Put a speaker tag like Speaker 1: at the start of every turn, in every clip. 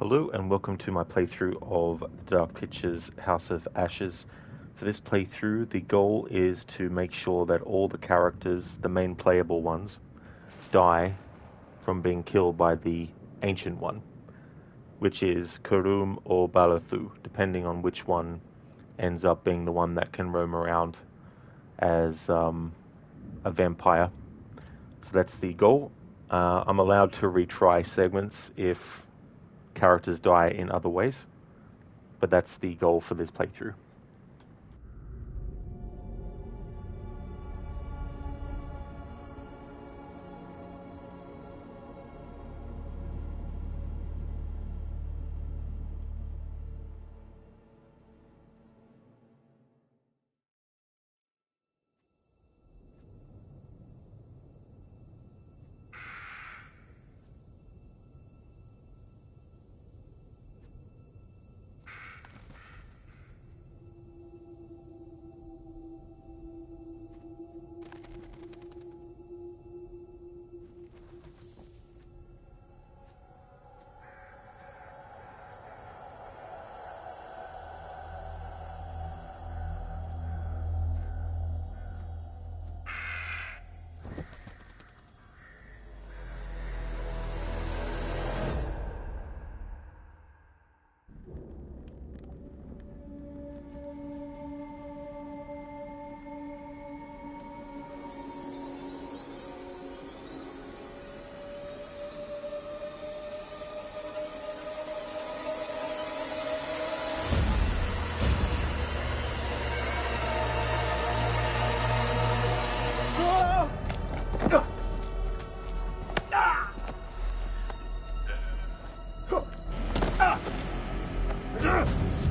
Speaker 1: Hello and welcome to my playthrough of the Dark Pictures House of Ashes. For this playthrough, the goal is to make sure that all the characters, the main playable ones, die from being killed by the Ancient One, which is Karum or Balathu, depending on which one ends up being the one that can roam around as a vampire. So that's the goal. I'm allowed to retry segments if characters die in other ways, but that's the goal for this playthrough.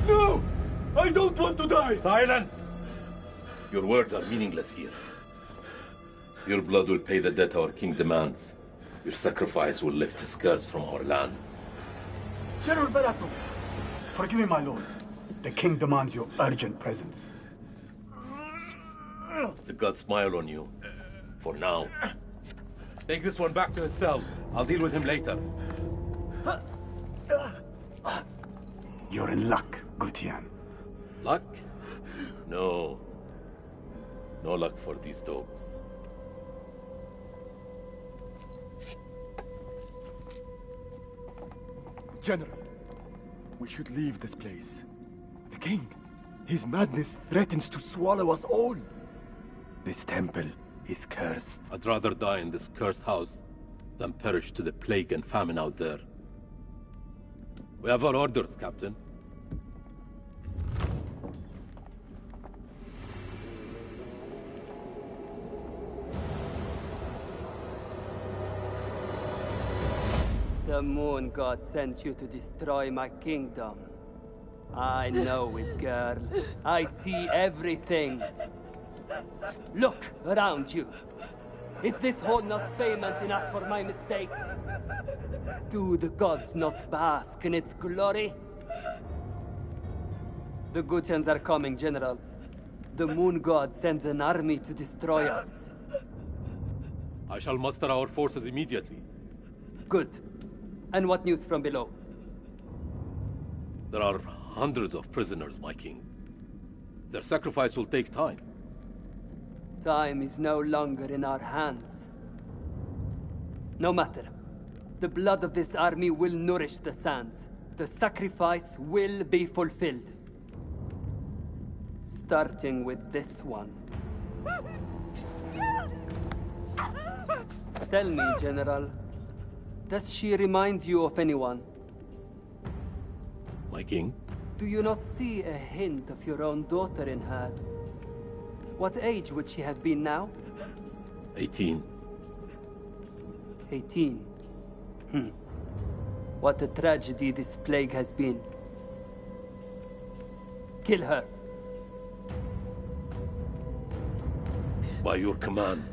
Speaker 2: No! I don't want to die!
Speaker 3: Silence! Your words are meaningless here. Your blood will pay the debt our king demands. Your sacrifice will lift his curse from our land.
Speaker 2: General Barato, forgive me, my lord. The king demands your urgent presence.
Speaker 3: The gods smile on you. For now. Take this one back to his cell. I'll deal with him later.
Speaker 2: You're in luck, Gutian.
Speaker 3: Luck? No. No luck for these dogs.
Speaker 4: General, we should leave this place. The king, his madness threatens to swallow us all. This temple is cursed.
Speaker 3: I'd rather die in this cursed house than perish to the plague and famine out there. We have our orders, Captain.
Speaker 5: The moon god sent you to destroy my kingdom. I know it, girl. I see everything. Look around you. Is this hall not famous enough for my mistakes? Do the gods not bask in its glory? The Gutians are coming, General. The moon god sends an army to destroy us.
Speaker 3: I shall muster our forces immediately.
Speaker 5: Good. And what news from below?
Speaker 3: There are hundreds of prisoners, my king. Their sacrifice will take time.
Speaker 5: Time is no longer in our hands. No matter. The blood of this army will nourish the sands. The sacrifice will be fulfilled. Starting with this one. Tell me, General, does she remind you of anyone?
Speaker 3: My king?
Speaker 5: Do you not see a hint of your own daughter in her? What age would she have been now?
Speaker 3: 18.
Speaker 5: 18. What a tragedy this plague has been. Kill her.
Speaker 3: By your command.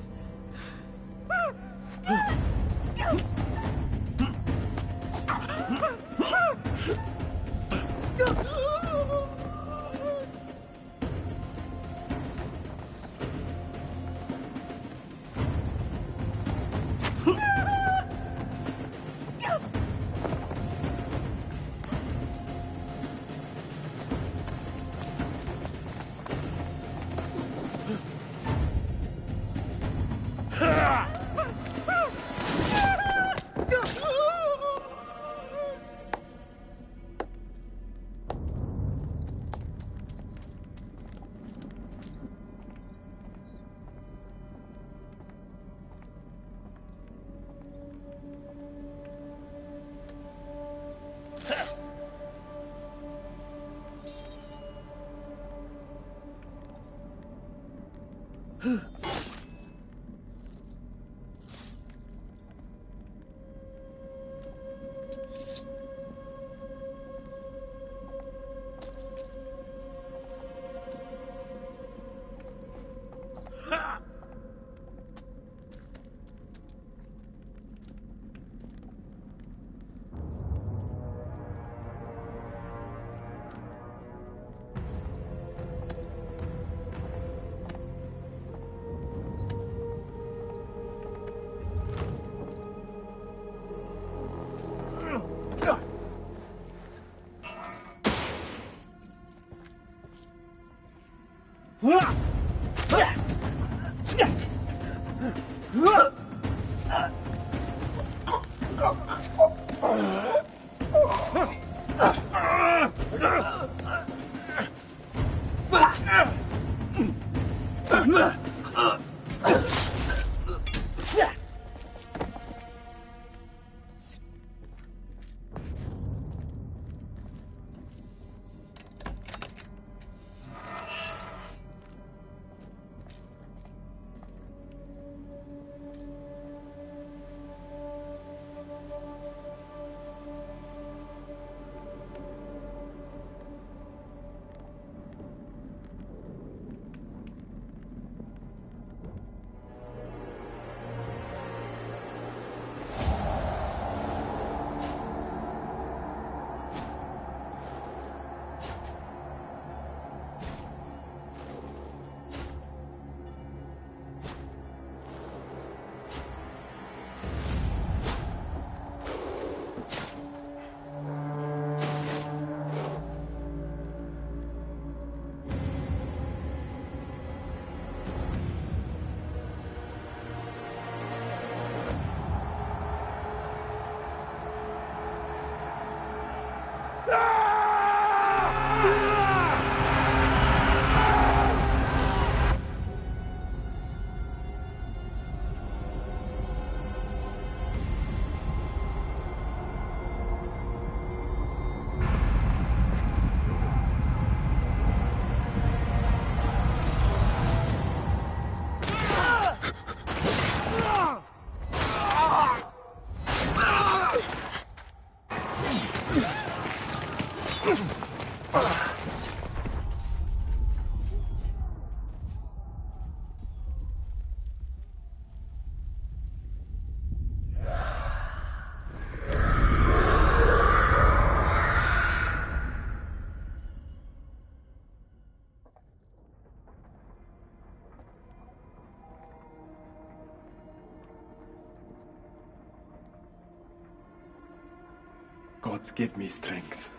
Speaker 4: Gods give me strength.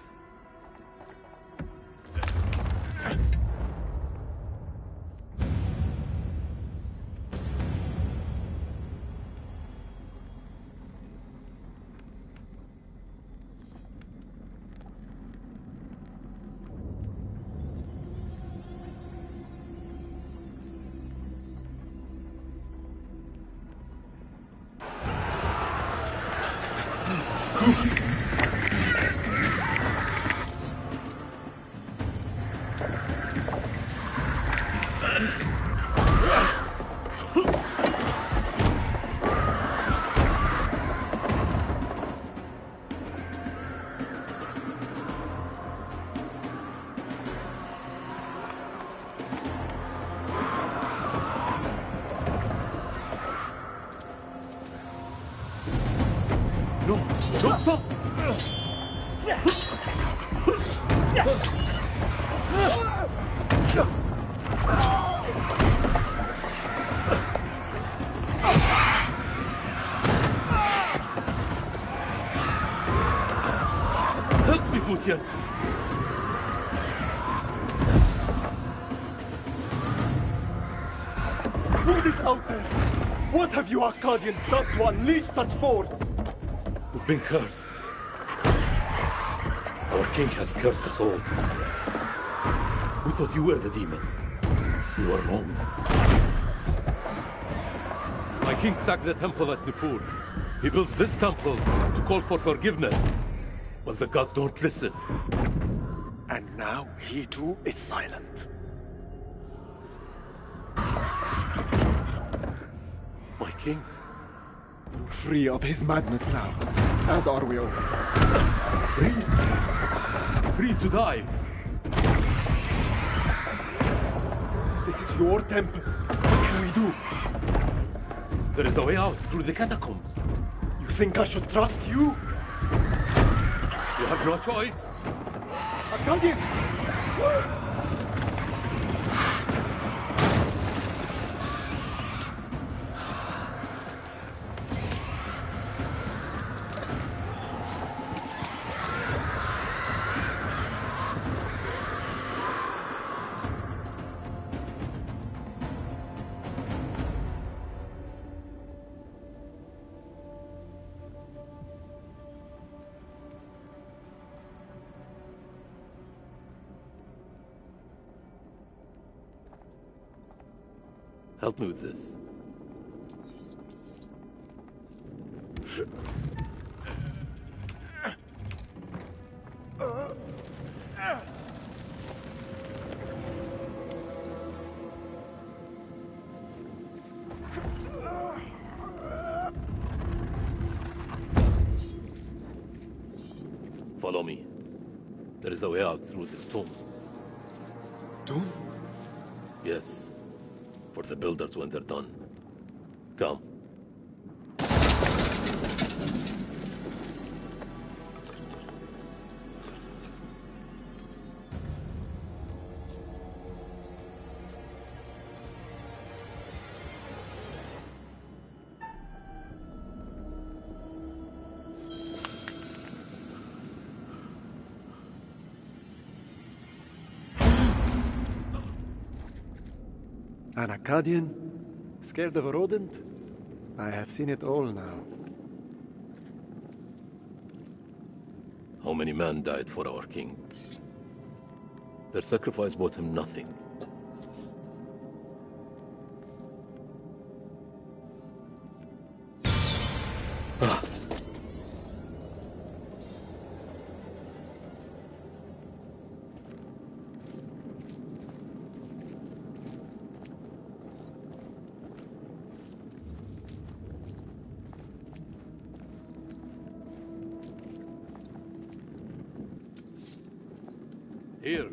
Speaker 4: No, stop!
Speaker 3: Help me, Gutian!
Speaker 4: What is out there? What have you Akkadians done to unleash such force?
Speaker 3: We've been cursed. Our king has cursed us all. We thought you were the demons. We were wrong. My king sacked the temple at Nippur. He builds this temple to call for forgiveness. But the gods don't listen.
Speaker 4: And now he too is silent. King, you're free of his madness now, as are we all.
Speaker 3: Free? Free to die?
Speaker 4: This is your temple. What can we do?
Speaker 3: There is a way out through the catacombs.
Speaker 4: You think I should trust you?
Speaker 3: You have no choice.
Speaker 4: Arcadian!
Speaker 3: Help me with this. Follow me. There is a way out through this tomb.
Speaker 4: Tomb?
Speaker 3: Yes. For the builders when they're done. Come.
Speaker 4: An Akkadian? Scared of a rodent? I have seen it all now.
Speaker 3: How many men died for our king? Their sacrifice bought him nothing. Here,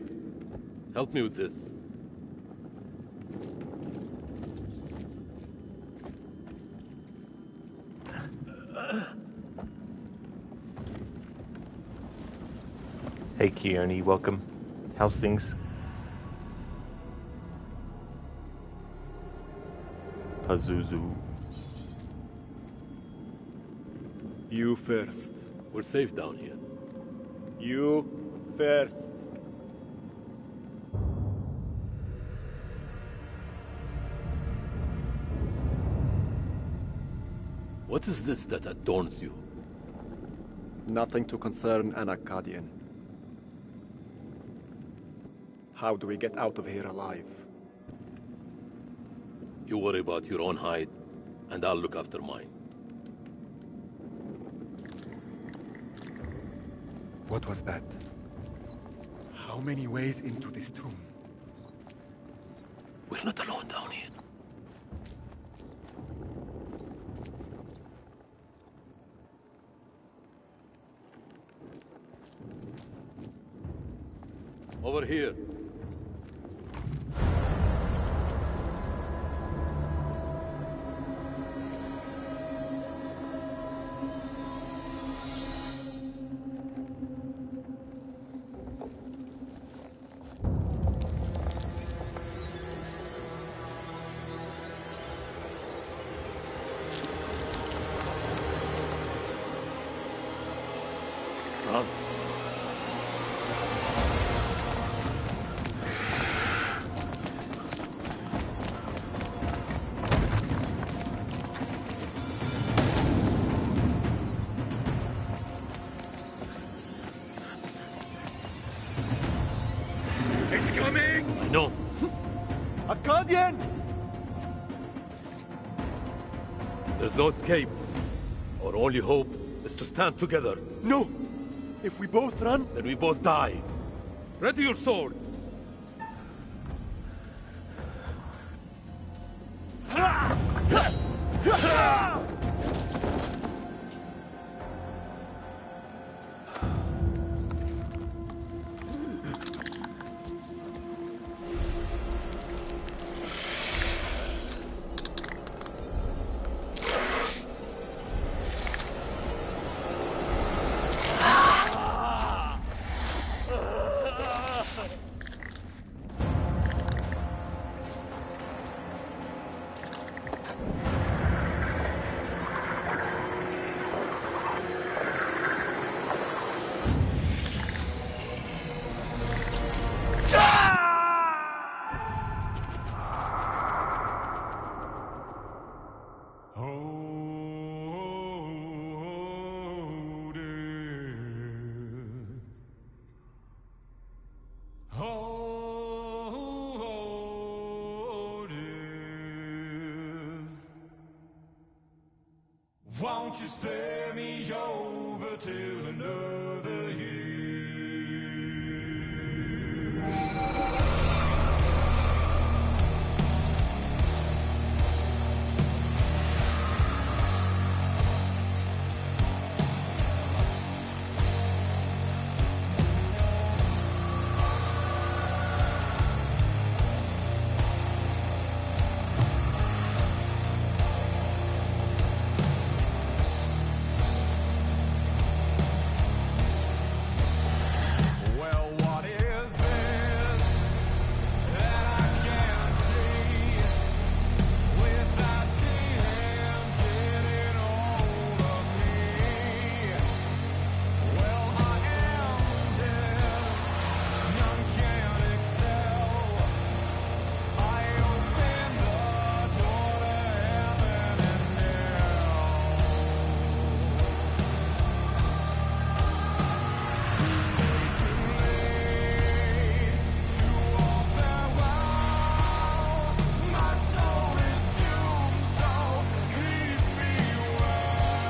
Speaker 3: help me with this.
Speaker 1: Hey Keone, welcome. How's things? Pazuzu.
Speaker 4: You first.
Speaker 3: We're safe down here.
Speaker 4: You first.
Speaker 3: What is this that adorns you?
Speaker 4: Nothing to concern an Akkadian. How do we get out of here alive?
Speaker 3: You worry about your own hide, and I'll look after mine.
Speaker 4: What was that? How many ways into this tomb?
Speaker 3: We're not alone down here. Over here.
Speaker 4: Run. It's coming!
Speaker 3: I know.
Speaker 4: Akkadian!
Speaker 3: There's no escape. Our only hope is to stand together.
Speaker 4: No! If we both run,
Speaker 3: Then we both die. Ready your sword.
Speaker 6: won't you spare me over till another year? Well, what is this that I can't see? With icy hands getting hold of me. Well, I am dead, none can excel. I open the door to heaven and hell. Too late to all farewell. My soul is doomed, so keep me well.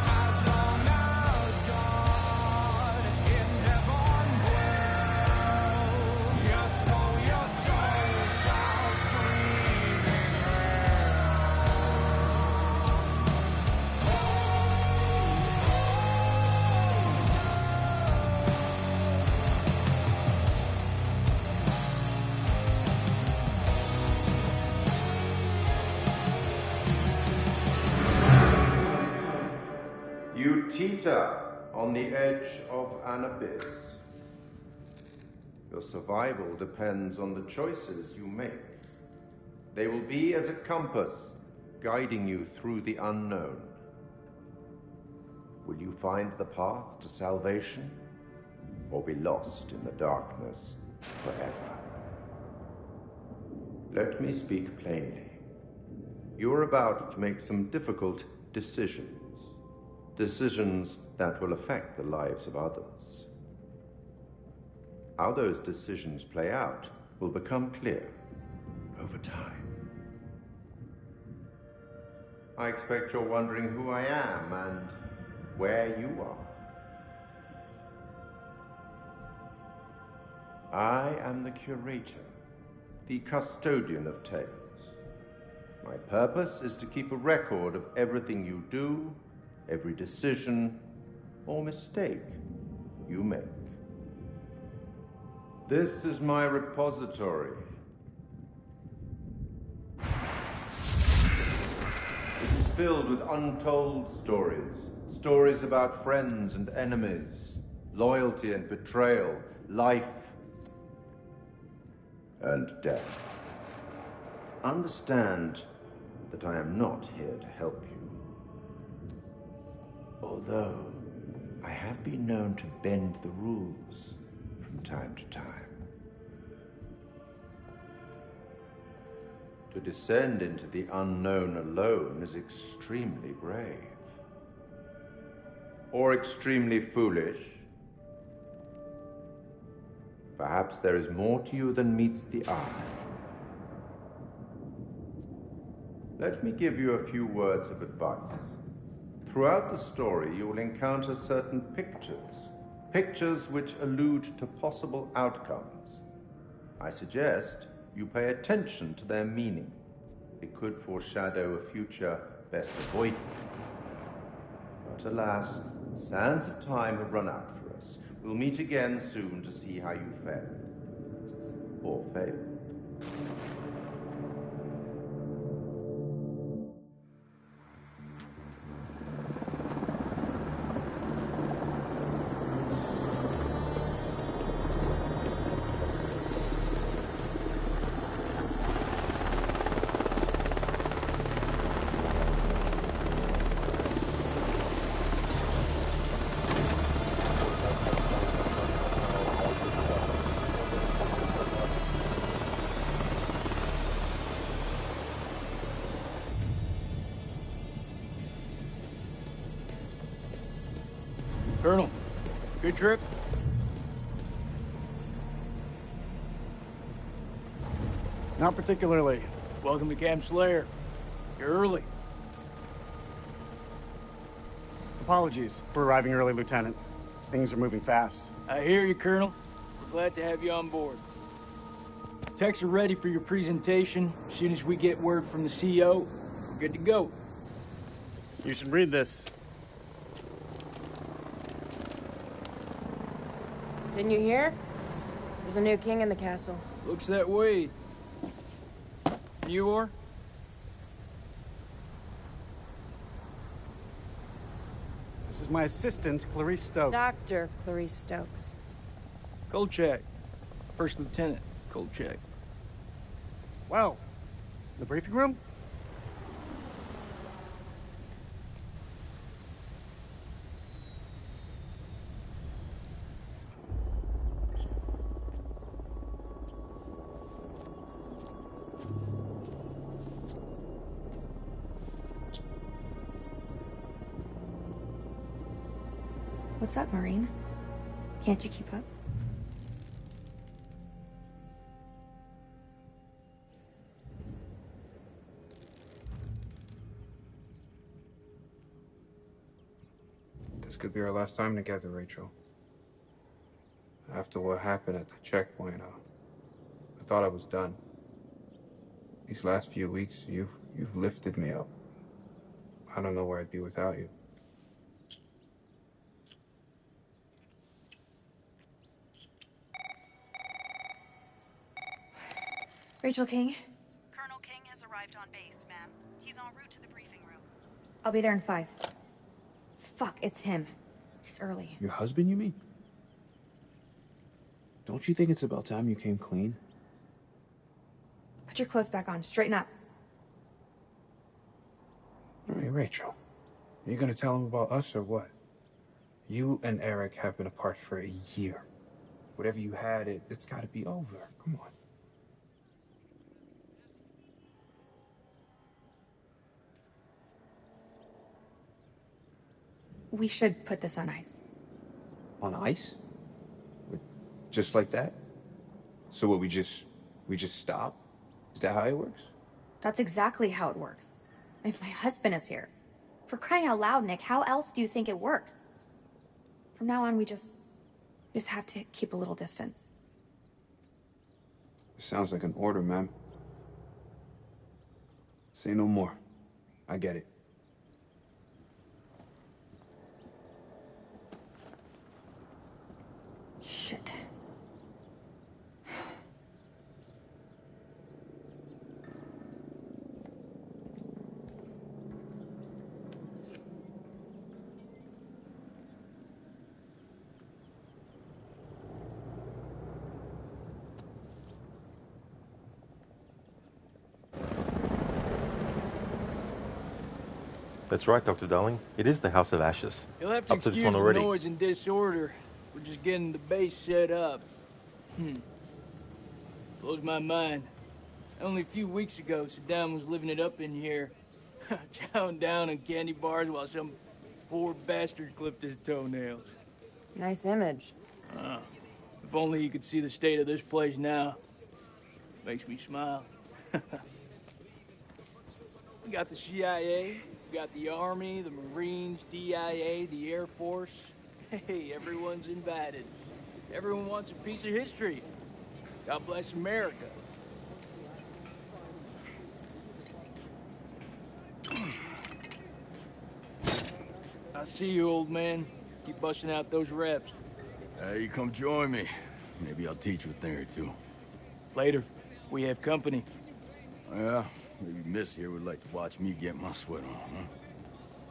Speaker 6: As long as God in heaven dwells, your soul shall scream in
Speaker 7: You teeter on the edge of an abyss. Your survival depends on the choices you make. They will be as a compass, guiding you through the unknown. Will you find the path to salvation, or be lost in the darkness forever? Let me speak plainly. You're about to make some difficult decisions. Decisions that will affect the lives of others. How those decisions play out will become clear over time. I expect you're wondering who I am and where you are. I am the curator, the custodian of tales. My purpose is to keep a record of everything you do, every decision or mistake you make. This is my repository. It is filled with untold stories. Stories about friends and enemies, loyalty and betrayal, life and death. Understand that I am not here to help you. Although I have been known to bend the rules from time to time. To descend into the unknown alone is extremely brave. Or extremely foolish. Perhaps there is more to you than meets the eye. Let me give you a few words of advice. Throughout the story, you will encounter certain pictures. Pictures which allude to possible outcomes. I suggest you pay attention to their meaning. It could foreshadow a future best avoided. But alas, the sands of time have run out for us. We'll meet again soon to see how you fared. Or failed.
Speaker 8: Colonel, good trip? Not particularly. Welcome to Camp Slayer. You're early.
Speaker 2: Apologies for arriving early, Lieutenant. Things are moving fast.
Speaker 8: I hear you, Colonel. We're glad to have you on board. Techs are ready for your presentation. As soon as we get word from the CEO, we're good to go.
Speaker 2: You should read this.
Speaker 9: Didn't you hear? There's a new king in the castle.
Speaker 8: Looks that way. You are?
Speaker 2: This is my assistant, Clarice Stokes.
Speaker 9: Dr. Clarice Stokes.
Speaker 8: Kolchak. First Lieutenant Kolchak.
Speaker 2: Well, the briefing room?
Speaker 10: What's up, Marine? Can't you keep up?
Speaker 11: This could be our last time together, Rachel. After what happened at the checkpoint, I thought I was done. These last few weeks, you've lifted me up. I don't know where I'd be without you.
Speaker 10: Rachel King?
Speaker 12: Colonel King has arrived on base, ma'am. He's en route to the briefing room.
Speaker 10: I'll be there in 5. Fuck, it's him. He's early.
Speaker 13: Your husband, you mean? Don't you think it's about time you came clean?
Speaker 10: Put your clothes back on. Straighten up.
Speaker 11: All right, Rachel. Are you gonna tell him about us or what? You and Eric have been apart for a year. Whatever you had, it's gotta be over. Come on.
Speaker 10: We should put this on ice.
Speaker 13: On ice? Just like that? So what, we just stop? Is that how it works?
Speaker 10: That's exactly how it works. If my husband is here. For crying out loud, Nick, how else do you think it works? From now on, we just have to keep a little distance.
Speaker 13: Sounds like an order, ma'am. Say no more. I get it.
Speaker 10: Shit.
Speaker 1: That's right, Dr. Darling. It is the House of Ashes.
Speaker 8: You'll have to
Speaker 1: Up to this
Speaker 8: excuse
Speaker 1: one
Speaker 8: the
Speaker 1: already.
Speaker 8: noise and disorder. We're just getting the base set up. Blows my mind. Only a few weeks ago, Saddam was living it up in here. Chowing down on candy bars while some poor bastard clipped his toenails.
Speaker 9: Nice image.
Speaker 8: If only you could see the state of this place now. Makes me smile. We got the CIA, we got the Army, the Marines, DIA, the Air Force. Hey, everyone's invited. Everyone wants a piece of history. God bless America. I see you, old man. Keep busting out those reps.
Speaker 14: Hey, you come join me. Maybe I'll teach you a thing or two.
Speaker 8: Later, we have company.
Speaker 14: Yeah, maybe Miss here would like to watch me get my sweat on, huh?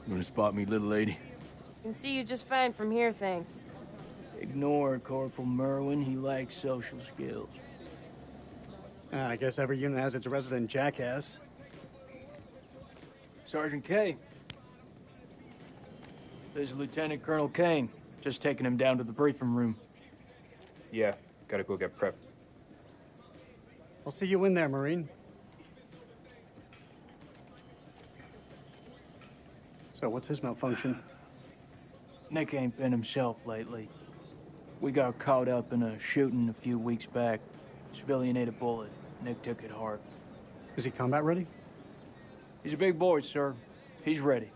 Speaker 14: You wanna spot me, little lady?
Speaker 9: Can see you just fine from here, thanks.
Speaker 8: Ignore Corporal Merwin. He lacks social skills.
Speaker 2: I guess every unit has its resident jackass.
Speaker 8: Sergeant K. This is Lieutenant Colonel Kane. Just taking him down to the briefing room.
Speaker 11: Yeah, gotta go get prepped.
Speaker 2: I'll see you in there, Marine. So, what's his malfunction?
Speaker 8: Nick ain't been himself lately. We got caught up in a shooting a few weeks back. Civilian ate a bullet. Nick took it hard.
Speaker 2: Is he combat ready?
Speaker 8: He's a big boy, sir. He's ready.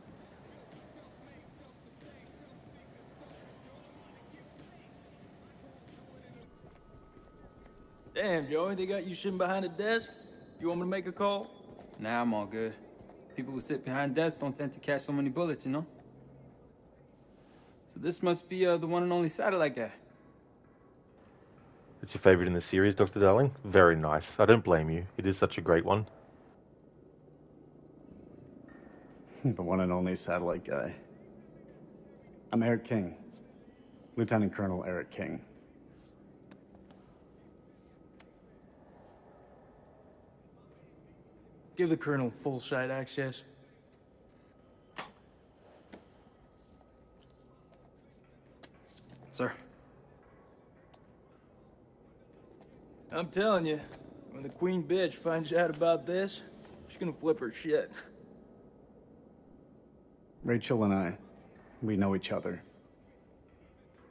Speaker 8: Damn, Joey, they got you sitting behind a desk? You want me to make a call?
Speaker 15: Nah, I'm all good. People who sit behind desks don't tend to catch so many bullets, you know? So this must be the one and only satellite guy.
Speaker 1: It's your favourite in the series, Dr. Darling? Very nice. I don't blame you. It is such a great one.
Speaker 2: The one and only satellite guy. I'm Eric King. Lieutenant Colonel Eric King.
Speaker 8: Give the Colonel full site access.
Speaker 15: Sir.
Speaker 8: I'm telling you, when the Queen bitch finds out about this, she's gonna flip her shit.
Speaker 2: Rachel and I, we know each other.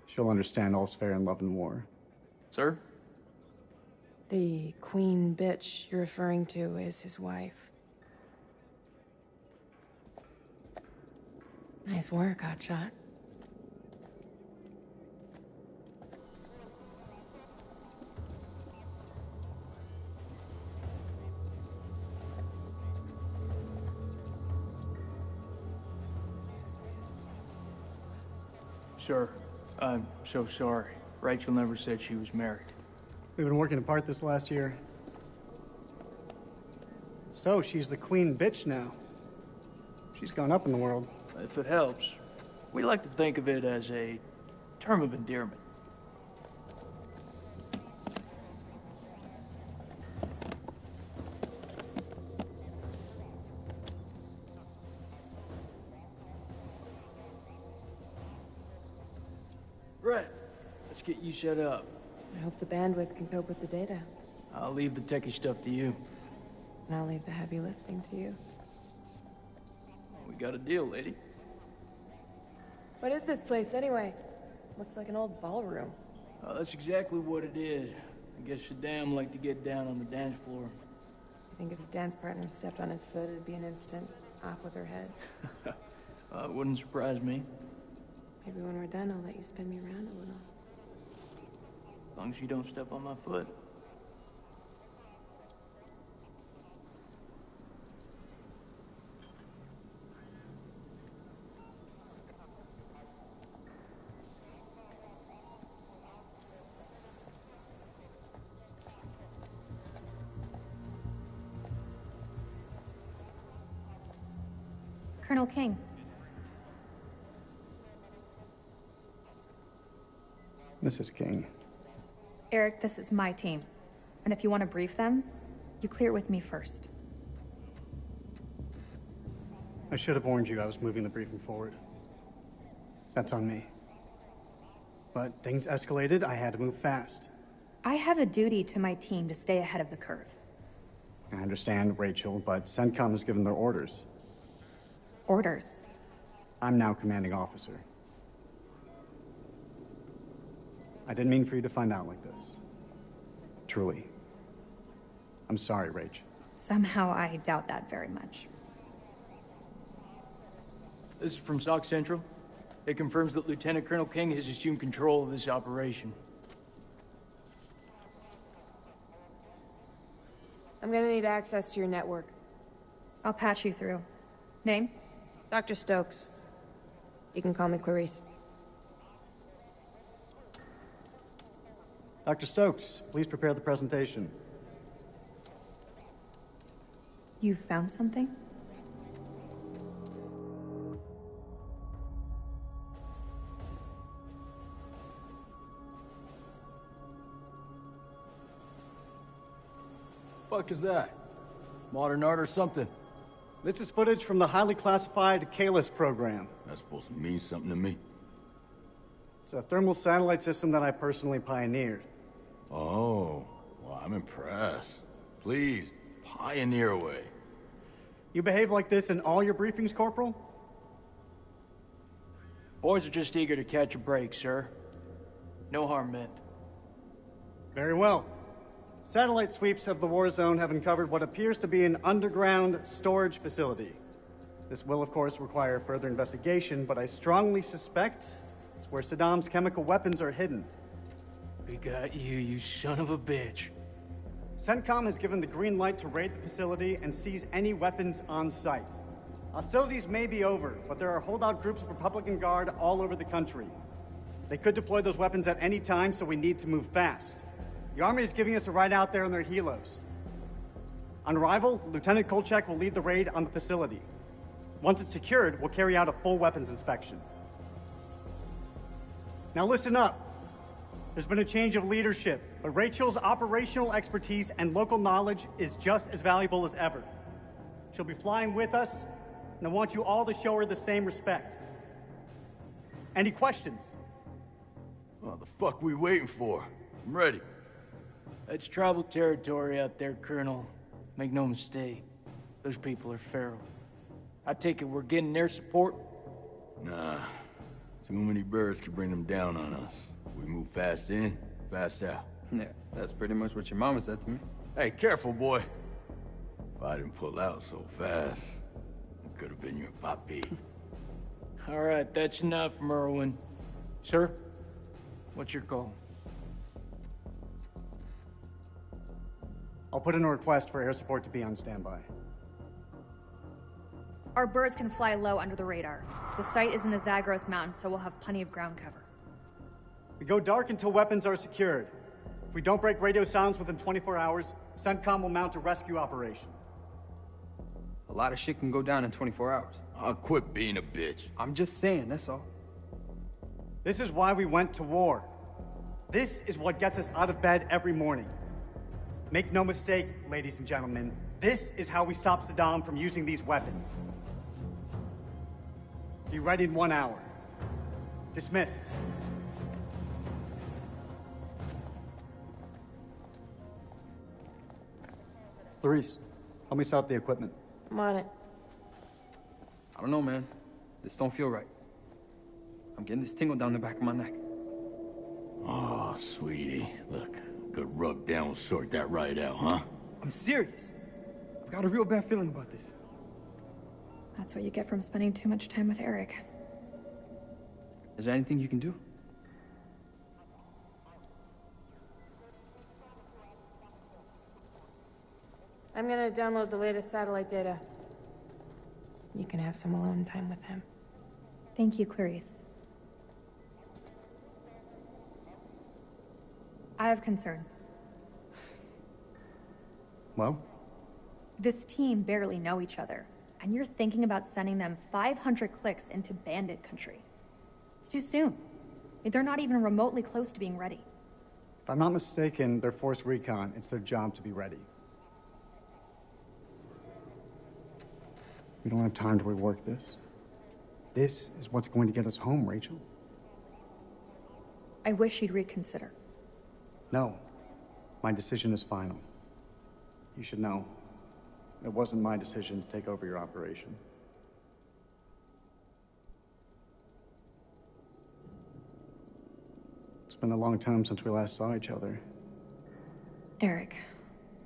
Speaker 2: She'll understand all's fair in love and war.
Speaker 8: Sir?
Speaker 9: The queen bitch you're referring to is his wife. Nice work, Hotshot.
Speaker 8: Sir, I'm so sorry. Rachel never said she was married.
Speaker 2: We've been working apart this last year. So, she's the queen bitch now. She's gone up in the world.
Speaker 8: If it helps, we like to think of it as a term of endearment. Brett, let's get you set up.
Speaker 9: I hope the bandwidth can cope with the data.
Speaker 8: I'll leave the techie stuff to you.
Speaker 9: And I'll leave the heavy lifting to you.
Speaker 8: We got a deal, lady.
Speaker 9: What is this place, anyway? Looks like an old ballroom.
Speaker 8: That's exactly what it is. I guess Saddam liked to get down on the dance floor.
Speaker 9: I think if his dance partner stepped on his foot, it'd be an instant off with her head.
Speaker 8: It wouldn't surprise me.
Speaker 9: Maybe when we're done, I'll let you spin me around a little.
Speaker 8: As long as you don't step on my foot.
Speaker 10: Colonel King.
Speaker 2: Mrs. King.
Speaker 10: Eric, this is my team. And if you want to brief them, you clear it with me first.
Speaker 2: I should have warned you I was moving the briefing forward. That's on me. But things escalated, I had to move fast.
Speaker 10: I have a duty to my team to stay ahead of the curve.
Speaker 2: I understand, Rachel, but CENTCOM has given their orders.
Speaker 10: Orders?
Speaker 2: I'm now commanding officer. I didn't mean for you to find out like this. Truly. I'm sorry, Rach.
Speaker 10: Somehow I doubt that very much.
Speaker 8: This is from SOC Central. It confirms that Lieutenant Colonel King has assumed control of this operation.
Speaker 9: I'm gonna need access to your network.
Speaker 10: I'll patch you through. Name?
Speaker 9: Dr. Stokes. You can call me Clarice.
Speaker 2: Dr. Stokes, please prepare the presentation.
Speaker 10: You found something?
Speaker 14: Fuck is that? Modern art or something?
Speaker 2: This is footage from the highly classified Kalis program.
Speaker 14: That's supposed to mean something to me.
Speaker 2: It's a thermal satellite system that I personally pioneered.
Speaker 14: Oh, well, I'm impressed. Please, pioneer away.
Speaker 2: You behave like this in all your briefings, Corporal?
Speaker 8: Boys are just eager to catch a break, sir. No harm meant.
Speaker 2: Very well. Satellite sweeps of the war zone have uncovered what appears to be an underground storage facility. This will, of course, require further investigation, but I strongly suspect it's where Saddam's chemical weapons are hidden.
Speaker 8: We got you, you son of a bitch.
Speaker 2: CENTCOM has given the green light to raid the facility and seize any weapons on site. Hostilities may be over, but there are holdout groups of Republican Guard all over the country. They could deploy those weapons at any time, so we need to move fast. The Army is giving us a ride out there in their helos. On arrival, Lieutenant Kolchak will lead the raid on the facility. Once it's secured, we'll carry out a full weapons inspection. Now listen up. There's been a change of leadership, but Rachel's operational expertise and local knowledge is just as valuable as ever. She'll be flying with us, and I want you all to show her the same respect. Any questions?
Speaker 14: What the fuck we waiting for? I'm ready.
Speaker 8: It's tribal territory out there, Colonel. Make no mistake. Those people are feral. I take it we're getting their support?
Speaker 14: Nah. Too many birds could bring them down on us. We move fast in, fast out.
Speaker 15: Yeah, that's pretty much what your mama said to me.
Speaker 14: Hey, careful, boy. If I didn't pull out so fast, it could have been your papi.
Speaker 8: All right, that's enough, Merwin. Sir, what's your call?
Speaker 2: I'll put in a request for air support to be on standby.
Speaker 10: Our birds can fly low under the radar. The site is in the Zagros Mountains, so we'll have plenty of ground cover.
Speaker 2: We go dark until weapons are secured. If we don't break radio silence within 24 hours, CENTCOM will mount a rescue operation.
Speaker 15: A lot of shit can go down in 24 hours.
Speaker 14: I'll quit being a bitch.
Speaker 15: I'm just saying, that's all.
Speaker 2: This is why we went to war. This is what gets us out of bed every morning. Make no mistake, ladies and gentlemen, this is how we stop Saddam from using these weapons. Be ready in 1 hour. Dismissed. Clarice, help me set up the equipment.
Speaker 9: I'm on it.
Speaker 15: I don't know, man. This don't feel right. I'm getting this tingle down the back of my neck.
Speaker 14: Oh, sweetie. Look, good rub down will sort that right out, huh?
Speaker 15: I'm serious. I've got a real bad feeling about this.
Speaker 10: That's what you get from spending too much time with Eric.
Speaker 15: Is there anything you can do?
Speaker 9: I'm gonna download the latest satellite data. You can have some alone time with him.
Speaker 10: Thank you, Clarice. I have concerns.
Speaker 2: Well?
Speaker 10: This team barely know each other, and you're thinking about sending them 500 clicks into bandit country. It's too soon. They're not even remotely close to being ready.
Speaker 2: If I'm not mistaken, they're force recon. It's their job to be ready. We don't have time to rework this. This is what's going to get us home, Rachel.
Speaker 10: I wish you'd reconsider.
Speaker 2: No. My decision is final. You should know. It wasn't my decision to take over your operation. It's been a long time since we last saw each other.
Speaker 10: Eric.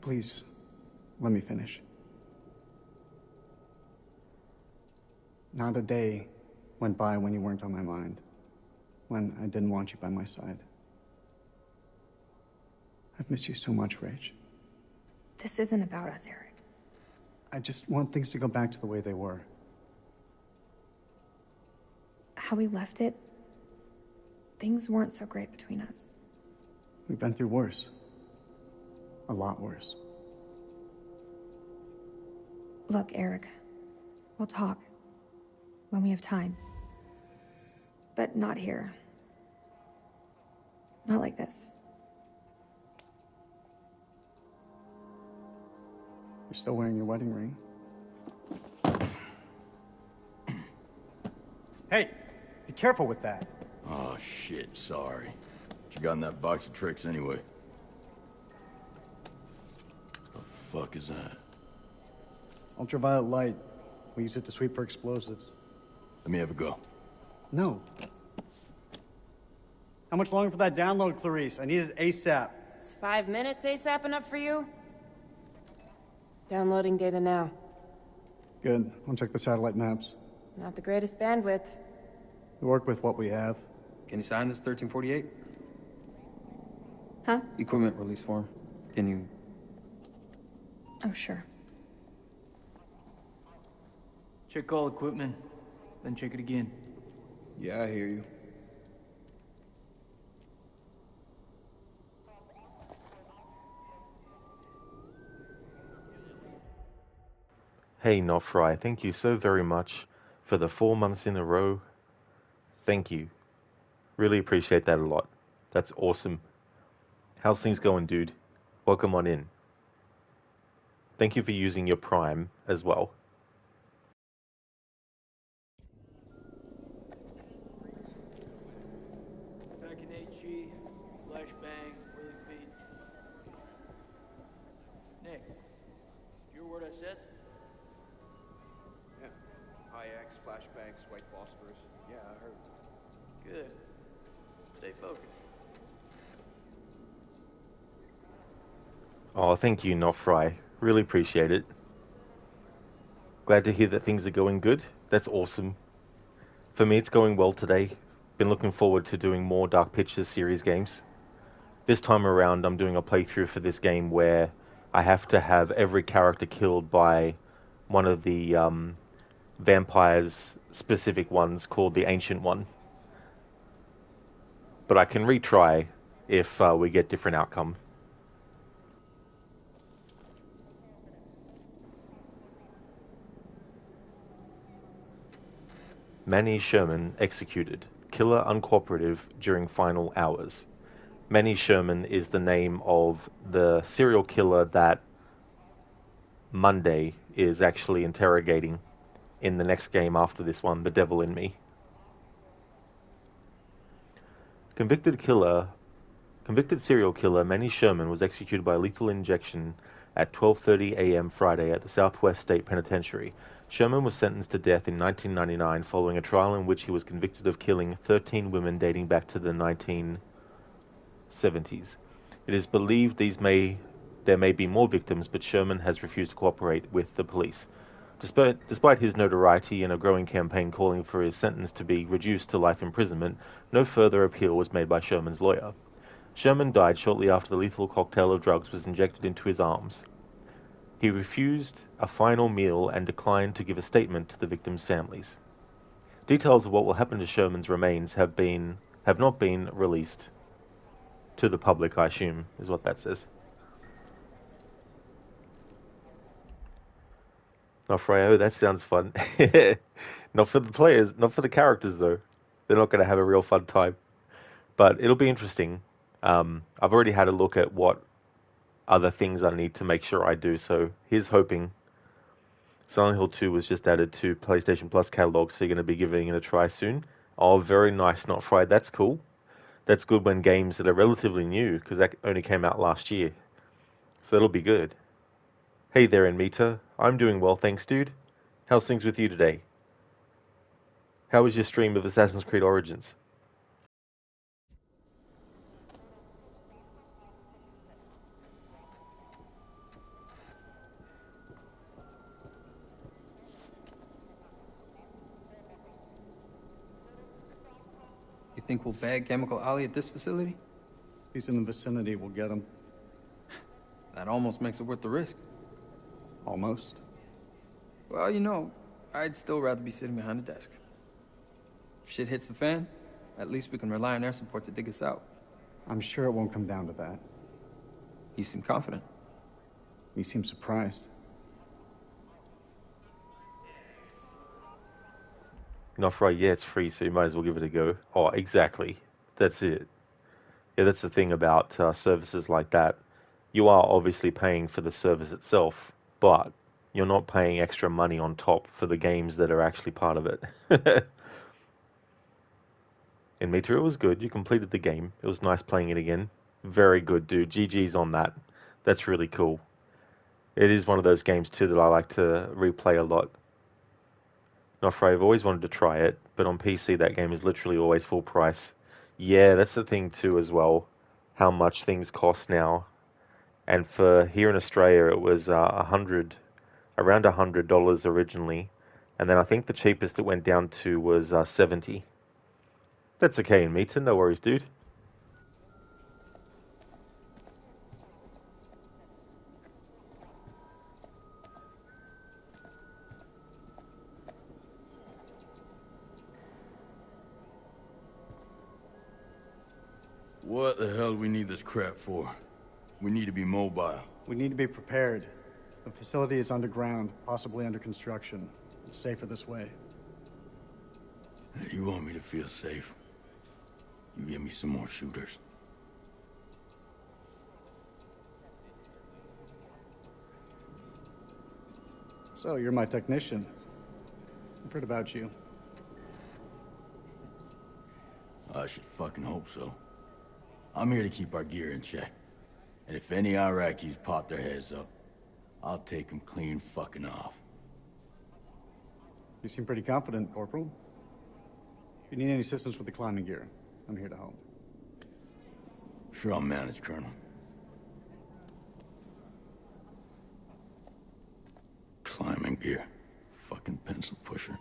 Speaker 2: Please, let me finish. Not a day went by when you weren't on my mind. When I didn't want you by my side. I've missed you so much, Rach.
Speaker 10: This isn't about us, Eric.
Speaker 2: I just want things to go back to the way they were.
Speaker 10: How we left it, things weren't so great between us.
Speaker 2: We've been through worse. A lot worse.
Speaker 10: Look, Eric, we'll talk. When we have time. But not here. Not like this.
Speaker 2: You're still wearing your wedding ring. Hey, be careful with that.
Speaker 14: Oh, shit, sorry. What you got in that box of tricks, anyway? The fuck is that?
Speaker 2: Ultraviolet light. We use it to sweep for explosives.
Speaker 14: Let me have a go.
Speaker 2: No. How much longer for that download, Clarice? I need it ASAP.
Speaker 9: Is 5 minutes ASAP enough for you? Downloading data now.
Speaker 2: Good. I'll check the satellite maps.
Speaker 9: Not the greatest bandwidth.
Speaker 2: We work with what we have.
Speaker 15: Can you sign this 1348?
Speaker 10: Huh?
Speaker 15: Equipment release form. Can you
Speaker 10: Oh, sure.
Speaker 8: Check all equipment, then check it again.
Speaker 13: Yeah, I hear you.
Speaker 1: Hey, Nofry, thank you so very much for the 4 months in a row. Thank you. Really appreciate that a lot. That's awesome. How's things going, dude? Welcome on in. Thank you for using your Prime as well.
Speaker 8: Back in HG, flashbang, willing feet. Nick, you hear what I said?
Speaker 13: Yeah. High X, flashbangs, white phosphorus. Yeah, I heard.
Speaker 8: Good. Stay focused.
Speaker 1: Oh, thank you, Nofry. Really appreciate it. Glad to hear that things are going good. That's awesome. For me, it's going well today. Been looking forward to doing more Dark Pictures series games. This time around, I'm doing a playthrough for this game where I have to have every character killed by one of the vampires, specific ones called the Ancient One. But I can retry if we get different outcome. Manny Sherman executed. Killer uncooperative during final hours. Manny Sherman is the name of the serial killer that Monday is actually interrogating in the next game after this one, The Devil in Me. Convicted serial killer Manny Sherman was executed by lethal injection at 12:30 a.m. Friday at the Southwest State Penitentiary. Sherman was sentenced to death in 1999 following a trial in which he was convicted of killing 13 women dating back to the 1970s. It is believed there may be more victims, but Sherman has refused to cooperate with the police. Despite his notoriety and a growing campaign calling for his sentence to be reduced to life imprisonment, no further appeal was made by Sherman's lawyer. Sherman died shortly after the lethal cocktail of drugs was injected into his arms. He refused a final meal and declined to give a statement to the victims' families. Details of what will happen to Sherman's remains have not been released to the public, I assume, is what that says. Not Freyo, that sounds fun. Not for the players, not for the characters though. They're not going to have a real fun time. But it'll be interesting. I've already had a look at what other things I need to make sure I do. So here's hoping. Silent Hill 2 was just added to PlayStation Plus catalog, so you're going to be giving it a try soon. Oh, very nice, Not Fried. That's cool. That's good when games that are relatively new, because that only came out last year. So that'll be good. Hey there, Enmita. I'm doing well, thanks, dude. How's things with you today? How was your stream of Assassin's Creed Origins?
Speaker 15: You think we'll bag Chemical Ollie at this facility?
Speaker 2: He's in the vicinity, we'll get him.
Speaker 15: That almost makes it worth the risk.
Speaker 2: Almost.
Speaker 15: Well, you know, I'd still rather be sitting behind a desk. If shit hits the fan, at least we can rely on air support to dig us out.
Speaker 2: I'm sure it won't come down to that.
Speaker 15: You seem confident.
Speaker 2: You seem surprised.
Speaker 1: Not right, yeah, it's free, so you might as well give it a go. Oh, exactly. That's it. Yeah, that's the thing about services like that. You are obviously paying for the service itself, but you're not paying extra money on top for the games that are actually part of it. In Meteor, it was good. You completed the game. It was nice playing it again. Very good, dude. GG's on that. That's really cool. It is one of those games, too, that I like to replay a lot. Not afraid. I've always wanted to try it, but on PC that game is literally always full price. Yeah, that's the thing too as well, how much things cost now. And for here in Australia, it was around $100 originally, and then I think the cheapest it went down to was 70. That's okay in Meter, no worries, dude.
Speaker 14: What the hell do we need this crap for? We need to be mobile.
Speaker 2: We need to be prepared. The facility is underground, possibly under construction. It's safer this way.
Speaker 14: You want me to feel safe? You give me some more shooters.
Speaker 2: So, you're my technician. I've heard about you.
Speaker 14: I should fucking hope so. I'm here to keep our gear in check. And if any Iraqis pop their heads up, I'll take them clean fucking off.
Speaker 2: You seem pretty confident, Corporal. If you need any assistance with the climbing gear, I'm here to help.
Speaker 14: Sure, I'll manage, Colonel. Climbing gear. Fucking pencil pusher.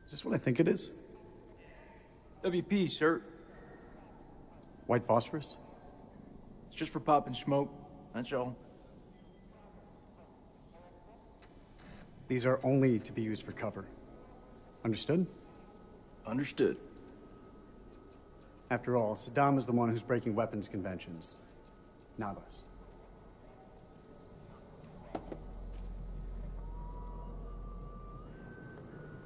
Speaker 2: Is this what I think it is?
Speaker 8: WP, sir.
Speaker 2: White phosphorus?
Speaker 8: It's just for popping smoke, that's all.
Speaker 2: These are only to be used for cover. Understood?
Speaker 8: Understood.
Speaker 2: After all, Saddam is the one who's breaking weapons conventions, not us.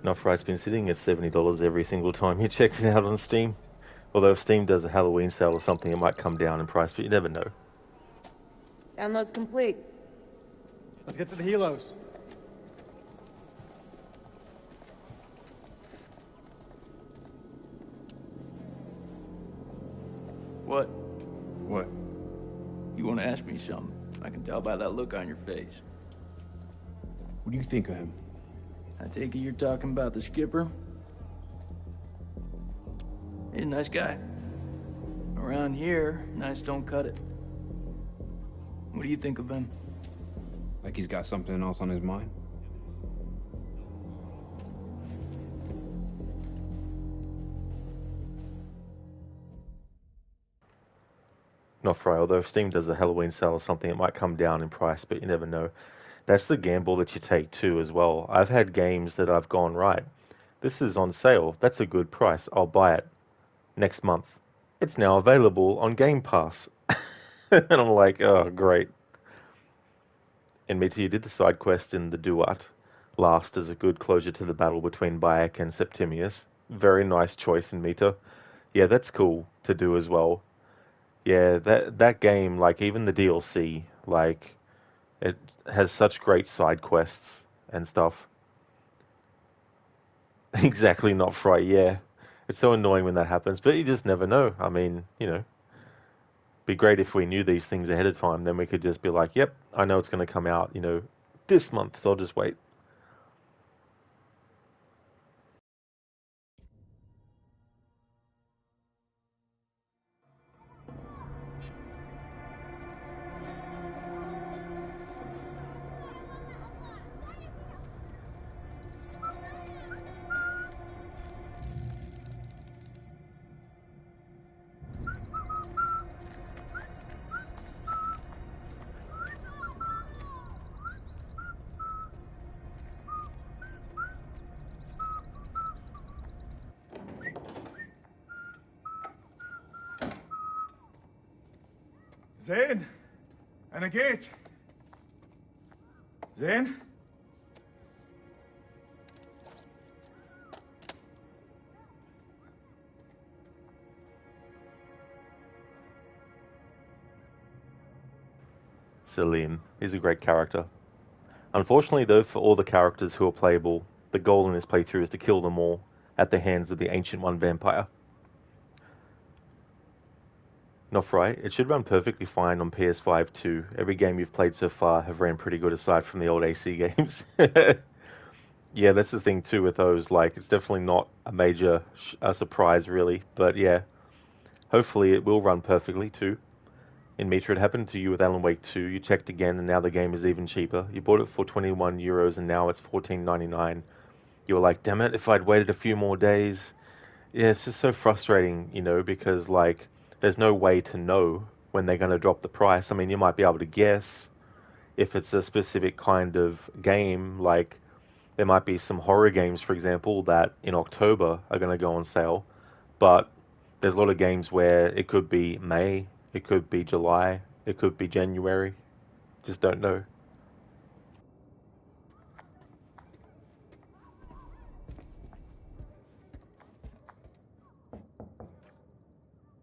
Speaker 1: Knofright's been sitting at $70 every single time you checked it out on Steam. Although if Steam does a Halloween sale or something, it might come down in price, but you never know.
Speaker 9: Download's complete.
Speaker 2: Let's get to the helos.
Speaker 8: What?
Speaker 13: What?
Speaker 8: You want to ask me something? I can tell by that look on your face.
Speaker 11: What do you think of him?
Speaker 8: I take it you're talking about the skipper? He's a nice guy. Around here, nice don't cut it. What do you think of him?
Speaker 11: Like he's got something else on his mind?
Speaker 1: Knofright, although if Steam does a Halloween sale or something, it might come down in price, but you never know. That's the gamble that you take too as well. I've had games that I've gone, right, this is on sale, that's a good price, I'll buy it. Next month, it's now available on Game Pass. And I'm like, oh, great. And Mita, you did the side quest in the Duat last as a good closure to the battle between Bayek and Septimius. Very nice choice in Mita. Yeah, that's cool to do as well. Yeah, that game, like even the DLC, like it has such great side quests and stuff. Exactly, not Fry, yeah. It's so annoying when that happens, but you just never know. I mean, you know, be great if we knew these things ahead of time, then we could just be like, yep, I know it's going to come out, you know, this month, so I'll just wait.
Speaker 16: Zain! And a gate! Zain?
Speaker 1: Selim, he's a great character. Unfortunately, though, for all the characters who are playable, the goal in this playthrough is to kill them all at the hands of the Ancient One vampire. Knofright, it should run perfectly fine on PS5 too. Every game you've played so far have ran pretty good aside from the old AC games. Yeah, that's the thing too with those. Like, it's definitely not a major surprise really, but yeah, hopefully it will run perfectly too. In Mitra, it happened to you with Alan Wake 2. You checked again, and now the game is even cheaper. You bought it for €21, and now it's $14.99. you're like, damn it, if I'd waited a few more days. Yeah, it's just so frustrating, you know, because like there's no way to know when they're going to drop the price. I mean, you might be able to guess if it's a specific kind of game, like there might be some horror games, for example, that in October are going to go on sale, but there's a lot of games where it could be May, it could be July, it could be January. Just don't know.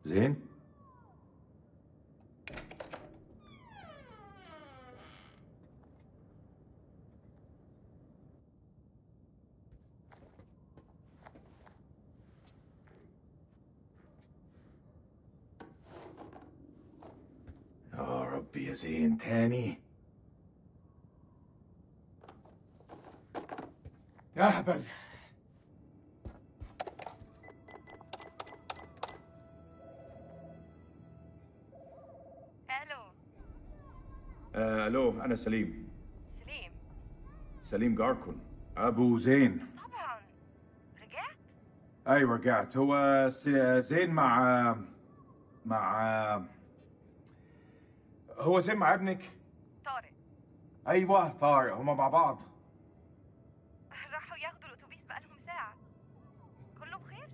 Speaker 16: زين؟ يا ربي يا زين تاني. يا هبل. الو انا سليم. سليم جاركون ابو زين.
Speaker 17: طبعا رجعت؟
Speaker 16: ايوه رجعت. هو زين مع هو زين مع ابنك
Speaker 17: طارق.
Speaker 16: ايوه طارق، هما مع بعض.
Speaker 17: راحوا ياخدوا الاتوبيس بقالهم ساعة. كله بخير؟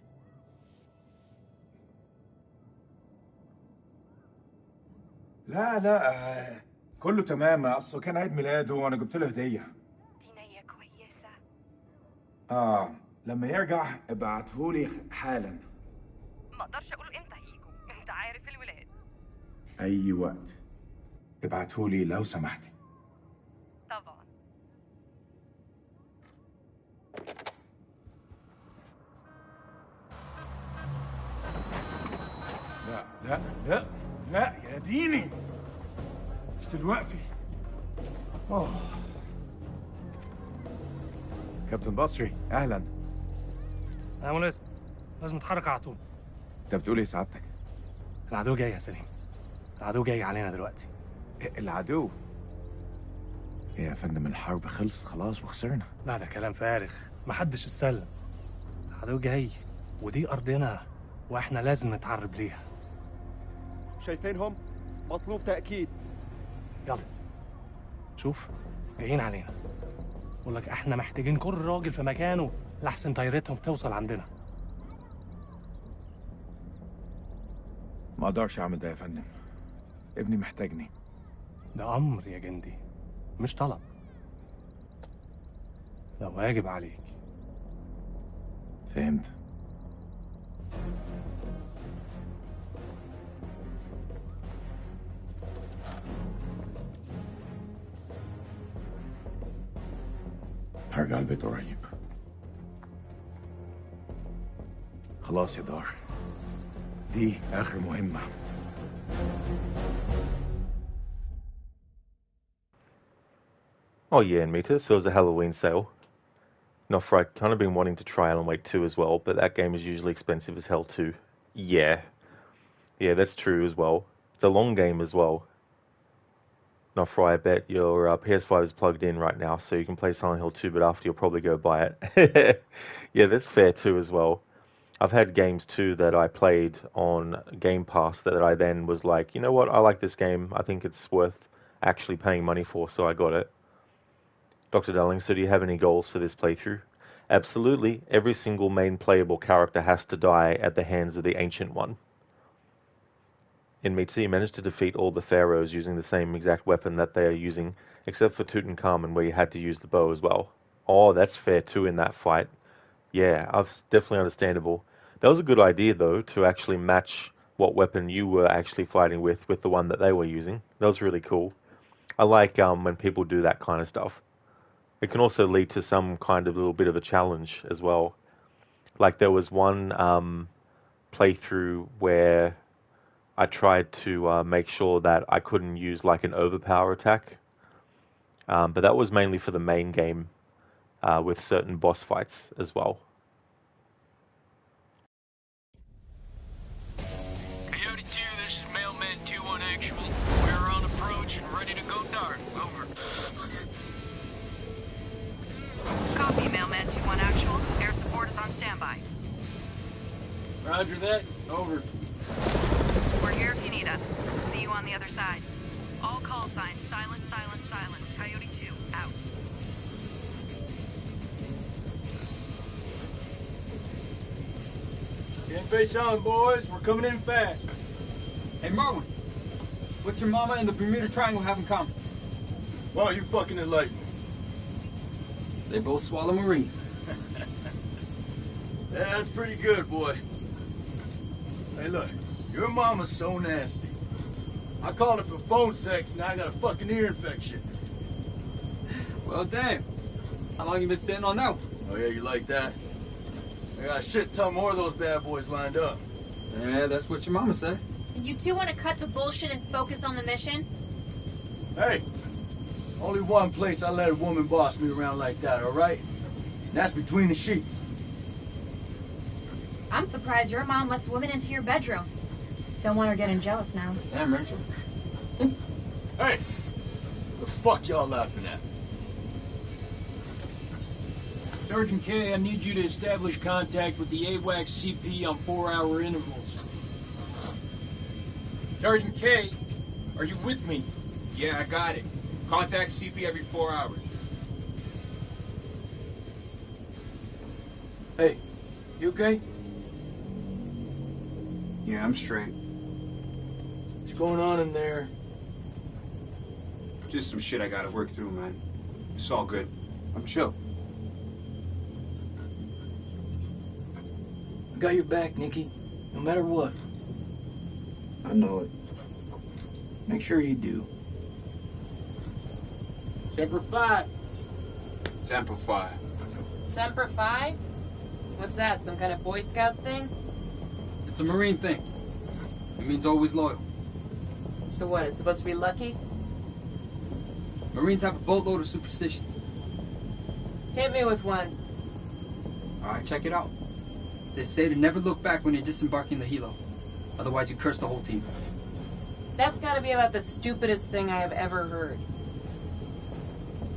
Speaker 16: لا كله تمام. اصله كان عيد ميلاده وانا جبت له هديه.
Speaker 17: دي نية كويسة.
Speaker 16: لما يرجع ابعتهولي حالا.
Speaker 17: ما اقدرش اقوله امتى هيجوا، انت عارف الولاد.
Speaker 16: اي وقت ابعتهولي لو سمحتي.
Speaker 17: طبعا.
Speaker 16: لا يا ديني، مش دلوقتي. كابتن بصري اهلا.
Speaker 18: يا ملازم، لازم نتحرك على طول.
Speaker 16: انت بتقول ايه سعادتك؟
Speaker 18: العدو جاي يا سليم، العدو جاي علينا دلوقتي.
Speaker 16: العدو؟ إيه يا فندم، الحرب خلصت خلاص وخسرنا.
Speaker 18: لا ده كلام فارغ، محدش اتسلم. العدو جاي ودي أرضنا وإحنا لازم نتعرب ليها.
Speaker 19: شايفينهم؟ مطلوب تأكيد.
Speaker 18: يلا شوف جايين علينا. بقول لك احنا محتاجين كل راجل في مكانه لحسن طيارتهم توصل عندنا.
Speaker 16: ما اقدرش اعمل ده يا فندم، ابني محتاجني.
Speaker 18: ده امر يا جندي مش طلب، ده واجب عليك.
Speaker 16: فهمت. هرجع البيت قريب. خلاص يا دار، دي آخر مهمة.
Speaker 1: Oh yeah, and Meta, so it was a Halloween sale. Not for I've kind of been wanting to try Alan Wake 2 as well, but that game is usually expensive as hell too. Yeah, that's true as well. It's a long game as well. Not for I bet your PS5 is plugged in right now, so you can play Silent Hill 2, but after you'll probably go buy it. Yeah, that's fair too as well. I've had games too that I played on Game Pass that I then was like, you know what, I like this game. I think it's worth actually paying money for, so I got it. Dr. Darling, so do you have any goals for this playthrough? Absolutely. Every single main playable character has to die at the hands of the Ancient One. In Meetz, you managed to defeat all the pharaohs using the same exact weapon that they are using, except for Tutankhamun, where you had to use the bow as well. Oh, that's fair too in that fight. Yeah, definitely understandable. That was a good idea, though, to actually match what weapon you were actually fighting with the one that they were using. That was really cool. I like when people do that kind of stuff. It can also lead to some kind of little bit of a challenge as well. Like there was one playthrough where I tried to make sure that I couldn't use like an overpower attack. But that was mainly for the main game with certain boss fights as well.
Speaker 8: Coyote 2, this is Mailman 2-1 actual. We're on approach and ready to go dark. Over.
Speaker 12: Copy, Mailman 2-1 actual.
Speaker 8: Roger that. Over.
Speaker 12: We're here if you need us. See you on the other side. All call signs, silence, silence, silence. Coyote 2, out.
Speaker 8: Get face on, boys. We're coming in fast.
Speaker 15: Hey, Merwin. What's your mama and the Bermuda Triangle have in common?
Speaker 14: Why don't you fucking enlighten me?
Speaker 15: They both swallow Marines.
Speaker 14: Yeah, that's pretty good, boy. Hey, look. Your mama's so nasty. I called her for phone sex, and I got a fucking ear infection.
Speaker 15: Well, damn. How long you been sitting on that one?
Speaker 14: Oh, yeah, you like that? I got a shit ton more of those bad boys lined up.
Speaker 15: Yeah, that's what your mama said.
Speaker 10: You two want to cut the bullshit and focus on the mission?
Speaker 14: Hey, only one place I let a woman boss me around like that, all right? And that's between the sheets.
Speaker 10: I'm surprised your mom lets women into your bedroom. Don't want her getting jealous now.
Speaker 15: Damn, Rachel.
Speaker 14: Hey, the fuck y'all laughing at?
Speaker 8: Sergeant K, I need you to establish contact with the AWACS CP on 4-hour intervals. Sergeant K, are you with me?
Speaker 13: Yeah, I got it. Contact CP every 4 hours.
Speaker 8: Hey, you okay?
Speaker 11: Yeah, I'm straight.
Speaker 8: What's going on in there?
Speaker 11: Just some shit I gotta work through, man. It's all good. I'm chill.
Speaker 8: I got your back, Nikki. No matter what.
Speaker 11: I know it.
Speaker 8: Make sure you do. Semper Fi.
Speaker 11: Semper Fi.
Speaker 9: Semper Fi? What's that, some kind of Boy Scout thing?
Speaker 15: It's a Marine thing. It means always loyal.
Speaker 9: So what, it's supposed to be lucky?
Speaker 15: Marines have a boatload of superstitions.
Speaker 9: Hit me with one.
Speaker 15: Alright, check it out. They say to never look back when you're disembarking the helo. Otherwise you curse the whole team.
Speaker 9: That's gotta be about the stupidest thing I have ever heard.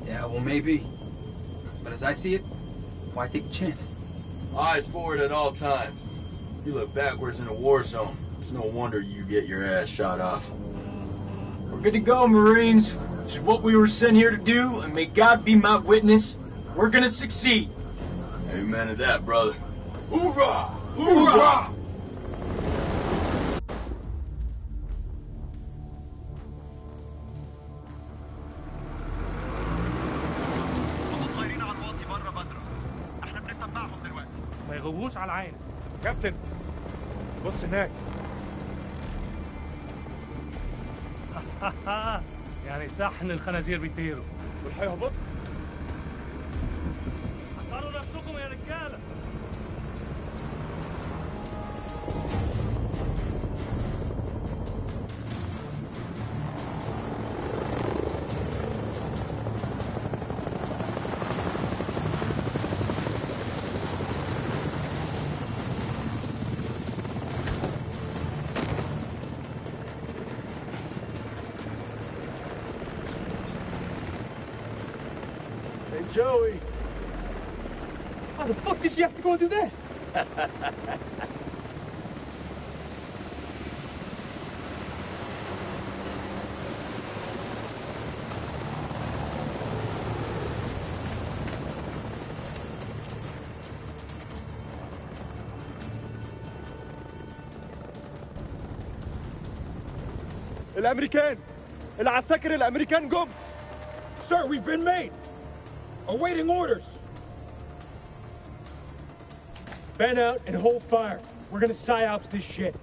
Speaker 15: Yeah, well, maybe. But as I see it, why take a chance?
Speaker 14: Eyes forward at all times. You look backwards in a war zone. It's no wonder you get your ass shot off.
Speaker 8: We're good to go, Marines. This is what we were sent here to do, and may God be my witness. We're gonna succeed.
Speaker 14: Amen to that, brother. Hoorah!
Speaker 8: Hoorah!
Speaker 18: ما يغووش على العين.
Speaker 19: كابتن بص هناك.
Speaker 18: يعني صحن الخنازير بيطيروا.
Speaker 19: والهيهبطوا.
Speaker 18: حضروا نفسكم يا رجاله.
Speaker 19: Joey.
Speaker 8: How the fuck did she have to go and do that?
Speaker 19: الامريكان العساكر الامريكان جم.
Speaker 8: Sir, we've been made. Awaiting orders. Bend out and hold fire. We're gonna psyops this shit.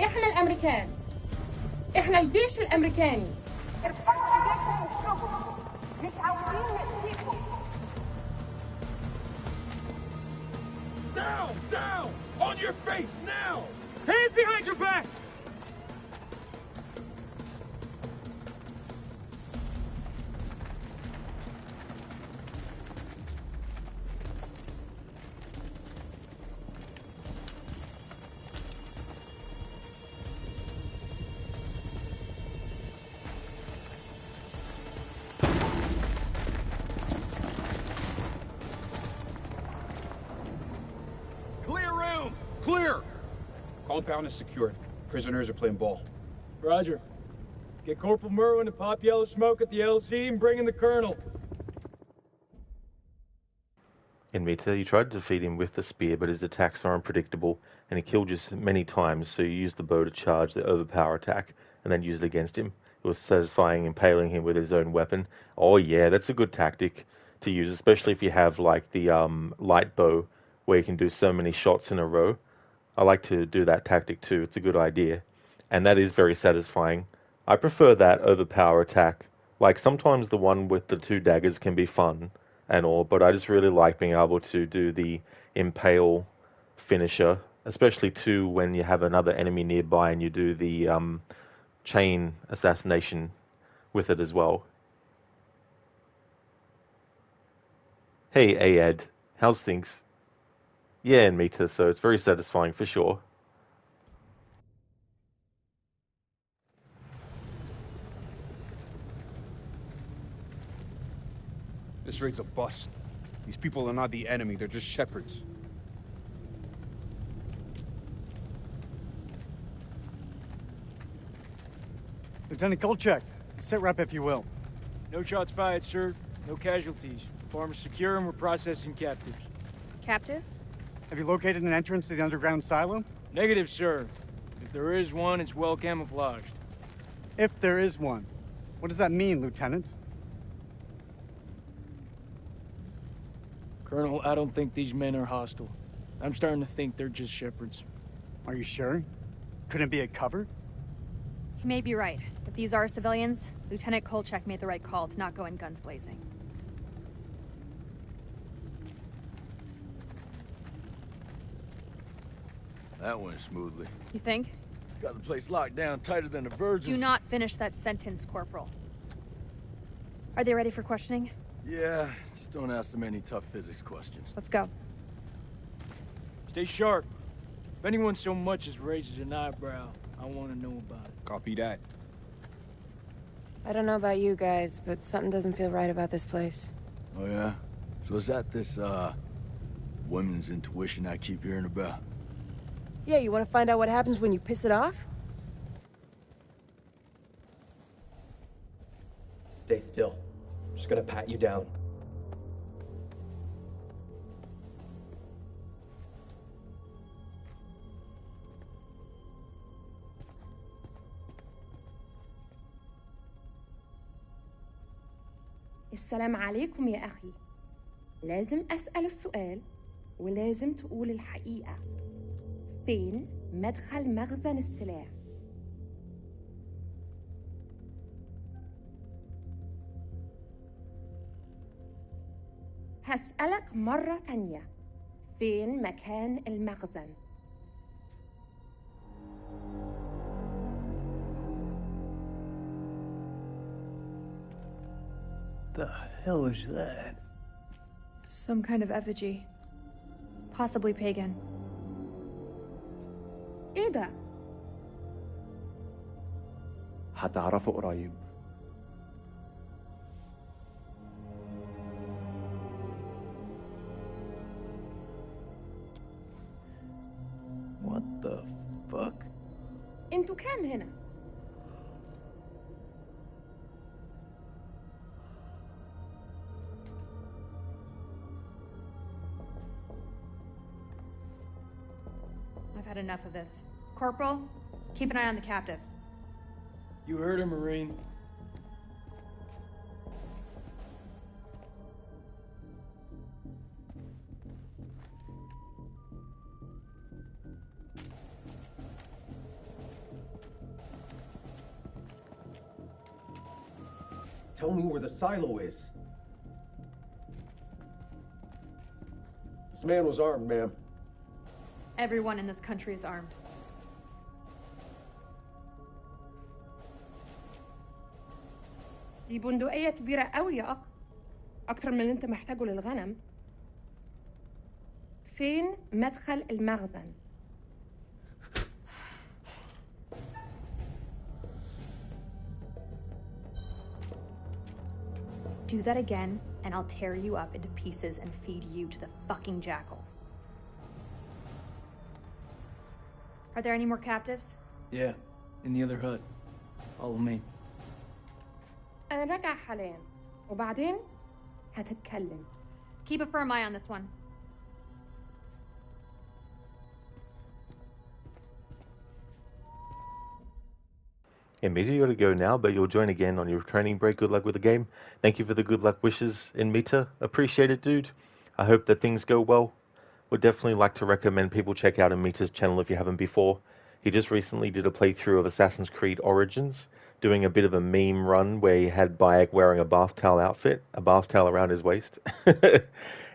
Speaker 9: احنا الامريكان. احنا الجيش الامريكاني. مش عاوزين نأذيكم.
Speaker 8: Down! Down! On your face, now! Hands behind your back!
Speaker 4: Compound is secured. Prisoners are playing ball.
Speaker 8: Roger. Get Corporal Merwin to pop yellow smoke at the LZ and bring in the Colonel.
Speaker 1: In Meta, you tried to defeat him with the spear, but his attacks are unpredictable, and he killed you many times, so you used the bow to charge the overpower attack, and then use it against him. It was satisfying impaling him with his own weapon. Oh yeah, that's a good tactic to use, especially if you have like the light bow, where you can do so many shots in a row. I like to do that tactic too, it's a good idea. And that is very satisfying. I prefer that overpower attack. Like, sometimes the one with the 2 daggers can be fun and all, but I just really like being able to do the impale finisher, especially too when you have another enemy nearby and you do the chain assassination with it as well. Hey Ayad, how's things? Yeah, in Meta, so it's very satisfying for sure.
Speaker 11: This raid's a bust. These people are not the enemy, they're just shepherds.
Speaker 2: Lieutenant Kolchak, sit rep if you will.
Speaker 8: No shots fired, sir. No casualties. The farm is secure and we're processing captives.
Speaker 10: Captives?
Speaker 2: Have you located an entrance to the underground silo?
Speaker 8: Negative, sir. If there is one, it's well camouflaged.
Speaker 2: If there is one. What does that mean, Lieutenant?
Speaker 8: Colonel, I don't think these men are hostile. I'm starting to think they're just shepherds.
Speaker 2: Are you sure? Couldn't it be a cover?
Speaker 10: He may be right. If these are civilians, Lieutenant Kolchak made the right call to not go in guns blazing.
Speaker 14: That went smoothly.
Speaker 10: You think?
Speaker 14: Got the place locked down tighter than the Virgins.
Speaker 10: Do not finish that sentence, Corporal. Are they ready for questioning?
Speaker 14: Yeah, just don't ask them any tough physics questions.
Speaker 10: Let's go.
Speaker 8: Stay sharp. If anyone so much as raises an eyebrow, I want to know about it.
Speaker 11: Copy that.
Speaker 9: I don't know about you guys, but something doesn't feel right about this place.
Speaker 14: Oh yeah? So is that this, women's intuition I keep hearing about?
Speaker 9: Yeah, you want to find out what happens when you piss it off?
Speaker 20: Stay still. I'm just gonna pat you down.
Speaker 21: السلام عليكم يا أخي. لازم أسأل السؤال ولازم تقول الحقيقة. فين مدخل مخزن السلاح؟ هسألك مرة تانية. فين مكان المخزن؟
Speaker 22: The hell is that?
Speaker 10: Some kind of effigy. Possibly pagan.
Speaker 21: إيه ده؟
Speaker 22: هتعرفه قريب. What the fuck?
Speaker 21: انتوا كام هنا؟
Speaker 10: I've had enough of this. Corporal, keep an eye on the captives.
Speaker 8: You heard her, Marine.
Speaker 20: Tell me where the silo is.
Speaker 19: This man was armed, ma'am.
Speaker 10: Everyone in this country is armed.
Speaker 21: دي بندقية كبيرة قوي يا أخ. أكتر من اللي أنت محتاجه للغنم. فين مدخل المخزن؟
Speaker 10: Do that again, and I'll tear you up into pieces and feed you to the fucking jackals. Are there any more captives?
Speaker 15: Yeah, in the other hut. Follow me.
Speaker 21: أنا راجع حاليا وبعدين هتتكلم.
Speaker 10: Keep a firm eye on this one.
Speaker 1: Yeah, Mita, you gotta go now, but you'll join again on your training break. Good luck with the game. Thank you for the good luck wishes in Mita. Appreciate it, dude. I hope that things go well. Would definitely like to recommend people check out Amita's channel if you haven't before. He just recently did a playthrough of Assassin's Creed Origins, doing a bit of a meme run where he had Bayek wearing a bath towel outfit, a bath towel around his waist.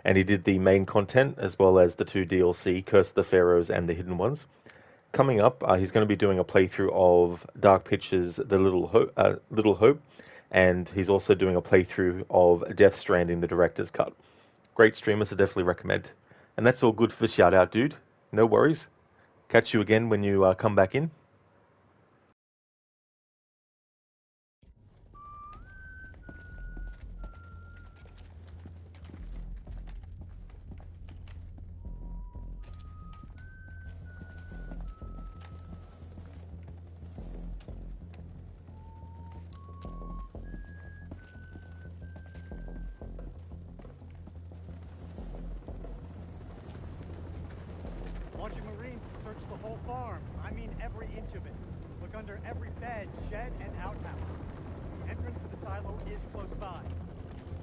Speaker 1: And he did the main content as well as the 2 DLC, Curse of the Pharaohs and the Hidden Ones. Coming up, he's going to be doing a playthrough of Dark Pictures' The Little Hope, and he's also doing a playthrough of Death Stranding, the director's cut. Great streamers, I definitely recommend. And that's all good for the shout out, dude. No worries. Catch you again when you come back in.
Speaker 2: I want you Marines to search the whole farm. I mean every inch of it. Look under every bed, shed, and outhouse. The entrance to the silo is close by.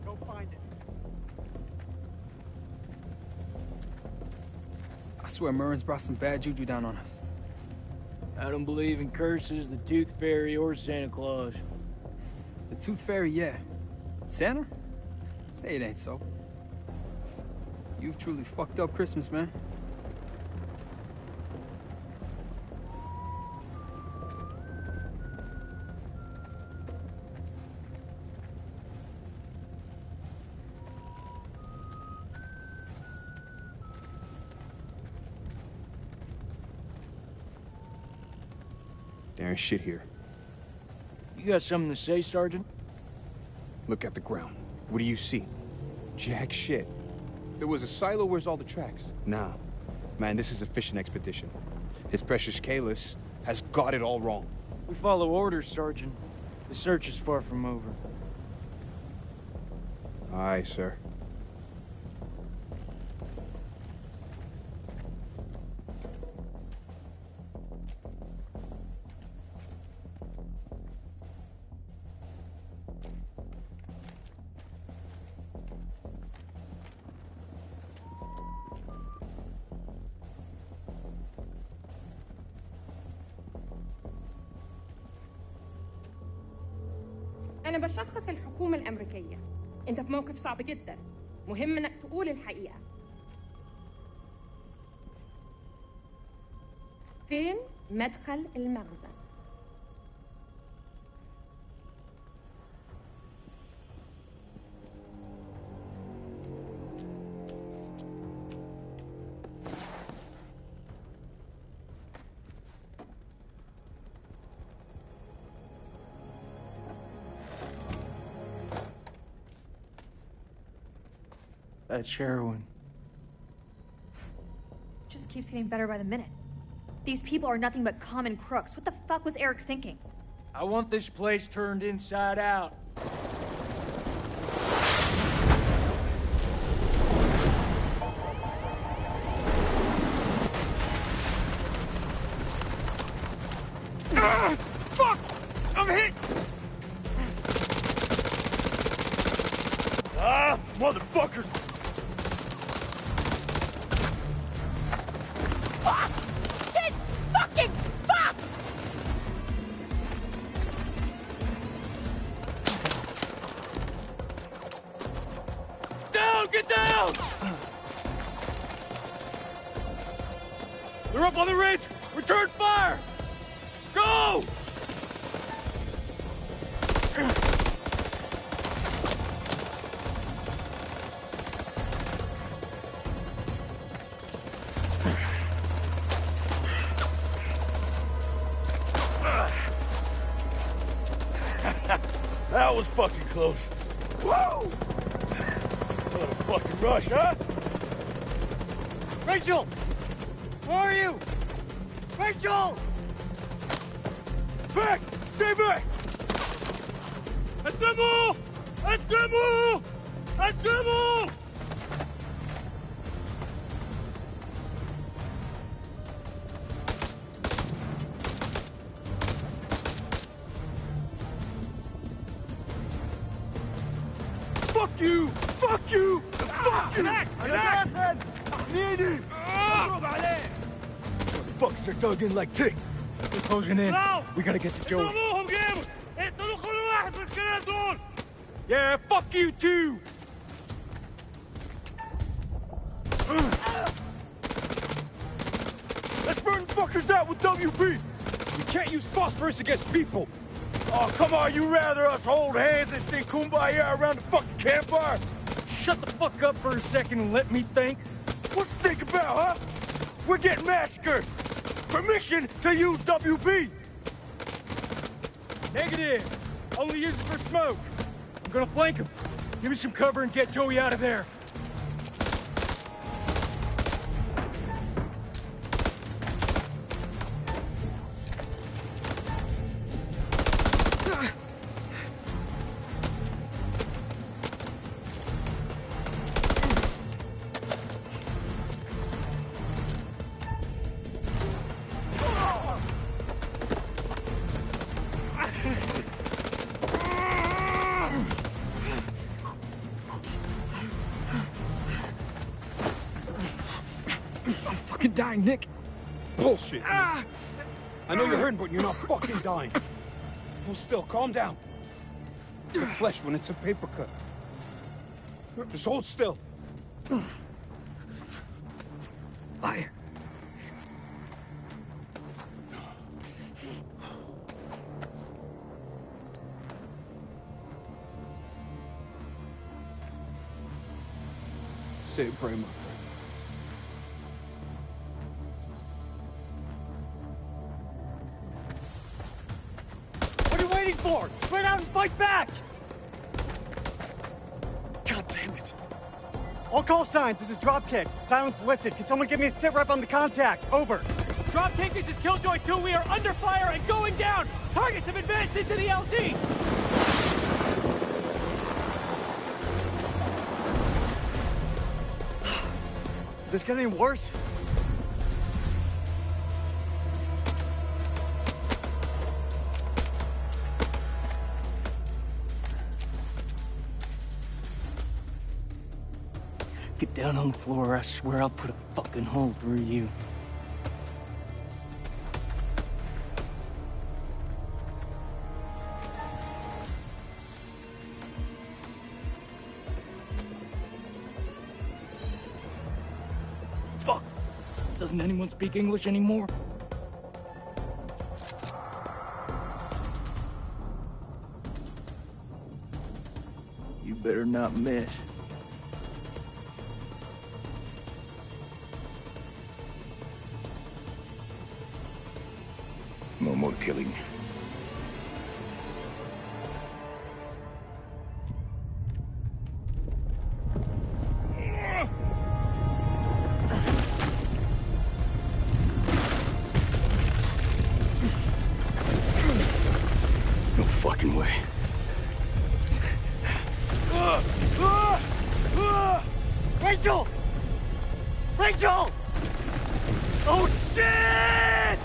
Speaker 2: Go find it.
Speaker 15: I swear Merrin's brought some bad juju down on us.
Speaker 8: I don't believe in curses, the Tooth Fairy, or Santa Claus.
Speaker 15: The Tooth Fairy, yeah. Santa? Say it ain't so. You've truly fucked up Christmas, man.
Speaker 13: There ain't shit here.
Speaker 8: You got something to say, Sergeant?
Speaker 13: Look at the ground. What do you see? Jack shit. There was a silo. Where's all the tracks? Nah. Man, this is a fishing expedition. His precious Kalis has got it all wrong.
Speaker 8: We follow orders, Sergeant. The search is far from over.
Speaker 13: Aye, sir.
Speaker 21: أنا بشخص الحكومة الأمريكية. أنت في موقف صعب جدا. مهم إنك تقول الحقيقة. فين مدخل المخزن؟
Speaker 8: That's heroin.
Speaker 10: Just keeps getting better by the minute. These people are nothing but common crooks. What the fuck was Eric thinking?
Speaker 8: I want this place turned inside out.
Speaker 6: Fuck! I'm hit! Ah, motherfuckers!
Speaker 3: Fuck! Shit! Fucking fuck!
Speaker 6: Down! Get down! They're up on the ridge! Return fire! Go! That was fucking close. Whoa! What a fucking rush, huh?
Speaker 2: Rachel! Where are you? Rachel!
Speaker 4: Back! Stay back!
Speaker 6: قدموا قدموا قدموا
Speaker 4: Fuck you! Fuck you! Fuck you!
Speaker 6: هناك
Speaker 4: تحميني! اضرب عليه! Fuckers are dug in like ticks. They're closing in. We gotta get to Joey.
Speaker 6: اضربوهم جيبوا اقتلوا كل واحد من الكلاب دول
Speaker 4: Yeah, fuck you too! Let's burn fuckers out with WP! We can't use phosphorus against people! Oh, come on, you rather us hold hands and sing Kumbaya around the fucking campfire? Shut the fuck up for a second and let me think. What's to think about, huh? We're getting massacred! Permission to use WP! Negative! Only use it for smoke. I'm gonna flank him. Give me some cover and get Joey out of there. I'm fucking dying, Nick.
Speaker 13: Bullshit. I know you're hurting, but you're not fucking dying. Hold still, calm down. It's flesh when it's a paper cut. Just hold still.
Speaker 4: Fire.
Speaker 13: Say a prayer, mother.
Speaker 2: What are you waiting for? Spread out and fight back! God damn it. All call signs, this is Dropkick. Silence lifted. Can someone give me a sit rep on the contact? Over.
Speaker 6: Dropkick, this is Killjoy 2. We are under fire and going down. Targets have advanced into the LZ.
Speaker 2: This get any worse?
Speaker 15: Get down on the floor, or I swear I'll put a fucking hole through you. Fuck! Doesn't anyone speak English anymore? You better not miss.
Speaker 14: No more killing. No fucking way.
Speaker 2: Rachel! Rachel! Oh, shit!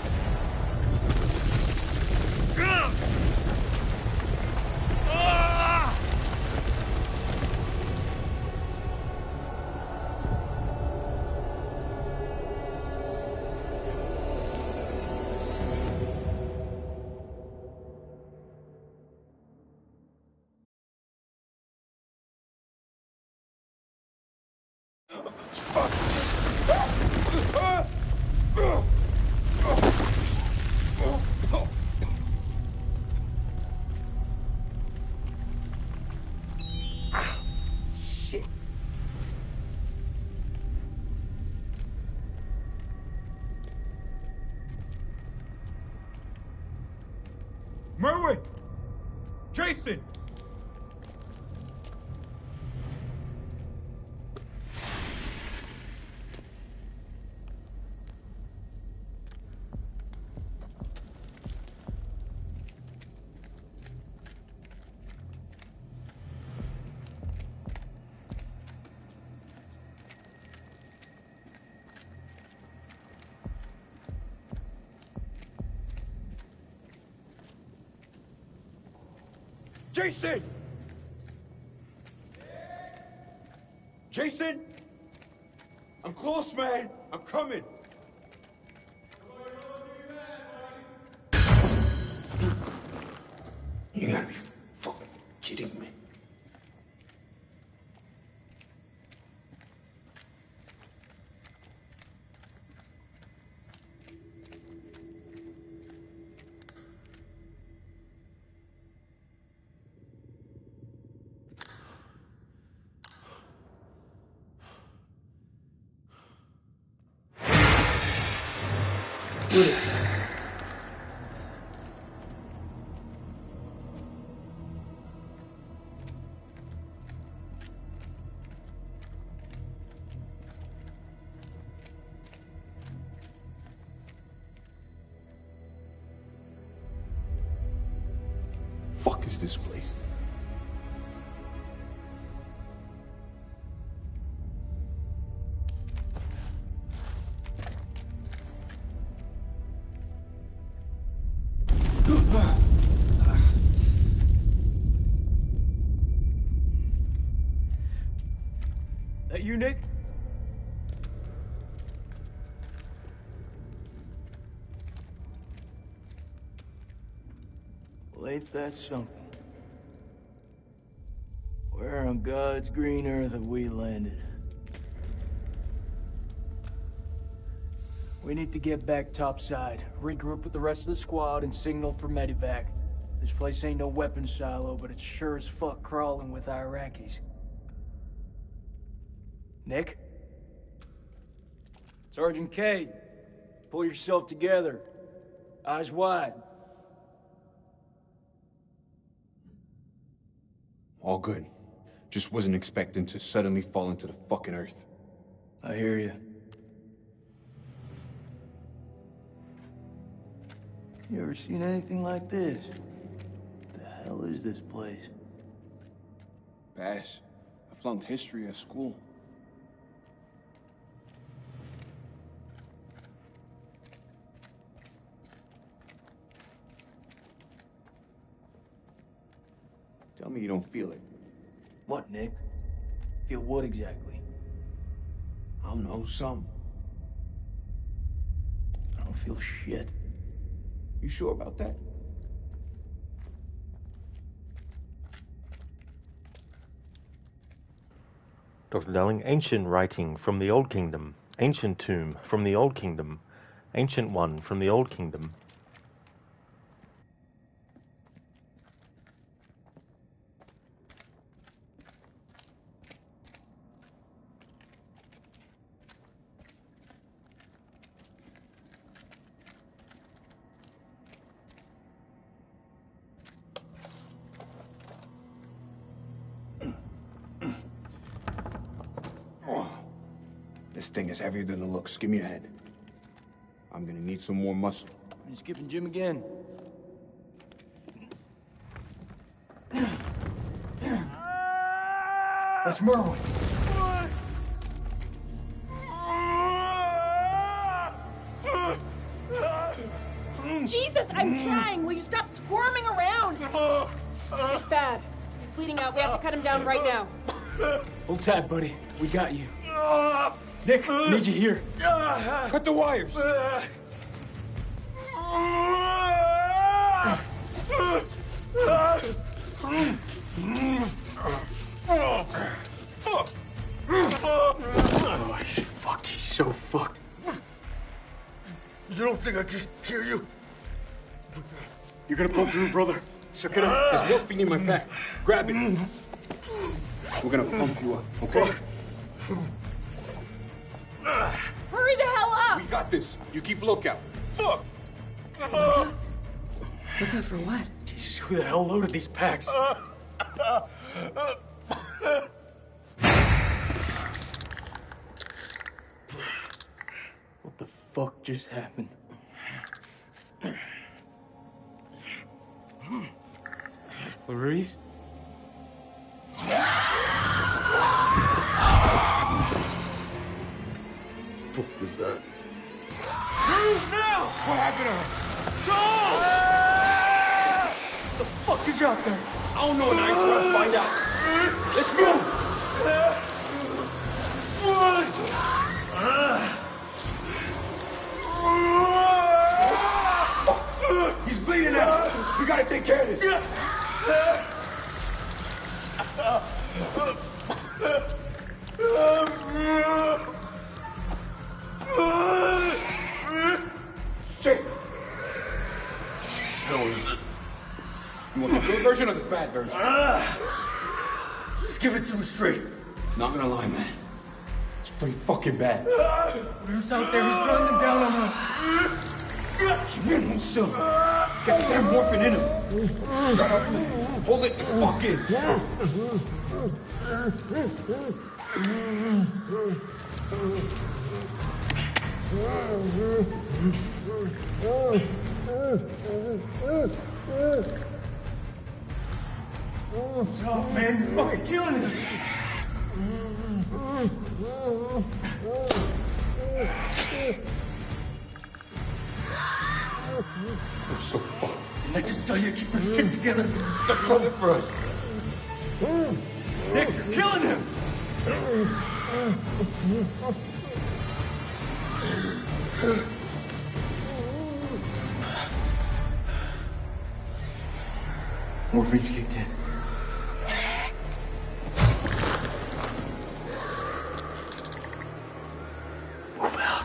Speaker 4: Shit. Merwin! Jason! Jason! Jason? I'm close, man. I'm coming.
Speaker 11: You gotta be fucking kidding me.
Speaker 13: Fuck is this place?
Speaker 8: That you, Nick? Well, ain't that something? Where on God's green earth have we landed? We need to get back topside, regroup with the rest of the squad, and signal for medevac. This place ain't no weapons silo, but it's sure as fuck crawling with Iraqis. Nick? Sergeant K, pull yourself together. Eyes wide.
Speaker 13: All good. Just wasn't expecting to suddenly fall into the fucking earth.
Speaker 8: I hear you. You ever seen anything like this? What the hell is this place?
Speaker 13: Pass. I flunked history at school. Tell me you don't feel it.
Speaker 8: What, Nick? Feel what exactly?
Speaker 13: I don't know, some.
Speaker 8: I don't feel shit.
Speaker 13: You sure about that?
Speaker 1: Dr. Darling, ancient writing from the Old Kingdom, ancient tomb from the Old Kingdom, ancient one from the Old Kingdom.
Speaker 13: This thing is heavier than it looks. Give me a hand. I'm gonna need some more muscle.
Speaker 8: You skipping Jim again? That's Merwin.
Speaker 21: Jesus, I'm trying. Will you stop squirming around? It's bad. He's bleeding out. We have to cut him down right now.
Speaker 8: Hold tight, buddy. We got you. Nick, need you here.
Speaker 4: Cut the wires.
Speaker 8: Oh, he's fucked. He's so fucked.
Speaker 4: You don't think I can hear you?
Speaker 8: You're gonna pull through, brother. Suck it up.
Speaker 13: There's morphine in my pack. Grab it. We're gonna pump you up, okay?
Speaker 21: Hurry the hell up!
Speaker 13: We got this. You keep lookout.
Speaker 4: Fuck!
Speaker 21: Look out for what?
Speaker 8: Jesus, who the hell loaded these packs? What the fuck just happened? Clarice?
Speaker 4: What was that? Move now! What happened to her? Go!
Speaker 8: What the fuck is
Speaker 4: bitch out there? I don't know, and I ain't trying to find out. Let's move! He's bleeding out. We gotta take care of this. Shit. How is it? You want the good version or the bad version? Just give it to me straight. Not gonna lie, man. It's pretty fucking bad.
Speaker 6: Who's out there? He's running them down on us.
Speaker 4: Man, hold still. Get the damn morphine in him. Shut up, man. Hold it the fuck in.
Speaker 6: Oh, man, you're fucking killing him.
Speaker 4: We're so fucked.
Speaker 6: Didn't I just tell you to keep your shit together?
Speaker 4: They're coming for us.
Speaker 6: Nick, you're killing him! Morphine's kicked in. Move out.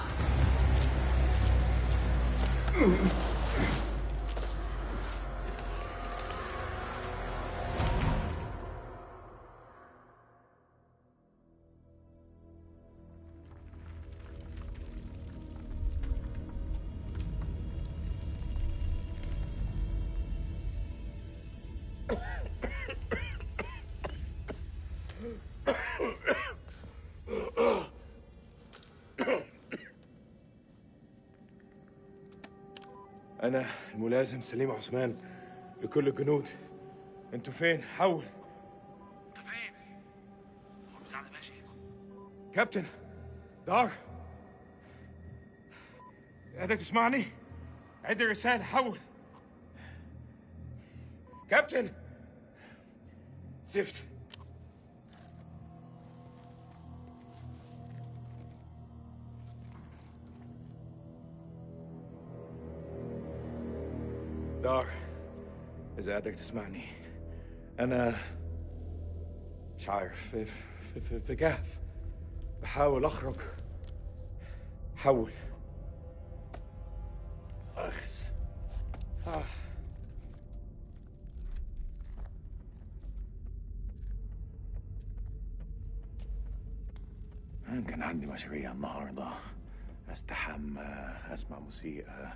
Speaker 4: أنا الملازم سليم عثمان لكل الجنود. أنتوا فين؟ حول.
Speaker 18: انت فين؟ هو البتاع ده ماشي.
Speaker 4: كابتن دار، قادر تسمعني؟ عد الرسالة. حول. كابتن زفت. دار، إذا قادر تسمعني، أنا مش عارف، في جهف، بحاول أخرج. حول. أخس. كان عندي مشاريع النهارده، استحمى، اسمع موسيقى،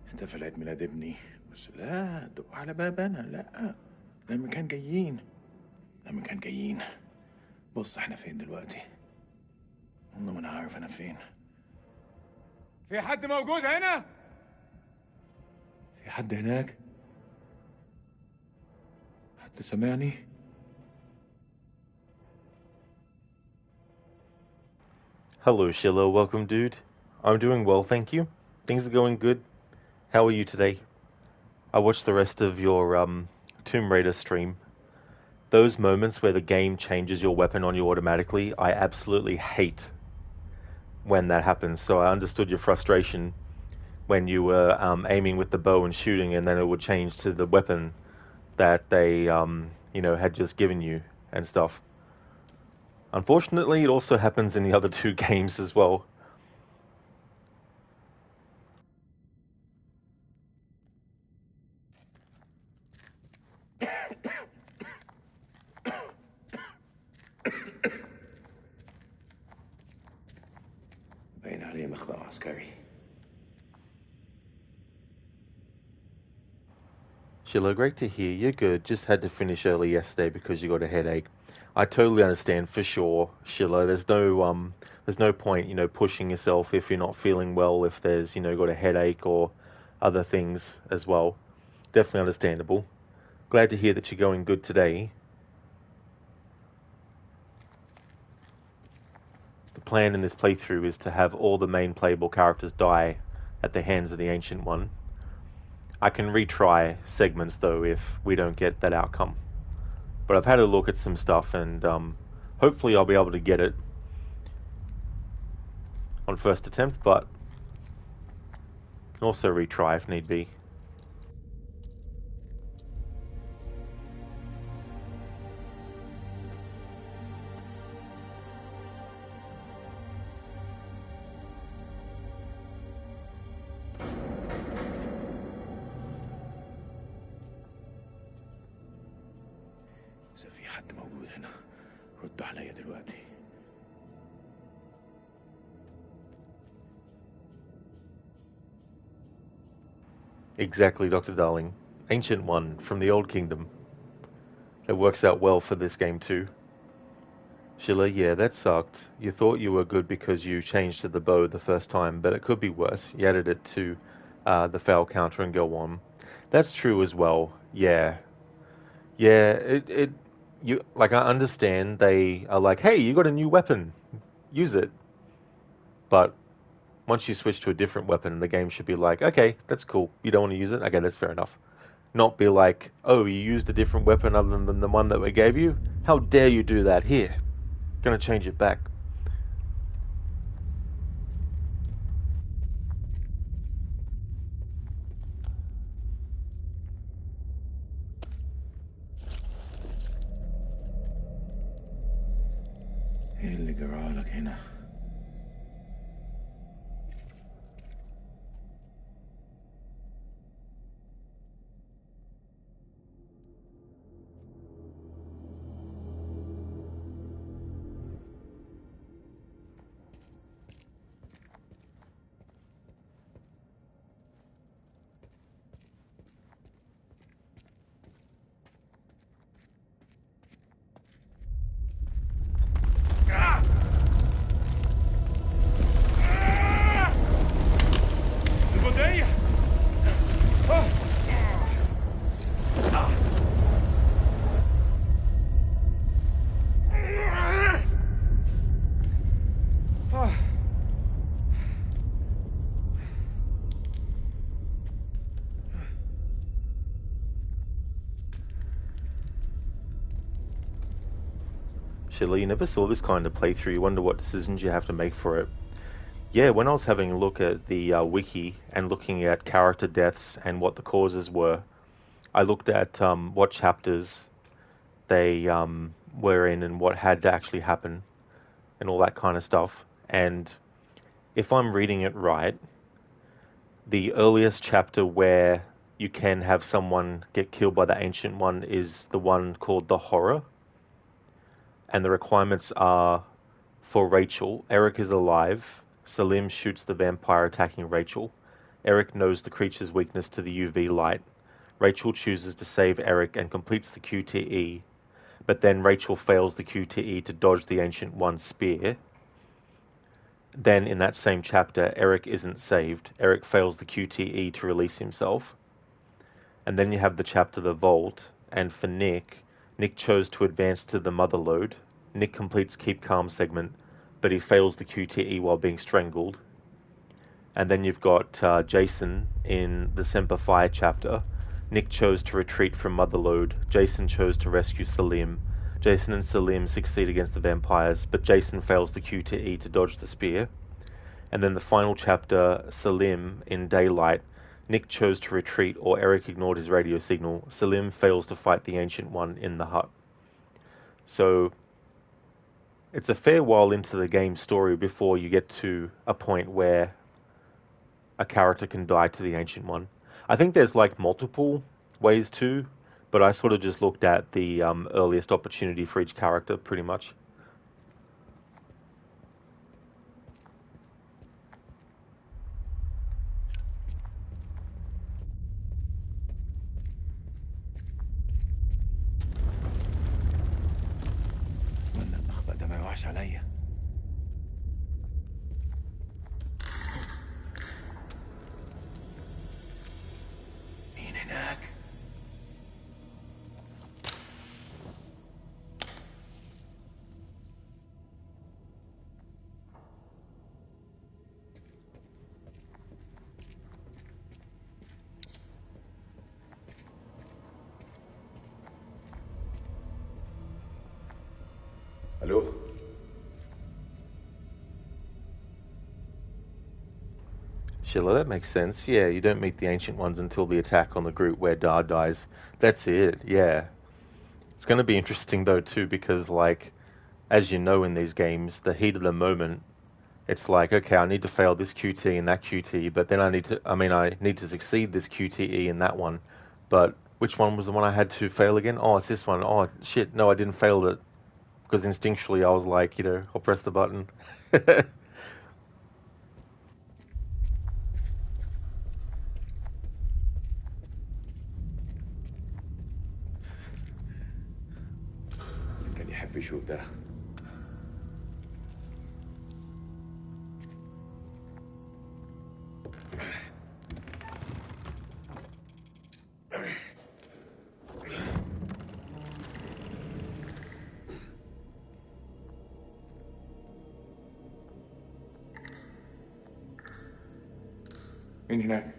Speaker 4: احتفل عيد ميلاد ابني، بس لا دق على باب انا، لا لما كان جايين. بص احنا فين دلوقتي؟ والله ما انا عارف انا فين. في حد موجود هنا؟ في حد هناك؟ حد سمعني؟
Speaker 1: Hello, Shiloh. Welcome, dude. I'm doing well, thank you. Things are going good. How are you today? I watched the rest of your Tomb Raider stream. Those moments where the game changes your weapon on you automatically, I absolutely hate when that happens. So I understood your frustration when you were aiming with the bow and shooting, and then it would change to the weapon that they, had just given you and stuff. Unfortunately, it also happens in the other two games as well.
Speaker 4: باين عليه مخبأ عسكري.
Speaker 1: Shiloh, great to hear. You're good. Just had to finish early yesterday because you got a headache. I totally understand for sure, Shiloh. There's no point, pushing yourself if you're not feeling well, if there's, got a headache or other things as well. Definitely understandable. Glad to hear that you're going good today. The plan in this playthrough is to have all the main playable characters die at the hands of the Ancient One. I can retry segments though if we don't get that outcome. But I've had a look at some stuff, and hopefully I'll be able to get it on first attempt, but can also retry if need be.
Speaker 16: إذا في حد موجود هنا رد عليا دلوقتي.
Speaker 1: Exactly, Dr. Darling. Ancient One from the Old Kingdom. It works out well for this game too. Sheila, yeah, that sucked. You thought you were good because you changed to the bow the first time, but it could be worse. You added it to the fail counter and go on. That's true as well. Yeah. Yeah, you like, I understand they are like, hey, you got a new weapon. Use it. But once you switch to a different weapon, the game should be like, okay, that's cool. You don't want to use it? Okay, that's fair enough. Not be like, oh, you used a different weapon other than the one that we gave you? How dare you do that? Here. Gonna change it back.
Speaker 16: إيه اللي جرالك هنا؟
Speaker 4: البندقية.
Speaker 1: Sheila, you never saw this kind of playthrough. You wonder what decisions you have to make for it. Yeah, when I was having a look at the wiki and looking at character deaths and what the causes were, I looked at what chapters they were in and what had to actually happen and all that kind of stuff. And if I'm reading it right, the earliest chapter where you can have someone get killed by the Ancient One is the one called The Horror. And the requirements are for Rachel, Eric is alive. Salim shoots the vampire attacking Rachel. Eric knows the creature's weakness to the UV light. Rachel chooses to save Eric and completes the QTE, but then Rachel fails the QTE to dodge the Ancient One's spear. Then in that same chapter, Eric isn't saved. Eric fails the QTE to release himself. And then you have the chapter The Vault, and for Nick chose to advance to the Mother Lode. Nick completes Keep Calm segment, but he fails the QTE while being strangled. And then you've got Jason in the Semper Fi chapter. Nick chose to retreat from Mother Lode. Jason chose to rescue Salim. Jason and Salim succeed against the vampires, but Jason fails the QTE to dodge the spear. And then the final chapter, Salim in Daylight. Nick chose to retreat, or Eric ignored his radio signal. Salim fails to fight the Ancient One in the hut. So it's a fair while into the game's story before you get to a point where a character can die to the Ancient One. I think there's like multiple ways too, but I sort of just looked at the earliest opportunity for each character pretty much.
Speaker 16: أتمنى المخبأ ده ما يوقعش عليا. مين هناك؟
Speaker 19: Hello?
Speaker 1: Sheila, that makes sense. Yeah, you don't meet the Ancient Ones until the attack on the group where Dar dies. That's it, yeah. It's going to be interesting, though, too, because, like, as you know in these games, the heat of the moment, it's like, okay, I need to fail this QT and that QT, but then I need to succeed this QTE in that one. But which one was the one I had to fail again? Oh, it's this one. Oh, shit, no, I didn't fail it. Because instinctually I was like, I'll press the button.
Speaker 19: كان يحب يشوف ده.
Speaker 11: مين هناك؟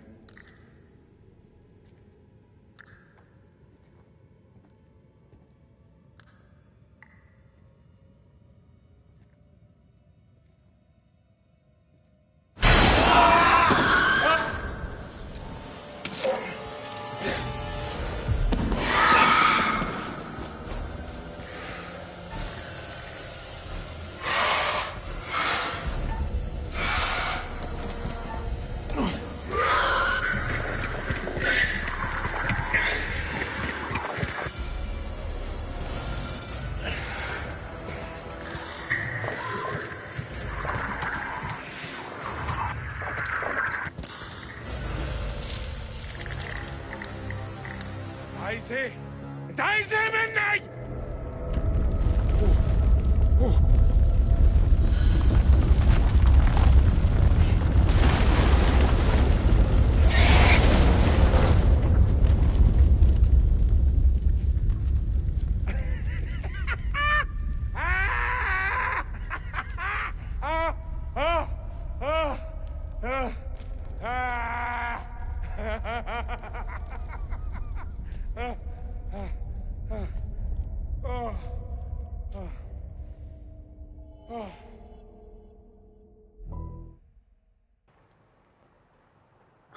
Speaker 4: عايز ايه؟ انت عايز ايه مني؟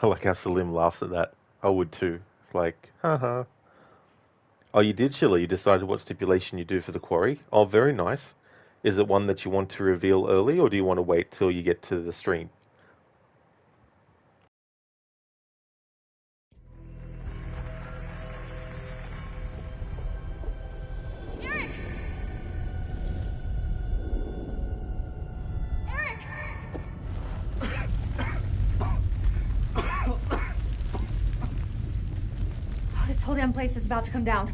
Speaker 1: I like how Salim laughs at that. I would too. It's like, haha. Oh, you did, Sheila? You decided what stipulation you do for the quarry? Oh, very nice. Is it one that you want to reveal early, or do you want to wait till you get to the stream?
Speaker 3: Eric! Eric!
Speaker 10: Oh, this whole damn place is about to come down.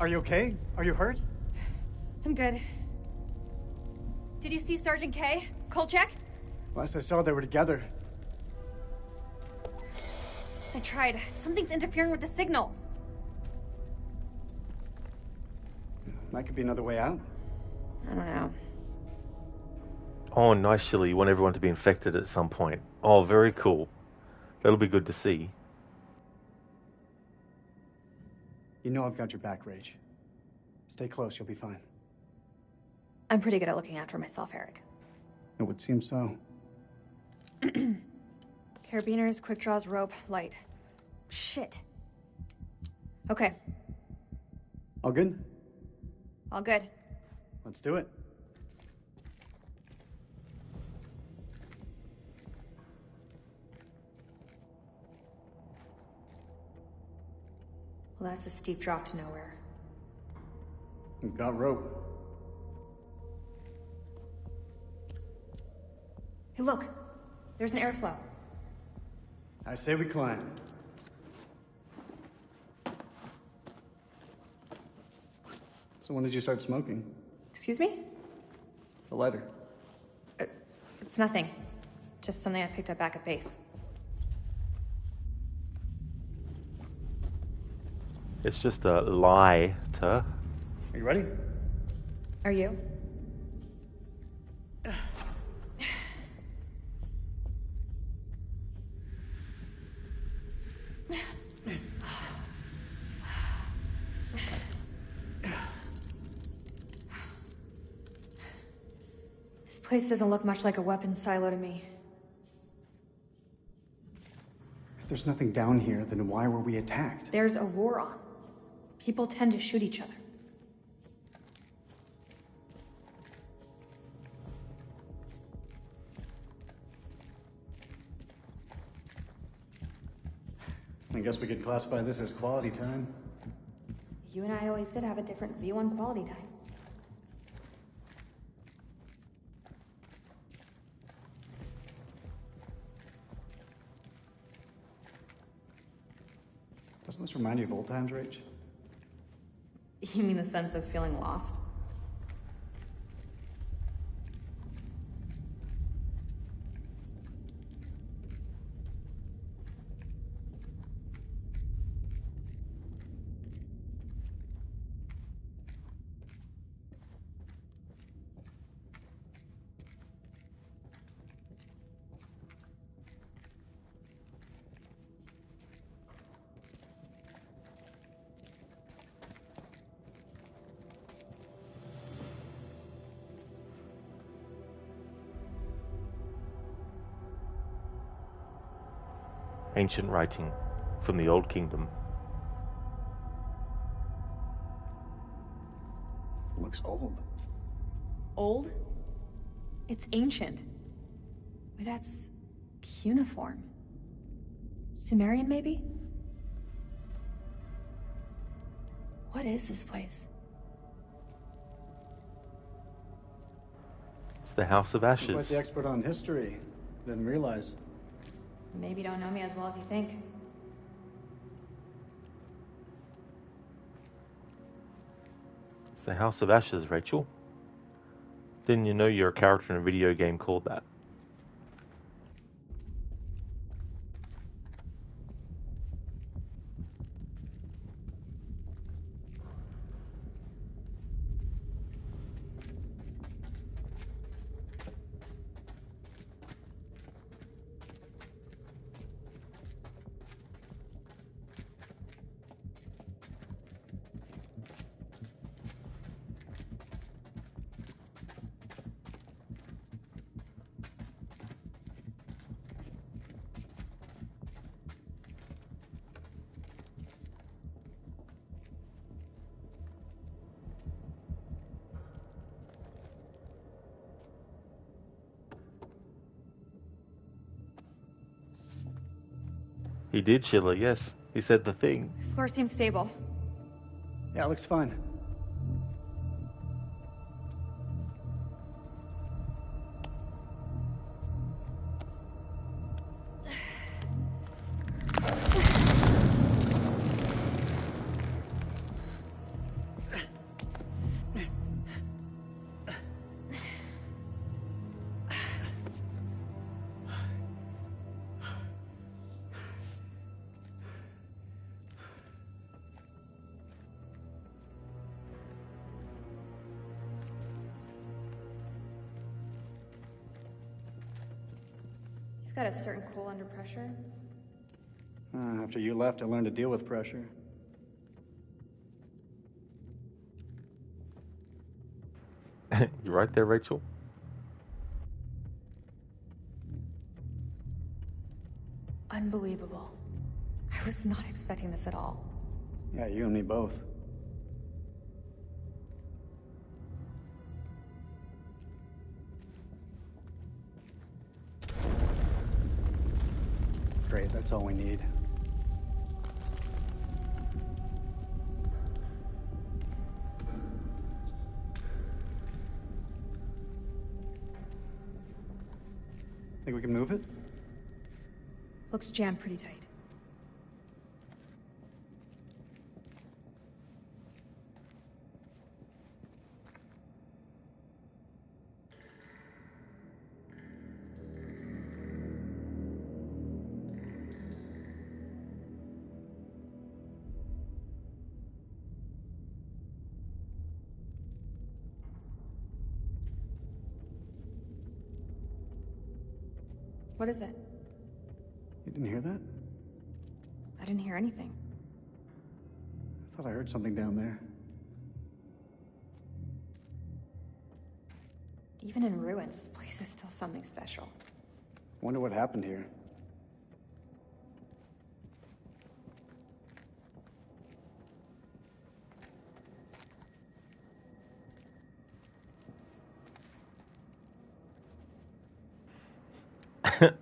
Speaker 2: Are you okay? Are you hurt?
Speaker 10: I'm good. Did you see Sergeant K? Kolchak?
Speaker 2: Last I saw, they were together.
Speaker 10: I tried. Something's interfering with the signal.
Speaker 2: That could be another way out.
Speaker 10: I don't know.
Speaker 1: Oh, nice, Sheila. You want everyone to be infected at some point. Oh, very cool. That'll be good to see.
Speaker 2: You know I've got your back, Rach. Stay close, you'll be fine.
Speaker 10: I'm pretty good at looking after myself, Eric.
Speaker 2: It would seem so.
Speaker 10: Carabiners, quick draws, rope, light. Shit. Okay,
Speaker 2: All good?
Speaker 10: all good.
Speaker 2: Let's do it.
Speaker 10: Well, that's a steep drop to nowhere.
Speaker 2: We've got rope.
Speaker 10: Hey, look. There's an airflow.
Speaker 2: I say we climb. So when did you start smoking?
Speaker 10: Excuse me?
Speaker 2: The lighter.
Speaker 10: It's nothing. Just something I picked up back at base.
Speaker 1: It's just a lie,
Speaker 2: Are you ready?
Speaker 10: Are you? place doesn't look much like a weapons silo to me.
Speaker 2: If there's nothing down here, then why were we attacked?
Speaker 10: There's a war on. People tend to shoot each other.
Speaker 2: I guess we could classify this as quality time.
Speaker 10: You and I always did have a different view on quality time.
Speaker 2: Doesn't this remind you of old times, Rach?
Speaker 10: You mean the sense of feeling lost?
Speaker 1: Ancient writing from the Old Kingdom.
Speaker 2: Looks old.
Speaker 10: Old? It's ancient. Or that's cuneiform. Sumerian, maybe? What is this place?
Speaker 1: It's the House of Ashes.
Speaker 2: Quite the expert on history. Didn't realize.
Speaker 10: Maybe you don't know me as well as you think.
Speaker 1: It's the House of Ashes, Rachel. Didn't you know you're a character in a video game called that? He did, Sheila, yes. He said the thing.
Speaker 10: Floor seems stable.
Speaker 2: Yeah, it looks fine.
Speaker 10: You've got a certain cool under pressure.
Speaker 2: After you left, I learned to deal with pressure.
Speaker 1: You right there, Rachel?
Speaker 10: Unbelievable. I was not expecting this at all.
Speaker 2: Yeah, you and me both. Great, that's all we need. Think we can move it?
Speaker 10: Looks jammed pretty tight. What is it?
Speaker 2: You didn't hear that?
Speaker 10: I didn't hear anything.
Speaker 2: I thought I heard something down there.
Speaker 10: Even in ruins, this place is still something special.
Speaker 2: Wonder what happened here.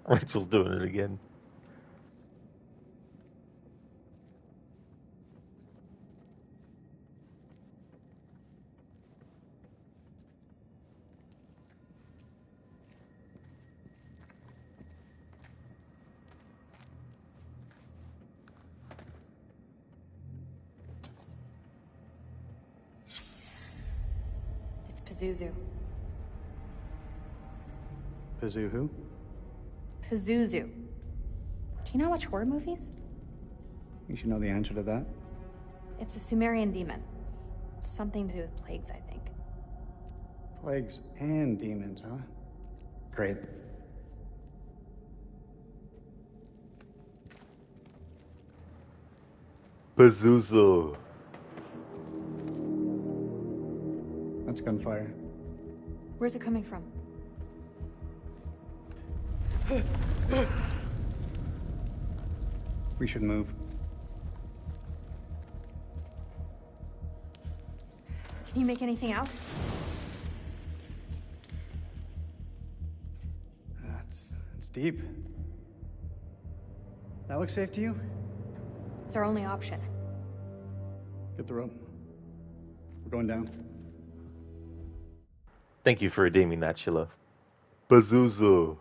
Speaker 1: Rachel's doing it again.
Speaker 10: It's Pazuzu.
Speaker 2: Pazuzu?
Speaker 10: Pazuzu. Do you not watch horror movies?
Speaker 2: You should know the answer to that.
Speaker 10: It's a Sumerian demon. Something to do with plagues, I think.
Speaker 2: Plagues and demons, huh? Great.
Speaker 1: Pazuzu.
Speaker 2: That's gunfire.
Speaker 10: Where's it coming from?
Speaker 2: We should move.
Speaker 10: Can you make anything out?
Speaker 2: It's deep. That looks safe to you?
Speaker 10: It's our only option.
Speaker 2: Get the rope. We're going down.
Speaker 1: Thank you for redeeming that, Sheila. Pazuzu.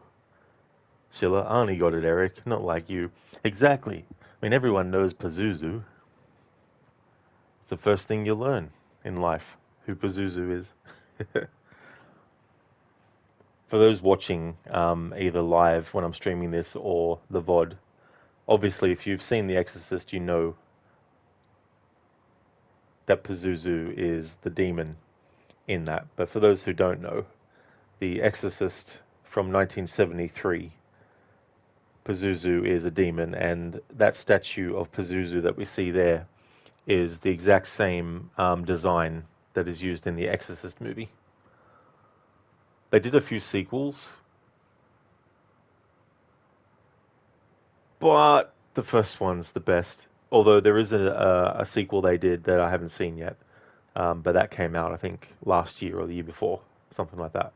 Speaker 1: Sheila, I only got it, Eric. Not like you. Exactly. I mean, everyone knows Pazuzu. It's the first thing you'll learn in life, who Pazuzu is. For those watching either live when I'm streaming this or the VOD, obviously if you've seen The Exorcist, you know that Pazuzu is the demon in that. But for those who don't know, The Exorcist from 1973, Pazuzu is a demon, and that statue of Pazuzu that we see there is the exact same design that is used in the Exorcist movie. They did a few sequels, but the first one's the best. Although there is a sequel they did that I haven't seen yet, but that came out I think last year or the year before, something like that.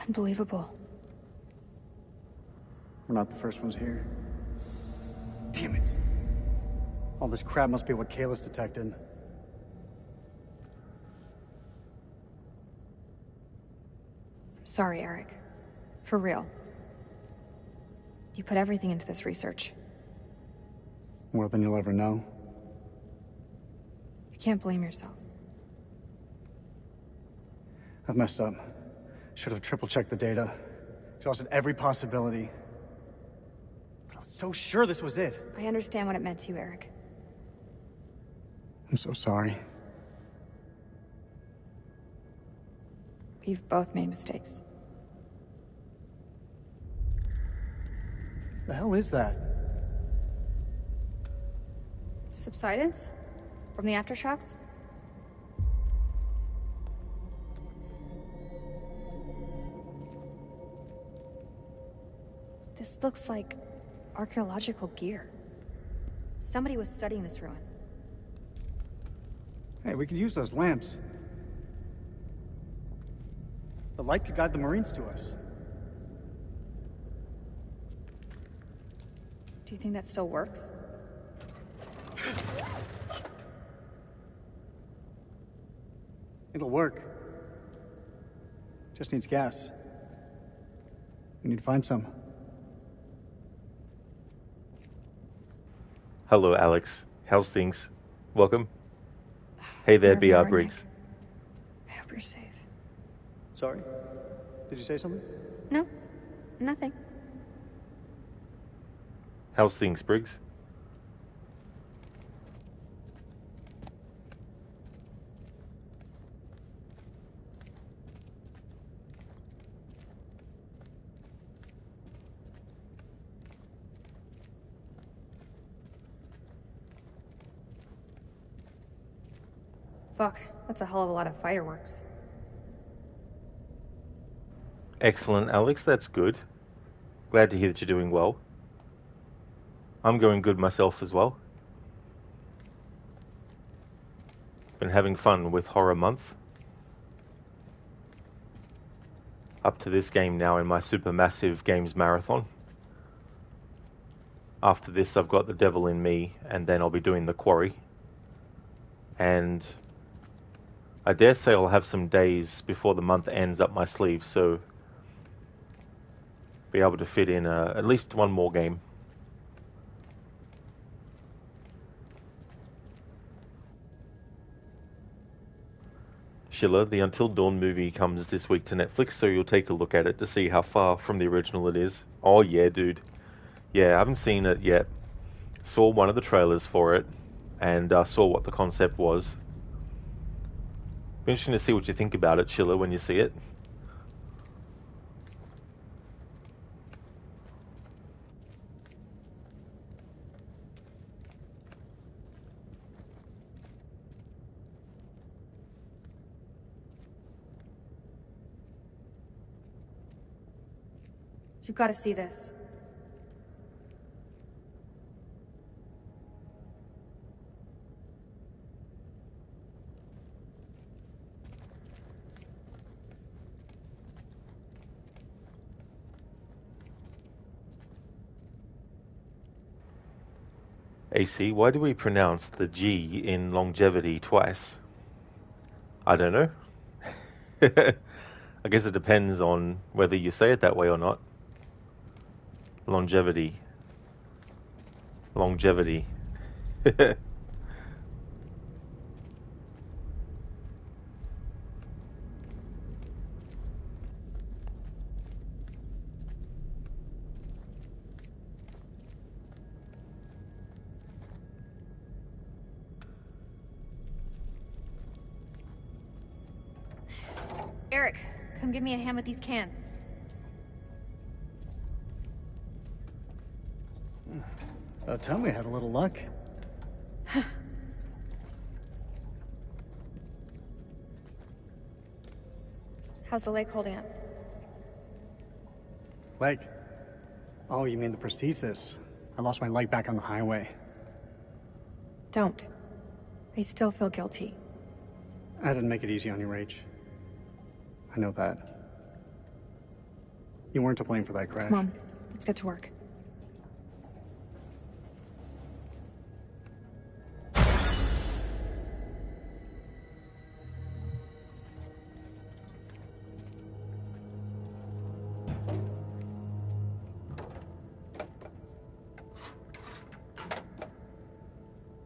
Speaker 10: Unbelievable.
Speaker 2: We're not the first ones here. Damn it. All this crap must be what Kayla's detected.
Speaker 10: I'm sorry, Eric. For real. You put everything into this research.
Speaker 2: More than you'll ever know.
Speaker 10: You can't blame yourself.
Speaker 2: I've messed up. Should have triple-checked the data. Exhausted every possibility. But I was so sure this was it.
Speaker 10: I understand what it meant to you, Eric.
Speaker 2: I'm so sorry.
Speaker 10: We've both made mistakes.
Speaker 2: The hell is that?
Speaker 10: Subsidence? From the aftershocks? This looks like archaeological gear. Somebody was studying this ruin.
Speaker 2: Hey, we could use those lamps. The light could guide the Marines to us.
Speaker 10: Do you think that still works?
Speaker 2: It'll work. Just needs gas. We need to find some.
Speaker 1: Hello, Alex. How's things? Welcome. Hey there,
Speaker 9: Wherever you
Speaker 1: BR
Speaker 9: are,
Speaker 1: Briggs.
Speaker 9: I hope you're safe.
Speaker 2: Sorry? Did you say something?
Speaker 10: No, nothing.
Speaker 1: How's things, Briggs?
Speaker 10: Fuck, that's a hell of a lot of fireworks.
Speaker 1: Excellent, Alex. That's good. Glad to hear that you're doing well. I'm going good myself as well. Been having fun with Horror Month. Up to this game now in my supermassive games marathon. After this, I've got The Devil in Me, and then I'll be doing The Quarry. And I dare say I'll have some days before the month ends up my sleeve, so be able to fit in at least one more game. Schiller, the Until Dawn movie comes this week to Netflix, so you'll take a look at it to see how far from the original it is. Oh yeah, dude. Yeah, I haven't seen it yet. Saw one of the trailers for it, and saw what the concept was. Be interesting to see what you think about it, Schiller, when you see it.
Speaker 10: You've got to see this.
Speaker 1: AC, why do we pronounce the G in longevity twice? I don't know. I guess it depends on whether you say it that way or not. Longevity. Longevity.
Speaker 10: Eric, come give me a hand with these cans.
Speaker 2: About time we had a little luck.
Speaker 10: How's the lake holding up?
Speaker 2: Leg? Oh, you mean the prosthesis? I lost my leg back on the highway.
Speaker 9: Don't. I still feel guilty.
Speaker 2: I didn't make it easy on you, Rach. I know that. You weren't to blame for that crash.
Speaker 9: Come on, let's get to work.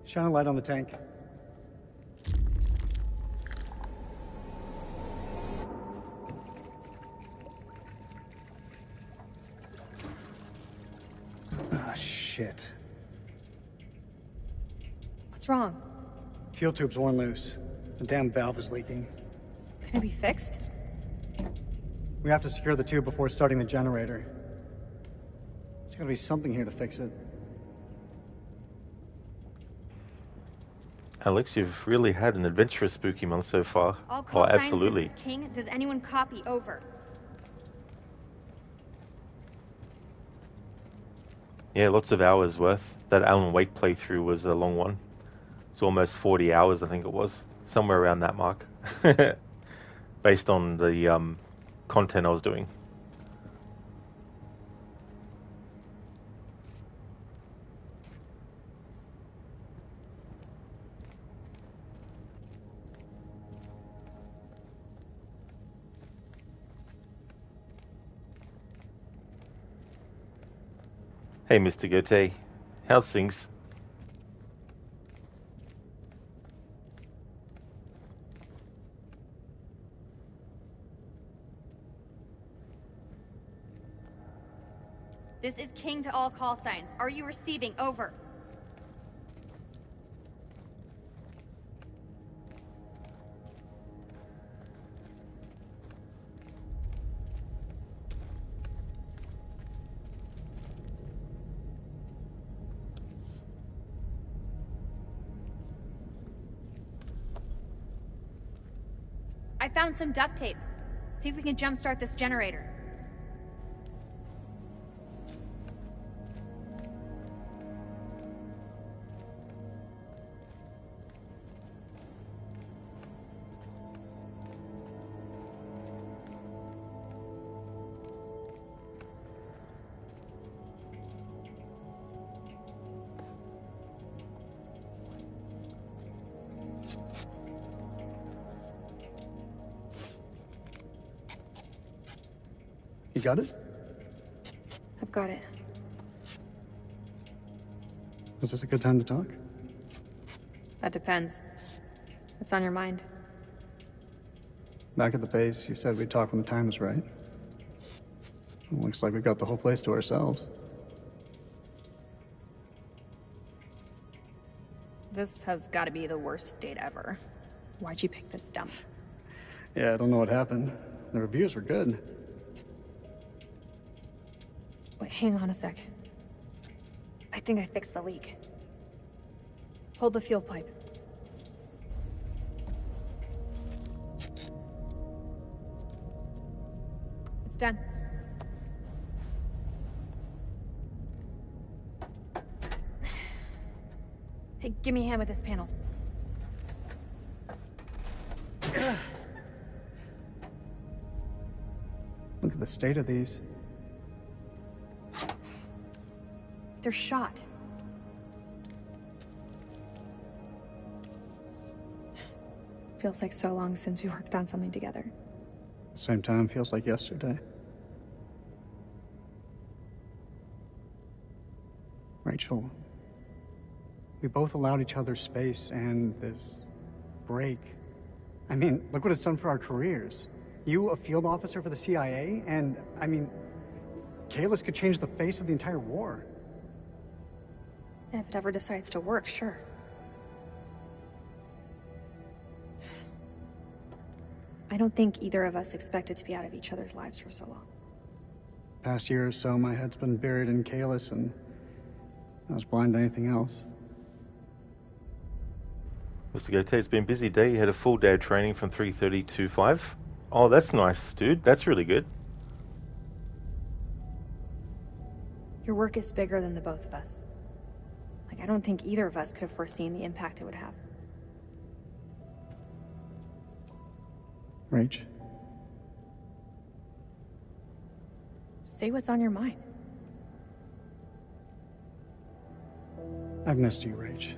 Speaker 2: Shine a light on the tank. Ah, shit.
Speaker 10: What's wrong?
Speaker 2: Fuel tube's worn loose. The damn valve is leaking.
Speaker 10: Can it be fixed?
Speaker 2: We have to secure the tube before starting the generator. There's gotta be something here to fix it.
Speaker 1: Alex, you've really had an adventurous spooky month so far.
Speaker 10: All call signs,
Speaker 1: absolutely.
Speaker 10: this is King. Does anyone copy? Over.
Speaker 1: Yeah, lots of hours worth. That Alan Wake playthrough was a long one. It's almost 40 hours, I think it was. Somewhere around that mark. Based on the content I was doing. Hey, Mr. Goethe. How's things?
Speaker 10: This is King to all call signs. Are you receiving? Over. I found some duct tape. See if we can jumpstart this generator.
Speaker 2: You got it?
Speaker 10: I've got it.
Speaker 2: Is this a good time to talk?
Speaker 10: That depends. What's on your mind?
Speaker 2: Back at the base, you said we'd talk when the time was right. Well, looks like we've got the whole place to ourselves.
Speaker 10: This has got to be the worst date ever. Why'd you pick this dump?
Speaker 2: Yeah, I don't know what happened. The reviews were good.
Speaker 10: Wait, hang on a sec. I think I fixed the leak. Hold the fuel pipe. It's done. Hey, give me a hand with this panel.
Speaker 2: Look at the state of these.
Speaker 10: They're shot. Feels like so long since we worked on something together.
Speaker 2: Same time, feels like yesterday. Rachel, we both allowed each other space and this break. I mean, look what it's done for our careers. You, a field officer for the CIA, and, I mean, Kalis could change the face of the entire war.
Speaker 10: If it ever decides to work, sure. I don't think either of us expected to be out of each other's lives for so long.
Speaker 2: Past year or so, my head's been buried in Kalis, and I was blind to anything else.
Speaker 1: Mr. Gote, it's been a busy day. You had a full day of training from 3:30 to 5. Oh, that's nice, dude. That's really good.
Speaker 10: Your work is bigger than the both of us. Like, I don't think either of us could have foreseen the impact it would have.
Speaker 2: Rach.
Speaker 10: Say what's on your mind.
Speaker 2: I've missed you, Rach.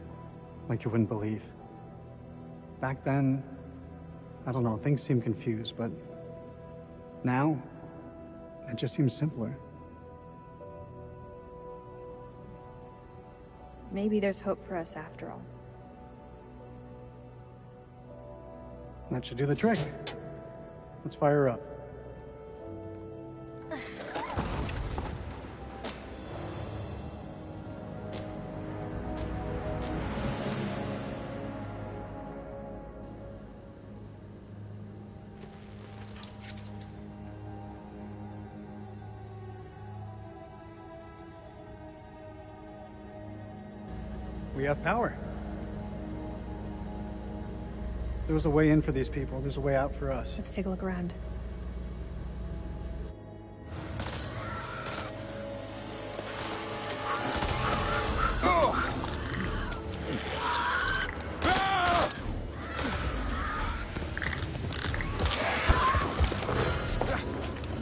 Speaker 2: Like you wouldn't believe. Back then, I don't know, things seemed confused, but now, it just seems simpler.
Speaker 10: Maybe there's hope for us after all.
Speaker 2: That should do the trick. Let's fire her up. We have power. There was a way in for these people. There's a way out for us.
Speaker 10: Let's take a look around.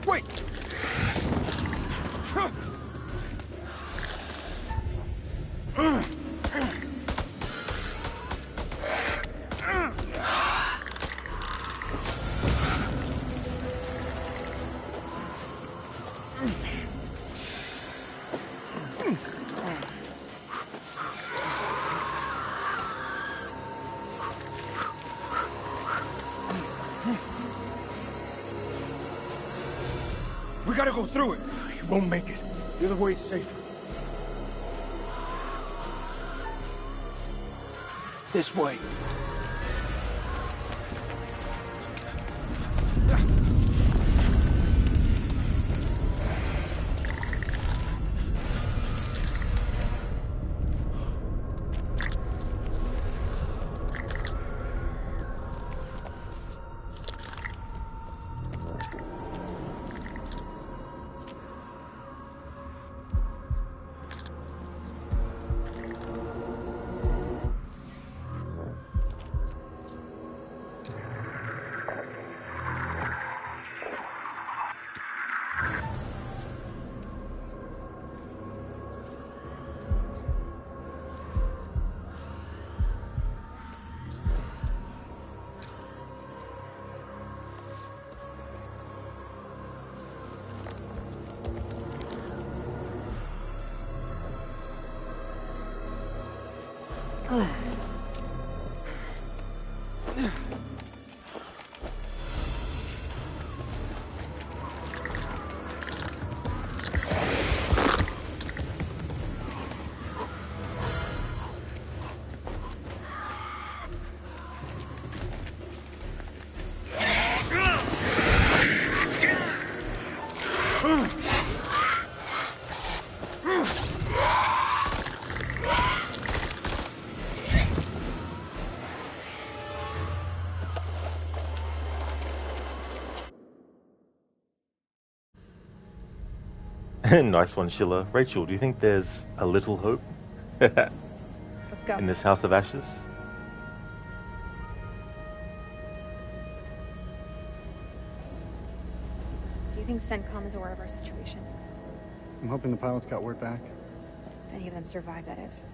Speaker 4: Wait! We gotta go through it.
Speaker 11: You won't make it.
Speaker 4: The other way's safer. This way.
Speaker 1: Nice one, Schiller. Rachel, do you think there's a little hope
Speaker 10: Let's go.
Speaker 1: in this House of Ashes?
Speaker 10: Do you think CENTCOM is aware of our situation?
Speaker 2: I'm hoping the pilots got word back.
Speaker 10: If any of them survive, that is.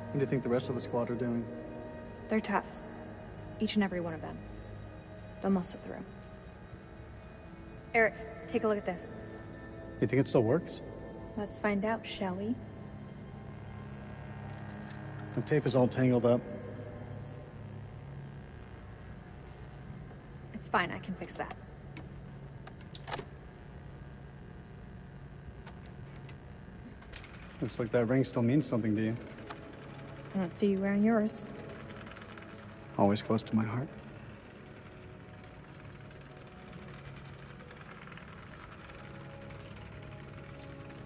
Speaker 2: What do you think the rest of the squad are doing?
Speaker 10: They're tough. Each and every one of them. They'll muscle through. Eric, take a look at this.
Speaker 2: You think it still works?
Speaker 10: Let's find out, shall we?
Speaker 2: The tape is all tangled up.
Speaker 10: It's fine, I can fix that.
Speaker 2: Looks like that ring still means something to you.
Speaker 10: I don't see you wearing yours.
Speaker 2: Always close to my heart.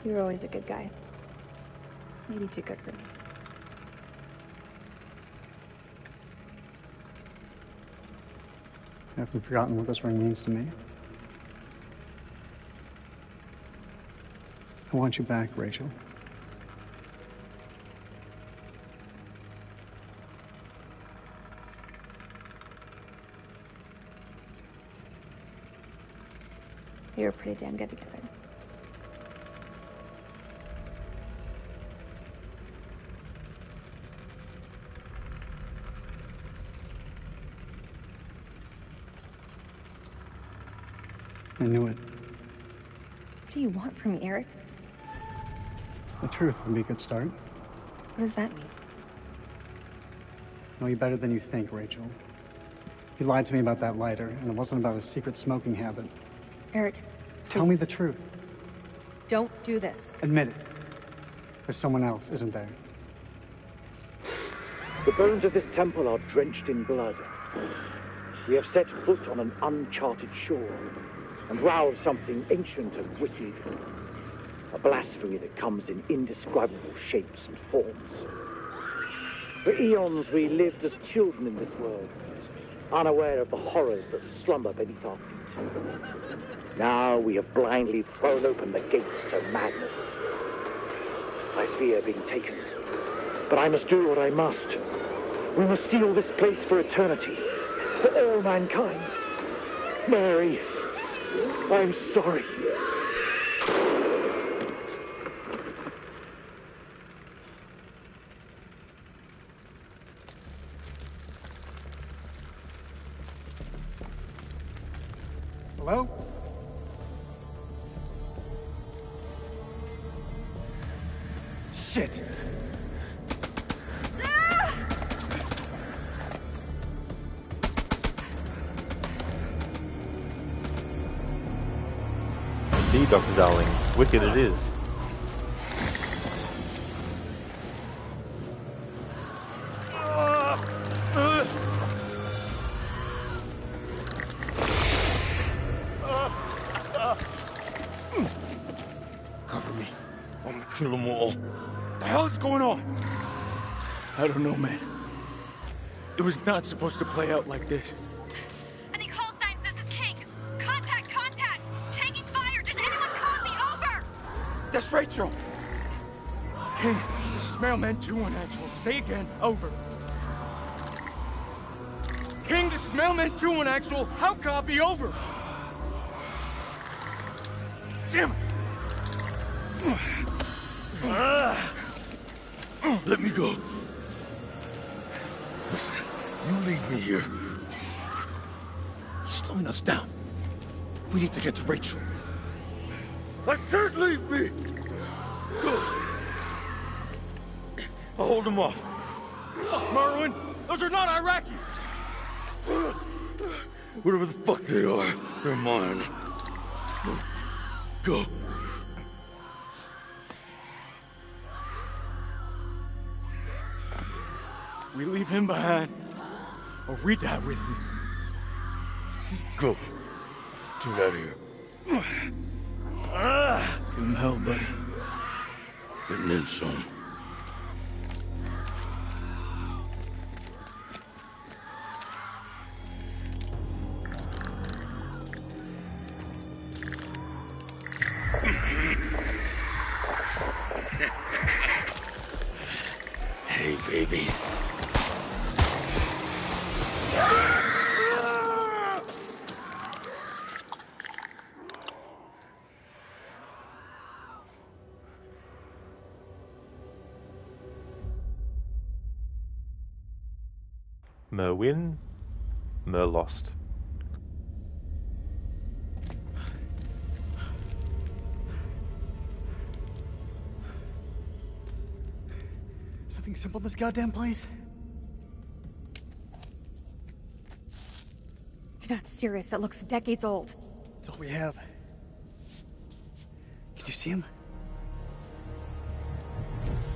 Speaker 10: You're always a good guy. Maybe too good for me.
Speaker 2: You haven't forgotten what this ring means to me. I want you back, Rachel.
Speaker 10: We were pretty damn good together.
Speaker 2: I knew it.
Speaker 10: What do you want from me, Eric?
Speaker 2: The truth would be a good start.
Speaker 10: What does that mean?
Speaker 2: I know you better than you think, Rachel. You lied to me about that lighter, and it wasn't about a secret smoking habit.
Speaker 10: Eric,
Speaker 2: Tell me the truth.
Speaker 10: don't do this.
Speaker 2: Admit it. There's someone else, isn't there?
Speaker 5: The bones of this temple are drenched in blood. We have set foot on an uncharted shore and roused something ancient and wicked. A blasphemy that comes in indescribable shapes and forms. For eons we lived as children in this world, unaware of the horrors that slumber beneath our feet. Now we have blindly thrown open the gates to madness. I fear being taken, but I must do what I must. We must seal this place for eternity, for all mankind. Mary, I'm sorry.
Speaker 2: Hello?
Speaker 4: Shit!
Speaker 1: indeed, Dr. Darling. Wicked it is.
Speaker 4: Cover me. I'm gonna kill them all. The hell is going on?
Speaker 8: I don't know, man. It was not supposed to play out like this.
Speaker 12: Any call signs? This is King. Contact, contact! Taking fire! Does anyone copy? Over!
Speaker 4: That's Rachel!
Speaker 8: King, this is Mailman 2-1 actual. Say again, over. King, this is Mailman 2-1 actual. How copy? Over. Damn it!
Speaker 4: Let me go. Listen, you leave me here. You're slowing us down. We need to get to Rachel. I said leave me! Go. I'll hold them off.
Speaker 8: Fuck, Merwin! Those are not Iraqi!
Speaker 4: Whatever the fuck they are, they're mine. Go.
Speaker 8: We leave him behind, or we die with him.
Speaker 4: Go. Get out of here.
Speaker 8: Give him hell, buddy.
Speaker 4: And then some. Hey, baby.
Speaker 1: Merwin, Merlost.
Speaker 2: Something simple in this goddamn place?
Speaker 10: You're not serious. That looks decades old.
Speaker 2: That's all we have. Can you see him?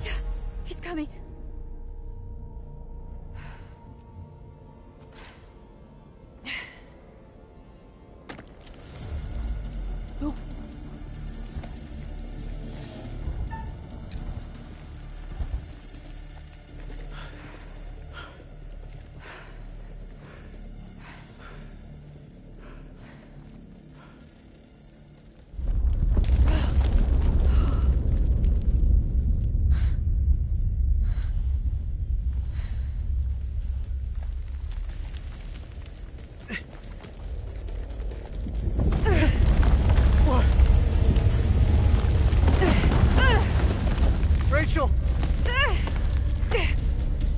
Speaker 10: Yeah, he's coming. Oh.
Speaker 2: Rachel!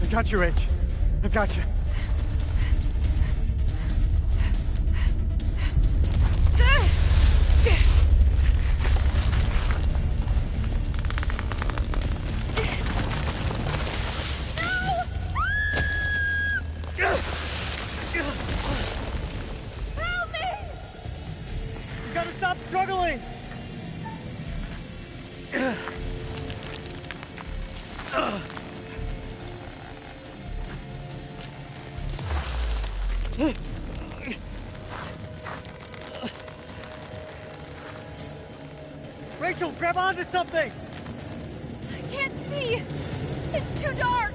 Speaker 2: I got you, Rach. I got you.
Speaker 3: Help me!
Speaker 2: You gotta stop struggling! Rachel, grab onto something!
Speaker 3: I can't see! It's too dark!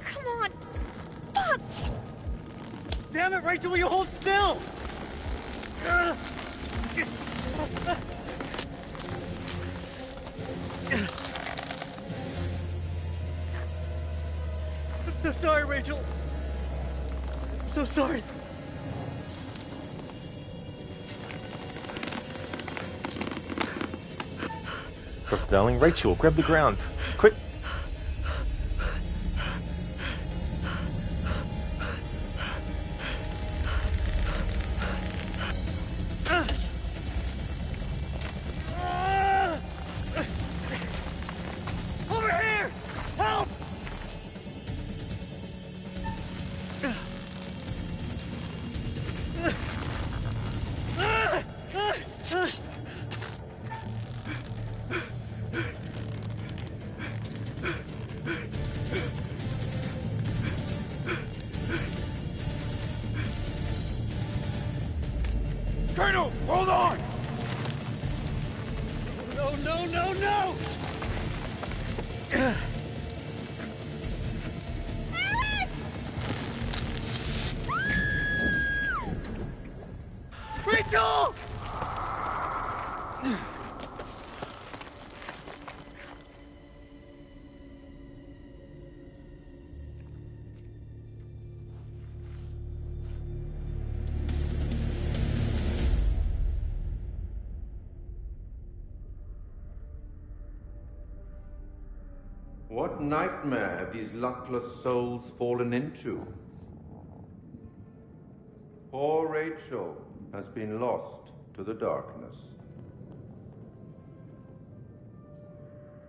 Speaker 3: Come on! Fuck!
Speaker 2: Damn it, Rachel, will you hold still? I'm so sorry, Rachel. I'm so sorry.
Speaker 1: Dr. Darling, Rachel, grab the ground. Quick!
Speaker 2: Over here! Help!
Speaker 7: What nightmare have these luckless souls fallen into? Poor Rachel has been lost to the darkness.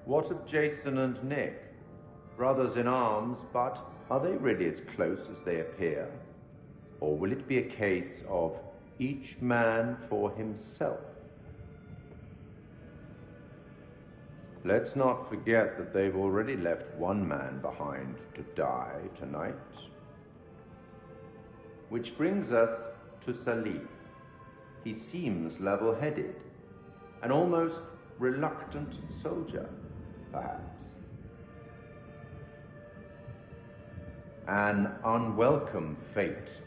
Speaker 7: What of Jason and Nick? Brothers in arms, but are they really as close as they appear? Or will it be a case of each man for himself? Let's not forget that they've already left one man behind to die tonight. Which brings us to Salim. He seems level-headed, an almost reluctant soldier, perhaps. An unwelcome fate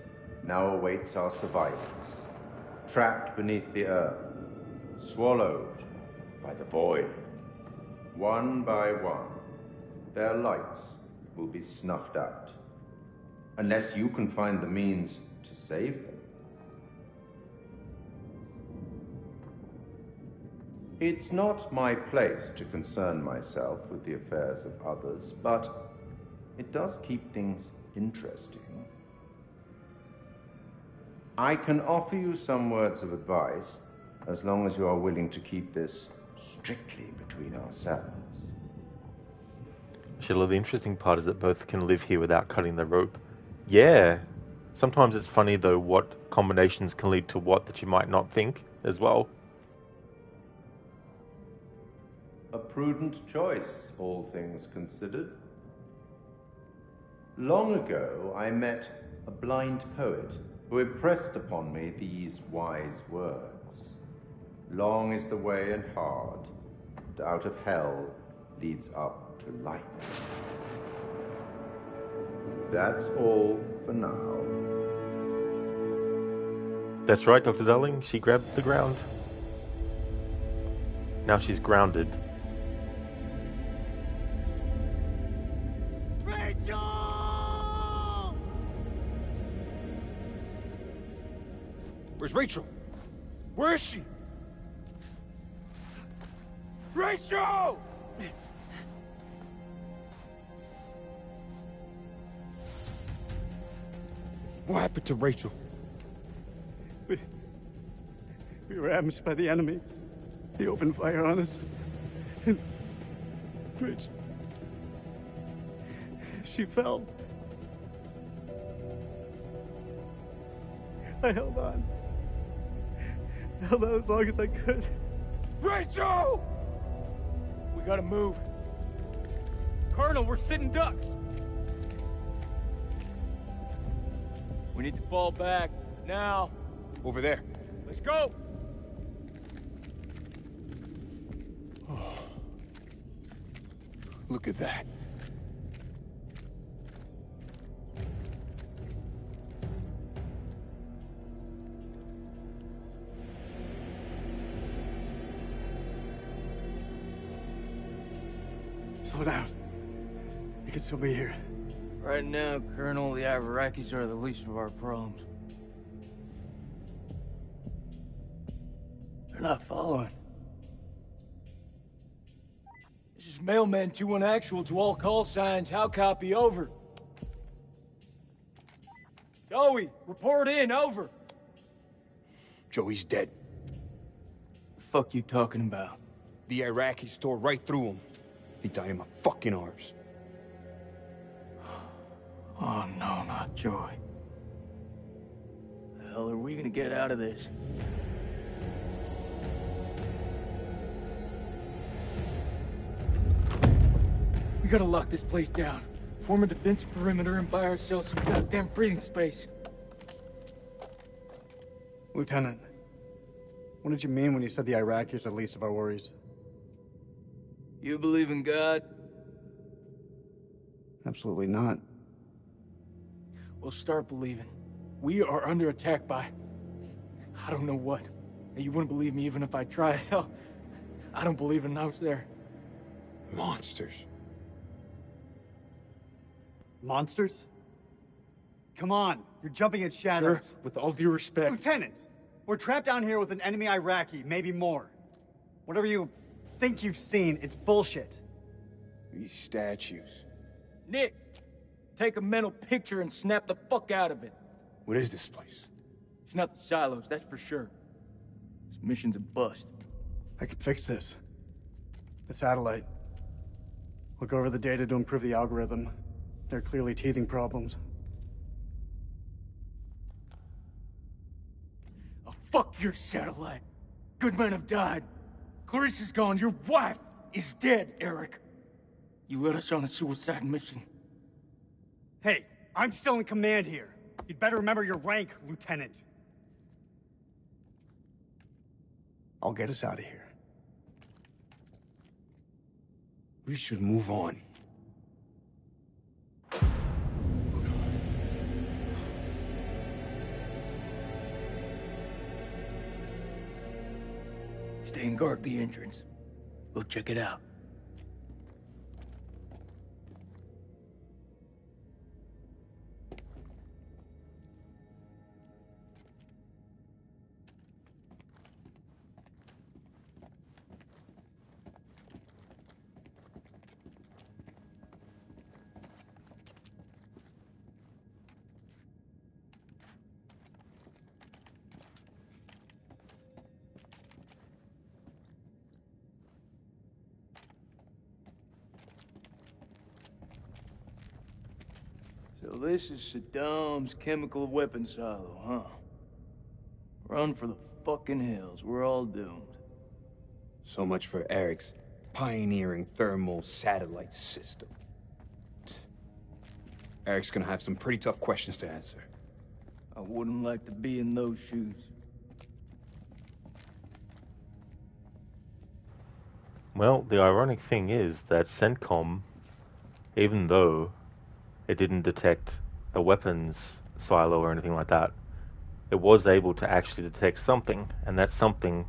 Speaker 7: now awaits our survivors, trapped beneath the earth, swallowed by the void. One by one, their lights will be snuffed out, unless you can find the means to save them. It's not my place to concern myself with the affairs of others, but it does keep things interesting. I can offer you some words of advice, as long as you are willing to keep this strictly between ourselves.
Speaker 1: Sheila, the interesting part is that both can live here without cutting the rope. Yeah. Sometimes it's funny, though, what combinations can lead to what that you might not think as well.
Speaker 7: A prudent choice, all things considered. Long ago, I met a blind poet who impressed upon me these wise words. Long is the way and hard, and out of hell leads up to light. That's all for now.
Speaker 1: That's right, Dr. Darling. She grabbed the ground. Now she's grounded.
Speaker 6: Rachel!
Speaker 4: Where's Rachel? Where is she? Rachel! What happened to Rachel?
Speaker 2: We were ambushed by the enemy. He opened fire on us. And Rich, she fell. I held on. I held on as long as I could.
Speaker 4: Rachel!
Speaker 6: We gotta move. Colonel, we're sitting ducks. We need to fall back, now.
Speaker 4: Over there.
Speaker 6: Let's go!
Speaker 13: Look at that.
Speaker 2: Slow down. You can still be here.
Speaker 8: Right now, Colonel, the Iraqis are the least of our problems. They're not following.
Speaker 6: This is Mailman 2-1 actual to all call signs. How copy? Over. Joey, report in. Over.
Speaker 13: Joey's dead.
Speaker 8: The fuck you talking about?
Speaker 13: The Iraqis tore right through him. He died in my fucking arms.
Speaker 8: Oh no, not Joey. The hell are we gonna get out of this?
Speaker 6: We gotta lock this place down. Form a defense perimeter and buy ourselves some goddamn breathing space.
Speaker 2: Lieutenant, what did you mean when you said the Iraqis are the least of our worries?
Speaker 8: You believe in God?
Speaker 2: Absolutely not.
Speaker 6: Well, start believing. We are under attack by... I don't know what. You wouldn't believe me even if I tried. Hell, I don't believe in I was there.
Speaker 13: Monsters.
Speaker 2: Monsters? Come on, you're jumping at shadows.
Speaker 6: Sir, with all due respect...
Speaker 2: Lieutenant, we're trapped down here with an enemy Iraqi, maybe more. Whatever you think you've seen, it's bullshit.
Speaker 13: These statues.
Speaker 8: Nick, take a mental picture and snap the fuck out of it.
Speaker 13: What is this place?
Speaker 8: It's not the silos, that's for sure. This mission's a bust.
Speaker 2: I can fix this. The satellite. Look over the data to improve the algorithm. There are clearly teething problems.
Speaker 8: Oh, fuck your satellite. Good men have died. Clarissa's gone. Your wife is dead, Eric. You led us on a suicide mission.
Speaker 2: Hey, I'm still in command here. You'd better remember your rank, Lieutenant. I'll get us out of here.
Speaker 13: We should move on.
Speaker 8: Stay and guard the entrance. We'll check it out. So this is Saddam's chemical weapon silo, huh? Run for the fucking hills. We're all doomed.
Speaker 13: So much for Eric's pioneering thermal satellite system. Eric's gonna have some pretty tough questions to answer.
Speaker 8: I wouldn't like to be in those shoes.
Speaker 1: Well, the ironic thing is that CENTCOM, even though it didn't detect a weapons silo or anything like that, it was able to actually detect something, and that something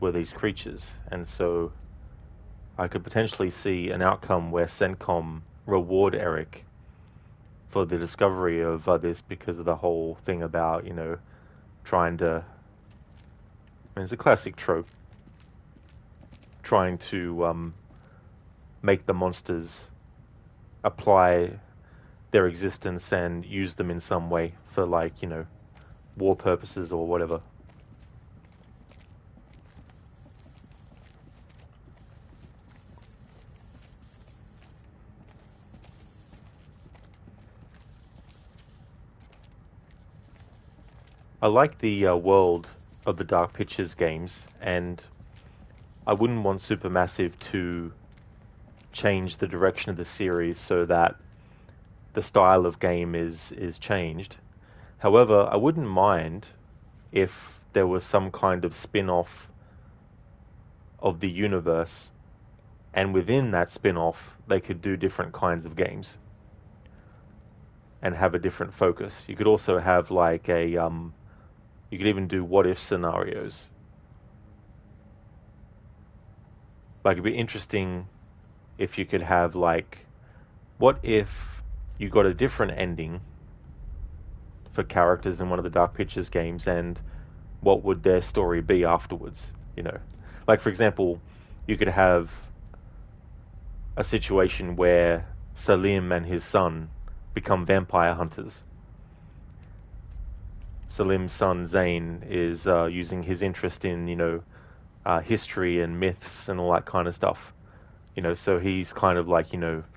Speaker 1: were these creatures. And so I could potentially see an outcome where CENTCOM reward Eric for the discovery of this, because of the whole thing about, trying to... I mean, it's a classic trope. Trying to make the monsters apply their existence and use them in some way for, war purposes or whatever. I like the world of the Dark Pictures games, and I wouldn't want Supermassive to change the direction of the series so that the style of game is changed. However, I wouldn't mind if there was some kind of spin-off of the universe, and within that spin-off they could do different kinds of games and have a different focus. You could also have you could even do what-if scenarios. It'd be interesting if you could have what if you got a different ending for characters in one of the Dark Pictures games, and what would their story be afterwards, for example, you could have a situation where Salim and his son become vampire hunters. Salim's son Zane is using his interest in history and myths and all that kind of stuff, so he's kind of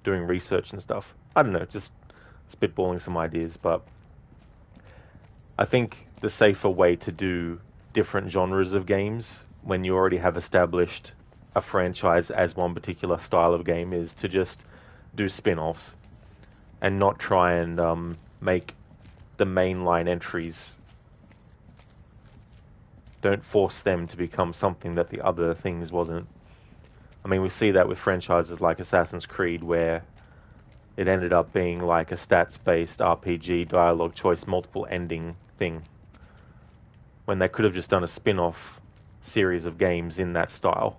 Speaker 1: doing research and stuff. I don't know, just spitballing some ideas, but I think the safer way to do different genres of games when you already have established a franchise as one particular style of game is to just do spin-offs and not try and make the mainline entries. Don't force them to become something that the other things wasn't. I mean, we see that with franchises like Assassin's Creed, where it ended up being like a stats-based RPG, dialogue choice, multiple ending thing, when they could have just done a spin-off series of games in that style.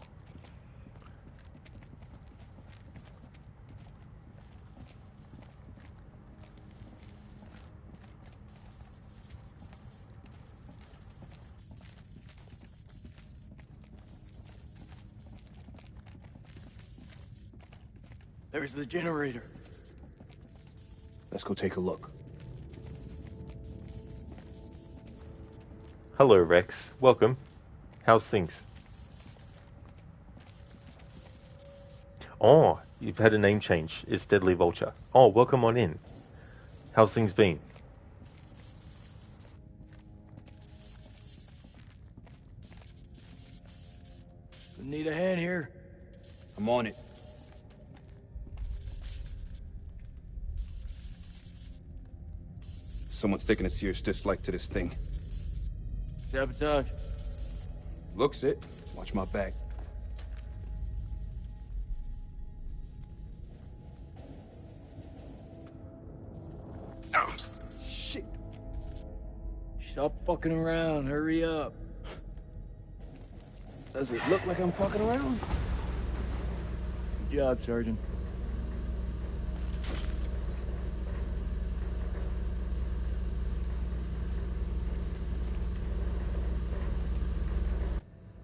Speaker 8: There's the generator.
Speaker 13: Let's go take a look.
Speaker 1: Hello, Rex. Welcome. How's things? Oh, you've had a name change. It's Deadly Vulture. Oh, welcome on in. How's things been?
Speaker 8: Need a hand here?
Speaker 13: I'm on it. Someone's taking a serious dislike to this thing.
Speaker 8: Sabotage.
Speaker 13: Looks it. Watch my back. Oh, shit.
Speaker 8: Stop fucking around. Hurry up.
Speaker 13: Does it look like I'm fucking around?
Speaker 8: Good job, Sergeant.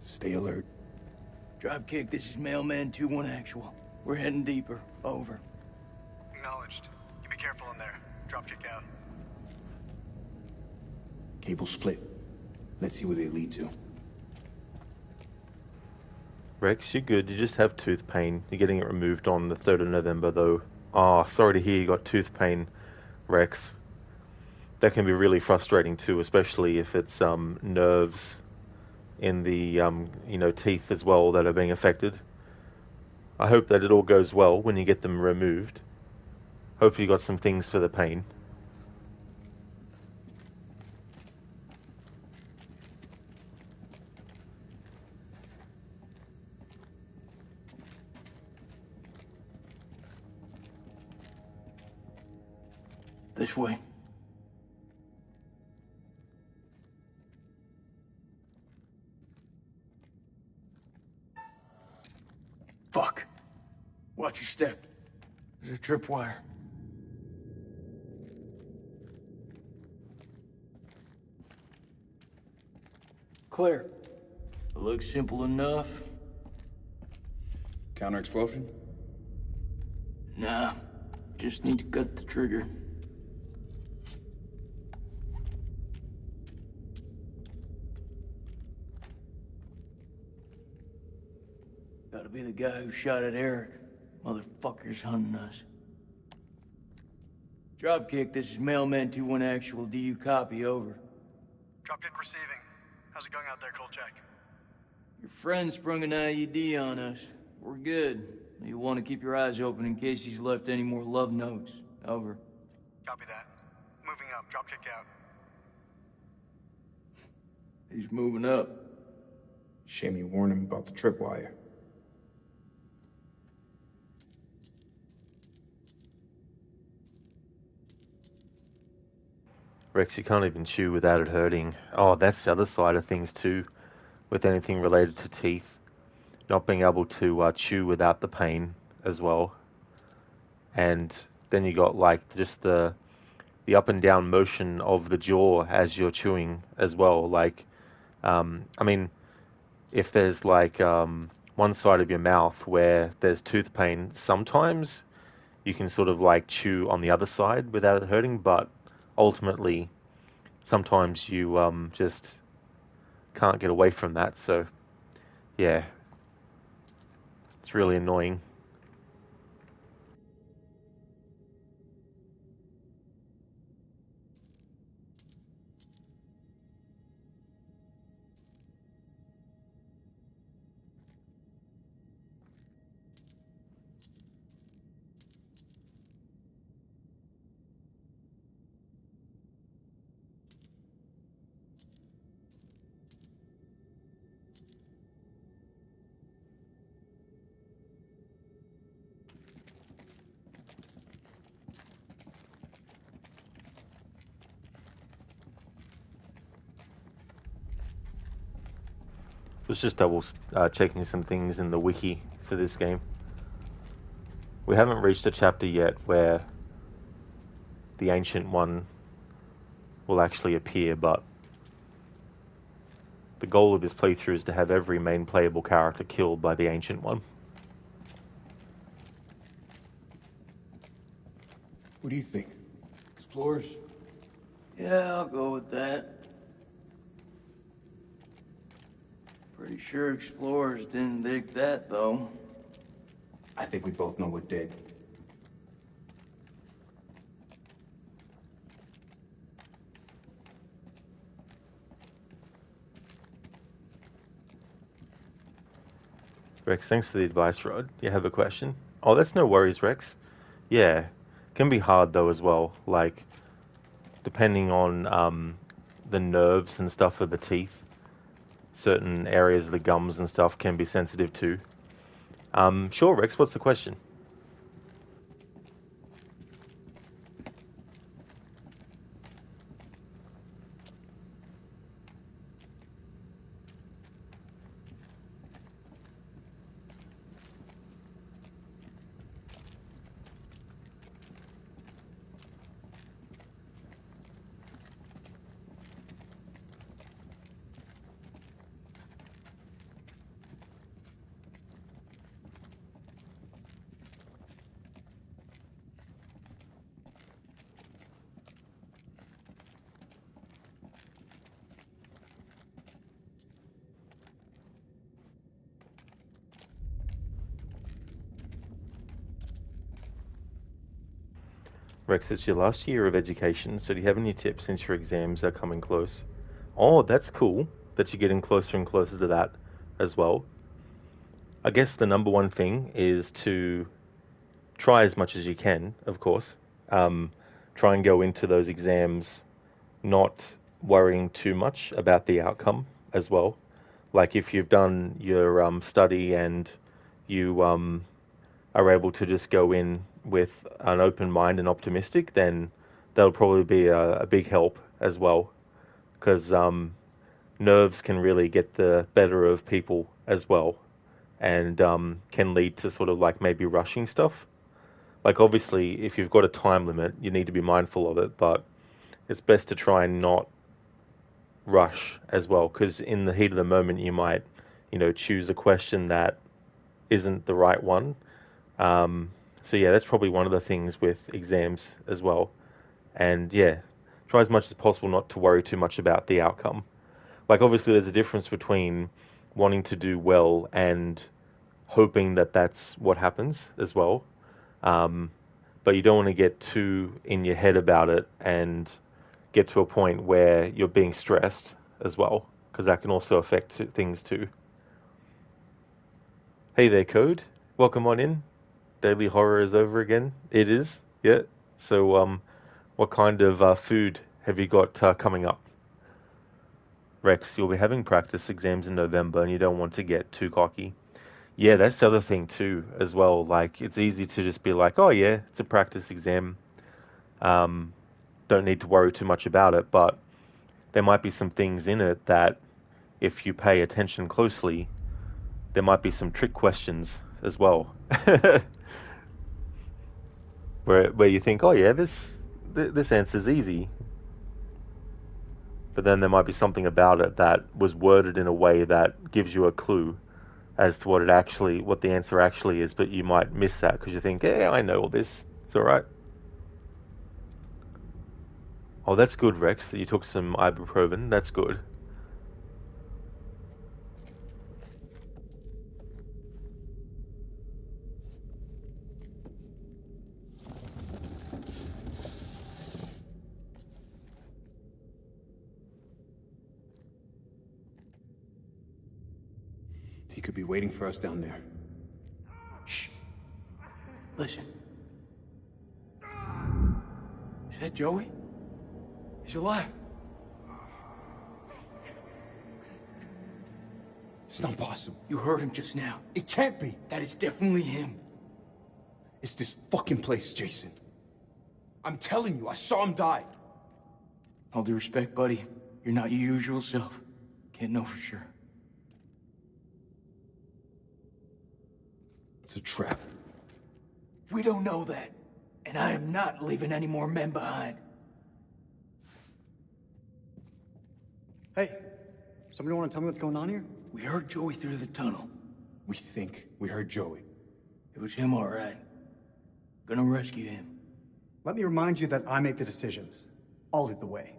Speaker 13: Stay alert.
Speaker 8: Dropkick, this is Mailman 2-1 actual. We're heading deeper. Over.
Speaker 2: Acknowledged. You be careful in there. Dropkick out.
Speaker 13: Cable split. Let's see where they lead to.
Speaker 1: Rex, you're good. You just have tooth pain. You're getting it removed on the 3rd of November, though. Oh, sorry to hear you got tooth pain, Rex. That can be really frustrating, too, especially if it's nerves in the teeth as well that are being affected. I hope that it all goes well when you get them removed. Hope you got some things for the pain.
Speaker 8: This way. Fuck. Watch your step. There's a tripwire. Clear. Looks simple enough.
Speaker 13: Counter explosion?
Speaker 8: Nah. Just need to cut the trigger. Gotta be the guy who shot at Eric. Motherfucker's hunting us. Dropkick, this is Mailman 2-1 actual. Do you copy? Over.
Speaker 2: Dropkick receiving. How's it going out there, Kolchak?
Speaker 8: Your friend sprung an IED on us. We're good. You'll want to keep your eyes open in case he's left any more love notes. Over.
Speaker 2: Copy that. Moving up. Dropkick out.
Speaker 8: He's moving up.
Speaker 13: Shame you warned him about the tripwire.
Speaker 1: Rex, you can't even chew without it hurting. Oh, that's the other side of things too, with anything related to teeth. Not being able to chew without the pain as well. And then you got like just the up and down motion of the jaw as you're chewing as well. Like, I mean, if there's like one side of your mouth where there's tooth pain, sometimes you can sort of like chew on the other side without it hurting, but ultimately, sometimes you just can't get away from that. So, yeah, it's really annoying. Was just double checking some things in the wiki for this game. We haven't reached a chapter yet where the Ancient One will actually appear, but the goal of this playthrough is to have every main playable character killed by the Ancient One.
Speaker 13: What do you think? Explorers?
Speaker 14: Yeah, I'll go with that. Pretty sure explorers didn't dig that, though.
Speaker 13: I think we both know what did.
Speaker 1: Rex, thanks for the advice, Rod. You have a question? Oh, that's no worries, Rex. Yeah, can be hard though as well. Like, depending on the nerves and stuff of the teeth, certain areas of the gums and stuff can be sensitive too. Sure, Rex, what's the question? Rex, it's your last year of education, so do you have any tips since your exams are coming close? Oh, that's cool that you're getting closer and closer to that as well. I guess the number one thing is to try as much as you can, of course. Try and go into those exams not worrying too much about the outcome as well. Like if you've done your study and you are able to just go in with an open mind and optimistic, then that'll probably be a big help as well. Because nerves can really get the better of people as well, and can lead to sort of like maybe rushing stuff. Like obviously, if you've got a time limit, you need to be mindful of it, but it's best to try and not rush as well, because in the heat of the moment, you might, choose a question that isn't the right one. So yeah, that's probably one of the things with exams as well. And yeah, try as much as possible not to worry too much about the outcome. Like obviously there's a difference between wanting to do well and hoping that that's what happens as well. But you don't want to get too in your head about it and get to a point where you're being stressed as well, because that can also affect things too. Hey there, Code. Welcome on in. Daily Horror is over again. It is, yeah. So, what kind of food have you got coming up? Rex, you'll be having practice exams in November and you don't want to get too cocky. Yeah, that's the other thing too, as well. Like, it's easy to just be like, oh yeah, it's a practice exam. Don't need to worry too much about it, but there might be some things in it that if you pay attention closely, there might be some trick questions as well. where you think, oh yeah, this answer's easy, but then there might be something about it that was worded in a way that gives you a clue as to what the answer actually is, but you might miss that because you think, yeah, I know all this, it's all right. Oh, that's good, Rex, that you took some ibuprofen. That's good.
Speaker 13: He could be waiting for us down there.
Speaker 14: Shh. Listen. Is that Joey? He's alive.
Speaker 13: It's not possible.
Speaker 14: You heard him just now.
Speaker 13: It can't be.
Speaker 14: That is definitely him.
Speaker 13: It's this fucking place, Jason. I'm telling you, I saw him die.
Speaker 14: All due respect, buddy, you're not your usual self. Can't know for sure.
Speaker 13: It's a trap.
Speaker 14: We don't know that. And I am not leaving any more men behind.
Speaker 2: Hey, somebody want to tell me what's going on here?
Speaker 14: We heard Joey through the tunnel.
Speaker 13: We think we heard Joey.
Speaker 14: It was him, all right. Gonna rescue him.
Speaker 2: Let me remind you that I make the decisions. I'll lead the way.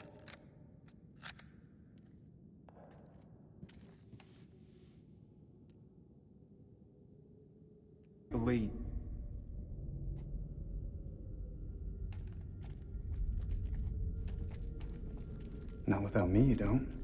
Speaker 6: The lead.
Speaker 2: Not without me, you don't.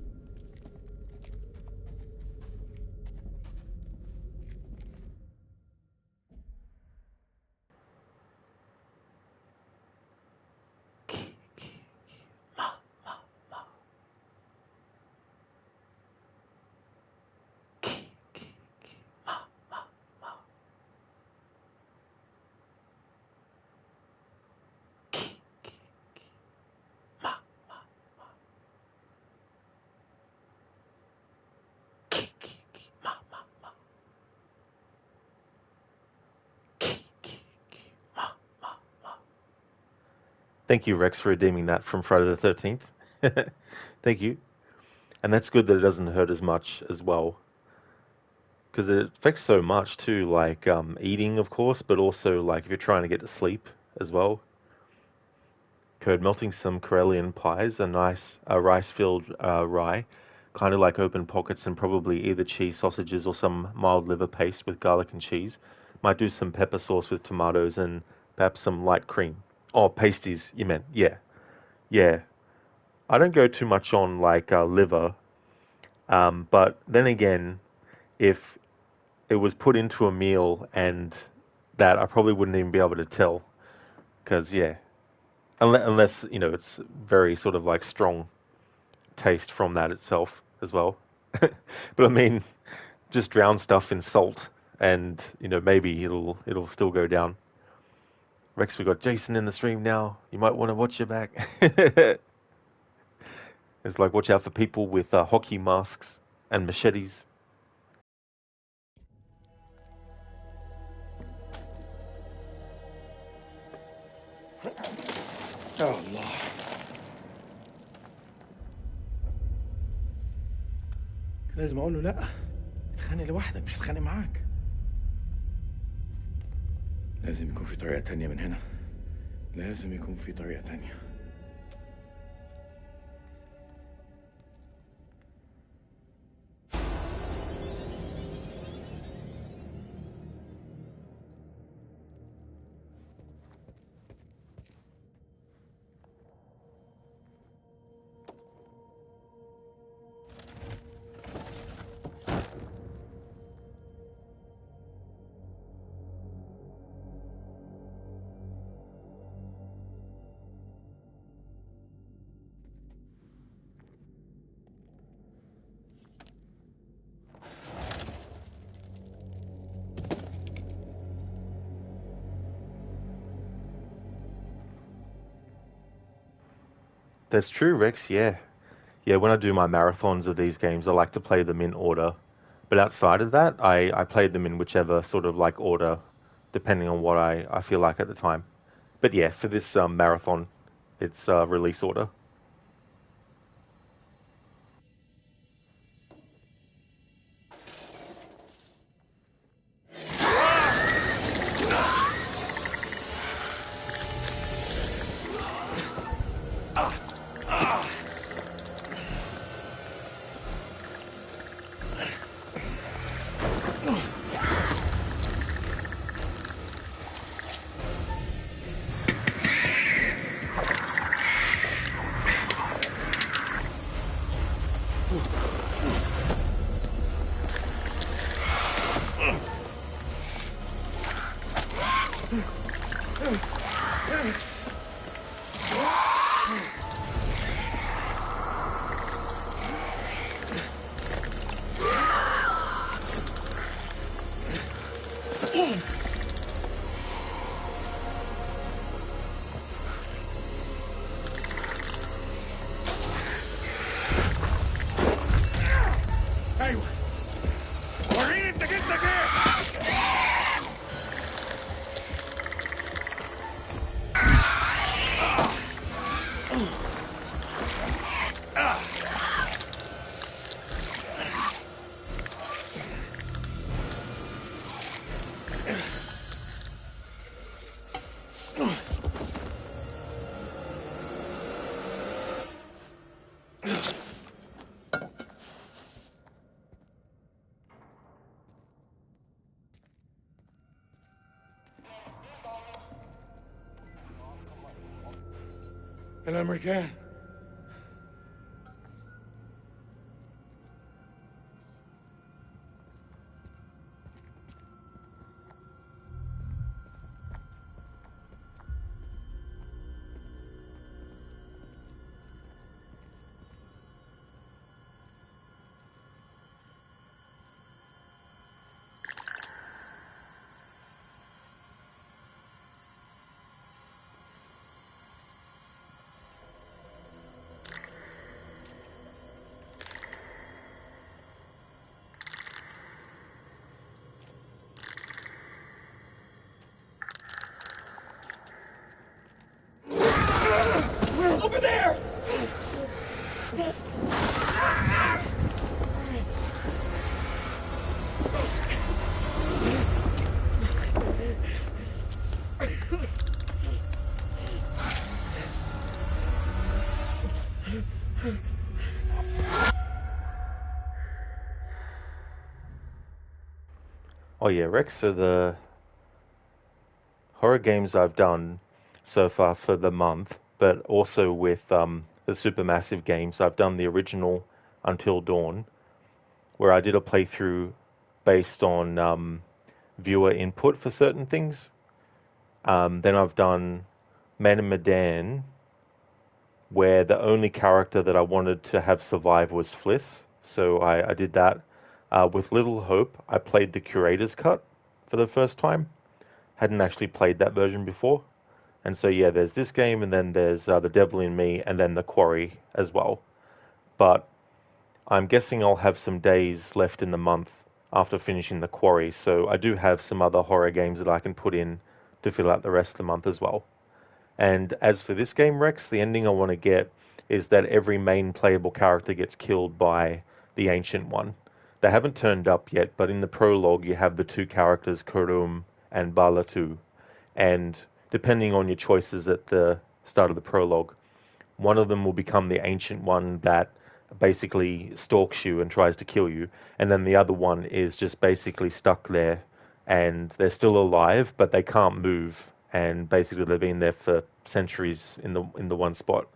Speaker 1: Thank you, Rex, for redeeming that from Friday the 13th. Thank you. And that's good that it doesn't hurt as much as well. Because it affects so much too, like eating, of course, but also like if you're trying to get to sleep as well. Code melting some Karelian pies, a nice rice-filled rye, kind of like open pockets, and probably either cheese sausages or some mild liver paste with garlic and cheese. Might do some pepper sauce with tomatoes and perhaps some light cream. Oh, pasties, you meant. Yeah. Yeah. I don't go too much on like liver, but then again, if it was put into a meal and that, I probably wouldn't even be able to tell. Because, yeah. Unless, you know, it's very sort of like strong taste from that itself as well. But I mean, just drown stuff in salt and, you know, maybe it'll still go down. Rex, we got Jason in the stream now. You might want to watch your back. It's like, watch out for people with hockey masks and machetes.
Speaker 16: يا الله. لازم اقول له لا. اتخانق لوحدك، مش هتخانق معاك. لازم يكون في طريقة تانية من هنا. لازم يكون في طريقة تانية.
Speaker 1: That's true, Rex, yeah. Yeah, when I do my marathons of these games, I like to play them in order. But outside of that, I played them in whichever sort of like order, depending on what I feel like at the time. But yeah, for this marathon, it's release order.
Speaker 4: ايوه وريني انت جنسك ايه. El American.
Speaker 21: Over there!
Speaker 1: Oh yeah, Rex, so the horror games I've done so far for the month, but also with the Supermassive games, I've done the original Until Dawn, where I did a playthrough based on viewer input for certain things. Then I've done Man and Medan, where the only character that I wanted to have survive was Fliss, so I did that. With Little Hope, I played the Curator's Cut for the first time. Hadn't actually played that version before. And so yeah, there's this game, and then there's The Devil in Me, and then The Quarry as well. But I'm guessing I'll have some days left in the month after finishing The Quarry, so I do have some other horror games that I can put in to fill out the rest of the month as well. And as for this game, Rex, the ending I want to get is that every main playable character gets killed by the Ancient One. They haven't turned up yet, but in the prologue you have the two characters, Kurum and Balatu. And depending on your choices at the start of the prologue, one of them will become the Ancient One that basically stalks you and tries to kill you. And then the other one is just basically stuck there, and they're still alive, but they can't move. And basically they've been there for centuries in the one spot.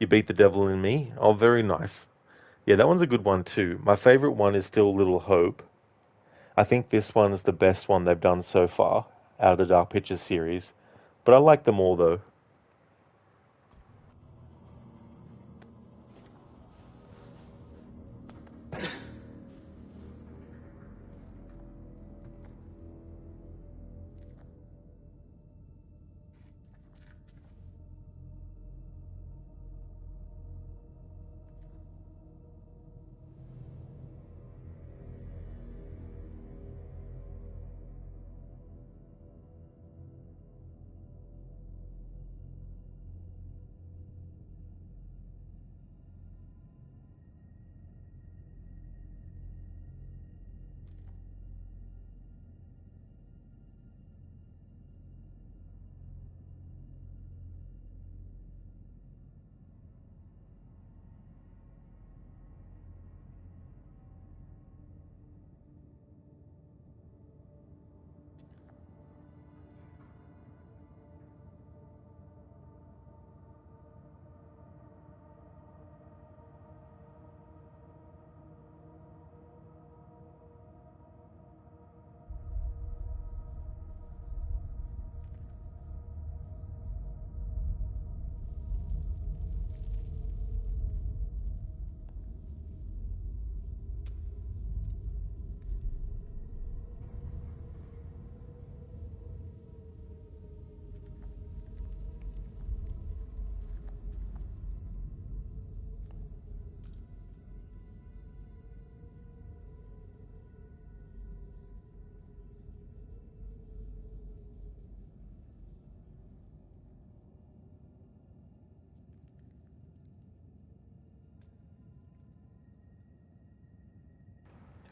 Speaker 1: You beat the Devil in Me? Oh, very nice. Yeah, that one's a good one too. My favorite one is still Little Hope. I think this one's the best one they've done so far out of the Dark Pictures series. But I like them all though.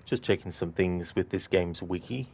Speaker 1: Just checking some things with this game's wiki.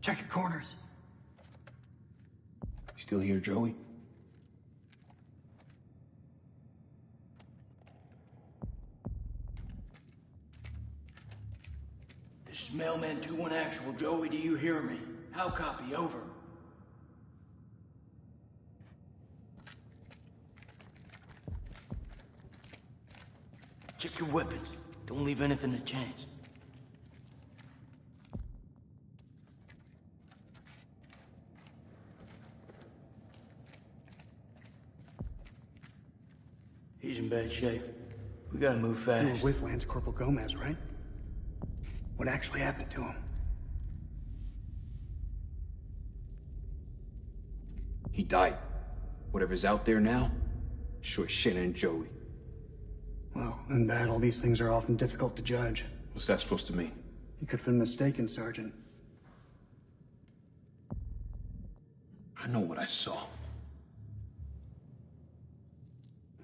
Speaker 17: Check your corners.
Speaker 13: You still here, Joey?
Speaker 8: This is Mailman 2-1 Actual. Joey, do you hear me? How copy? Over. Check your weapons. Don't leave anything to chance. He's in bad shape. We gotta move fast.
Speaker 2: You were with Lance Corporal Gomez, right? What actually happened to him?
Speaker 13: He died. Whatever's out there now, sure shit ain't Joey.
Speaker 2: Well, in battle, these things are often difficult to judge.
Speaker 13: What's that supposed to mean?
Speaker 2: You could have been mistaken, Sergeant.
Speaker 13: I know what I saw.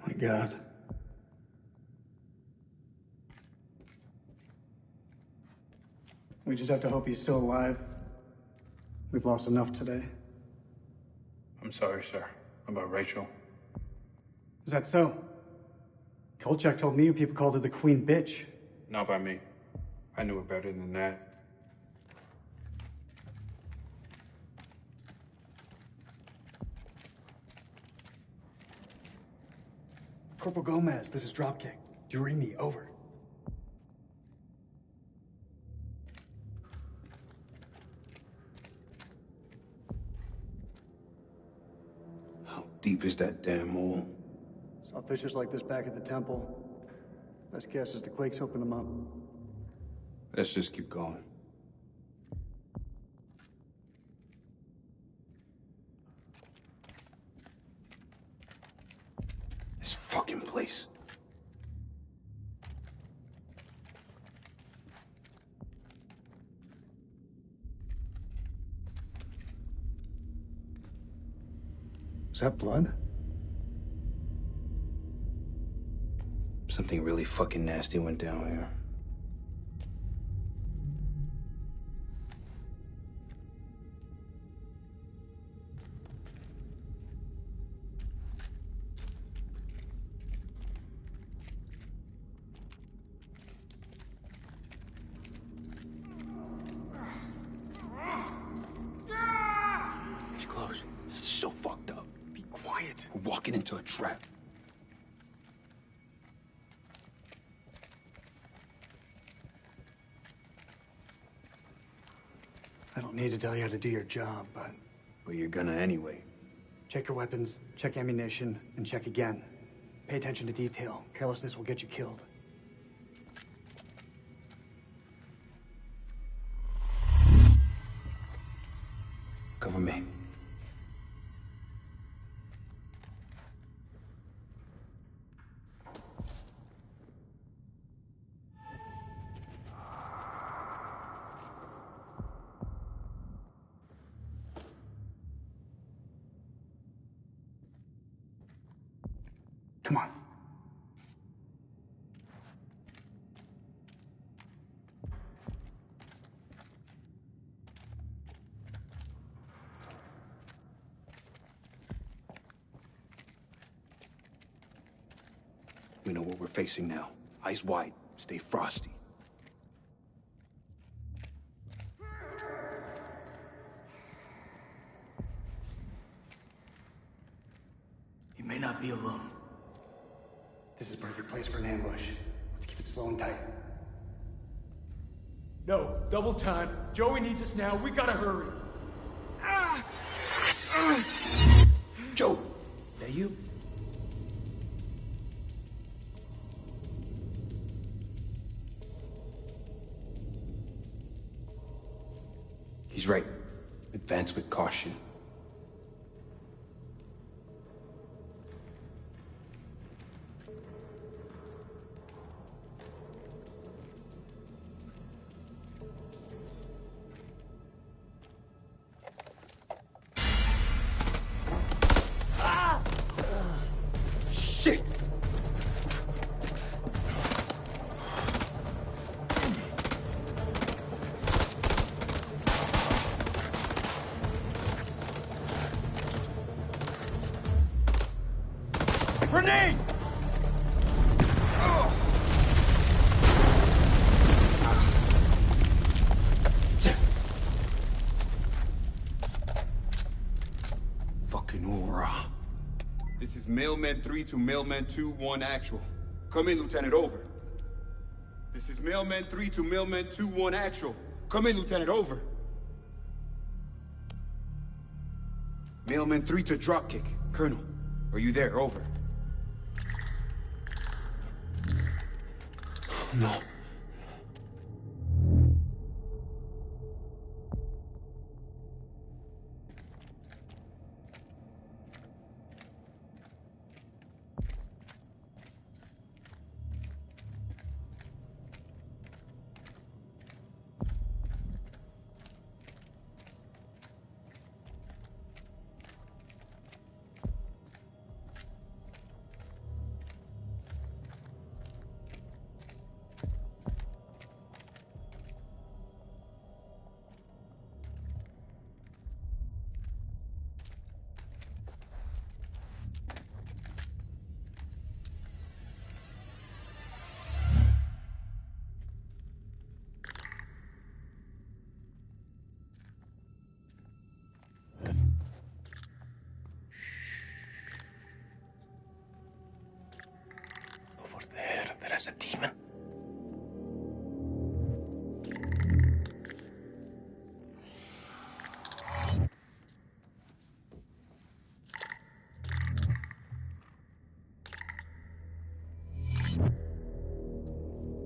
Speaker 2: My God. We just have to hope he's still alive. We've lost enough today.
Speaker 11: I'm sorry, sir. About Rachel.
Speaker 2: Is that so? Kolchak told me you people called her the Queen Bitch.
Speaker 11: Not by me. I knew her better than that.
Speaker 2: Corporal Gomez, this is Dropkick. Do you read me? Over.
Speaker 13: How deep is that damn hole?
Speaker 2: Saw fissures like this back at the temple. Best guess is the quakes opened them up.
Speaker 13: Let's just keep going. This fucking place.
Speaker 2: Is that blood?
Speaker 13: Something really fucking nasty went down here. He's close. This is so fucked up.
Speaker 2: Be quiet.
Speaker 13: We're walking into a trap.
Speaker 2: I don't need to tell you how to do your job, but...
Speaker 13: But you're gonna anyway.
Speaker 2: Check your weapons, check ammunition, and check again. Pay attention to detail. Carelessness will get you killed.
Speaker 13: Cover me.
Speaker 2: Come on.
Speaker 13: We know what we're facing now. Eyes wide. Stay frosty.
Speaker 8: You may not be alone.
Speaker 2: This is a perfect place for an ambush. Let's keep it slow and tight.
Speaker 6: No, double time. Joey needs us now. We gotta hurry.
Speaker 13: Joe, that you? He's right. Advance with caution. Shit!
Speaker 4: thing!
Speaker 13: Fucking aura.
Speaker 17: This is Mailman 3 to Mailman 2-1 actual. Come in, Lieutenant, over. This is Mailman 3 to Mailman 2-1 actual. Come in, Lieutenant, over. Mailman 3 to Dropkick. Colonel, are you there? Over.
Speaker 11: No. There is a demon.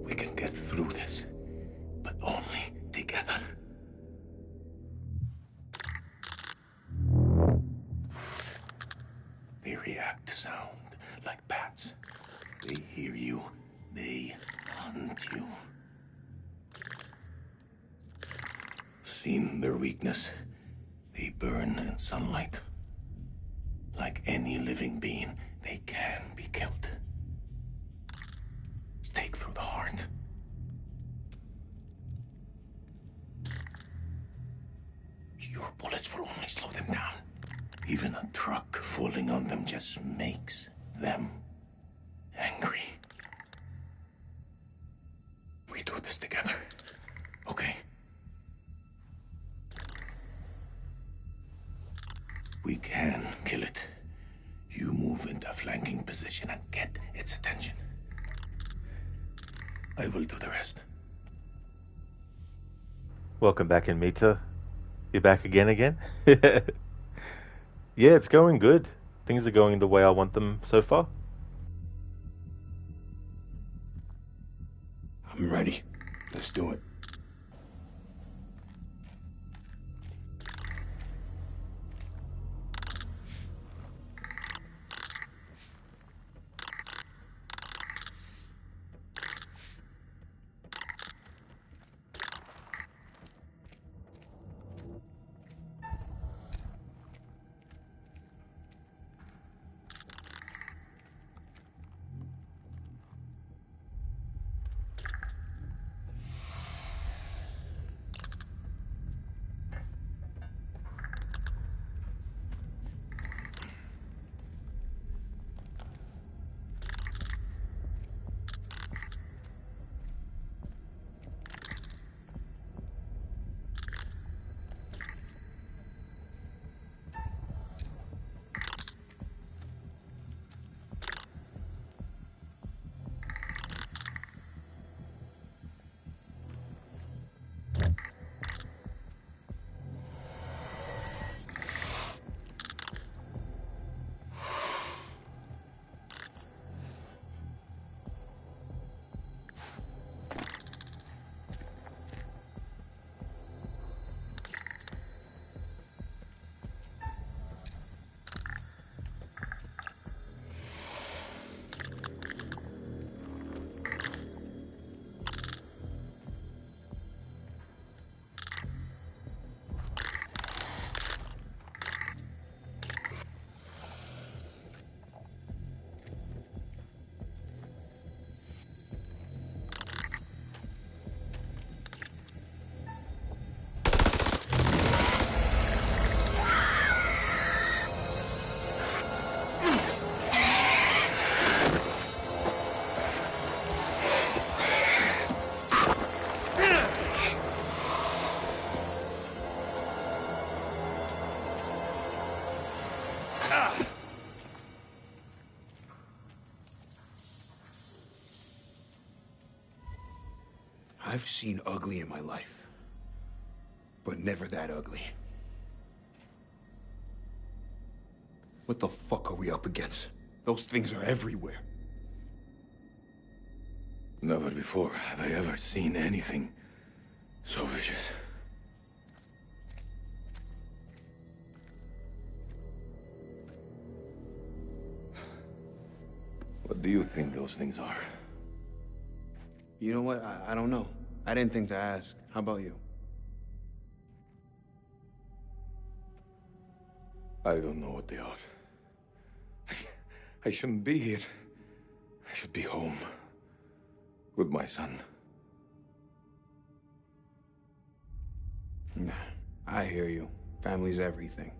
Speaker 11: We can get through this, but only together. They react to sound like bats. They hear you. They hunt you. Seen their weakness. They burn in sunlight. Like any living being, they can be killed. Stake through the heart. Your bullets will only slow them down. Even a truck falling on them just makes them angry. We do this together, okay? We can kill it. You move into a flanking position and get its attention. I will do the rest.
Speaker 1: Welcome back, Anmita. You're back again? Yeah, it's going good. Things are going the way I want them so far.
Speaker 13: I'm ready. Let's do it. I've seen ugly in my life, but never that ugly. What the fuck are we up against? Those things are everywhere.
Speaker 16: Never before have I ever seen anything so vicious. What do you think those things are?
Speaker 13: You know what? I don't know. I didn't think to ask. How about you?
Speaker 16: I don't know what they are. I shouldn't be here. I should be home. With my son.
Speaker 13: I hear you. Family's everything.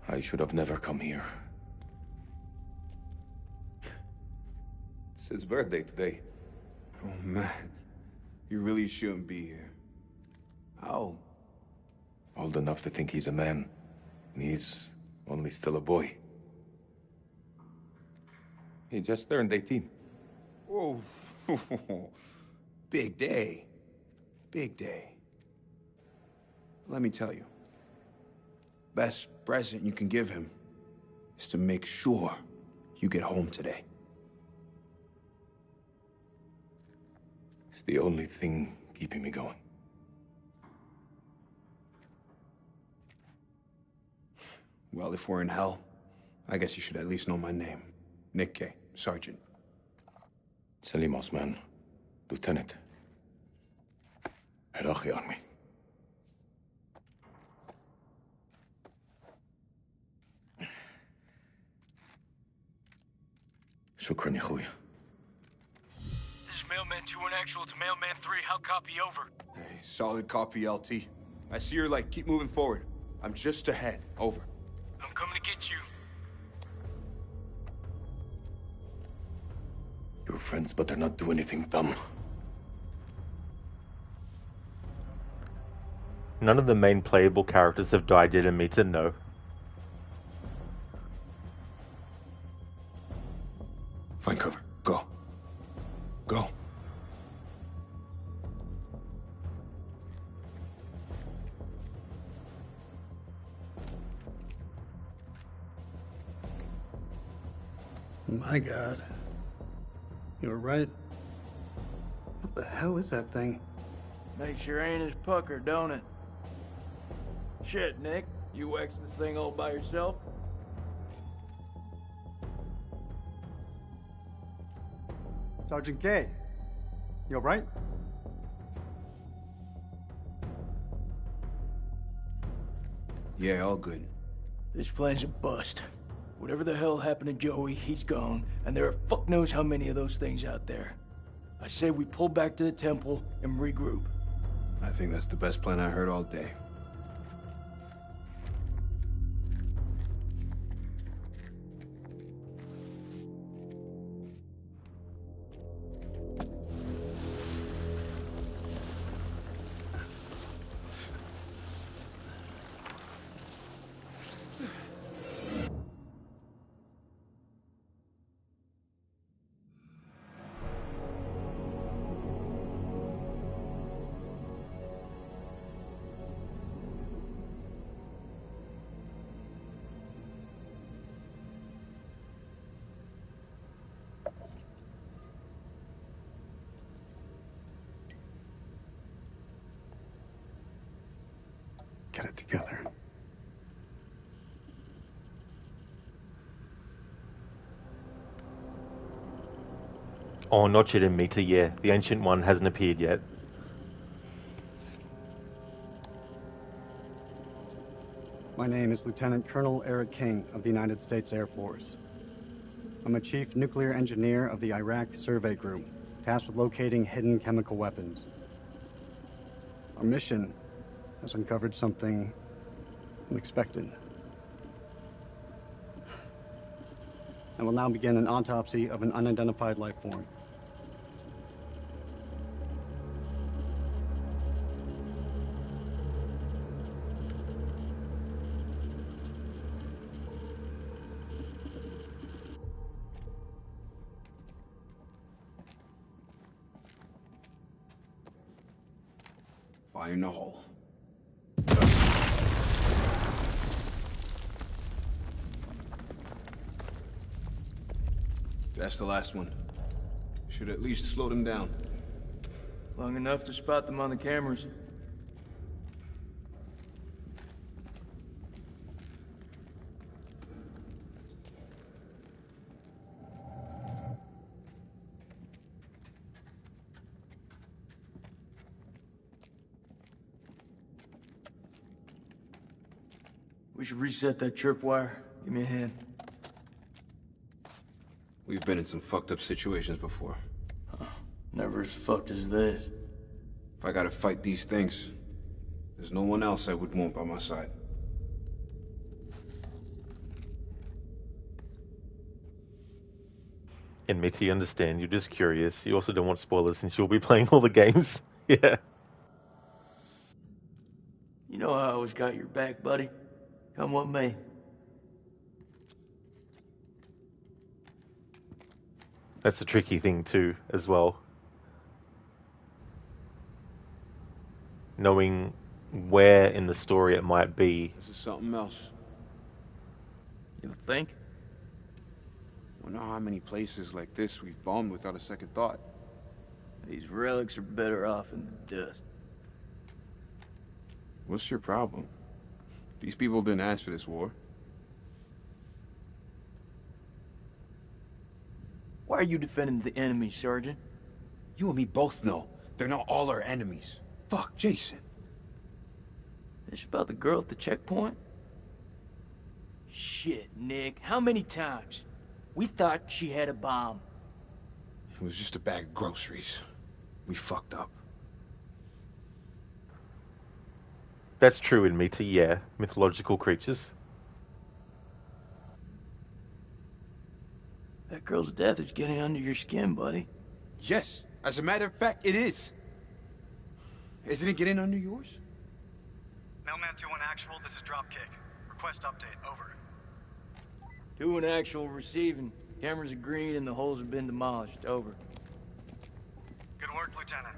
Speaker 16: I should have never come here. It's his birthday today.
Speaker 13: Oh, man. You really shouldn't be here. How old?
Speaker 16: Old enough to think he's a man. And he's only still a boy. He just turned 18.
Speaker 13: Whoa. Big day. Big day. Let me tell you. Best present you can give him is to make sure you get home today.
Speaker 16: It's the only thing keeping me going.
Speaker 13: Well, if we're in hell, I guess you should at least know my name. Nick K, Sergeant.
Speaker 16: Salim Osman, Lieutenant. Iraqi Army. شكرا يا خويا.
Speaker 8: This is Mailman 2-1 actual to Mailman 3. How copy over?
Speaker 13: Hey, solid copy, LT. I see your light. Keep moving forward. I'm just ahead. Over.
Speaker 8: I'm coming to get you.
Speaker 16: You're friends, but they're not doing anything dumb.
Speaker 1: None of the main playable characters have died yet, Amita, no.
Speaker 13: Find cover. Go. Go.
Speaker 2: My God. You were right. What the hell is that thing?
Speaker 8: Makes sure ain't as pucker, don't it? Shit, Nick. You waxed this thing all by yourself?
Speaker 2: Sergeant Gay. You alright?
Speaker 13: Yeah, all good.
Speaker 8: This plan's a bust. Whatever the hell happened to Joey, he's gone, and there are fuck knows how many of those things out there. I say we pull back to the temple and regroup.
Speaker 13: I think that's the best plan I heard all day.
Speaker 2: Get it together.
Speaker 1: Oh, not yet, Amita, yeah. The Ancient One hasn't appeared yet.
Speaker 2: My name is Lieutenant Colonel Eric King of the United States Air Force. I'm a chief nuclear engineer of the Iraq Survey Group, tasked with locating hidden chemical weapons. Our mission has uncovered something unexpected. I will now begin an autopsy of an unidentified life form.
Speaker 17: Fire in the hole. That's the last one. Should at least slow them down.
Speaker 8: Long enough to spot them on the cameras. We should reset that tripwire. Give me a hand.
Speaker 17: We've been in some fucked up situations before.
Speaker 8: Never as fucked as this.
Speaker 17: If I gotta fight these things, there's no one else I would want by my side.
Speaker 1: And Mitty, understand, you're just curious. You also don't want spoilers since you'll be playing all the games. Yeah.
Speaker 8: You know I always got your back, buddy. Come with me.
Speaker 1: That's a tricky thing too, as well. Knowing where in the story it might be.
Speaker 17: This is something else.
Speaker 8: You think?
Speaker 17: Wonder how many places like this we've bombed without a second thought.
Speaker 8: These relics are better off in the dust.
Speaker 17: What's your problem? These people didn't ask for this war.
Speaker 8: Why are you defending the enemy, Sergeant?
Speaker 13: You and me both know they're not all our enemies. Fuck, Jason.
Speaker 8: This about the girl at the checkpoint? Shit, Nick. How many times? We thought she had a bomb.
Speaker 17: It was just a bag of groceries. We fucked up.
Speaker 1: That's true in Mita, yeah. Mythological creatures.
Speaker 8: That girl's death is getting under your skin, buddy.
Speaker 13: Yes, as a matter of fact, it is. Isn't it getting under yours?
Speaker 2: Mailman 2-1 actual, this is Dropkick. Request update, over.
Speaker 8: 2-1 actual receiving. Cameras are green and the holes have been demolished, over.
Speaker 2: Good work, Lieutenant.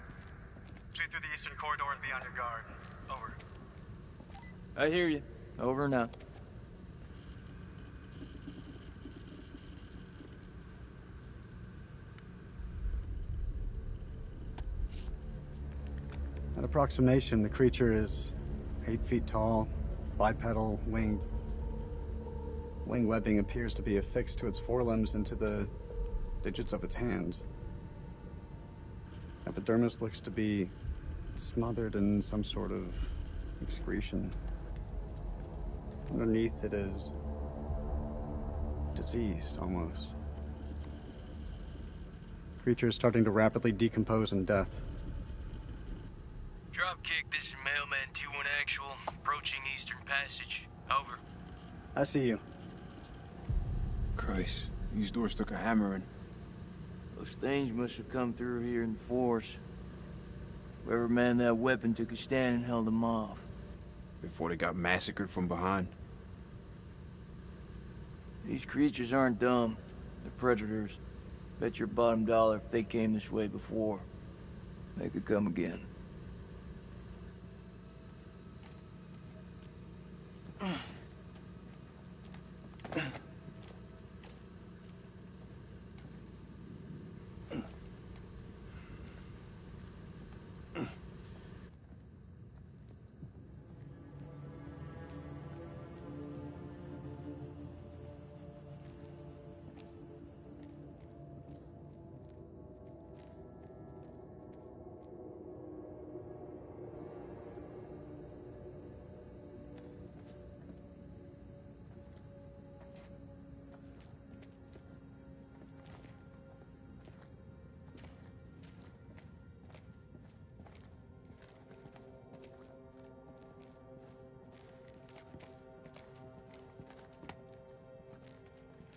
Speaker 2: Retreat through the eastern corridor and be on your guard, over.
Speaker 8: I hear you. Over and out.
Speaker 2: At approximation, the creature is 8 feet tall, bipedal, winged. Wing webbing appears to be affixed to its forelimbs and to the digits of its hands. Epidermis looks to be smothered in some sort of excretion. Underneath it is diseased, almost. Creature is starting to rapidly decompose in death.
Speaker 8: Dropkick, this is Mailman 2-1 actual, approaching Eastern Passage. Over.
Speaker 2: I see you.
Speaker 17: Christ, these doors took a hammering.
Speaker 8: Those things must have come through here in force. Whoever manned that weapon took a stand and held them off.
Speaker 17: Before they got massacred from behind.
Speaker 8: These creatures aren't dumb. They're predators. Bet your bottom dollar if they came this way before, they could come again.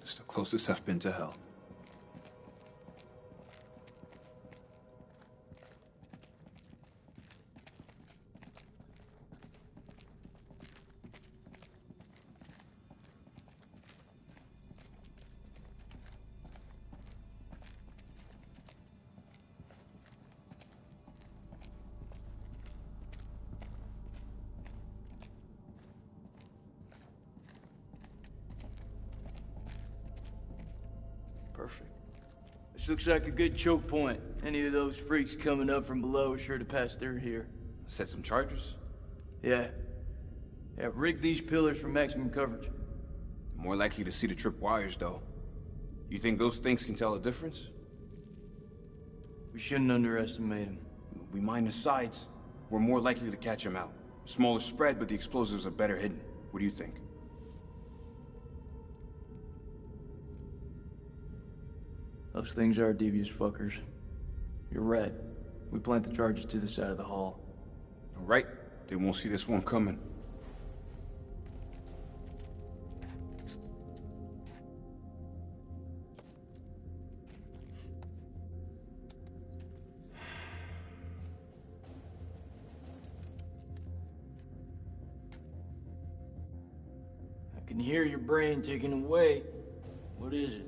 Speaker 17: It's the closest I've been to hell.
Speaker 8: Perfect. This looks like a good choke point. Any of those freaks coming up from below are sure to pass through here.
Speaker 13: Set some charges?
Speaker 8: Yeah. Yeah, rig these pillars for maximum coverage.
Speaker 13: More likely to see the trip wires, though. You think those things can tell a difference?
Speaker 8: We shouldn't underestimate them.
Speaker 13: We mine the sides. We're more likely to catch them out. Smaller spread, but the explosives are better hidden. What do you think?
Speaker 8: Those things are devious fuckers. You're right. We plant the charges to the side of the hall.
Speaker 13: All right. They won't see this one coming.
Speaker 8: I can hear your brain ticking away. What is it?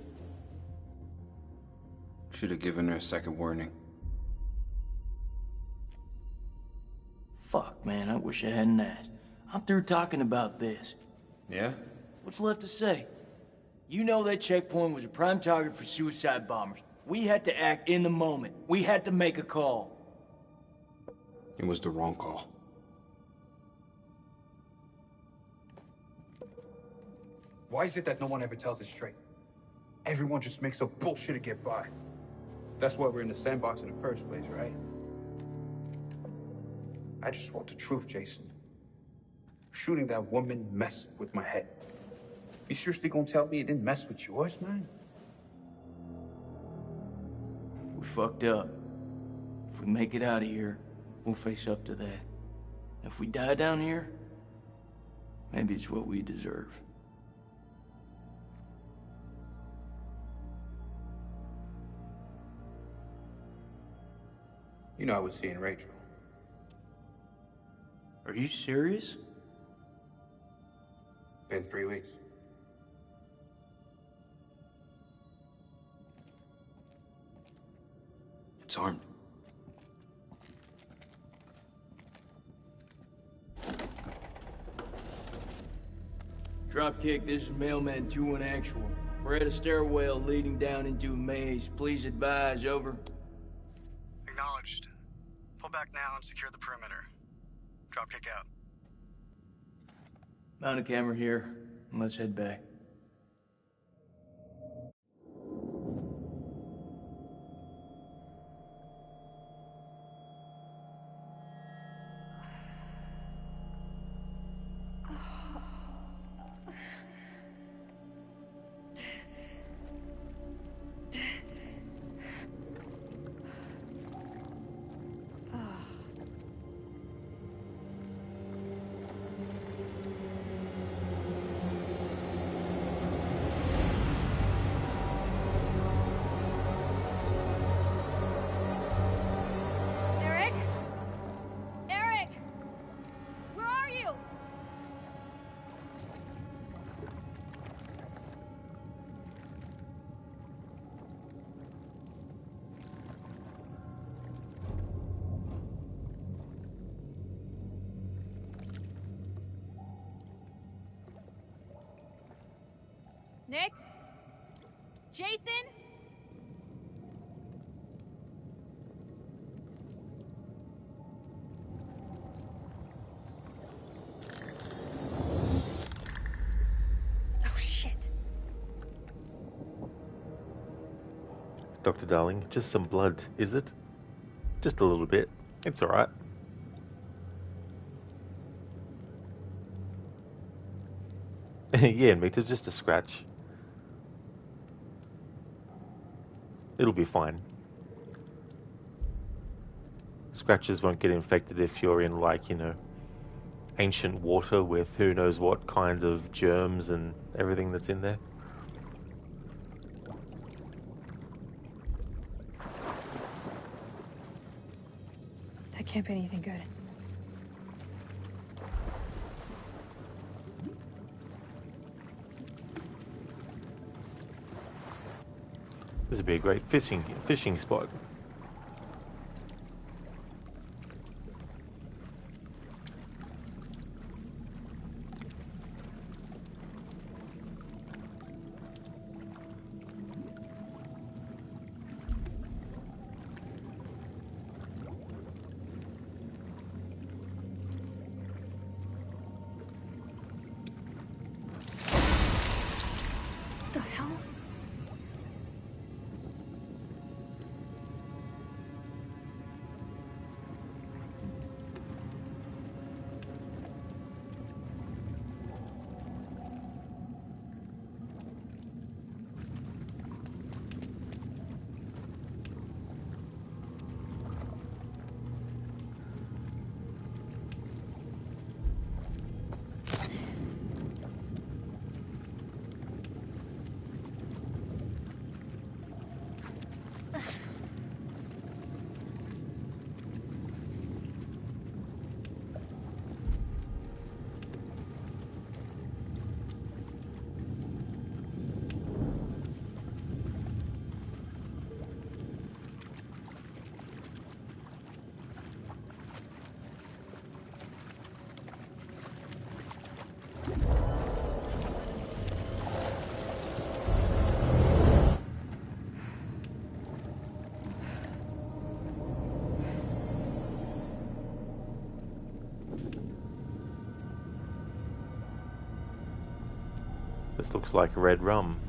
Speaker 13: Should have given her a second warning.
Speaker 8: Fuck, man, I wish I hadn't asked. I'm through talking about this.
Speaker 13: Yeah?
Speaker 8: What's left to say? You know that checkpoint was a prime target for suicide bombers. We had to act in the moment. We had to make a call.
Speaker 13: It was the wrong call.
Speaker 11: Why is it that no one ever tells it straight? Everyone just makes up bullshit to get by. That's why we're in the sandbox in the first place, right? I just want the truth, Jason. Shooting that woman messed with my head. You seriously gonna tell me it didn't mess with yours, man?
Speaker 8: We fucked up. If we make it out of here, we'll face up to that. If we die down here, maybe it's what we deserve.
Speaker 11: You know I was seeing Rachel.
Speaker 8: Are you serious?
Speaker 11: Been 3 weeks.
Speaker 13: It's armed.
Speaker 8: Dropkick, this is Mailman 2-1 actual. We're at a stairwell leading down into a maze. Please advise, over.
Speaker 2: Acknowledged. Pull back now and secure the perimeter. Dropkick out.
Speaker 8: Mount a camera here, and let's head back.
Speaker 3: Eric? Eric! Where are you? Nick? Jason? Oh, shit.
Speaker 1: Dr. Darling, just some blood, is it? Just a little bit. It's alright. Yeah, Mita, just a scratch. It'll be fine. Scratches won't get infected if you're in, like, you know, ancient water with who knows what kind of germs and everything that's in there.
Speaker 9: That can't be anything good.
Speaker 1: This would be a great fishing spot. This looks like red rum.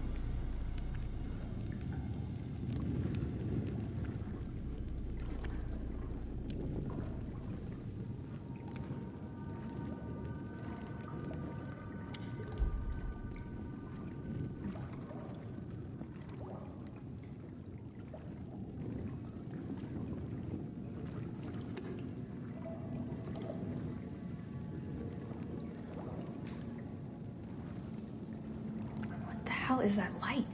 Speaker 10: What the hell is that light?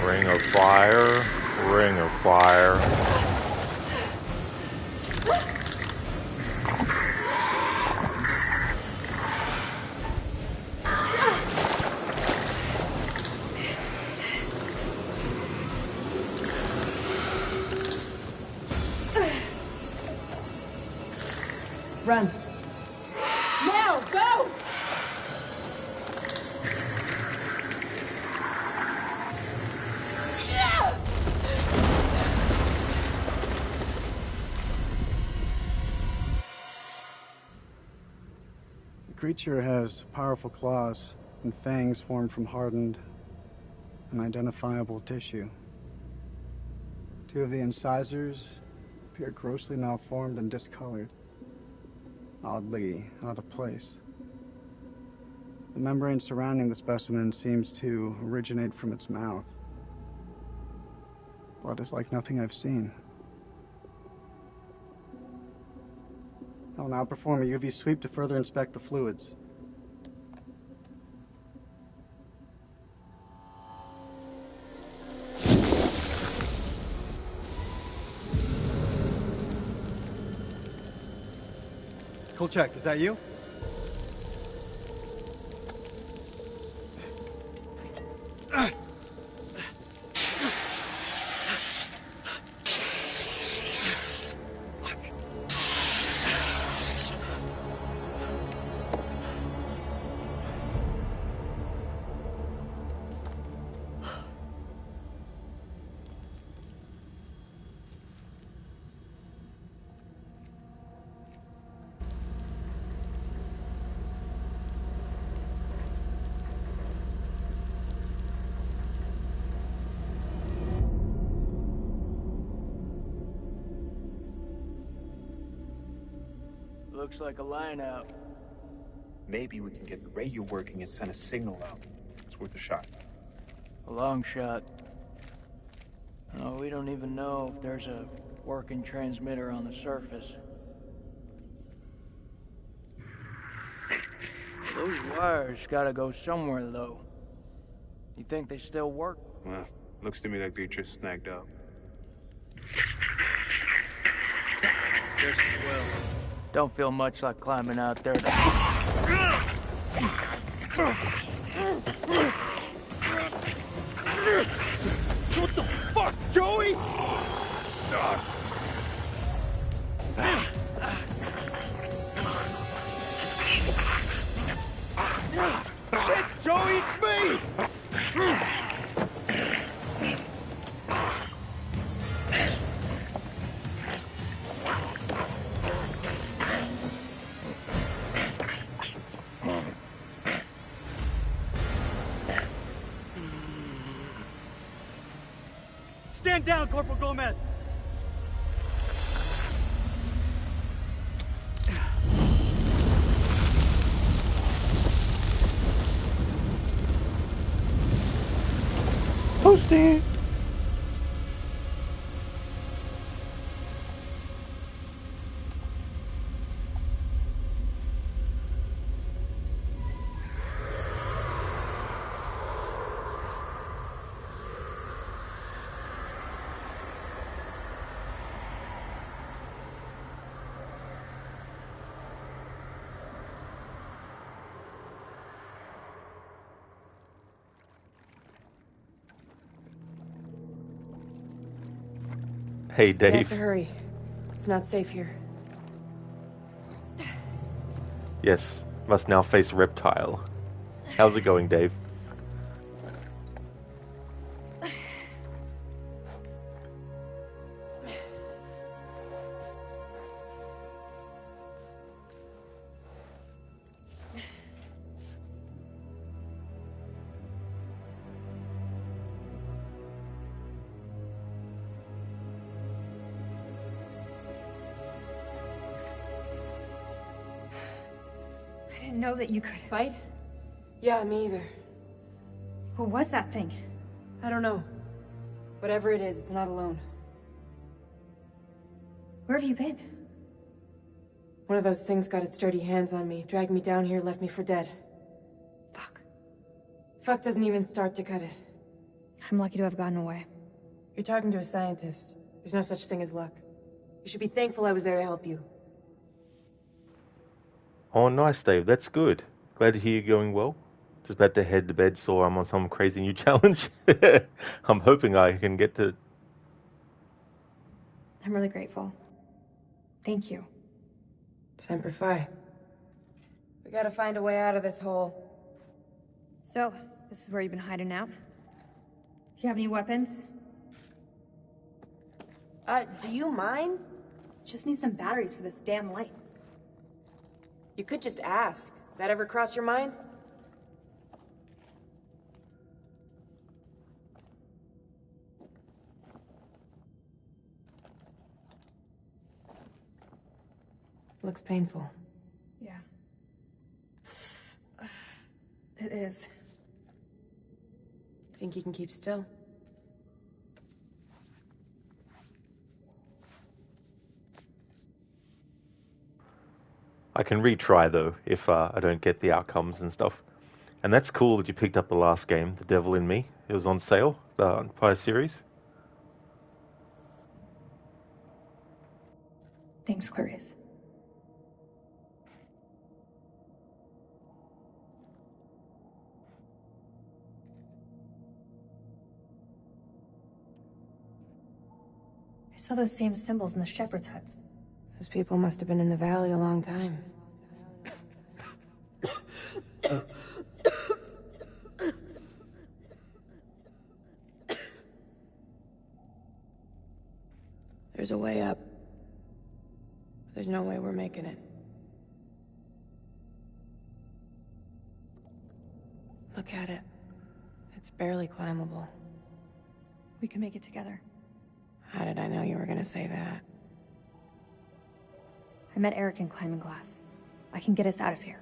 Speaker 1: Ring of fire, ring of fire.
Speaker 21: Run. Now, go! Yeah!
Speaker 2: The creature has powerful claws and fangs formed from hardened, unidentifiable tissue. Two of the incisors appear grossly malformed and discolored, oddly out of place. The membrane surrounding the specimen seems to originate from its mouth. Blood is like nothing I've seen. I'll now perform a UV sweep to further inspect the fluids. Kolchak, is that you?
Speaker 8: Looks like a line out.
Speaker 11: Maybe we can get the radio working and send a signal out. It's worth a shot.
Speaker 8: A long shot. Oh, we don't even know if there's a working transmitter on the surface. Those wires gotta go somewhere, though. You think they still work?
Speaker 11: Well, looks to me like they just snagged up.
Speaker 8: Just as well. Don't feel much like climbing out there to...
Speaker 4: What the fuck, Joey? Stand down, Corporal Gomez!
Speaker 1: Toasty! Hey,
Speaker 9: We have
Speaker 1: Dave.
Speaker 9: to hurry. It's not safe here.
Speaker 1: Yes, must now face Reptile. How's it going, Dave?
Speaker 10: I didn't know that you could.
Speaker 9: Fight? Yeah, me either.
Speaker 10: What was that thing?
Speaker 9: I don't know. Whatever it is, it's not alone.
Speaker 10: Where have you been?
Speaker 9: One of those things got its dirty hands on me, dragged me down here, left me for dead.
Speaker 10: Fuck.
Speaker 9: Fuck doesn't even start to cut it.
Speaker 10: I'm lucky to have gotten away.
Speaker 9: You're talking to a scientist. There's no such thing as luck. You should be thankful I was there to help you.
Speaker 1: Oh, nice, Dave. That's good. Glad to hear you're going well. Just about to head to bed, so I'm on some crazy new challenge. I'm hoping I can get to...
Speaker 10: I'm really grateful. Thank you.
Speaker 9: Semper Fi. We gotta find a way out of this hole.
Speaker 10: So, this is where you've been hiding out? Do you have any weapons?
Speaker 9: Do you mind?
Speaker 10: Just need some batteries for this damn light.
Speaker 9: You could just ask. That ever cross your mind? Looks painful.
Speaker 10: Yeah. It is.
Speaker 9: Think you can keep still?
Speaker 1: I can retry, though, if I don't get the outcomes and stuff. And that's cool that you picked up the last game, The Devil in Me. It was on sale, the entire series.
Speaker 10: Thanks, Clarice. I saw those same symbols in the shepherd's huts.
Speaker 9: Those people must have been in the valley a long time. There's a way up. There's no way we're making it. Look at it. It's barely climbable.
Speaker 10: We can make it together.
Speaker 9: How did I know you were gonna say that?
Speaker 10: I met Eric in climbing class. I can get us out of here.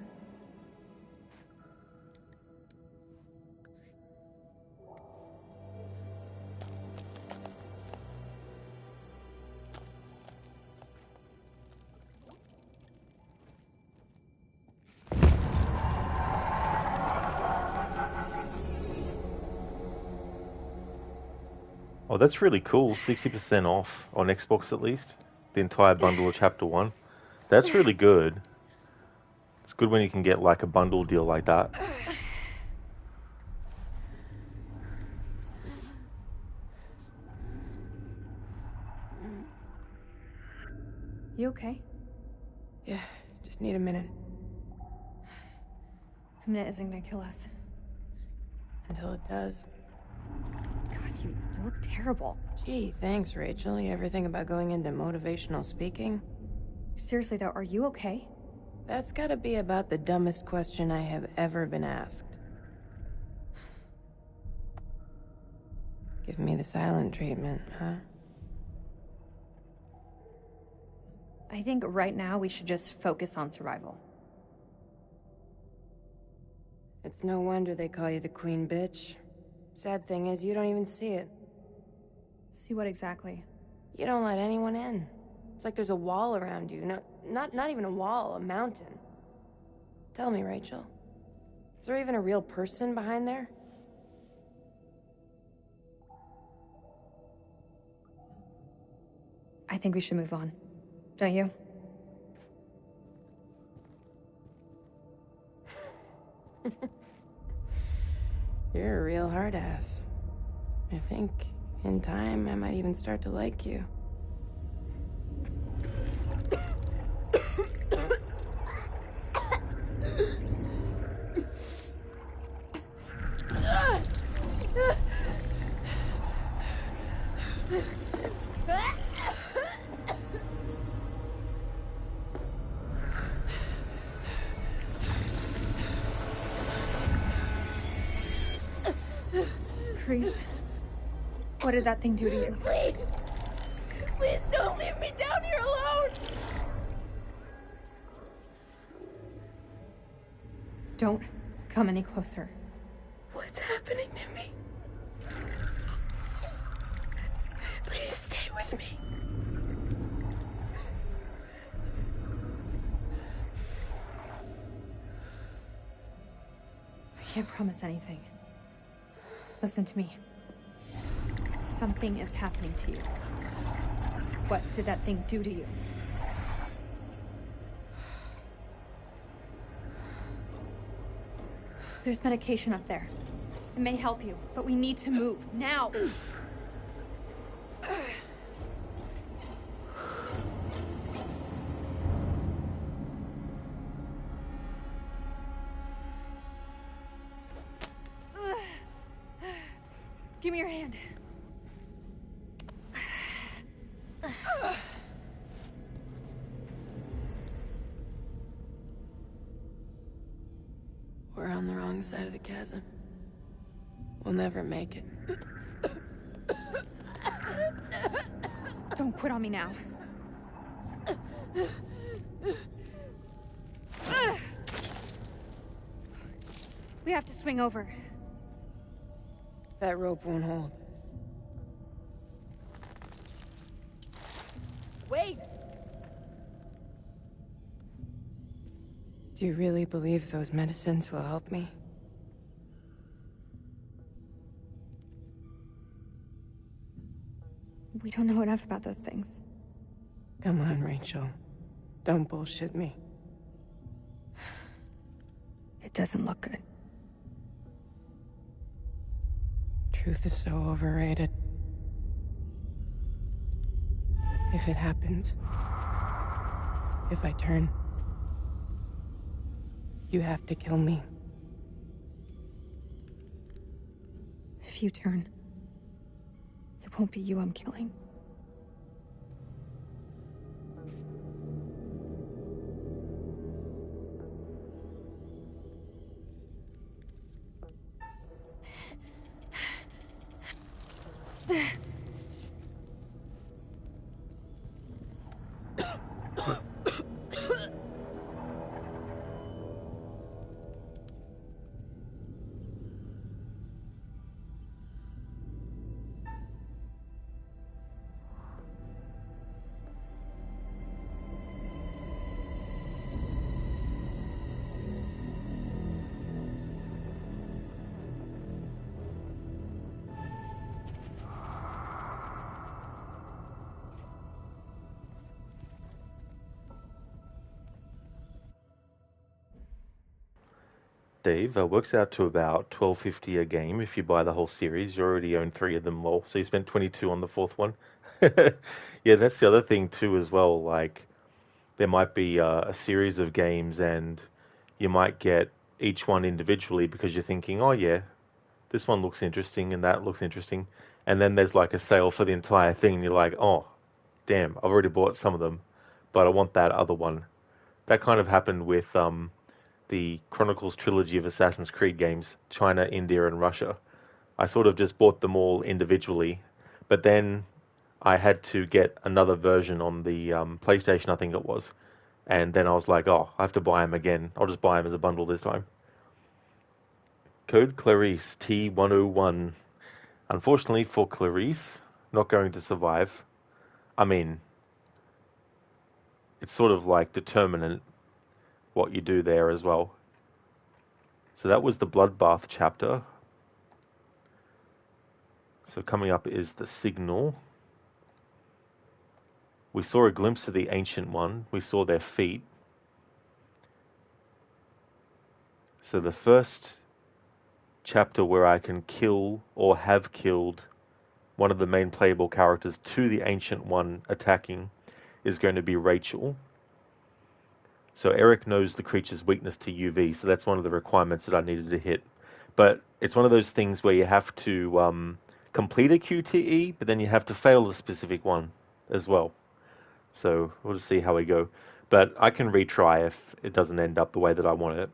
Speaker 1: Oh, that's really cool. 60% off on Xbox at least. The entire bundle of Chapter 1. That's really good. It's good when you can get like a bundle deal like that.
Speaker 10: You okay?
Speaker 9: Yeah, just need a minute.
Speaker 10: A minute isn't gonna kill us.
Speaker 9: Until it does.
Speaker 10: God, you look terrible.
Speaker 9: Gee, thanks, Rachel. You ever think about going into motivational speaking?
Speaker 10: Seriously, though, are you okay?
Speaker 9: That's gotta be about the dumbest question I have ever been asked. Give me the silent treatment, huh?
Speaker 10: I think right now we should just focus on survival.
Speaker 9: It's no wonder they call you the queen bitch. Sad thing is, you don't even see it.
Speaker 10: See what exactly?
Speaker 9: You don't let anyone in. It's like there's a wall around you. No, not even a wall, a mountain. Tell me, Rachel. Is there even a real person behind there?
Speaker 10: I think we should move on. Don't you?
Speaker 9: You're a real hard ass. I think, in time, I might even start to like you.
Speaker 10: Chris, what did that thing do to you?
Speaker 21: Please! Please don't leave me down here alone!
Speaker 10: Don't come any closer.
Speaker 21: What's happening to me? Please stay with me.
Speaker 10: I can't promise anything. Listen to me. Something is happening to you. What did that thing do to you? There's medication up there. It may help you, but we need to move, now! Give me your hand.
Speaker 9: We're on the wrong side of the chasm. We'll never make it.
Speaker 10: Don't quit on me now. We have to swing over.
Speaker 9: That rope won't hold.
Speaker 21: Wait!
Speaker 9: Do you really believe those medicines will help me?
Speaker 10: We don't know enough about those things.
Speaker 9: Come on, Rachel. Don't bullshit me.
Speaker 10: It doesn't look good.
Speaker 9: Truth is so overrated. If it happens, if I turn, you have to kill me.
Speaker 10: If you turn, it won't be you I'm killing.
Speaker 1: Dave, works out to about $12.50 a game if you buy the whole series. You already own 3 of them all, so you spent 22 on the 4th one. Yeah, that's the other thing too as well. Like, there might be a series of games, and you might get each one individually because you're thinking, oh yeah, this one looks interesting and that looks interesting. And then there's like a sale for the entire thing and you're like, oh, damn, I've already bought some of them, but I want that other one. That kind of happened with the Chronicles trilogy of Assassin's Creed games, China, India, and Russia. I sort of just bought them all individually, but then I had to get another version on the PlayStation, I think it was. And then I was like, oh, I have to buy them again. I'll just buy them as a bundle this time. Code Clarice T101. Unfortunately for Clarice, not going to survive. I mean, it's sort of like determinant what you do there as well. So that was the Bloodbath chapter. So coming up is the Signal. We saw a glimpse of the Ancient One. We saw their feet. So the first chapter where I can kill or have killed one of the main playable characters to the Ancient One attacking is going to be Rachel. So Eric knows the creature's weakness to UV, so that's one of the requirements that I needed to hit. But it's one of those things where you have to complete a QTE, but then you have to fail a specific one as well. So we'll just see how we go. But I can retry if it doesn't end up the way that I want it.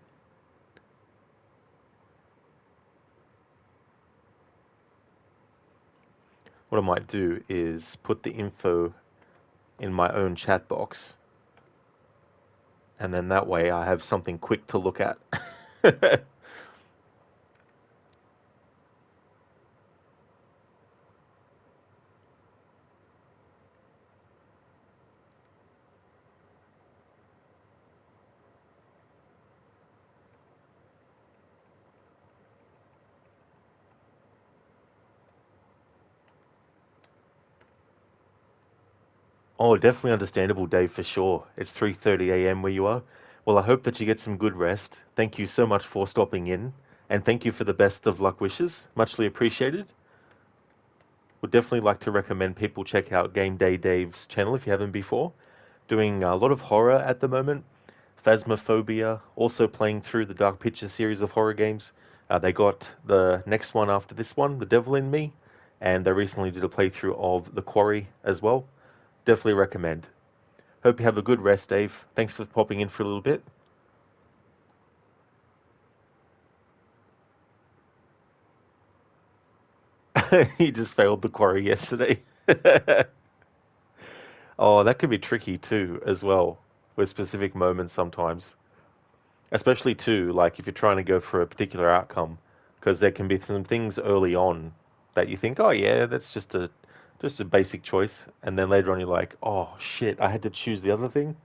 Speaker 1: What I might do is put the info in my own chat box. And then that way I have something quick to look at. Oh, definitely understandable, Dave, for sure. It's 3:30 a.m. where you are. Well, I hope that you get some good rest. Thank you so much for stopping in, and thank you for the best of luck wishes. Muchly appreciated. Would definitely like to recommend people check out Game Day Dave's channel if you haven't before. Doing a lot of horror at the moment. Phasmophobia, also playing through the Dark Pictures series of horror games. They got the next one after this one, The Devil in Me, and they recently did a playthrough of The Quarry as well. Definitely recommend. Hope you have a good rest, Dave. Thanks for popping in for a little bit. He just failed the quarry yesterday. Oh, that could be tricky too, as well, with specific moments sometimes. Especially too, like if you're trying to go for a particular outcome, because there can be some things early on that you think, oh yeah, that's just a basic choice, and then later on you're like, oh shit, I had to choose the other thing.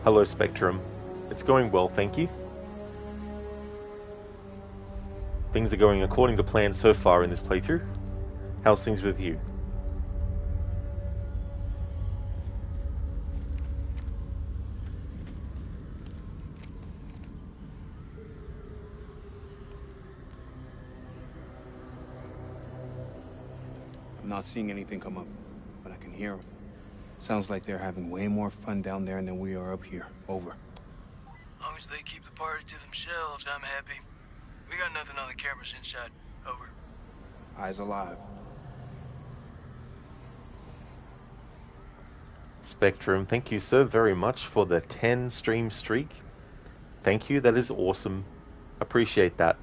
Speaker 1: Hello, Spectrum. It's going well, thank you. Things are going according to plan so far in this playthrough. How's things with you?
Speaker 13: I'm not seeing anything come up, but I can hear them. Sounds like they're having way more fun down there than we are up here. Over.
Speaker 6: As long as they keep the party to themselves, I'm happy. We got nothing on the cameras inside. Over.
Speaker 13: Eyes alive.
Speaker 1: Spectrum, thank you so very much for the 10 stream streak. Thank you, that is awesome. Appreciate that.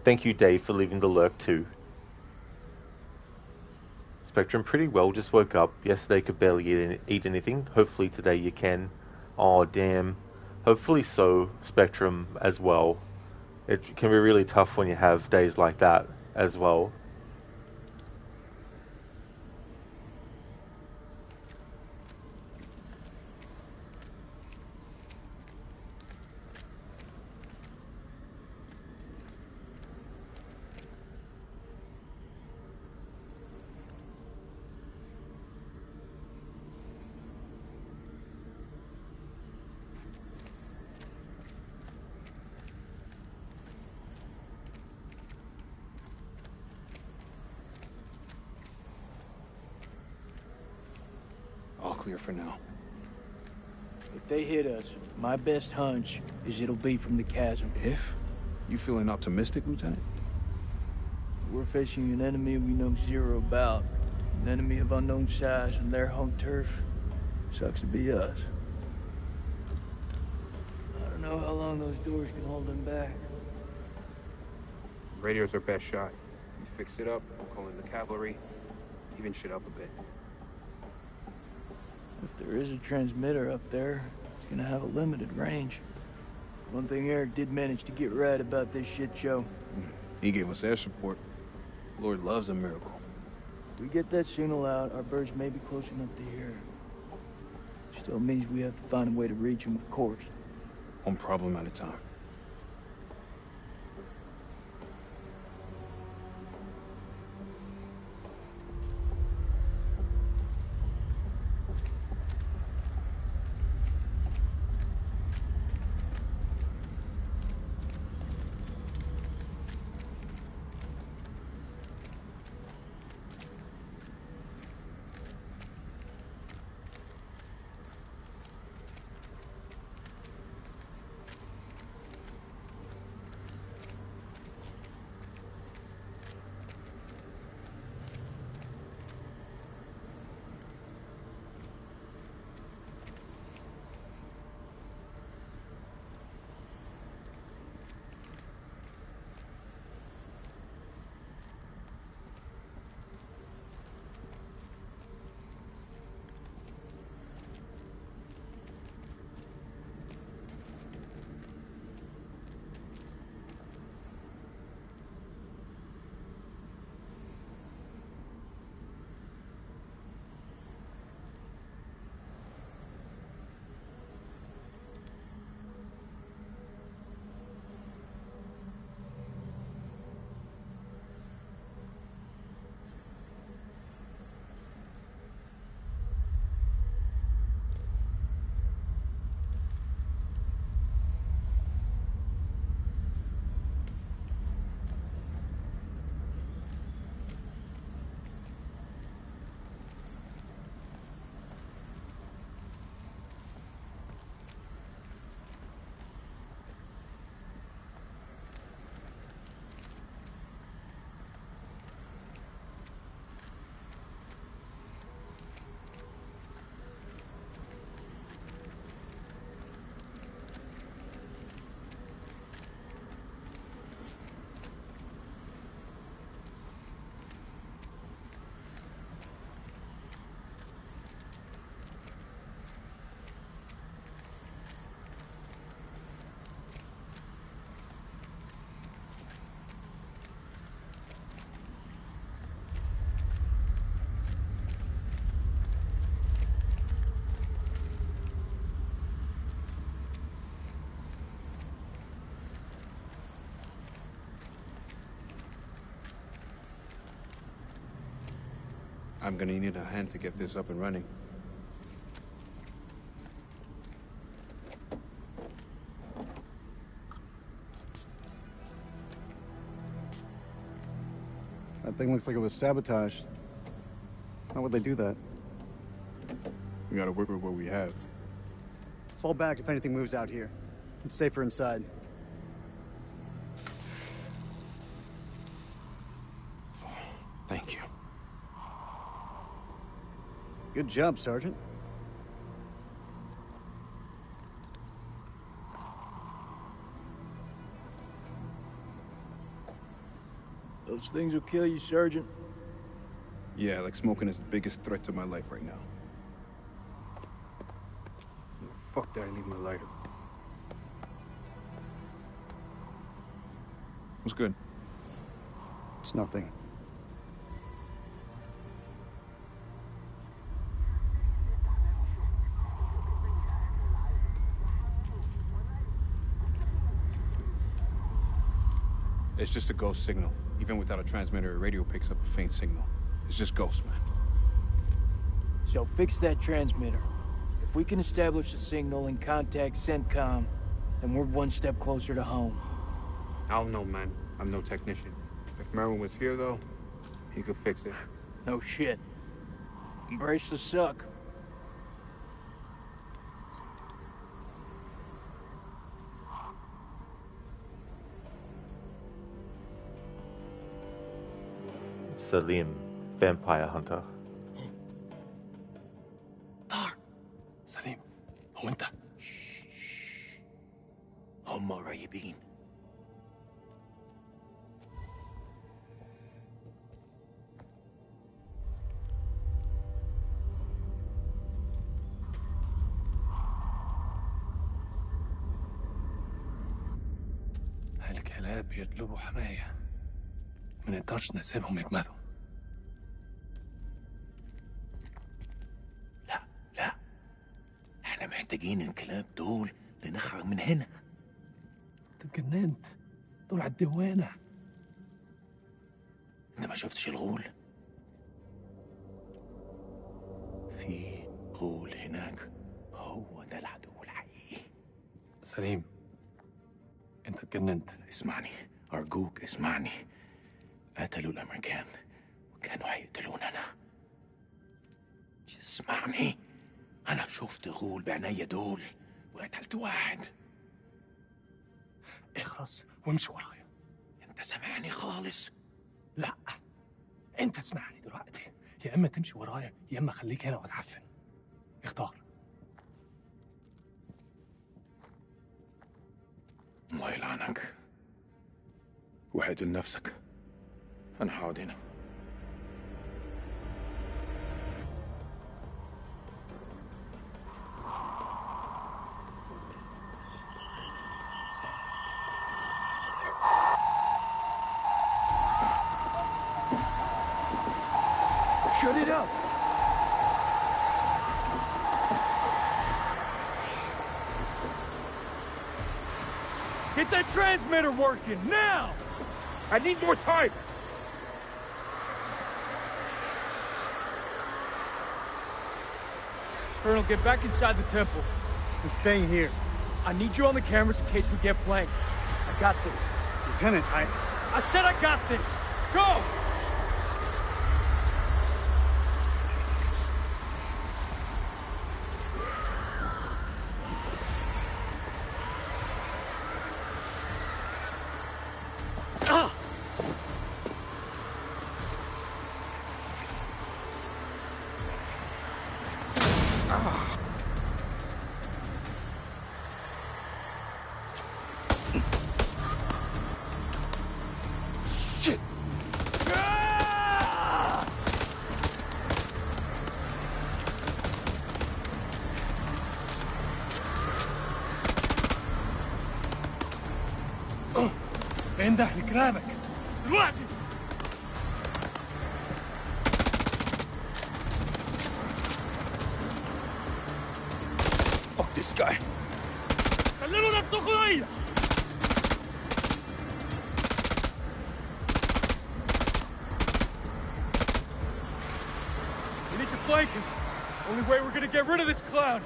Speaker 1: Thank you, Dave, for leaving the lurk too. Spectrum, pretty well, just woke up. Yesterday could barely eat anything. Hopefully today you can. Oh, damn. Hopefully so, Spectrum, as well. It can be really tough when you have days like that as well.
Speaker 13: clear for now.
Speaker 8: If they hit us, my best hunch is it'll be from the chasm.
Speaker 13: If? You feeling optimistic, Lieutenant?
Speaker 8: We're facing an enemy we know zero about. An enemy of unknown size on their home turf. Sucks to be us. I don't know how long those doors can hold them back.
Speaker 13: Radio's our best shot. You fix it up, we'll call in the cavalry, even shit up a bit.
Speaker 8: If there is a transmitter up there, it's gonna have a limited range. One thing Eric did manage to get right about this shit show.
Speaker 13: He gave us air support. Lord loves a miracle.
Speaker 8: If we get that signal out, our birds may be close enough to hear it. Still means we have to find a way to reach them, of course.
Speaker 13: One problem at a time. I'm gonna need a hand to get this up and running.
Speaker 2: That thing looks like it was sabotaged. How would they do that?
Speaker 13: We gotta work with what we have.
Speaker 2: Fall back if anything moves out here. It's safer inside.
Speaker 13: Thank you.
Speaker 2: Good job, Sergeant.
Speaker 8: Those things will kill you, Sergeant.
Speaker 13: Yeah, like smoking is the biggest threat to my life right now. Fuck that, I leave my lighter. What's good?
Speaker 2: It's nothing.
Speaker 13: It's just a ghost signal. Even without a transmitter, a radio picks up a faint signal. It's just ghosts, man.
Speaker 8: So fix that transmitter. If we can establish a signal and contact CENTCOM, then we're one step closer to home.
Speaker 13: I don't know, man. I'm no technician. If Merwin was here, though, he could fix it.
Speaker 8: No shit. Embrace the suck.
Speaker 1: Salim, vampire hunter.
Speaker 18: سليم هو انت
Speaker 16: هم قريبين.
Speaker 18: الكلاب يطلبوا حماية، ما نقدرش نسيبهم يجمدوا.
Speaker 16: احنا محتاجين الكلاب دول لنخرج من هنا.
Speaker 18: انت اتجننت، دول على الدوانة.
Speaker 16: انت ما شفتش الغول؟ في غول هناك، هو ده العدو الحقيقي.
Speaker 18: سليم انت اتجننت.
Speaker 16: اسمعني ارجوك اسمعني. قتلوا الامريكان وكانوا هيقتلونا انا. اسمعني، انا شفت غول بعينيا دول وقتلت واحد.
Speaker 18: اخرس وامشي ورايا.
Speaker 16: انت سامعني خالص؟
Speaker 18: لا انت اسمعني دلوقتي، يا اما تمشي ورايا يا اما خليك هنا واتعفن. اختار.
Speaker 16: الله يلعنك، وحد لنفسك. انا هقعد هنا.
Speaker 4: Shut it up! Get that transmitter working, now! I need more time! Colonel, get back inside the temple.
Speaker 2: I'm staying here.
Speaker 4: I need you on the cameras in case we get flanked. I got this.
Speaker 2: Lieutenant,
Speaker 4: I said I got this! Go! Shit!
Speaker 18: انده لكلامك
Speaker 4: دلوقتي!
Speaker 16: Fuck this guy.
Speaker 4: خليله نفسه قوية! We need to flank him. Only way we're gonna get rid of this clown.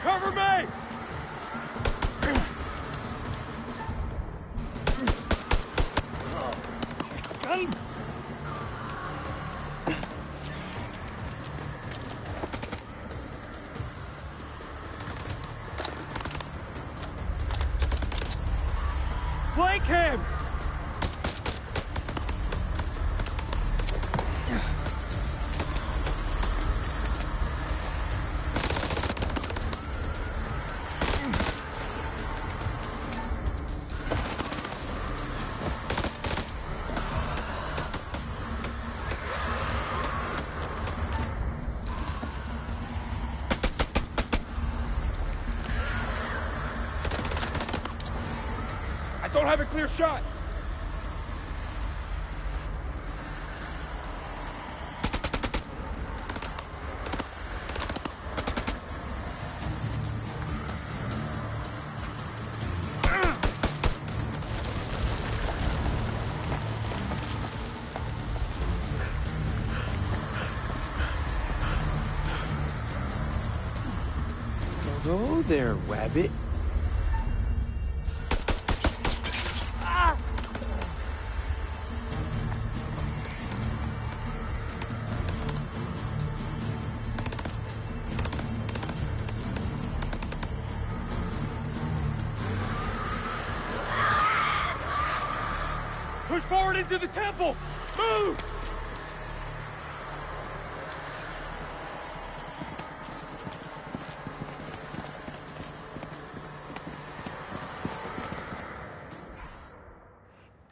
Speaker 4: Cover me! Flank him! I don't have a clear shot.
Speaker 16: Hello there, Wabbit.
Speaker 4: forward into the temple! Move!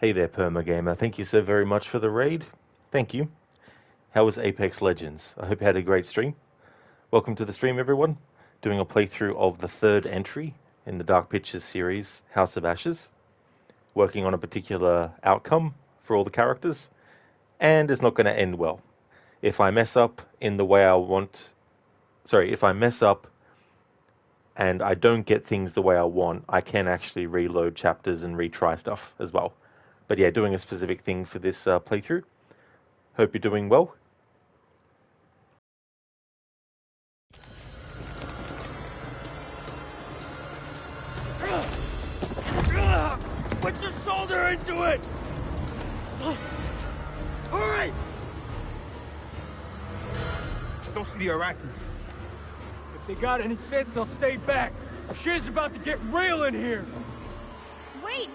Speaker 1: Hey there, Perma Gamer. Thank you so very much for the raid. Thank you. How was Apex Legends? I hope you had a great stream. Welcome to the stream, everyone. Doing a playthrough of the third entry in the Dark Pictures series, House of Ashes. Working on a particular outcome for all the characters. And it's not going to end well. If I mess up in the way I want... Sorry, if I mess up and I don't get things the way I want, I can actually reload chapters and retry stuff as well. But yeah, doing a specific thing for this playthrough. Hope you're doing well.
Speaker 4: Put your shoulder into it! Hurry!
Speaker 6: Don't see the Iraqis.
Speaker 4: If they got any sense, they'll stay back. Shit's about to get real in here.
Speaker 3: Wait!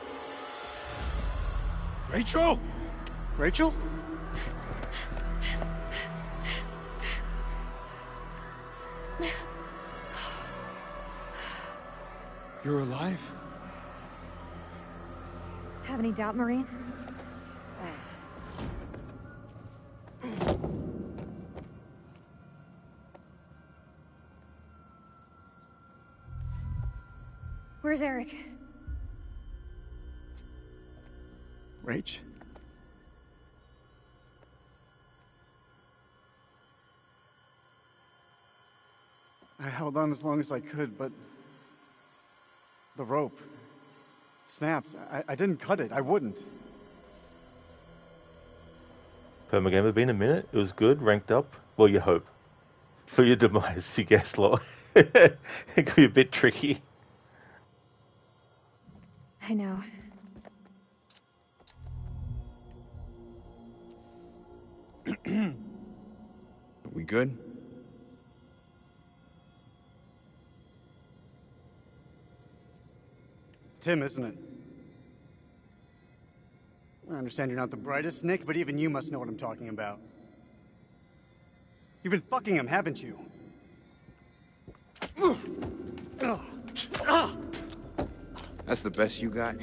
Speaker 6: Rachel?
Speaker 2: Rachel?
Speaker 13: You're alive?
Speaker 10: Have any doubt, Marine? Where's Eric?
Speaker 2: Rach? I held on as long as I could, but the rope snapped. I didn't cut it. I wouldn't.
Speaker 1: Perma Gamer, been a minute. It was good, ranked up. Well, you hope. For your demise, you guess, Law. It could be a bit tricky.
Speaker 10: I know.
Speaker 13: We good?
Speaker 2: Tim, isn't it? I understand you're not the brightest, Nick, but even you must know what I'm talking about. You've been fucking him, haven't you?
Speaker 13: That's the best you got?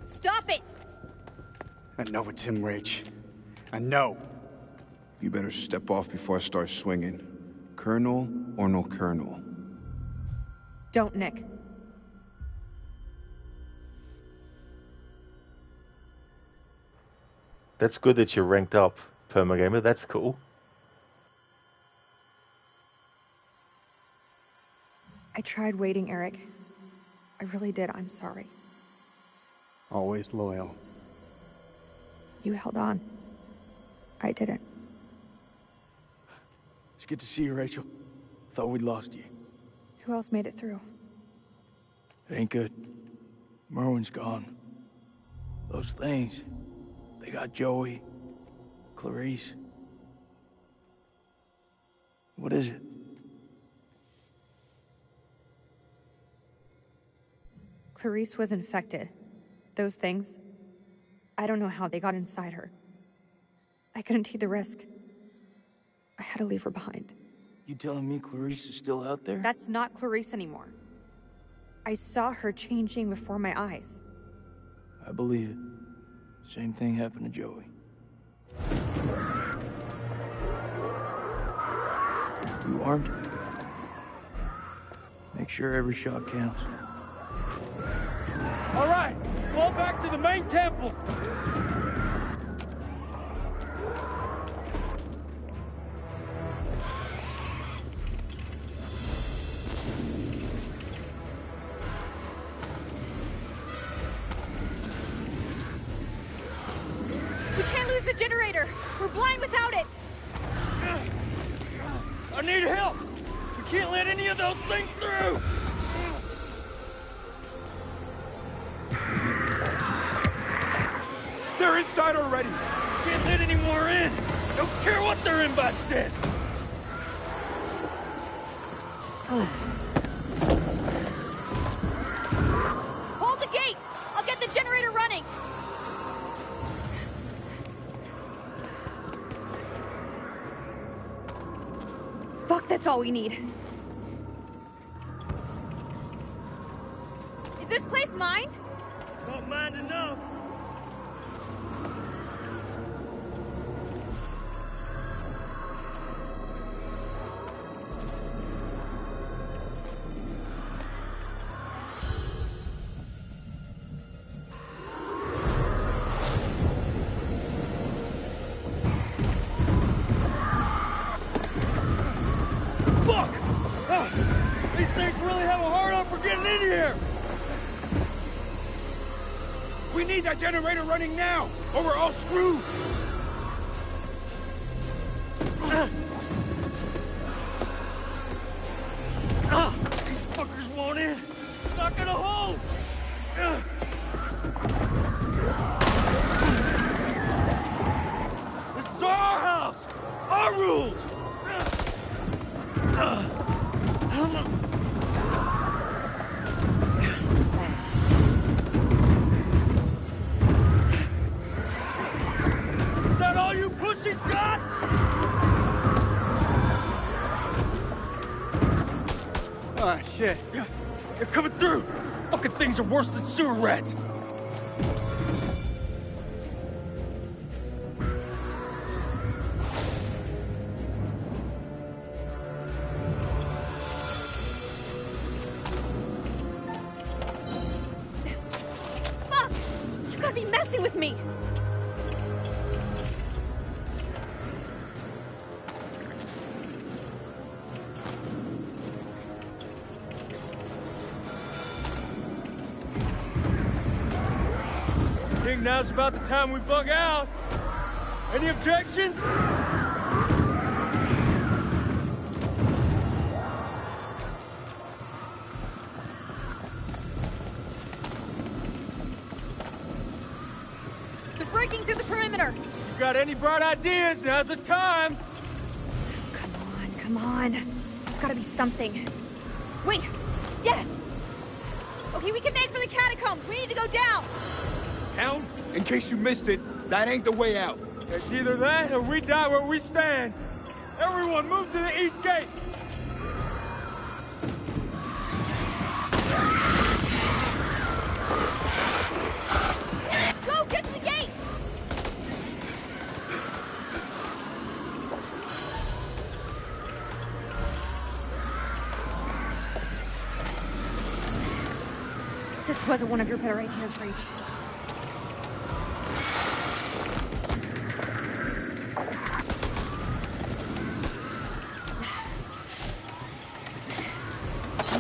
Speaker 3: Stop it!
Speaker 2: I know it's him, Rach. I know.
Speaker 13: You better step off before I start swinging. Colonel or no colonel?
Speaker 10: Don't, Nick.
Speaker 1: That's good that you're ranked up, Perma Gamer. That's cool.
Speaker 10: I tried waiting, Eric. I really did. I'm sorry.
Speaker 2: Always loyal.
Speaker 10: You held on. I didn't.
Speaker 6: It's good to see you, Rachel. Thought we'd lost you.
Speaker 10: Who else made it through?
Speaker 6: It ain't good. Merwin's gone. Those things, they got Joey, Clarice. What is it?
Speaker 10: Clarice was infected. Those things, I don't know how they got inside her. I couldn't take the risk. I had to leave her behind.
Speaker 6: You telling me Clarice is still out there?
Speaker 10: That's not Clarice anymore. I saw her changing before my eyes.
Speaker 6: I believe it. Same thing happened to Joey. You armed? Make sure every shot counts.
Speaker 4: All right, fall back to the main temple.
Speaker 3: We can't lose the generator. We're blind without it.
Speaker 4: I need help. We can't let any of those things through. They're inside already. Can't let any more in. Don't care what their invite says.
Speaker 3: Hold the gate. I'll get the generator running. That's all we need. Is this place mined?
Speaker 4: It's not mined enough. These things really have a hard on for getting in here! We need that generator running now, or we're all screwed! These fuckers won't in! It's not gonna hold! This is our house! Our rules! Is that all you pussies got?
Speaker 2: Ah, shit.
Speaker 4: They're coming through! Fucking things are worse than sewer rats!
Speaker 3: Fuck! You gotta be messing with me!
Speaker 4: I think now's about the time we bug out. Any objections?
Speaker 3: They're breaking through the perimeter!
Speaker 4: You got any bright ideas? Now's the time!
Speaker 3: Come on. There's gotta be something. Wait! Yes! Okay, we can make for the catacombs! We need to go down!
Speaker 17: Town? In case you missed it, that ain't the way out.
Speaker 4: It's either that or we die where we stand. Everyone move to the east gate!
Speaker 3: Go! Get to the gate! This wasn't one of your better ideas, Reach.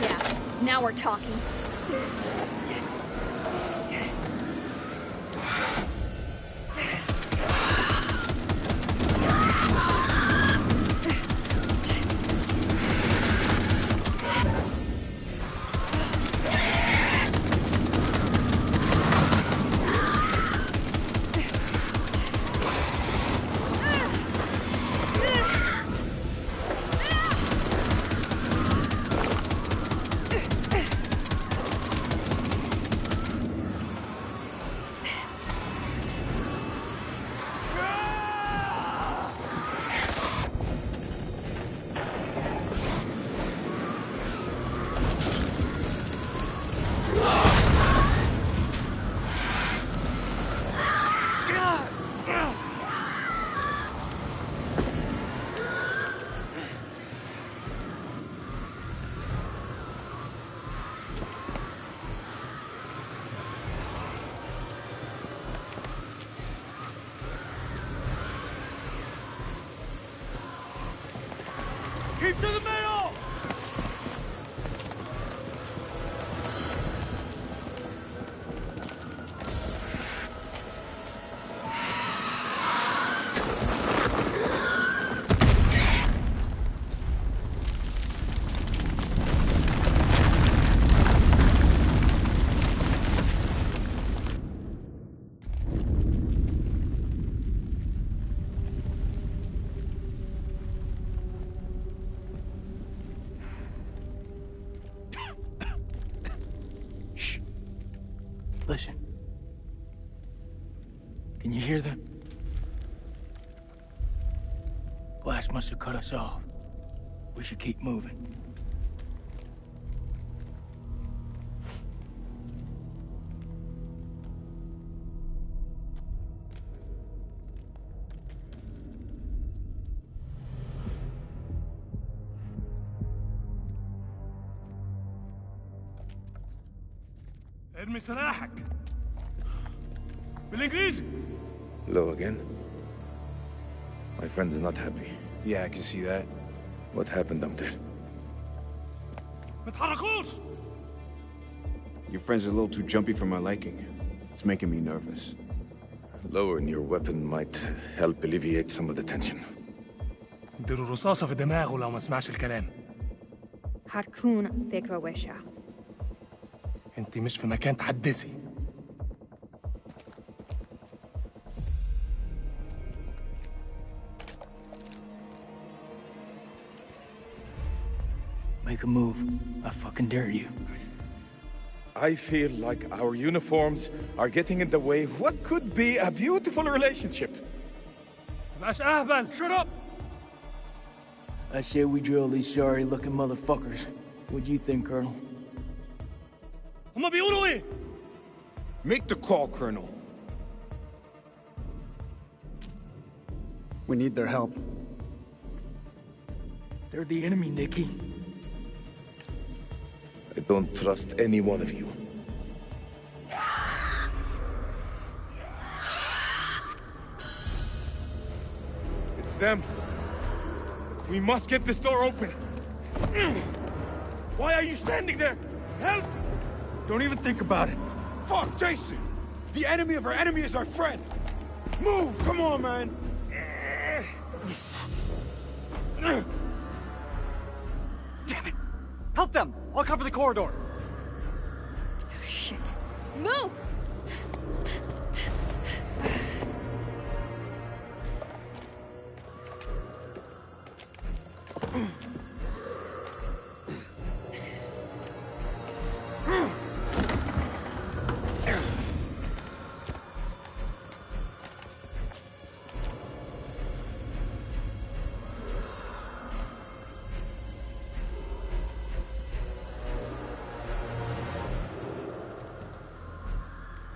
Speaker 3: Yeah, now we're talking.
Speaker 4: Keep to the middle!
Speaker 6: Listen. Can you hear them? Blast must have cut us off.
Speaker 8: We should keep moving.
Speaker 18: ارمي سلاحك بالانجليزي.
Speaker 16: Hello again. My friend is not happy.
Speaker 13: Yeah, I can see that.
Speaker 16: What happened up there?
Speaker 18: ما تحركوش.
Speaker 13: Your friend's a little too jumpy for my liking. It's making me nervous.
Speaker 16: Lowering your weapon might help alleviate some of the tension.
Speaker 18: اديله رصاصة في دماغه لو ما سمعش الكلام.
Speaker 10: هتكون فكرة وحشة.
Speaker 18: انت مش في مكان تحدثي.
Speaker 8: Make a move. I fucking dare you.
Speaker 16: I feel like our uniforms are getting in the way of what could be a beautiful relationship.
Speaker 18: تبقاش اهبل.
Speaker 8: Shut up! I say we drill these sorry-looking motherfuckers. What do you think, Colonel?
Speaker 18: هما بيقولوا ايه؟
Speaker 13: Make the call, Colonel.
Speaker 2: We need their help.
Speaker 8: They're the enemy, Nicky.
Speaker 16: I don't trust any one of you.
Speaker 13: It's them. We must get this door open.
Speaker 4: Why are you standing there? Help!
Speaker 13: Don't even think about it.
Speaker 4: Fuck, Jason! The enemy of our enemy is our friend! Move! Come on, man!
Speaker 2: Damn it! Help them! I'll cover the corridor.
Speaker 3: Oh, shit. Move!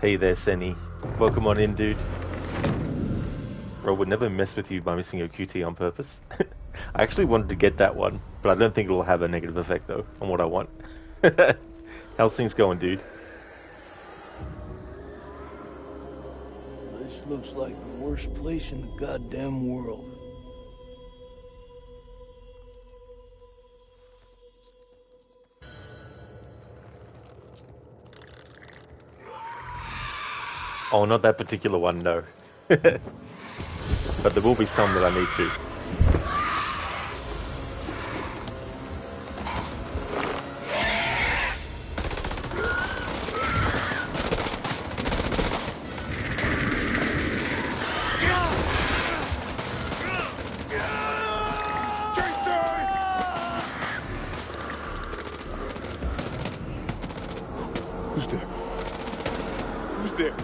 Speaker 1: Hey there, Senny. Welcome on in, dude. Bro, would never mess with you by missing your QT on purpose. I actually wanted to get that one, but I don't think it will have a negative effect, though, on what I want. How's things going, dude?
Speaker 8: This looks like the worst place in the goddamn world.
Speaker 1: Oh, not that particular one, no. But there will be some that I need to.
Speaker 13: Who's there? Who's there?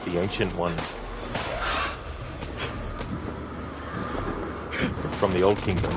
Speaker 1: The ancient one. From the old kingdom.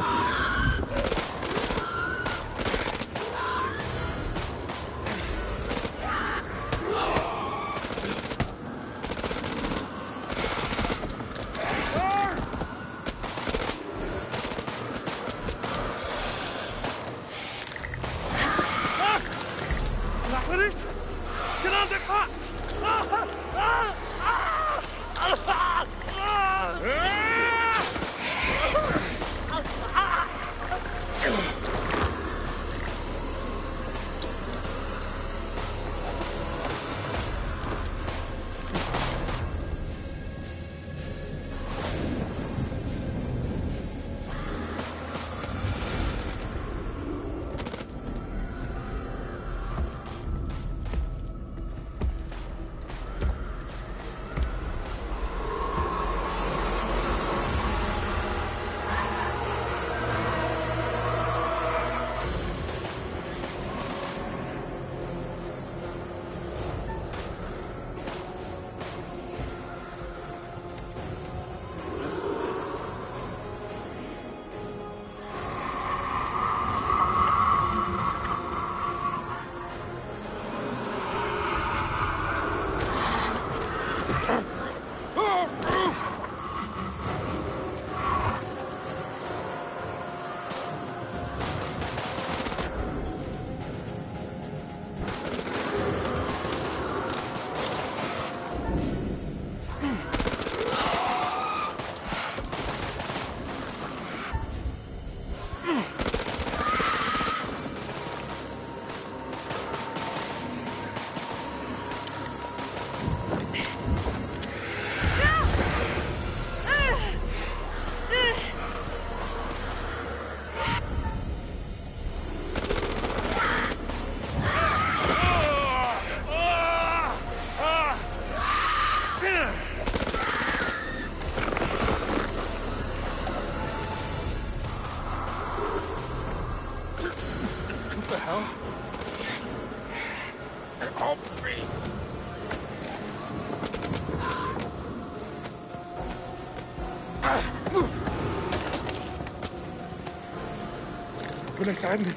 Speaker 16: ربنا يساعدني.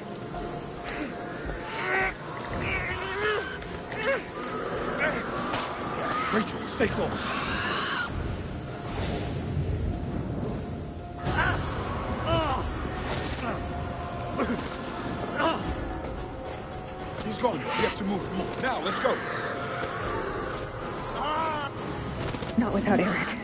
Speaker 16: Rachel, stay close. He's gone. We have to move. Now, let's go.
Speaker 3: Not without Eric.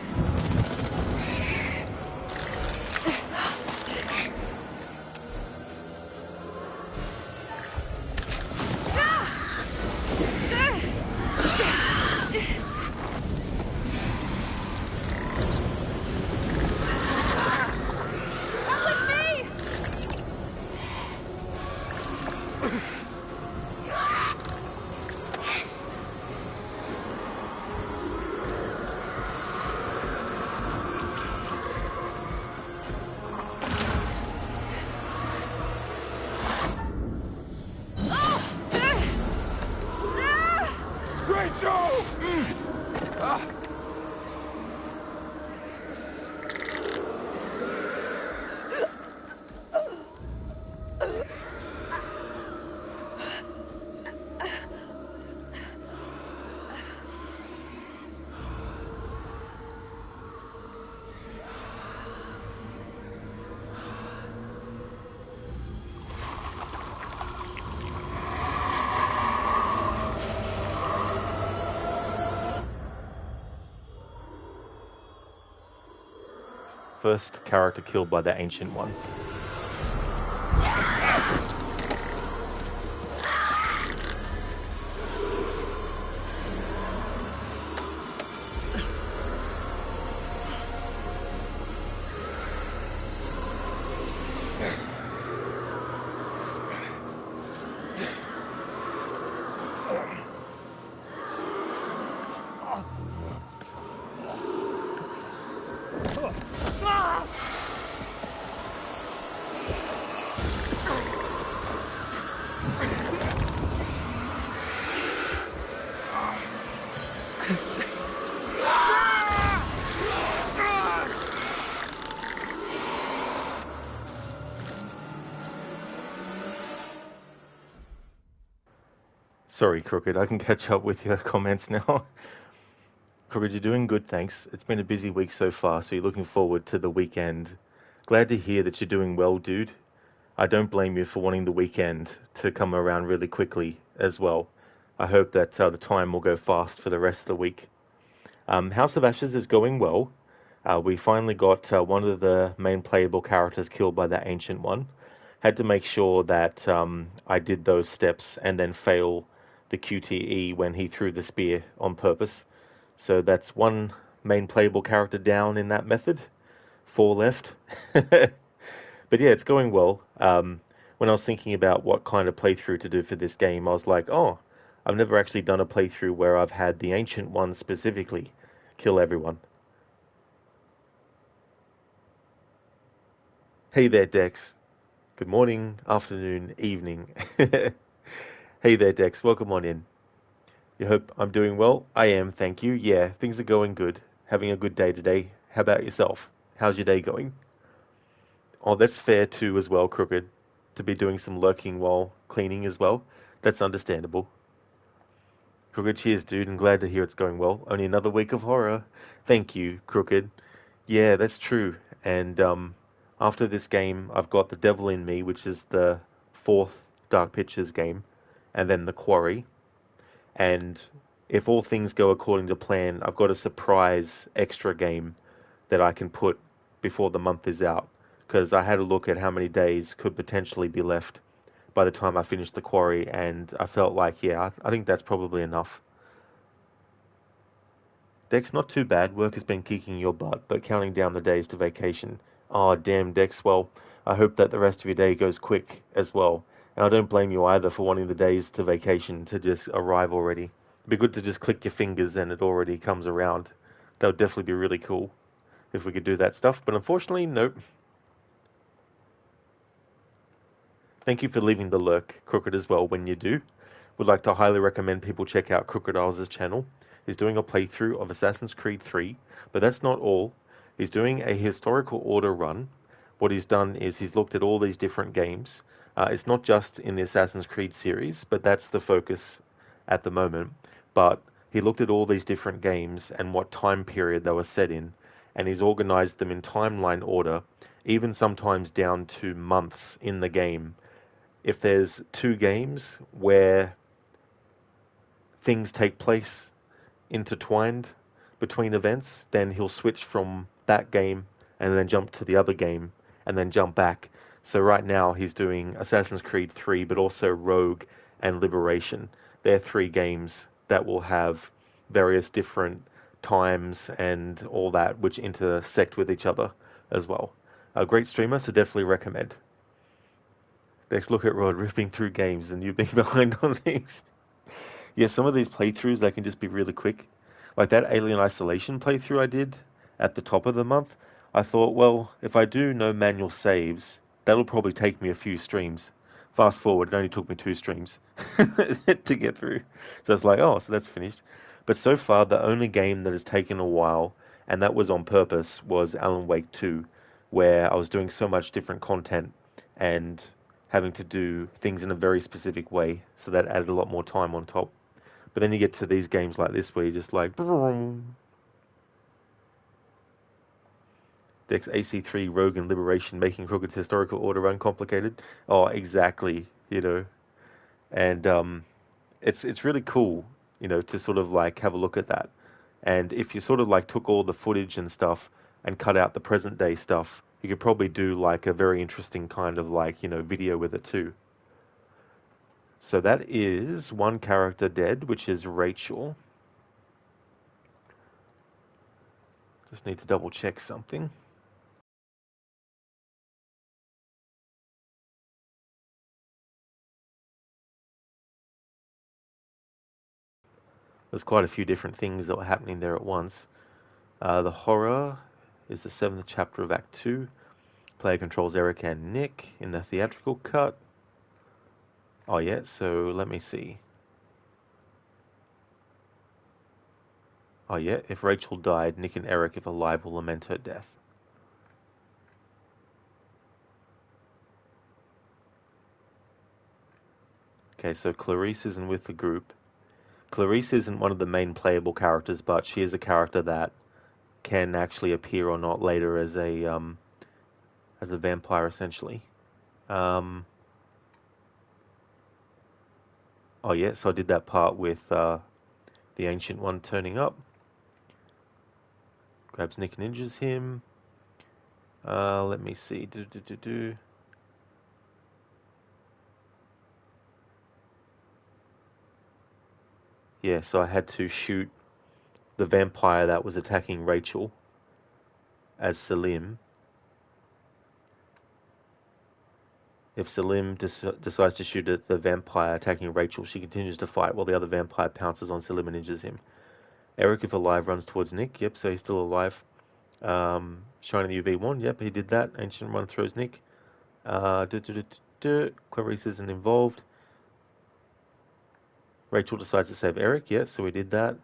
Speaker 1: First character killed by the Ancient One. Sorry, Crooked, I can catch up with your comments now. Crooked, you're doing good, thanks. It's been a busy week so far, so you're looking forward to the weekend. Glad to hear that you're doing well, dude. I don't blame you for wanting the weekend to come around really quickly as well. I hope that the time will go fast for the rest of the week. House of Ashes is going well. We finally got one of the main playable characters killed by the Ancient One. Had to make sure that I did those steps and then fail the QTE when he threw the spear on purpose. So that's one main playable character down in that method. 4 left. But yeah, it's going well. When I was thinking about what kind of playthrough to do for this game, I was like, oh, I've never actually done a playthrough where I've had the Ancient One specifically kill everyone. Hey there, Dex. Good morning, afternoon, evening. Hey there, Dex. Welcome on in. You hope I'm doing well? I am, thank you. Yeah, things are going good. Having a good day today. How about yourself? How's your day going? Oh, that's fair too as well, Crooked. To be doing some lurking while cleaning as well. That's understandable. Crooked, cheers, dude. I'm glad to hear it's going well. Only another week of horror. Thank you, Crooked. Yeah, that's true. And after this game, I've got The Devil in Me, which is the 4th Dark Pictures game, and then The Quarry. And if all things go according to plan, I've got a surprise extra game that I can put before the month is out. Because I had a look at how many days could potentially be left by the time I finish The Quarry, and I felt like, yeah, I think that's probably enough. Dex, not too bad. Work has been kicking your butt, but counting down the days to vacation. Oh, damn, Dex. Well, I hope that the rest of your day goes quick as well. And I don't blame you either for wanting the days to vacation to just arrive already. It'd be good to just click your fingers and it already comes around. That would definitely be really cool if we could do that stuff. But unfortunately, nope. Thank you for leaving the lurk, Crooked, as well, when you do. Would like to highly recommend people check out Crocodile's channel. He's doing a playthrough of Assassin's Creed 3, but that's not all. He's doing a historical order run what he's done is he's looked at all these different games. It's not just in the Assassin's Creed series, but that's the focus at the moment. But he looked at all these different games and what time period they were set in, and he's organized them in timeline order, even sometimes down to months in the game. If there's two games where things take place intertwined between events, then he'll switch from that game and then jump to the other game and then jump back. So right now he's doing Assassin's Creed 3, but also Rogue and Liberation. They're three games that will have various different times and all that, which intersect with each other as well. A great streamer, so definitely recommend. Next, look at Rod ripping through games and you being behind on things. Yeah, some of these playthroughs, they can just be really quick. Like that Alien Isolation playthrough I did at the top of the month, I thought, well, if I do no manual saves, that'll probably take me a few streams. Fast forward, it only took me 2 streams to get through. So it's like, oh, so that's finished. But so far, the only game that has taken a while, and that was on purpose, was Alan Wake 2, where I was doing so much different content and having to do things in a very specific way, so that added a lot more time on top. But then you get to these games like this where you're just like, Dex AC3 Rogue and Liberation making Crooked's historical order uncomplicated. Oh, exactly, you know. And it's really cool, you know, to sort of like have a look at that. And if you sort of like took all the footage and stuff and cut out the present day stuff, you could probably do like a very interesting kind of like, you know, video with it too. So that is one character dead, which is Rachel. Just need to double check something. There's quite a few different things that were happening there at once. The horror is the 7th chapter of Act 2. Player controls Eric and Nick in the theatrical cut. Oh yeah, so let me see. Oh yeah, if Rachel died, Nick and Eric, if alive, will lament her death. Okay, so Clarice isn't with the group. Clarice isn't one of the main playable characters, but she is a character that can actually appear or not later as a vampire, essentially. Oh yeah, so I did that part with the Ancient One turning up. Grabs Nick and injures him. Let me see. Yeah, so I had to shoot the vampire that was attacking Rachel as Salim. If Salim decides to shoot at the vampire attacking Rachel, she continues to fight while the other vampire pounces on Salim and injures him. Eric, if alive, runs towards Nick. Yep, so he's still alive. Shining the UV wand. Yep, he did that. Ancient One throws Nick. Clarice isn't involved. Rachel decides to save Eric. Yes, so we did that.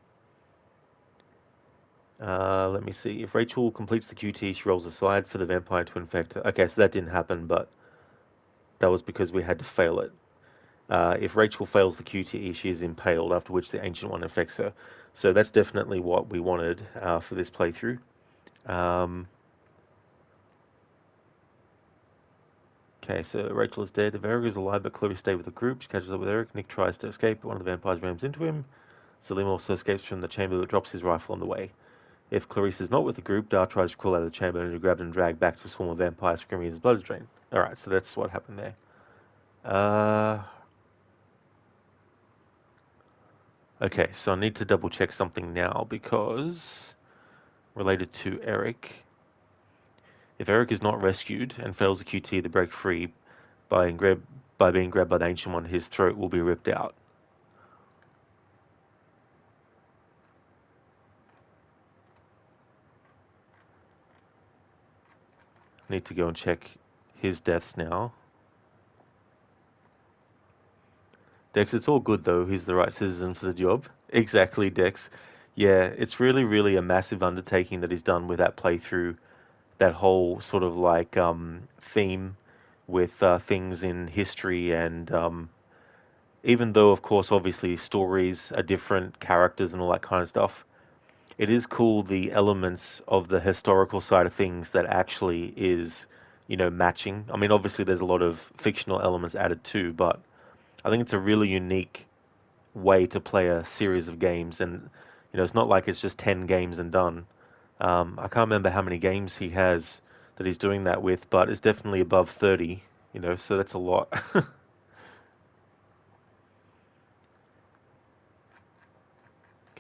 Speaker 1: Let me see. If Rachel completes the QT, she rolls aside for the vampire to infect her. Okay, so that didn't happen, but that was because we had to fail it. If Rachel fails the QTE, she is impaled, after which the Ancient One infects her. So that's definitely what we wanted for this playthrough. Okay, so Rachel is dead. If Eric is alive but clearly stayed with the group, she catches up with Eric. Nick tries to escape, but one of the vampires rams into him. Salim also escapes from the chamber but drops his rifle on the way. If Clarice is not with the group, Dar tries to crawl out of the chamber and is grabbed and dragged back to a swarm of vampires, screaming his blood is drained. Alright, so that's what happened there. Okay, so I need to double check something now because related to Eric, if Eric is not rescued and fails the QT to break free by being grabbed by the Ancient One, his throat will be ripped out. I need to go and check his deaths now. Dex, it's all good though. He's the right citizen for the job. Exactly, Dex. Yeah, it's really, really a massive undertaking that he's done with that playthrough. that whole sort of like theme with things in history, and even though, of course, obviously stories are different, characters and all that kind of stuff, it is cool the elements of the historical side of things that actually is, matching. I mean, obviously there's a lot of fictional elements added too, but I think it's a really unique way to play a series of games, and it's not like it's just 10 games and done. I can't remember how many games he has that he's doing that with, but it's definitely above 30, so that's a lot.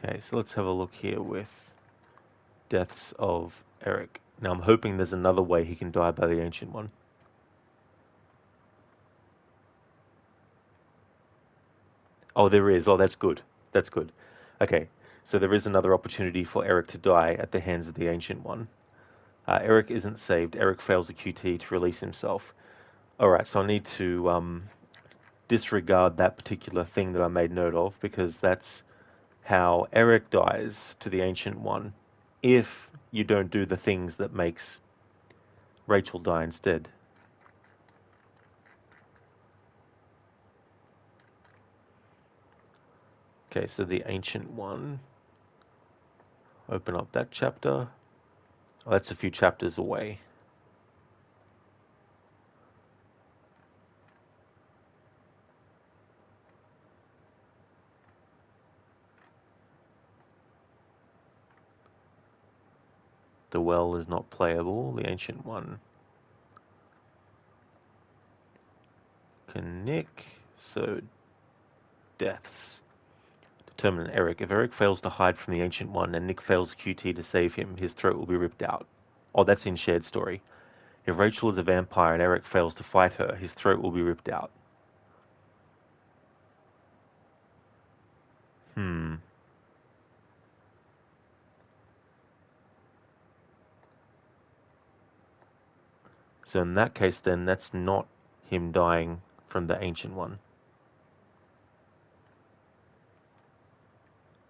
Speaker 1: Okay, so let's have a look here with Deaths of Eric. Now I'm hoping there's another way he can die by the Ancient One. Oh, there is. Oh, that's good. That's good. Okay, so there is another opportunity for Eric to die at the hands of the Ancient One. Eric isn't saved. Eric fails a QT to release himself. Alright, so I need to disregard that particular thing that I made note of, because that's how Eric dies to the Ancient One if you don't do the things that makes Rachel die instead. Okay, so the Ancient One. Open up that chapter. Oh, that's a few chapters away. The well is not playable. The Ancient One can nick. So, deaths. Determine Eric. If Eric fails to hide from the Ancient One and Nick fails QT to save him, his throat will be ripped out. Oh, that's in Shared Story. If Rachel is a vampire and Eric fails to fight her, his throat will be ripped out. So in that case, then, that's not him dying from the Ancient One.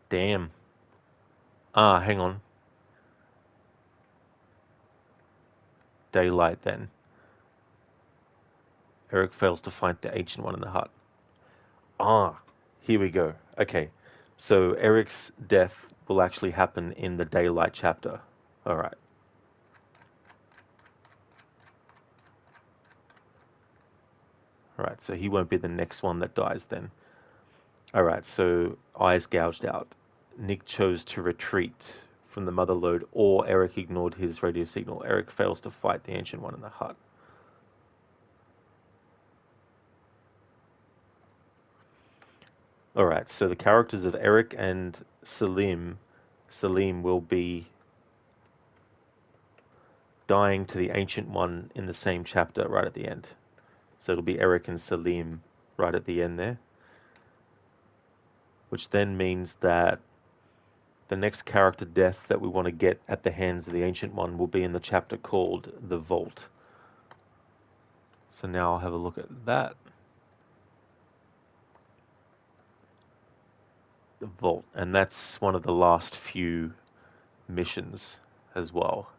Speaker 1: Damn. Hang on. Daylight, then. Eric fails to find the Ancient One in the hut. Here we go. Okay. So Eric's death will actually happen in the Daylight chapter. Alright. Alright, so he won't be the next one that dies then. Alright, so eyes gouged out. Nick chose to retreat from the mother lode, or Eric ignored his radio signal. Eric fails to fight the Ancient One in the hut. Alright, so the characters of Eric and Salim will be dying to the Ancient One in the same chapter right at the end. So it'll be Eric and Salim right at the end there. Which then means that the next character death that we want to get at the hands of the Ancient One will be in the chapter called The Vault. So now I'll have a look at that. The Vault. And that's one of the last few missions as well.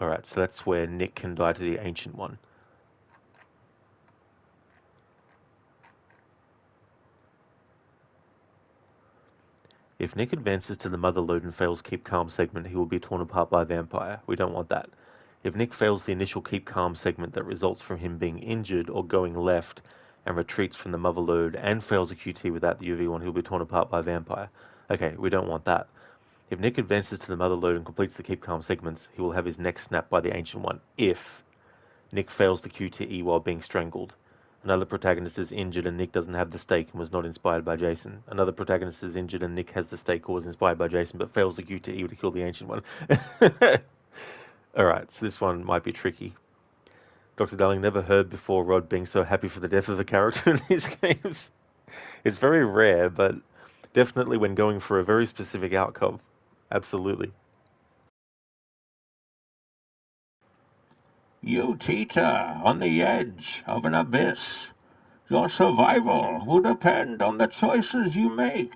Speaker 1: Alright, so that's where Nick can die to the Ancient One. If Nick advances to the mother lode and fails Keep Calm segment, he will be torn apart by a vampire. We don't want that. If Nick fails the initial Keep Calm segment that results from him being injured or going left and retreats from the mother lode and fails a QT without the UV1, he'll be torn apart by a vampire. Okay, we don't want that. If Nick advances to the mother lode and completes the Keep Calm segments, he will have his neck snapped by the Ancient One if Nick fails the QTE while being strangled. Another protagonist is injured and Nick doesn't have the stake and was not inspired by Jason. Another protagonist is injured and Nick has the stake or was inspired by Jason but fails the QTE to kill the Ancient One. Alright, so this one might be tricky. Dr. Darling, never heard before Rod being so happy for the death of a character in these games. It's very rare, but definitely when going for a very specific outcome. Absolutely.
Speaker 20: You teeter on the edge of an abyss. Your survival will depend on the choices you make.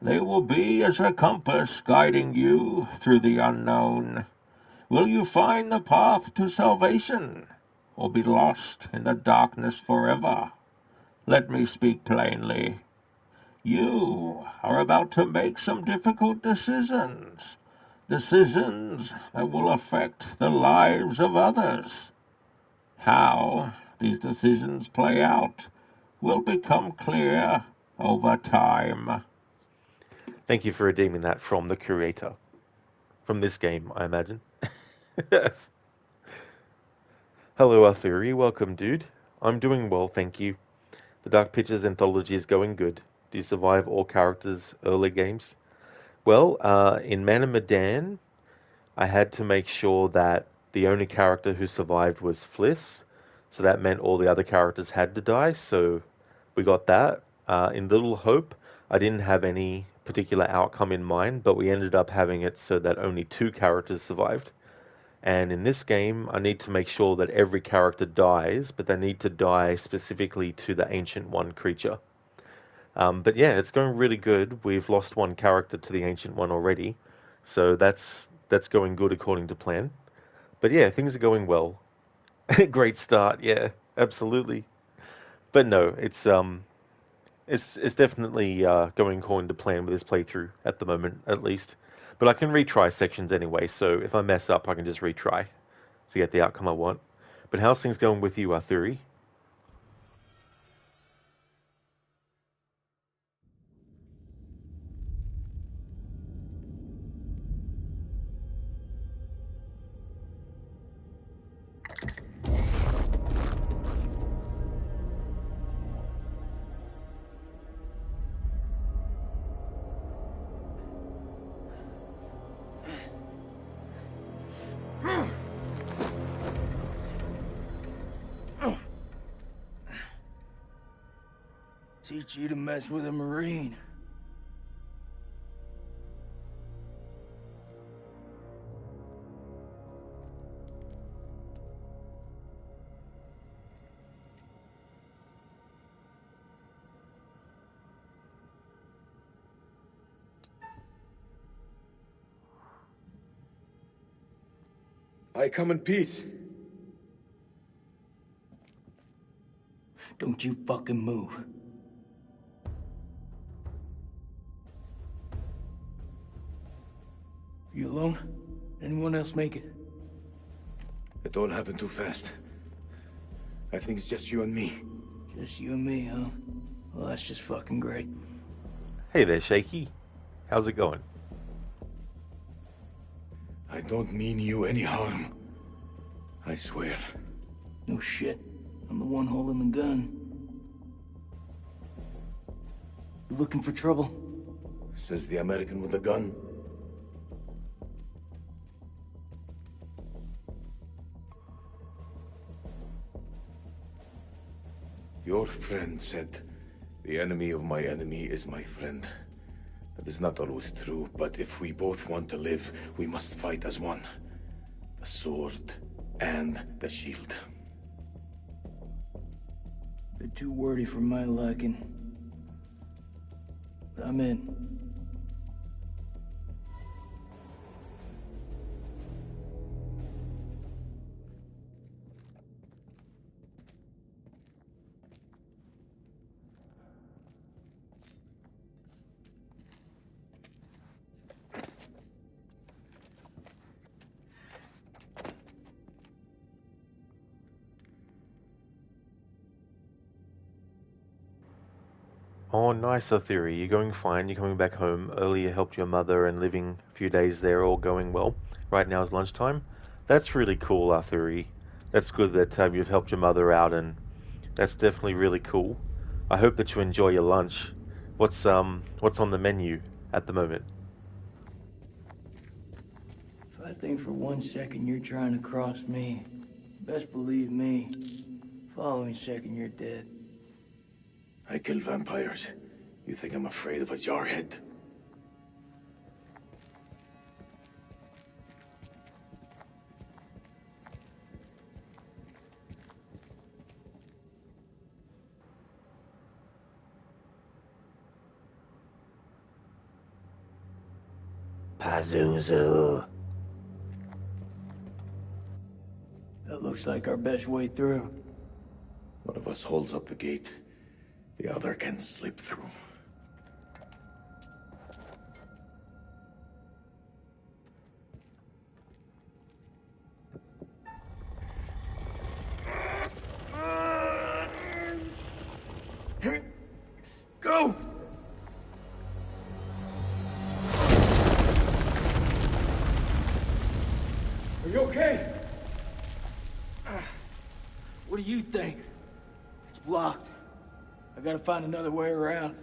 Speaker 20: They will be as a compass guiding you through the unknown. Will you find the path to salvation, or be lost in the darkness forever? Let me speak plainly. You are about to make some difficult decisions. Decisions that will affect the lives of others. How these decisions play out will become clear over time.
Speaker 1: Thank you for redeeming that from the curator. From this game, I imagine. Yes. Hello, Arthuri. Welcome, dude. I'm doing well, thank you. The Dark Pictures anthology is going good. Do you survive all characters' early games? Well, in Man of Medan, I had to make sure that the only character who survived was Fliss. So that meant all the other characters had to die. So we got that. In Little Hope, I didn't have any particular outcome in mind, but we ended up having it so that only 2 characters survived. And in this game, I need to make sure that every character dies, but they need to die specifically to the Ancient One creature. But yeah, it's going really good. We've lost 1 character to the Ancient One already, so that's going good according to plan. But yeah, things are going well. Great start, yeah, absolutely. But no, it's definitely going according to plan with this playthrough at the moment, at least. But I can retry sections anyway, so if I mess up, I can just retry to get the outcome I want. But how's things going with you, Arthuri?
Speaker 8: Teach you to mess with a Marine.
Speaker 16: I come in peace.
Speaker 8: Don't you fucking move. You alone? Anyone else make it?
Speaker 16: It all happened too fast. I think it's just you and me.
Speaker 8: Just you and me, huh? Well, that's just fucking great.
Speaker 1: Hey there, Shaky. How's it going?
Speaker 16: I don't mean you any harm. I swear.
Speaker 8: No shit. I'm the one holding the gun. You looking for trouble?
Speaker 16: Says the American with the gun. Your friend said, the enemy of my enemy is my friend. That is not always true, but if we both want to live, we must fight as one. The sword and the shield.
Speaker 8: Bit too wordy for my liking. But I'm in.
Speaker 1: Oh, nice, Arthuri. You're going fine. You're coming back home. Earlier helped your mother and living a few days there, all going well. Right now is lunchtime. That's really cool, Arthuri. That's good that you've helped your mother out, and that's definitely really cool. I hope that you enjoy your lunch. What's on the menu at the moment?
Speaker 8: If I think for 1 second you're trying to cross me, best believe me, following second you're dead.
Speaker 16: I kill vampires. You think I'm afraid of a jarhead?
Speaker 1: Pazuzu.
Speaker 8: That looks like our best way through.
Speaker 16: One of us holds up the gate. The other can slip through.
Speaker 8: Go!
Speaker 4: Are you okay?
Speaker 8: What do you think? It's blocked. I gotta find another way around.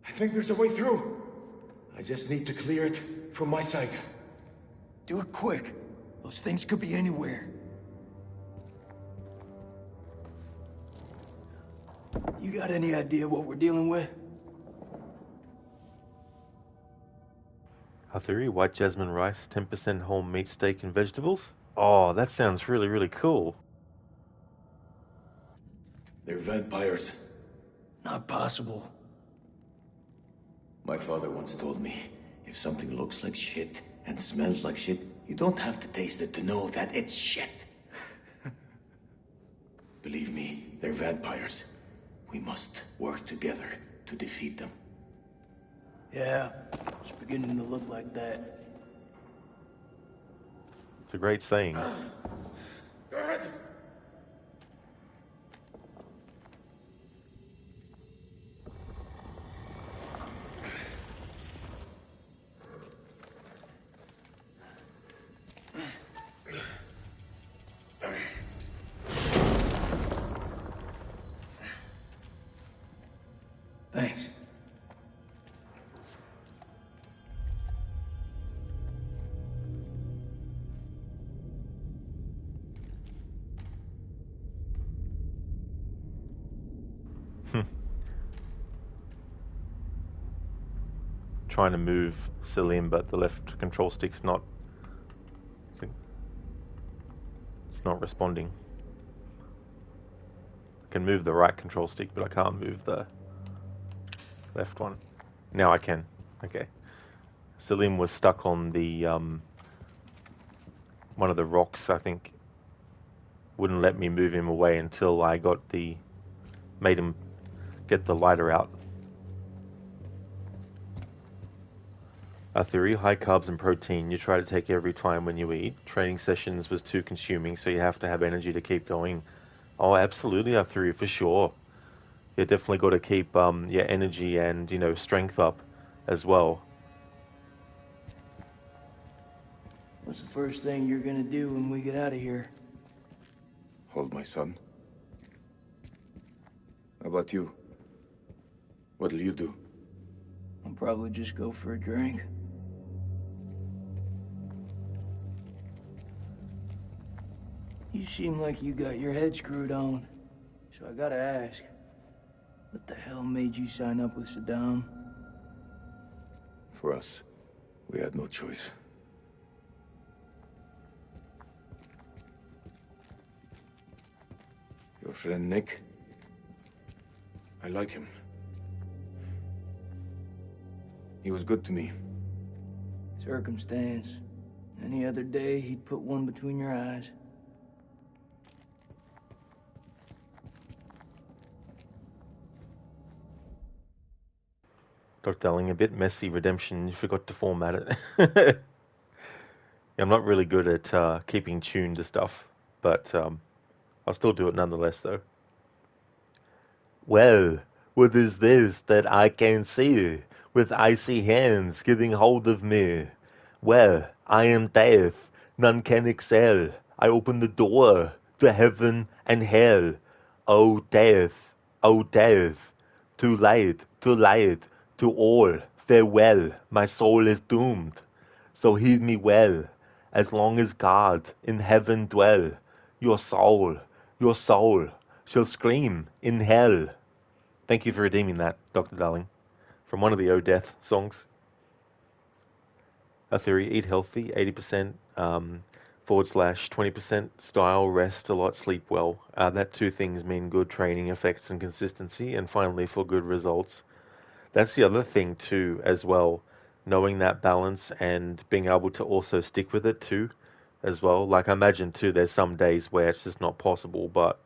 Speaker 16: I think there's a way through. I just need to clear it from my side.
Speaker 8: Do it quick. Those things could be anywhere. You got any idea what we're dealing with?
Speaker 1: Arthuri, white jasmine rice, 10% whole meat, steak, and vegetables. Oh, that sounds really, really cool.
Speaker 16: They're vampires.
Speaker 8: Not possible.
Speaker 16: My father once told me, if something looks like shit and smells like shit, you don't have to taste it to know that it's shit. Believe me, they're vampires. We must work together to defeat them.
Speaker 8: Yeah, it's beginning to look like that.
Speaker 1: It's a great saying.
Speaker 8: Thanks.
Speaker 1: Trying to move Selim, but the left control stick's not. It's not responding. I can move the right control stick, but I can't move the left one. Now I can. Okay. Selim was stuck on the one of the rocks, I think. Wouldn't let me move him away until I made him get the lighter out. A theory, high carbs and protein you try to take every time when you eat. Training sessions was too consuming, so you have to have energy to keep going. Oh, absolutely, a theory, for sure. You definitely got to keep your energy and, strength up as well.
Speaker 8: What's the first thing you're gonna do when we get out of here?
Speaker 16: Hold my son. How about you? What'll you do?
Speaker 8: I'll probably just go for a drink. You seem like you got your head screwed on. So I gotta ask, what the hell made you sign up with Saddam?
Speaker 16: For us, we had no choice. Your friend Nick? I like him. He was good to me.
Speaker 8: Circumstance. Any other day, he'd put one between your eyes.
Speaker 1: Dr. Darling, a bit messy redemption. You forgot to format it. I'm not really good at keeping tuned to stuff, but I'll still do it nonetheless, though. Well, what is this that I can see with icy hands getting hold of me? Well, I am death, none can excel. I open the door to heaven and hell. Oh death, too late, to all, farewell, my soul is doomed. So heed me well, as long as God in heaven dwell, your soul shall scream in hell. Thank you for redeeming that, Dr. Darling, from one of the O Death songs. A theory: eat healthy, 80%, / 20% style, rest a lot, sleep well. That two things mean good training effects and consistency, and finally for good results. That's the other thing too, as well, knowing that balance and being able to also stick with it too, as well. Like I imagine too, there's some days where it's just not possible, but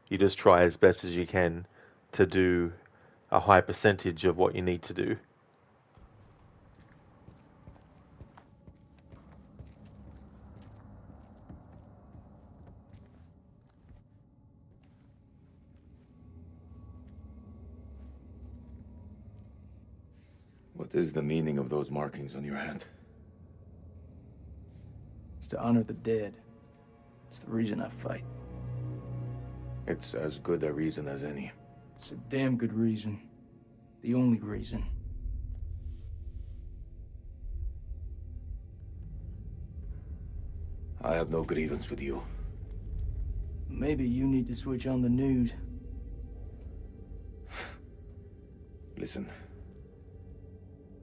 Speaker 1: you just try as best as you can to do a high percentage of what you need to do.
Speaker 16: What is the meaning of those markings on your hand?
Speaker 8: It's to honor the dead. It's the reason I fight.
Speaker 16: It's as good a reason as any.
Speaker 8: It's a damn good reason. The only reason.
Speaker 16: I have no grievance with you.
Speaker 8: Maybe you need to switch on the news.
Speaker 16: Listen.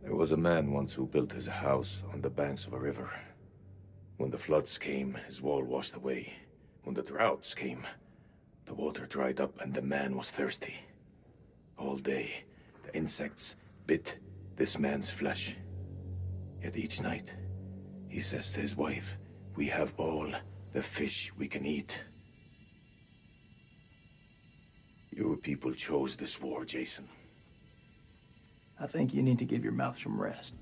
Speaker 16: There was a man once who built his house on the banks of a river. When the floods came, his wall washed away. When the droughts came, the water dried up and the man was thirsty. All day, the insects bit this man's flesh. Yet each night, he says to his wife, "We have all the fish we can eat." Your people chose this war, Jason.
Speaker 8: I think you need to give your mouth some rest.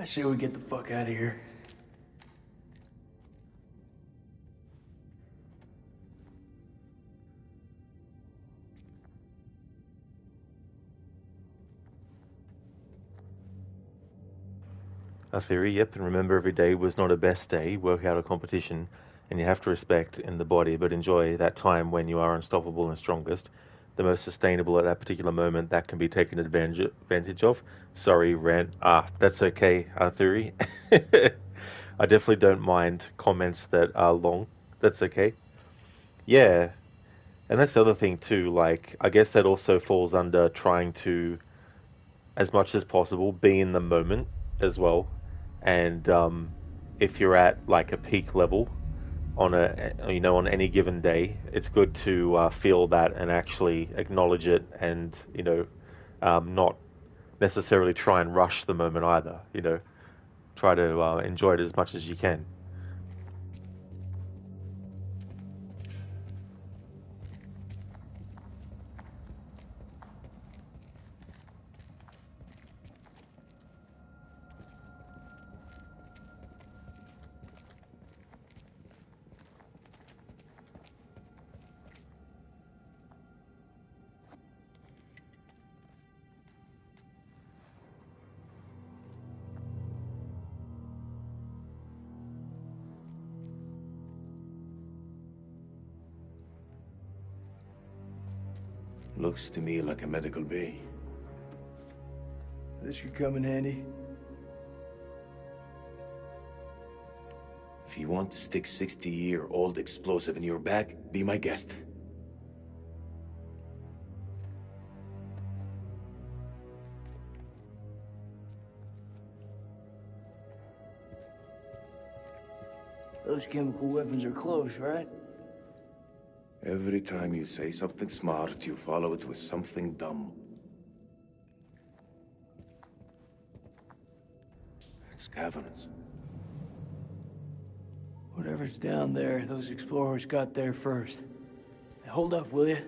Speaker 8: I say we get the fuck out of here.
Speaker 1: A theory, yep, and remember every day was not a best day, work out a competition, and you have to respect in the body, but enjoy that time when you are unstoppable and strongest, the most sustainable at that particular moment that can be taken advantage of. Sorry, rant. That's okay, theory. I definitely don't mind comments that are long. That's okay. Yeah, and that's the other thing too, like, I guess that also falls under trying to, as much as possible, be in the moment as well. And if you're at like a peak level on on any given day, it's good to feel that and actually acknowledge it, and not necessarily try and rush the moment either. Try to enjoy it as much as you can.
Speaker 16: Looks to me like a medical bay.
Speaker 8: This could come in handy.
Speaker 16: If you want to stick 60-year-old explosive in your back, be my guest.
Speaker 8: Those chemical weapons are close, right?
Speaker 16: Every time you say something smart, you follow it with something dumb. It's caverns.
Speaker 8: Whatever's down there, those explorers got there first. Hey, hold up, will you?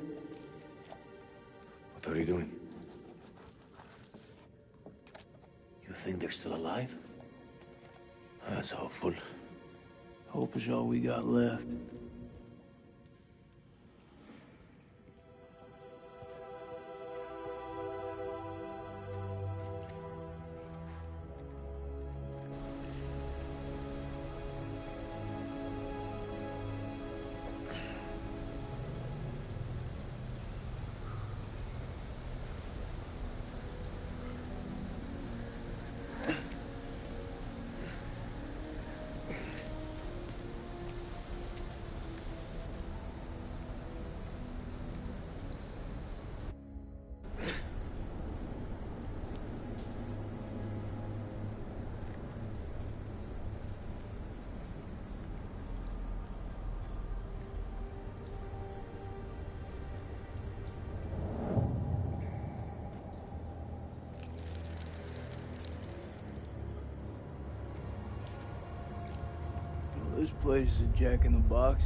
Speaker 16: What are you doing? You think they're still alive? That's hopeful.
Speaker 8: Hope is all we got left. This place is a jack in the box.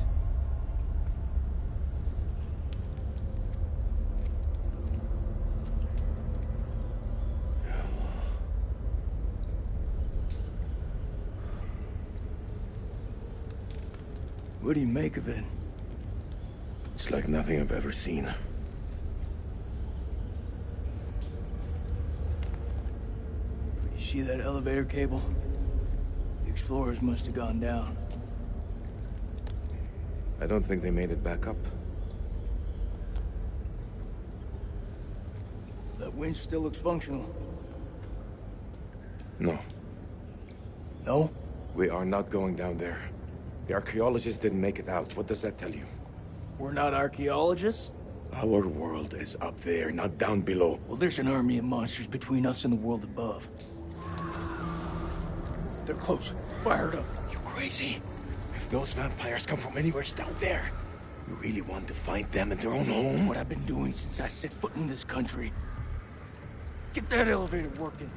Speaker 8: What do you make of it?
Speaker 16: It's like nothing I've ever seen.
Speaker 8: You see that elevator cable? The explorers must have gone down.
Speaker 16: I don't think they made it back up.
Speaker 8: That winch still looks functional.
Speaker 16: No.
Speaker 8: No?
Speaker 16: We are not going down there. The archaeologists didn't make it out. What does that tell you?
Speaker 8: We're not archaeologists?
Speaker 16: Our world is up there, not down below.
Speaker 8: Well, there's an army of monsters between us and the world above. They're close. Fired up.
Speaker 16: You crazy? If those vampires come from anywhere down there, you really want to find them in their own home?
Speaker 8: What I've been doing since I set foot in this country. Get that elevator working.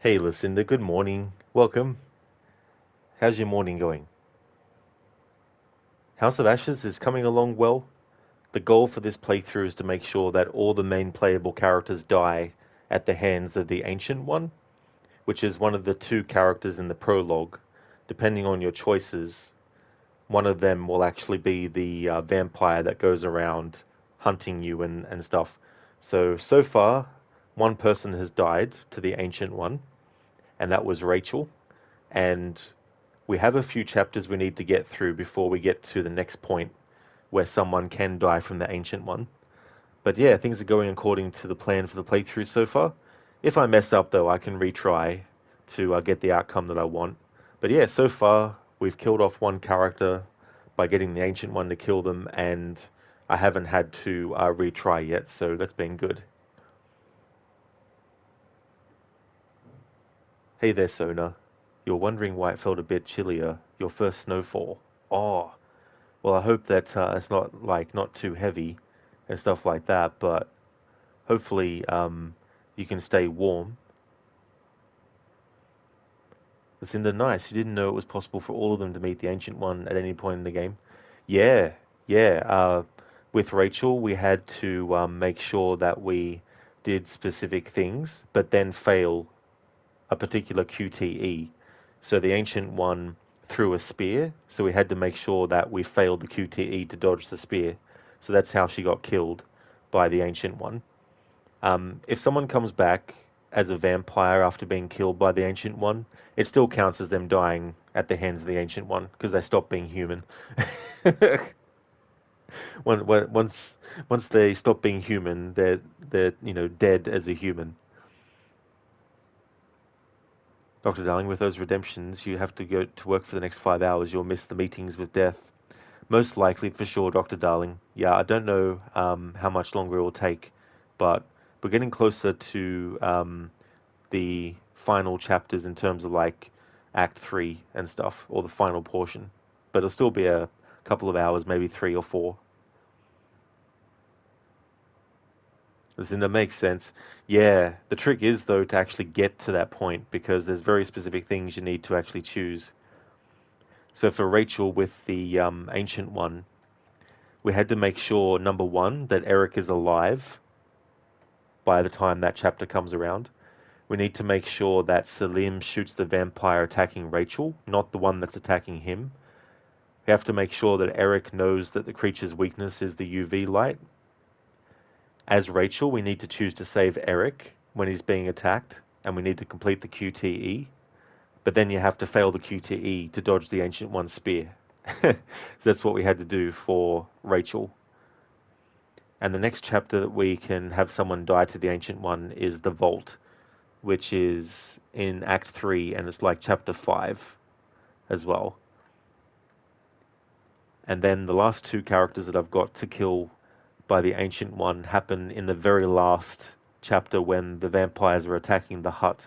Speaker 1: Hey Lucinda, good morning. Welcome. How's your morning going? House of Ashes is coming along well. The goal for this playthrough is to make sure that all the main playable characters die at the hands of the Ancient One, which is one of the two characters in the prologue. Depending on your choices, one of them will actually be the vampire that goes around hunting you and stuff. So far, one person has died to the Ancient One, and that was Rachel. And we have a few chapters we need to get through before we get to the next point where someone can die from the Ancient One. But yeah, things are going according to the plan for the playthrough so far. If I mess up though, I can retry to get the outcome that I want. But yeah, so far we've killed off one character by getting the Ancient One to kill them, and I haven't had to retry yet, so that's been good. Hey there, Sona. You're wondering why it felt a bit chillier. Your first snowfall. Oh, well, I hope that it's not too heavy. and stuff like that, but hopefully you can stay warm. Lucinda, nice. You didn't know it was possible for all of them to meet the Ancient One at any point in the game? Yeah, yeah. With Rachel, we had to make sure that we did specific things, but then fail a particular QTE. So the Ancient One threw a spear, so we had to make sure that we failed the QTE to dodge the spear. So that's how she got killed by the Ancient One. If someone comes back as a vampire after being killed by the Ancient One, it still counts as them dying at the hands of the Ancient One, because they stop being human. Once they stop being human, they're dead as a human. Dr. Darling, with those redemptions, you have to go to work for the next 5 hours. You'll miss the meetings with Death. Most likely, for sure, Dr. Darling. Yeah, I don't know how much longer it will take, but we're getting closer to the final chapters in terms of like Act 3 and stuff, or the final portion. But it'll still be a couple of hours, maybe 3 or 4. Listen, that makes sense. Yeah, the trick is, though, to actually get to that point, because there's very specific things you need to actually choose. So for Rachel with the Ancient One, we had to make sure, number one, that Eric is alive by the time that chapter comes around. We need to make sure that Salim shoots the vampire attacking Rachel, not the one that's attacking him. We have to make sure that Eric knows that the creature's weakness is the UV light. As Rachel, we need to choose to save Eric when he's being attacked, and we need to complete the QTE. But then you have to fail the QTE to dodge the Ancient One's spear. So that's what we had to do for Rachel. And the next chapter that we can have someone die to the Ancient One is the Vault, which is in Act 3, and it's like Chapter 5 as well. And then the last 2 characters that I've got to kill by the Ancient One happen in the very last chapter when the vampires are attacking the hut.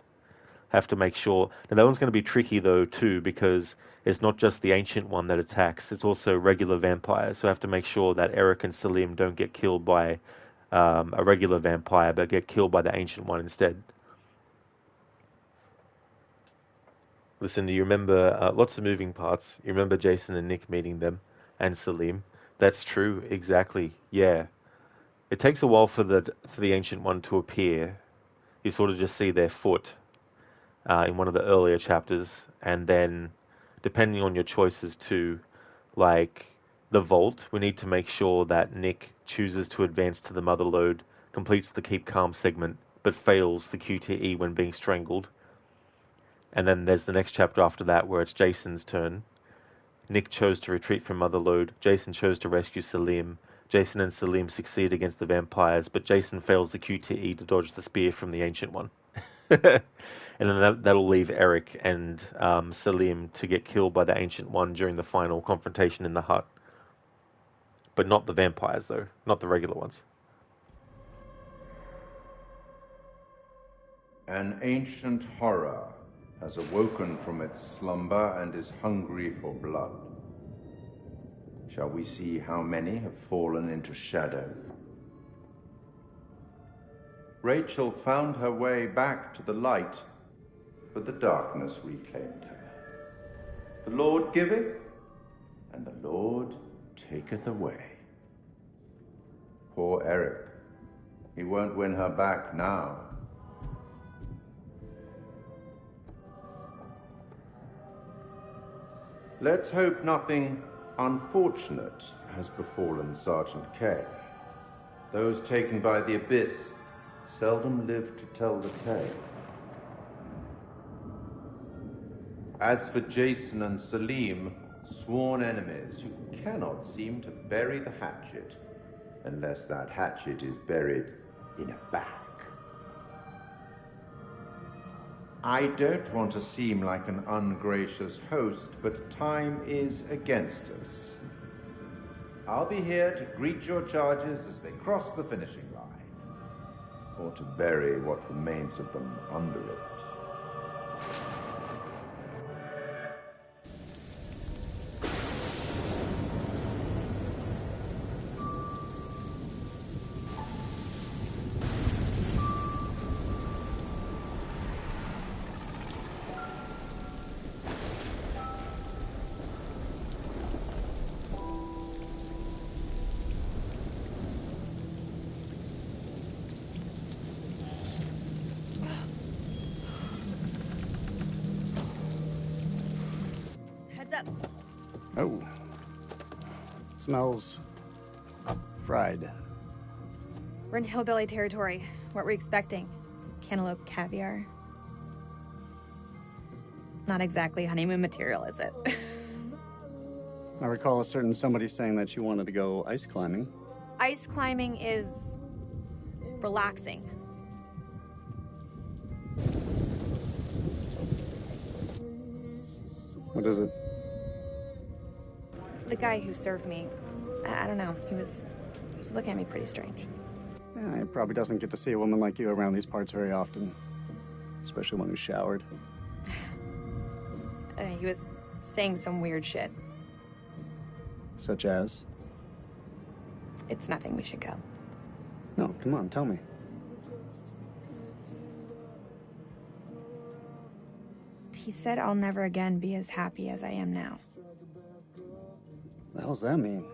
Speaker 1: Have to make sure. Now that one's going to be tricky though too, because it's not just the Ancient One that attacks, it's also regular vampires. So I have to make sure that Eric and Salim don't get killed by a regular vampire, but get killed by the Ancient One instead. Listen, do you remember lots of moving parts? You remember Jason and Nick meeting them, and Salim? That's true, exactly. Yeah. It takes a while for the Ancient One to appear. You sort of just see their foot in one of the earlier chapters, and then depending on your choices too, like the Vault, we need to make sure that Nick chooses to advance to the Mother Lode, completes the Keep Calm segment, but fails the QTE when being strangled. And then there's the next chapter after that where it's Jason's turn. Nick chose to retreat from Mother Lode. Jason chose to rescue Salim. Jason and Salim succeed against the vampires, but Jason fails the QTE to dodge the spear from the Ancient One. And then that'll leave Eric and Salim to get killed by the Ancient One during the final confrontation in the hut. But not the vampires, though. Not the regular ones.
Speaker 7: An ancient horror has awoken from its slumber and is hungry for blood. Shall we see how many have fallen into shadow? Rachel found her way back to the light, but the darkness reclaimed her. The Lord giveth, and the Lord taketh away. Poor Eric. He won't win her back now. Let's hope nothing unfortunate has befallen Sergeant K. Those taken by the Abyss seldom live to tell the tale. As for Jason and Salim, sworn enemies who cannot seem to bury the hatchet, unless that hatchet is buried in a bag. I don't want to seem like an ungracious host, but time is against us. I'll be here to greet your charges as they cross the finishing line, or to bury what remains of them under it.
Speaker 3: up?
Speaker 2: Oh. Smells fried.
Speaker 10: We're in hillbilly territory. What were we expecting? Cantaloupe caviar? Not exactly honeymoon material, is it?
Speaker 2: I recall a certain somebody saying that she wanted to go ice climbing.
Speaker 10: Ice climbing is relaxing.
Speaker 2: What is it?
Speaker 10: The guy who served me, I don't know, he was looking at me pretty strange.
Speaker 2: Yeah, he probably doesn't get to see a woman like you around these parts very often. Especially one who's showered.
Speaker 10: He was saying some weird shit.
Speaker 2: Such as?
Speaker 10: It's nothing, we should go.
Speaker 2: No, come on, tell me.
Speaker 10: He said I'll never again be as happy as I am now.
Speaker 2: What the hell does that mean?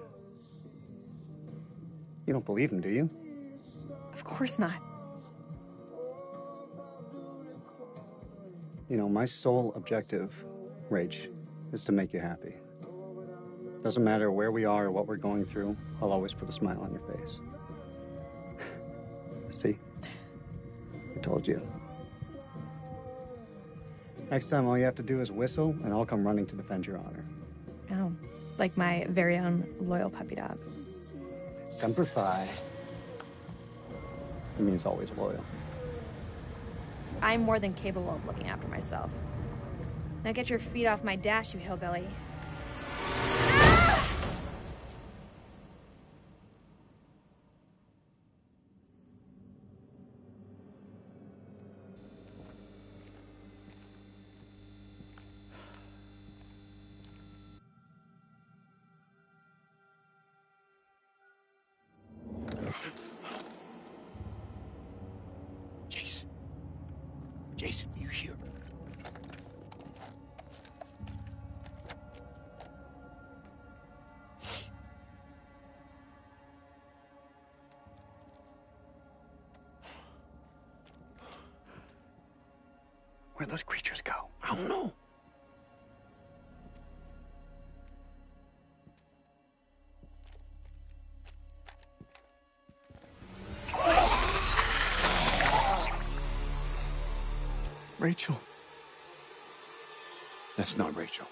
Speaker 2: You don't believe him, do you?
Speaker 10: Of course not.
Speaker 2: You know, my sole objective, Rach, is to make you happy. Doesn't matter where we are or what we're going through, I'll always put a smile on your face. See? I told you. Next time, all you have to do is whistle, and I'll come running to defend your honor.
Speaker 10: Oh, like my very own loyal puppy dog.
Speaker 2: Semper Fi. It means always loyal.
Speaker 10: I'm more than capable of looking after myself. Now get your feet off my dash, you hillbilly.
Speaker 13: Jason, you here?
Speaker 2: Where'd those creatures go?
Speaker 13: I don't know.
Speaker 2: Rachel.
Speaker 13: That's not Rachel.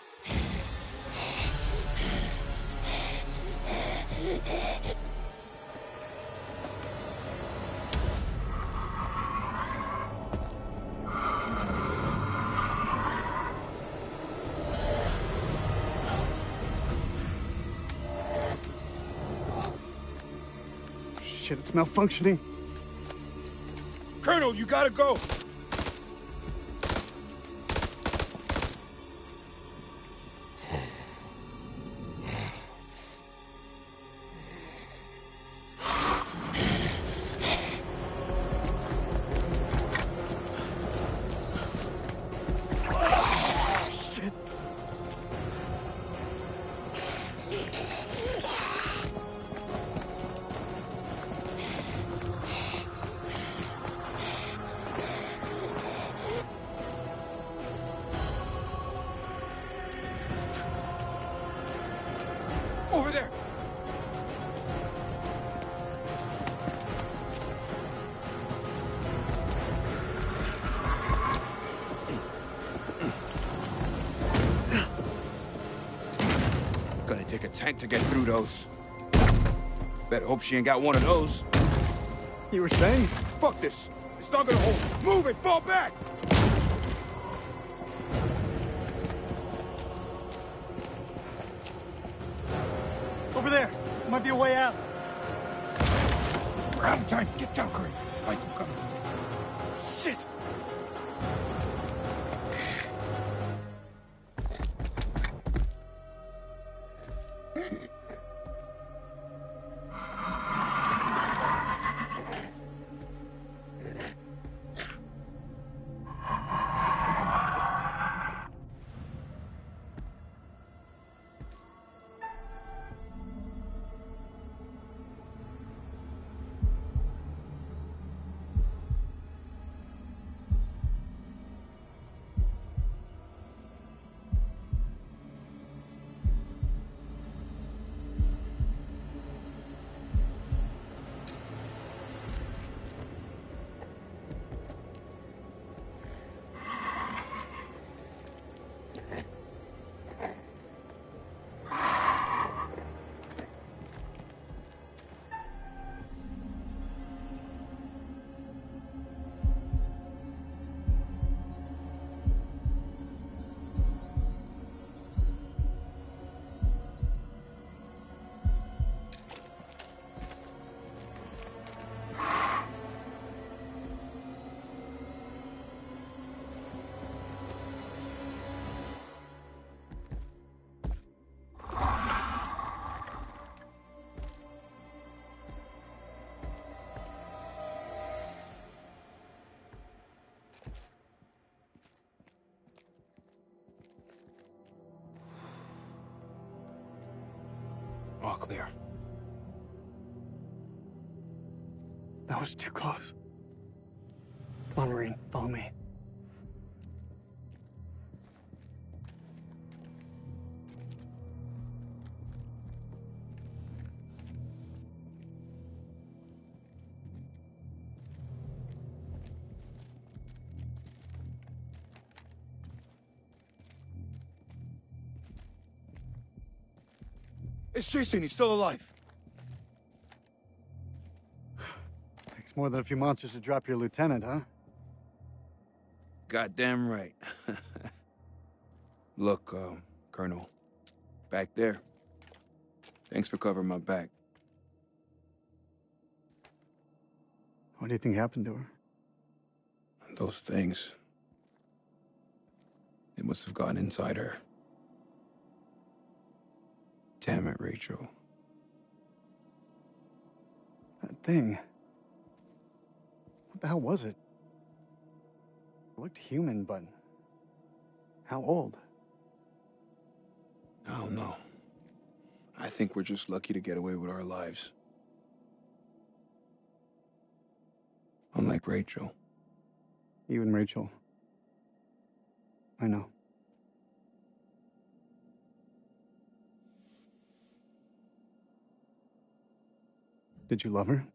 Speaker 2: Shit, it's malfunctioning.
Speaker 17: Colonel, you gotta go! Over there!
Speaker 13: Gonna take a tank to get through those. Better hope she ain't got one of those.
Speaker 2: You were saying?
Speaker 13: Fuck this. It's not gonna hold. Move it! Fall back!
Speaker 2: Over there. Might be a way out.
Speaker 11: We're out of time. Get down, Curry. Find some cover.
Speaker 2: Shit!
Speaker 11: clear.
Speaker 2: That was too close. Come on, Marine, follow me.
Speaker 13: It's Jason, he's still alive.
Speaker 2: Takes more than a few monsters to drop your lieutenant, huh?
Speaker 13: Goddamn right. Look, Colonel, back there. Thanks for covering my back.
Speaker 2: What do you think happened to her?
Speaker 13: Those things. They must have gotten inside her. Damn it, Rachel.
Speaker 2: That thing. What the hell was it? It looked human, but how old?
Speaker 13: I don't know. I think we're just lucky to get away with our lives. Unlike Rachel.
Speaker 2: You and Rachel. I know. Did you love her?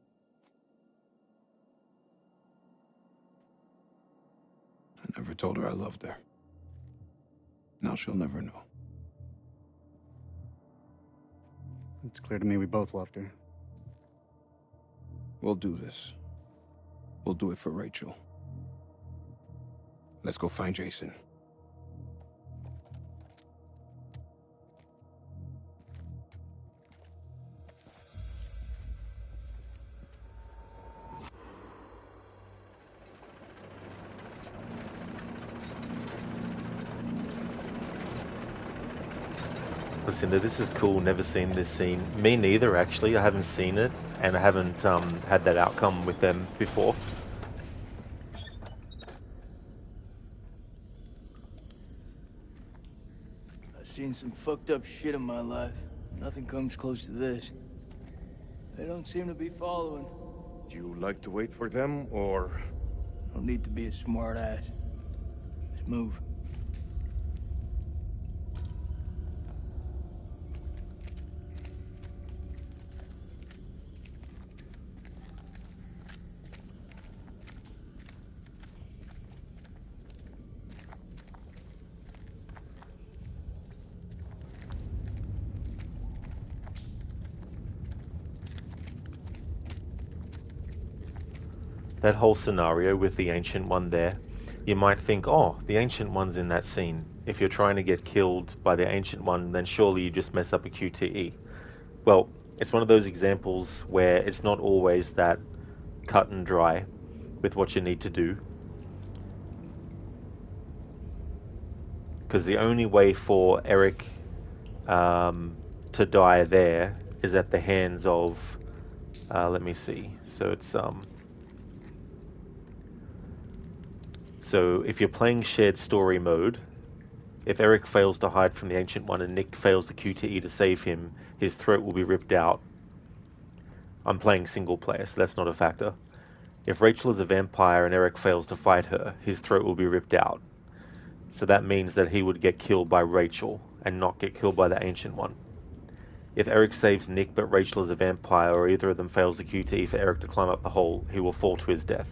Speaker 13: I never told her I loved her. Now she'll never know.
Speaker 2: It's clear to me we both loved her.
Speaker 13: We'll do this. We'll do it for Rachel. Let's go find Jason.
Speaker 1: Listen, this is cool. Never seen this scene. Me neither, actually. I haven't seen it, and I haven't had that outcome with them before.
Speaker 8: I've seen some fucked up shit in my life. Nothing comes close to this. They don't seem to be following.
Speaker 16: Do you like to wait for them, or...?
Speaker 8: Don't need to be a smart ass. Let's move.
Speaker 1: That whole scenario with the Ancient One there, you might think, oh, the Ancient One's in that scene. If you're trying to get killed by the Ancient One, then surely you just mess up a QTE. Well, it's one of those examples where it's not always that cut and dry with what you need to do. Because the only way for Eric to die there is at the hands of, let me see, so it's, so if you're playing shared story mode, if Eric fails to hide from the Ancient One and Nick fails the QTE to save him, his throat will be ripped out. I'm playing single player, so that's not a factor. If Rachel is a vampire and Eric fails to fight her, his throat will be ripped out. So that means that he would get killed by Rachel and not get killed by the Ancient One. If Eric saves Nick but Rachel is a vampire, or either of them fails the QTE for Eric to climb up the hole, he will fall to his death.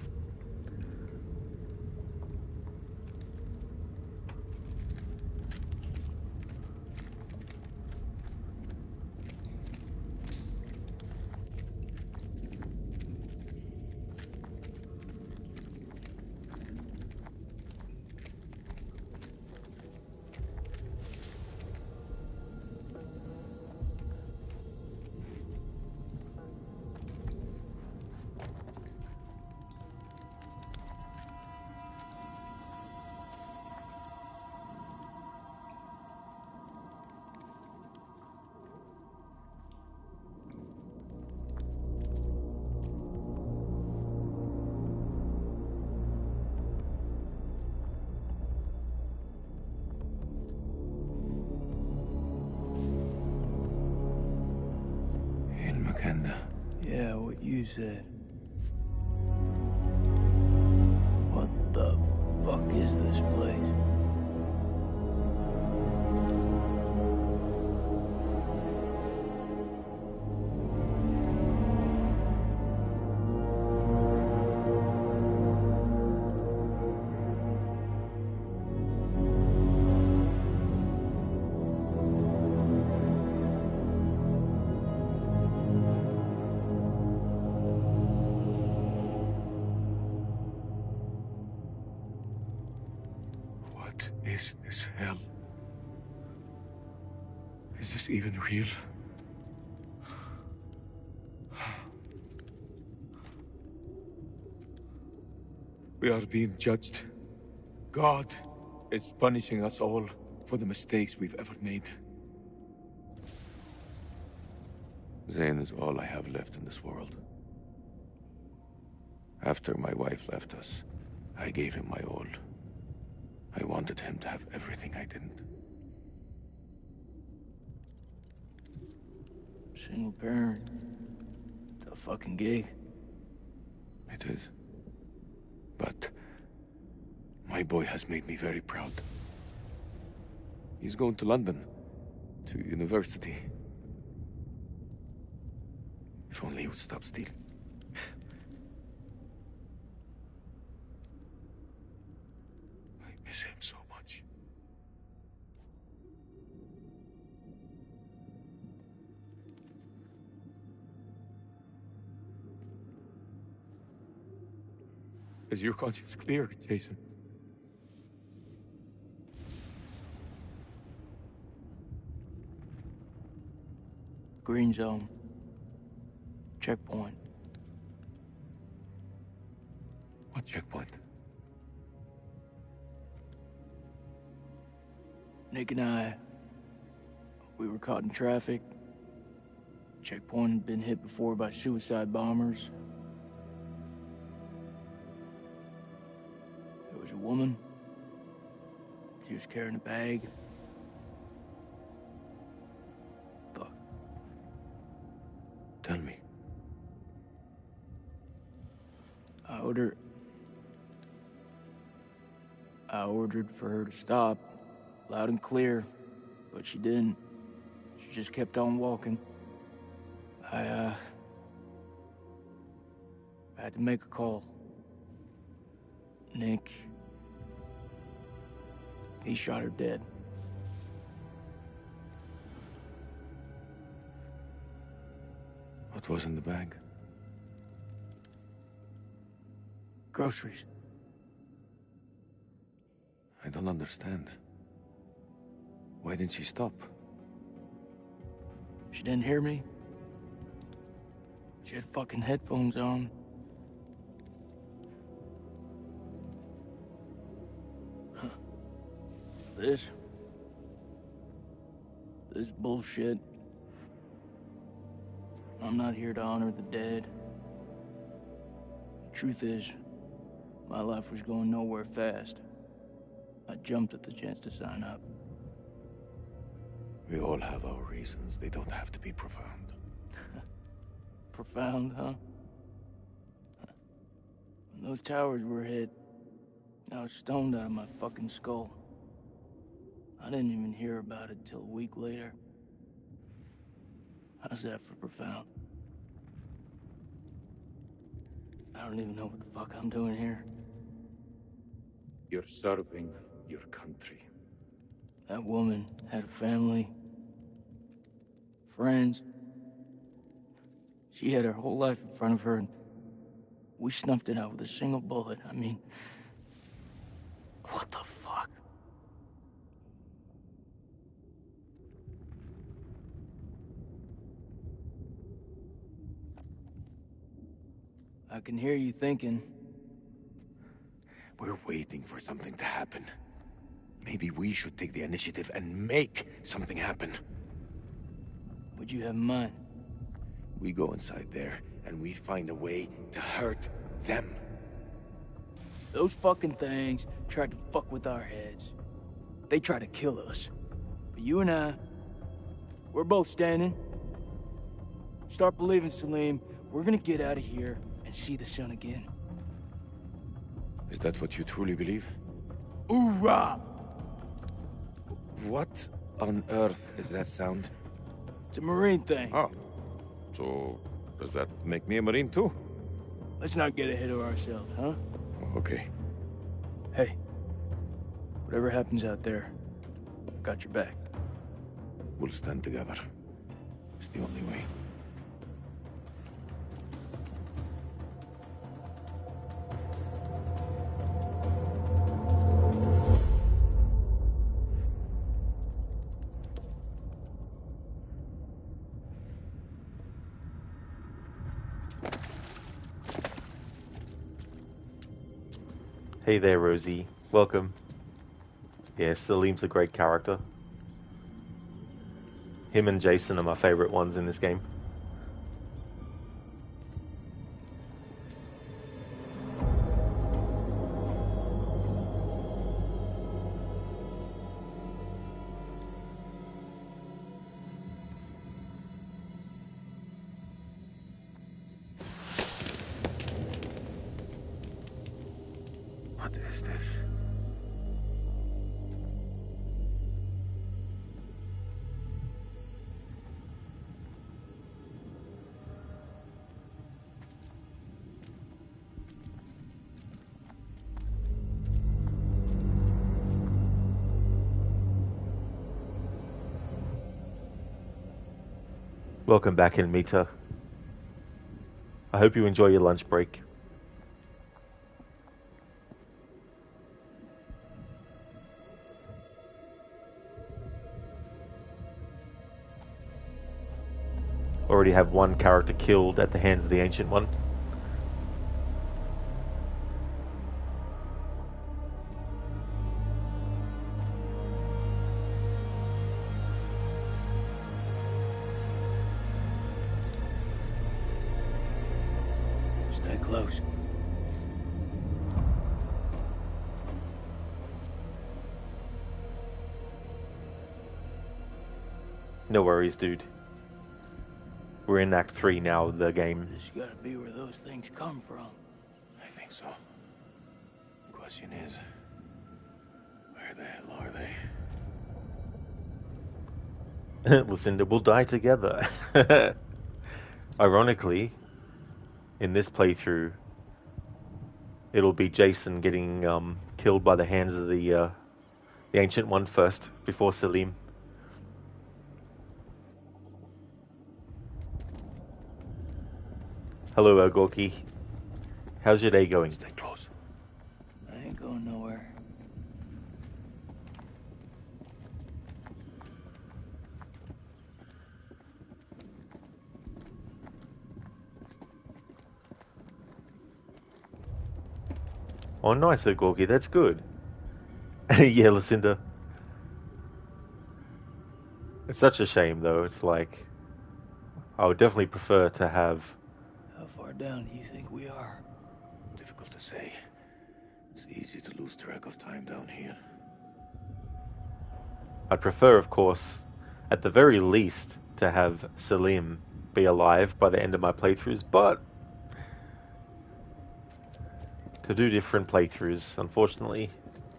Speaker 8: Yeah, what you said. What the fuck is this place?
Speaker 16: What is this hell? Is this even real? We are being judged. God is punishing us all for the mistakes we've ever made. Zane is all I have left in this world. After my wife left us, I gave him my all. I wanted him to have everything I didn't.
Speaker 8: Single parent. Tough fucking gig.
Speaker 16: It is. But my boy has made me very proud. He's going to London, to university. If only he would stop stealing. I miss him so much. Is your conscience clear, Jason?
Speaker 8: Green zone. Checkpoint.
Speaker 16: What checkpoint?
Speaker 8: Nick and I, we were caught in traffic. Checkpoint had been hit before by suicide bombers. There was a woman. She was carrying a bag. Fuck.
Speaker 16: Tell me.
Speaker 8: I ordered for her to stop, loud and clear, but she didn't. She just kept on walking. I had to make a call. Nick, he shot her dead.
Speaker 16: What was in the bag?
Speaker 8: Groceries.
Speaker 16: I don't understand. Why didn't she stop?
Speaker 8: She didn't hear me. She had fucking headphones on. Huh. This bullshit. I'm not here to honor the dead. The truth is, my life was going nowhere fast. I jumped at the chance to sign up.
Speaker 16: We all have our reasons. They don't have to be profound.
Speaker 8: Profound, huh? When those towers were hit, I was stoned out of my fucking skull. I didn't even hear about it till a week later. How's that for profound? I don't even know what the fuck I'm doing here.
Speaker 16: You're serving your country.
Speaker 8: That woman had a family, friends. She had her whole life in front of her, and we snuffed it out with a single bullet. I mean, what the fuck? I can hear you thinking.
Speaker 16: We're waiting for something to happen. Maybe we should take the initiative and make something happen.
Speaker 8: What'd you have in mind?
Speaker 16: We go inside there, and we find a way to hurt them.
Speaker 8: Those fucking things tried to fuck with our heads. They tried to kill us. But you and I, we're both standing. Start believing, Salim. we're gonna get out of here and see the sun again.
Speaker 16: Is that what you truly believe?
Speaker 8: Hoorah!
Speaker 16: What on earth is that sound?
Speaker 8: It's a Marine thing.
Speaker 16: Oh. So, does that make me a Marine too?
Speaker 8: Let's not get ahead of ourselves, huh?
Speaker 16: Okay.
Speaker 8: Hey, whatever happens out there, I've got your back.
Speaker 16: We'll stand together. It's the only way.
Speaker 1: Hey there, Rosie. Welcome. Yeah, Salim's a great character. Him and Jason are my favorite ones in this game.
Speaker 16: What is this?
Speaker 1: Welcome back, Mita. I hope you enjoy your lunch break. Already have one character killed at the hands of the Ancient One.
Speaker 8: Stay close.
Speaker 1: No worries, dude. We're in Act 3 now of the game.
Speaker 8: This gotta be where those things come from.
Speaker 16: I think so. The question is, where the hell are they?
Speaker 1: Lucinda will die together. Ironically, in this playthrough, it'll be Jason getting killed by the hands of the Ancient One first, before Salim. Hello, Gorky. How's your day going?
Speaker 16: Stay close.
Speaker 8: I ain't going nowhere.
Speaker 1: Oh, nice, Gorky. That's good. Yeah, Lucinda. It's such a shame, though. It's like, I would definitely prefer to have...
Speaker 8: How far down do you think we are?
Speaker 16: Difficult to say. It's easy to lose track of time down here.
Speaker 1: I'd prefer, of course, at the very least, to have Salim be alive by the end of my playthroughs, but to do different playthroughs, unfortunately,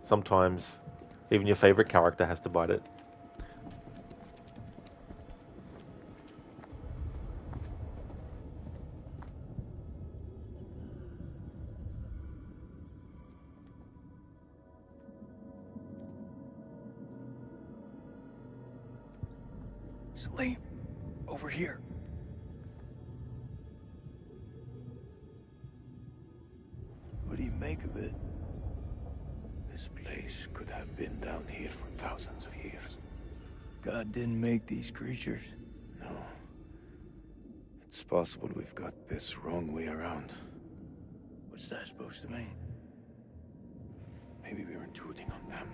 Speaker 1: sometimes even your favorite character has to bite it.
Speaker 8: Salim, over here. What do you make of it?
Speaker 16: This place could have been down here for thousands of years.
Speaker 8: God didn't make these creatures.
Speaker 16: No. It's possible we've got this wrong way around.
Speaker 8: What's that supposed to mean?
Speaker 16: Maybe we're intruding on them.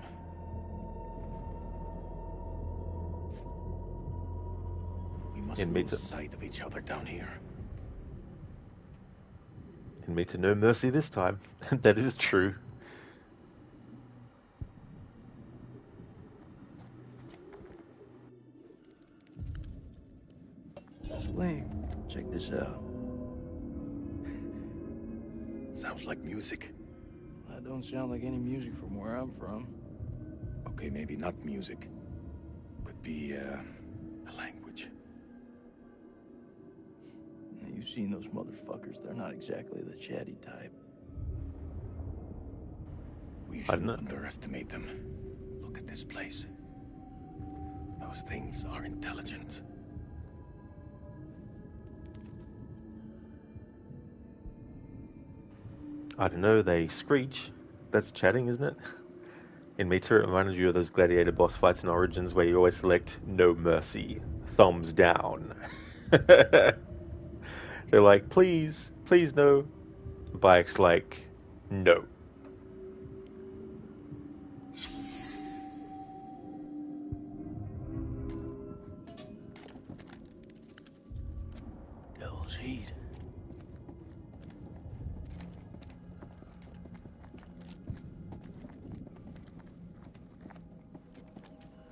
Speaker 16: We must lose sight of each other down here.
Speaker 1: And me to no mercy this time. That is true.
Speaker 8: Salim, check this out.
Speaker 16: Sounds like music.
Speaker 8: That don't sound like any music from where I'm from.
Speaker 16: Okay, maybe not music. Could be, a language.
Speaker 8: You've seen those motherfuckers. They're not exactly the chatty type.
Speaker 16: We shouldn't underestimate them. Look at this place. Those things are intelligent.
Speaker 1: I don't know, they screech. That's chatting, isn't it? In Meter, it reminded you of those gladiator boss fights in Origins where you always select no mercy, thumbs down. They're like, please, please no. Bayek's like, no.
Speaker 8: Devil's heat.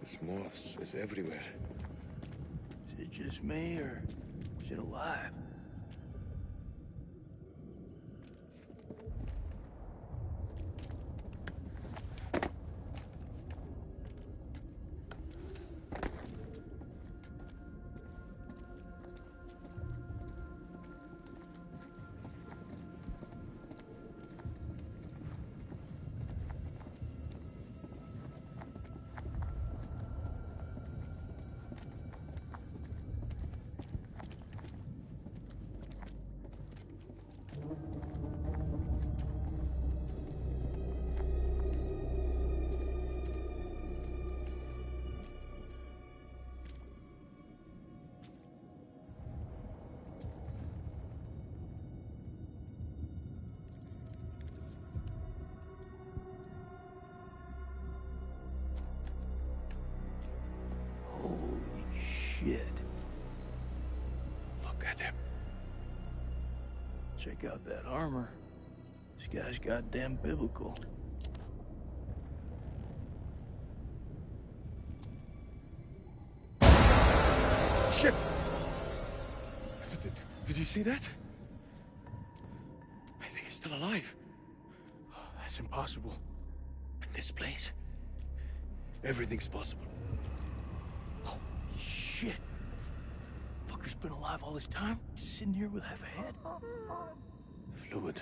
Speaker 16: This moths is everywhere.
Speaker 8: Is it just me, or is it alive? Shit.
Speaker 16: Look at him.
Speaker 8: Check out that armor. This guy's goddamn biblical.
Speaker 16: Shit! Did you see that? I think he's still alive.
Speaker 8: Oh, that's impossible.
Speaker 16: In this place, everything's possible.
Speaker 8: Holy shit. Fucker's been alive all this time? Just sitting here with half a head?
Speaker 16: Fluid.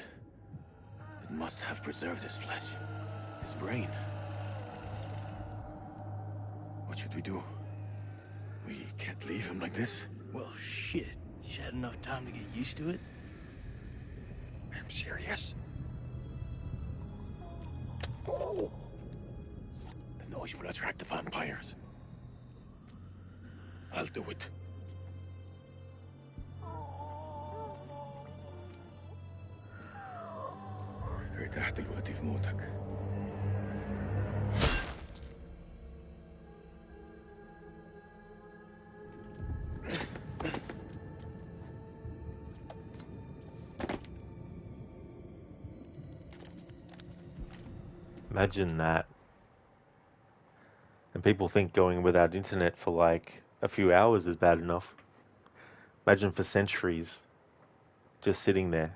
Speaker 16: It must have preserved his flesh. His brain. What should we do? We can't leave him like this.
Speaker 8: Well, shit. He's had enough time to get used to it.
Speaker 16: I'm serious. Oh! The noise will attract the vampires. I'll do it. ارتاح دلوقتي في موتك.
Speaker 1: Imagine that. And people think going without internet for like a few hours is bad enough. Imagine for centuries just sitting there.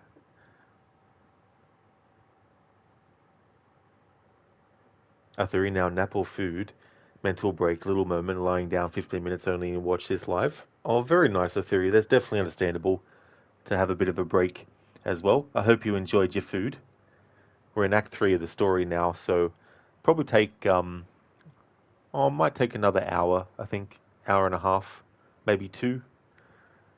Speaker 1: Arthuri, now nap or food, mental break, little moment, lying down 15 minutes only and watch this live. Oh, very nice, Arthuri. That's definitely understandable to have a bit of a break as well. I hope you enjoyed your food. We're in Act 3 of the story now, so probably take, might take another hour, I think. Hour and a half, maybe 2.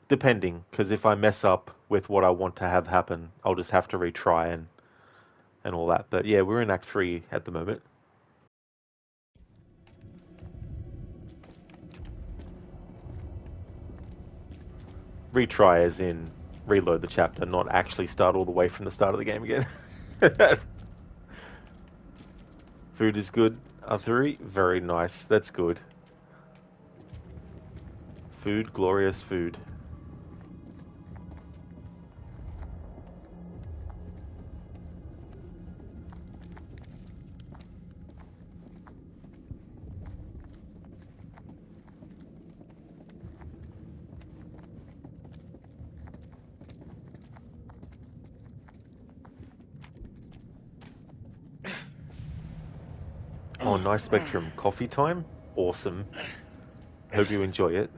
Speaker 1: Depending, because if I mess up with what I want to have happen, I'll just have to retry and all that. But yeah, we're in Act 3 at the moment. Retry as in reload the chapter, not actually start all the way from the start of the game again. Food is good, Arthuri. Very nice. That's good. Food, glorious food. Oh, nice Spectrum. Coffee time? Awesome. Hope you enjoy it.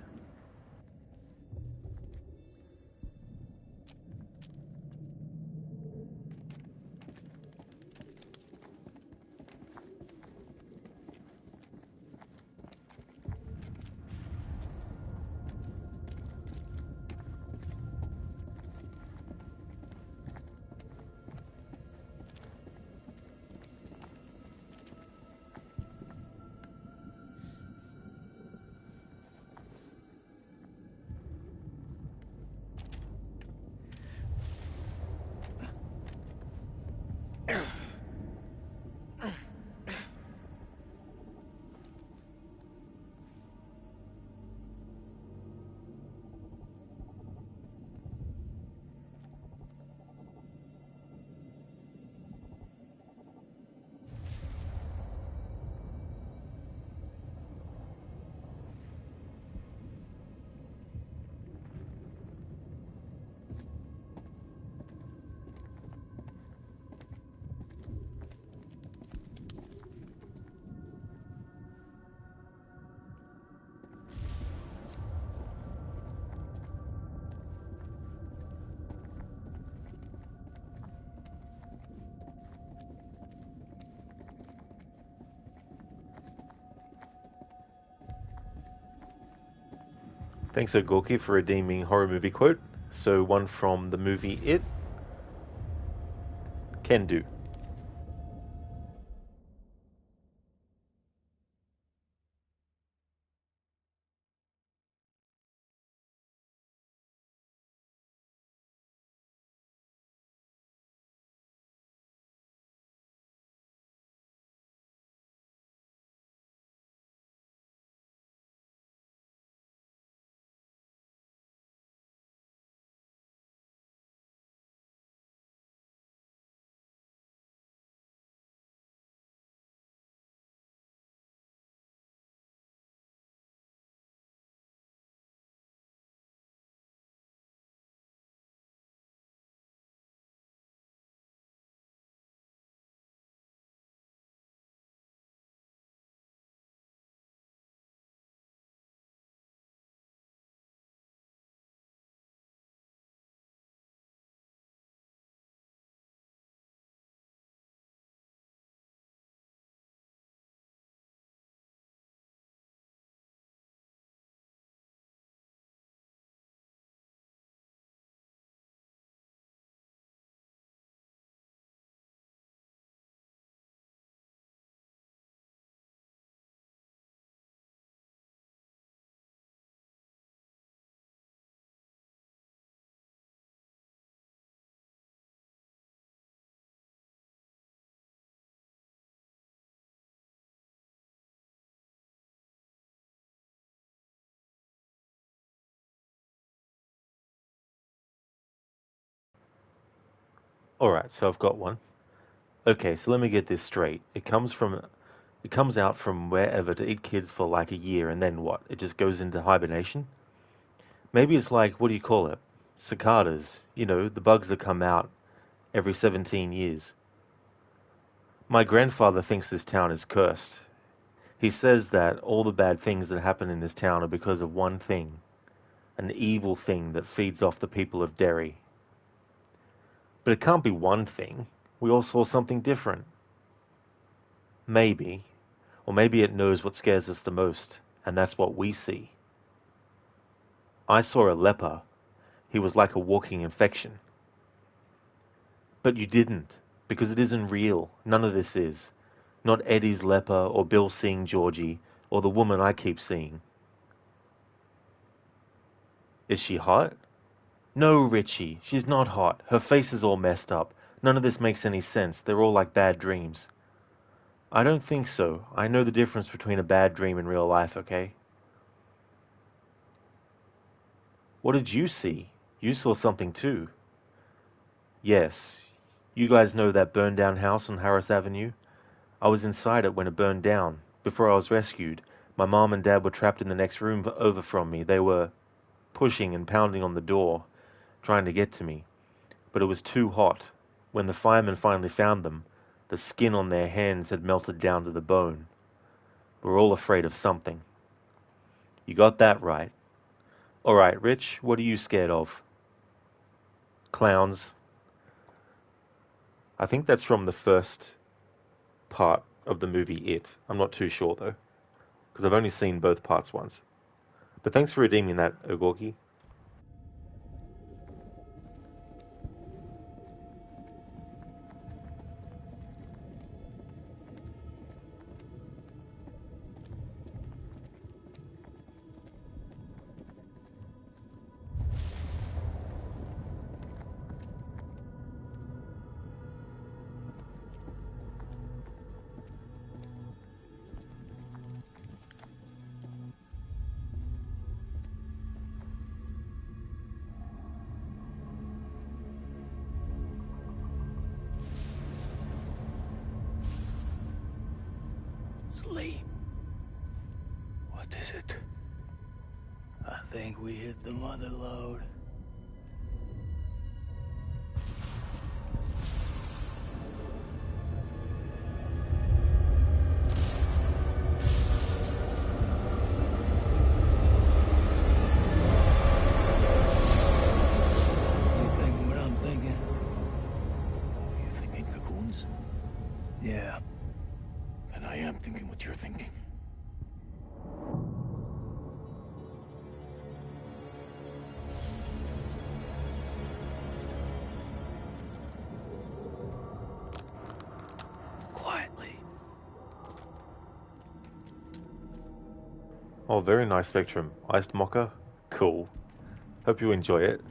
Speaker 1: Thanks, Ogorki, for redeeming horror movie quote. So one from the movie It. Can do. Alright, so I've got one. Okay, so let me get this straight. It comes out from wherever to eat kids for like a year, and then what? It just goes into hibernation? Maybe it's like, what do you call it? Cicadas. You know, the bugs that come out every 17 years. My grandfather thinks this town is cursed. He says that all the bad things that happen in this town are because of one thing. An evil thing that feeds off the people of Derry. But it can't be one thing. We all saw something different. Maybe. Or maybe it knows what scares us the most, and that's what we see. I saw a leper. He was like a walking infection. But you didn't, because it isn't real. None of this is. Not Eddie's leper, or Bill seeing Georgie, or the woman I keep seeing. Is she hot? No, Richie, she's not hot. Her face is all messed up. None of this makes any sense. They're all like bad dreams. I don't think so. I know the difference between a bad dream and real life, okay? What did you see? You saw something too. Yes. You guys know that burned down house on Harris Avenue? I was inside it when it burned down. Before I was rescued, my mom and dad were trapped in the next room over from me. They were pushing and pounding on the door, trying to get to me. But it was too hot. When the firemen finally found them, the skin on their hands had melted down to the bone. We're all afraid of something. You got that right. Alright, Rich, what are you scared of? Clowns. I think that's from the first part of the movie It. I'm not too sure though, because I've only seen both parts once. But thanks for redeeming that, Ogorki.
Speaker 8: Sleep.
Speaker 14: What is it? I think we hit the mother lode. You thinking what I'm thinking?
Speaker 16: You thinking cocoons?
Speaker 14: Yeah.
Speaker 16: Then I am thinking what you're thinking.
Speaker 14: Quietly.
Speaker 1: Oh, very nice Spectrum. Iced Mocha? Cool. Hope you enjoy it.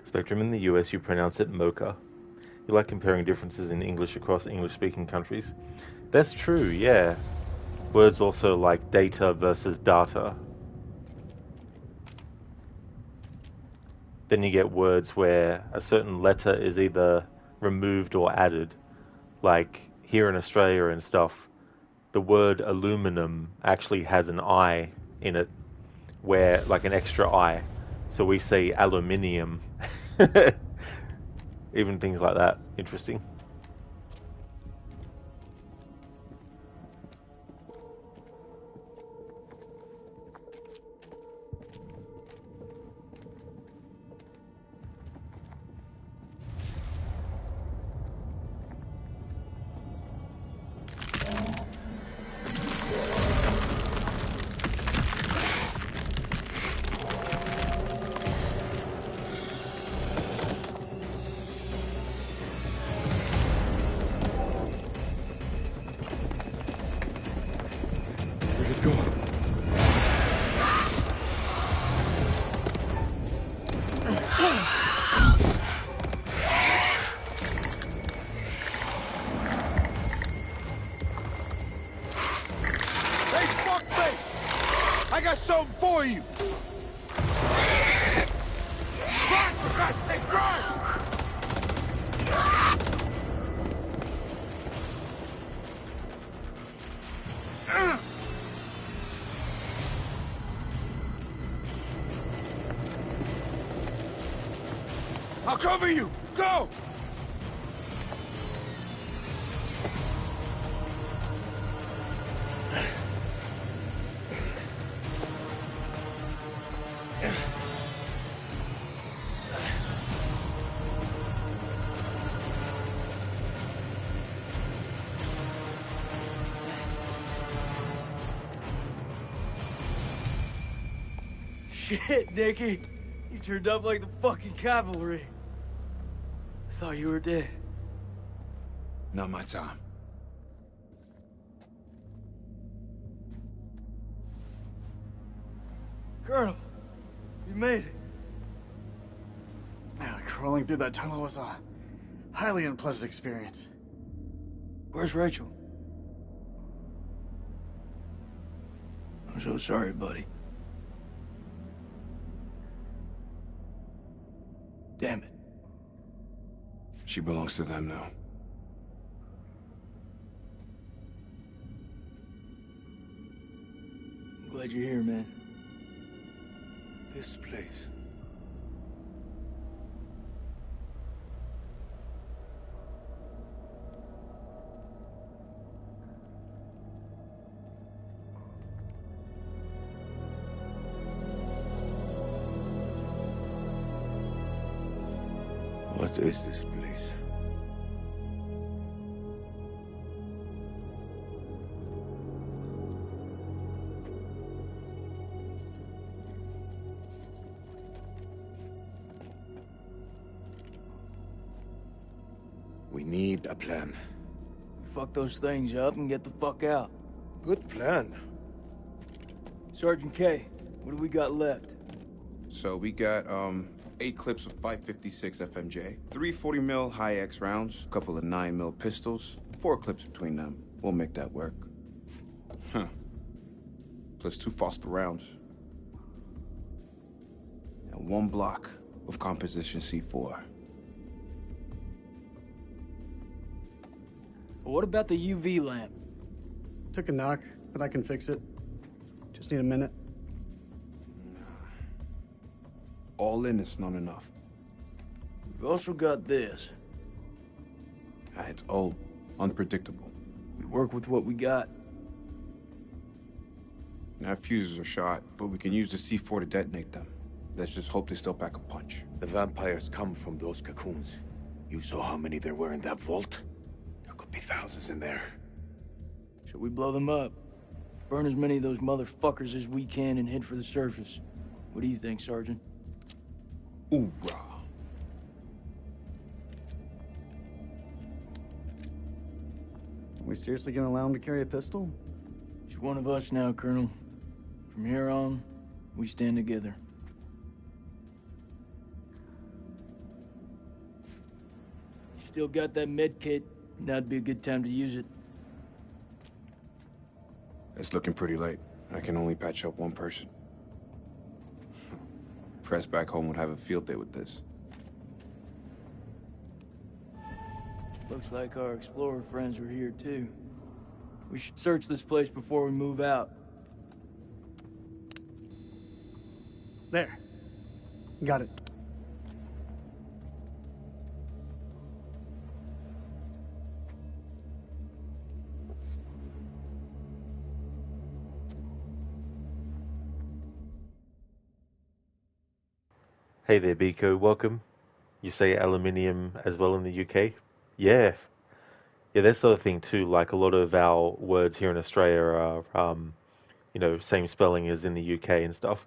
Speaker 1: Spectrum, in the US you pronounce it mocha. You like comparing differences in English across English-speaking countries. That's true, yeah. Words also like data versus data. Then you get words where a certain letter is either removed or added. Like here in Australia and stuff, the word aluminum actually has an I in it, where like an extra I. So we say aluminium. Even things like that. Interesting.
Speaker 4: Hey, fuckface! I got something for you! Run, for God's sake, run! I'll cover you! Go!
Speaker 8: Shit, Nicky. You turned up like the fucking cavalry. I thought you were dead.
Speaker 13: Not my time.
Speaker 8: Colonel, you made it.
Speaker 2: Man, crawling through that tunnel was a highly unpleasant experience.
Speaker 8: Where's Rachel? I'm so sorry, buddy. Damn it.
Speaker 13: She belongs to them now.
Speaker 8: I'm glad you're here, man.
Speaker 16: This place. What is this place? We need a plan.
Speaker 8: Fuck those things up and get the fuck out.
Speaker 16: Good plan.
Speaker 8: Sergeant K, what do we got left?
Speaker 13: So we got 8 clips of 556 FMJ, 3 40 mil high X rounds, a couple of 9 mil pistols, 4 clips between them. We'll make that work. Huh. Plus 2 phosphor rounds. And 1 block of composition C4.
Speaker 8: What about the UV lamp?
Speaker 2: Took a knock, but I can fix it. Just need a minute.
Speaker 13: All in is not enough.
Speaker 8: We've also got this.
Speaker 13: It's old, unpredictable.
Speaker 8: We work with what we got.
Speaker 13: Our fuses are shot, but we can use the C4 to detonate them. Let's just hope they still pack a punch.
Speaker 16: The vampires come from those cocoons. You saw how many there were in that vault? There could be thousands in there.
Speaker 8: Should we blow them up? Burn as many of those motherfuckers as we can and head for the surface. What do you think, Sergeant?
Speaker 13: Hoorah.
Speaker 2: Are we seriously gonna allow him to carry a pistol?
Speaker 8: He's one of us now, Colonel. From here on, we stand together. You still got that med kit? Now'd be a good time to use it.
Speaker 13: It's looking pretty late. I can only patch up 1 person. Press back home would have a field day with this.
Speaker 8: Looks like our explorer friends were here too. We should search this place before we move out.
Speaker 2: There. Got it.
Speaker 1: Hey there, Biko. Welcome. You say aluminium as well in the UK? Yeah. Yeah, that's the other thing too. Like a lot of our words here in Australia are, same spelling as in the UK and stuff.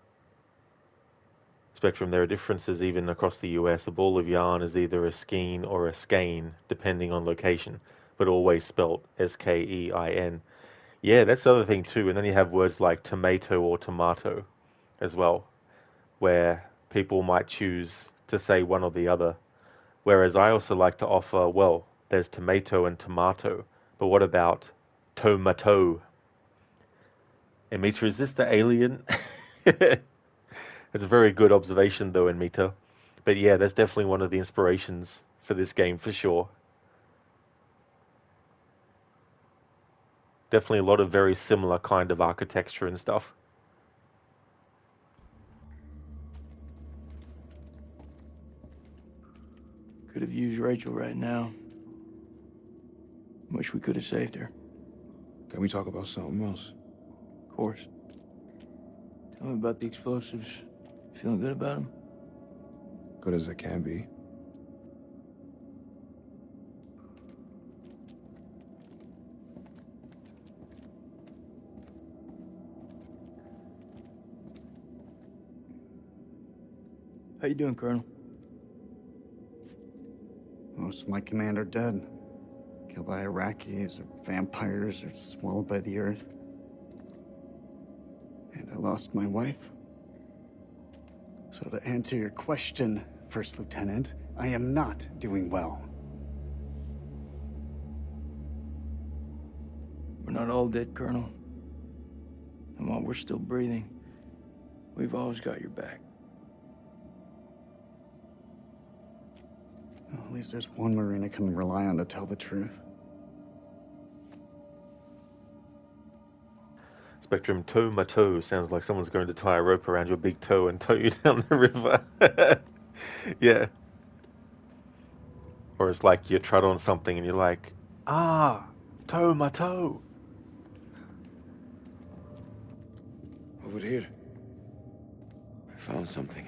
Speaker 1: Spectrum, there are differences even across the US. A ball of yarn is either a skein or a skein, depending on location, but always spelt S-K-E-I-N. Yeah, that's the other thing too. And then you have words like tomato or tomato as well, where people might choose to say one or the other. Whereas I also like to offer, well, there's tomato and tomato, but what about tomato? Emita, is this the alien? It's a very good observation though, Emita. But yeah, that's definitely one of the inspirations for this game for sure. Definitely a lot of very similar kind of architecture and stuff.
Speaker 8: Could have used Rachel right now. Wish we could have saved her.
Speaker 13: Can we talk about something else?
Speaker 8: Of course. Tell me about the explosives. Feeling good about them?
Speaker 13: Good as it can be.
Speaker 8: How you doing, Colonel?
Speaker 2: Most of my command are dead. Killed by Iraqis or vampires or swallowed by the earth. And I lost my wife. So to answer your question, First Lieutenant, I am not doing well.
Speaker 8: We're not all dead, Colonel. And while we're still breathing, we've always got your back.
Speaker 2: Well, at least there's one Marine I can rely on to tell the truth.
Speaker 1: Spectrum, toe my toe sounds like someone's going to tie a rope around your big toe and tow you down the river. Yeah. Or it's like you trod on something and you're like, toe my toe.
Speaker 16: Over here. I found something.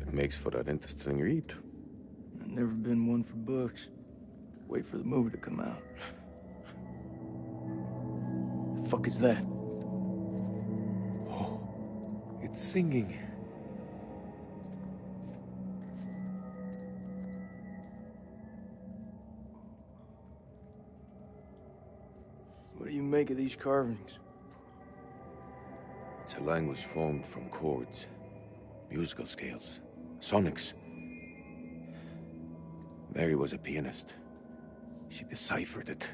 Speaker 16: It makes for an interesting read.
Speaker 8: I've never been one for books. Wait for the movie to come out. The fuck is that?
Speaker 16: Oh, it's singing.
Speaker 8: What do you make of these carvings?
Speaker 16: It's a language formed from chords, musical scales, sonics. Mary was a pianist. She deciphered it.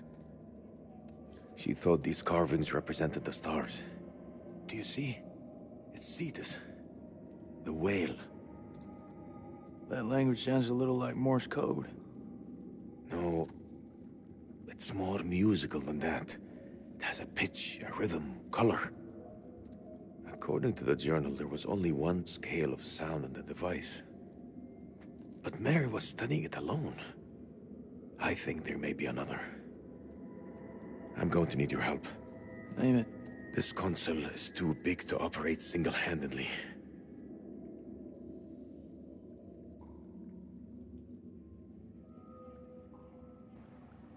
Speaker 16: She thought these carvings represented the stars. Do you see? It's Cetus, the whale.
Speaker 8: That language sounds a little like Morse code.
Speaker 16: No, it's more musical than that. It has a pitch, a rhythm, color. According to the journal, there was only one scale of sound in the device. But Mary was studying it alone. I think there may be another. I'm going to need your help.
Speaker 8: Name it.
Speaker 16: This console is too big to operate single-handedly.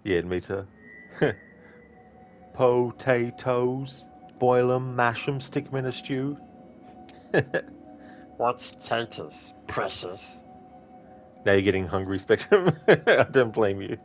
Speaker 1: Yeah, me too. Potatoes. Boil 'em, mash 'em, stick 'em in a stew. What's potatoes, precious? Now you're getting hungry, Spectrum. I don't blame you.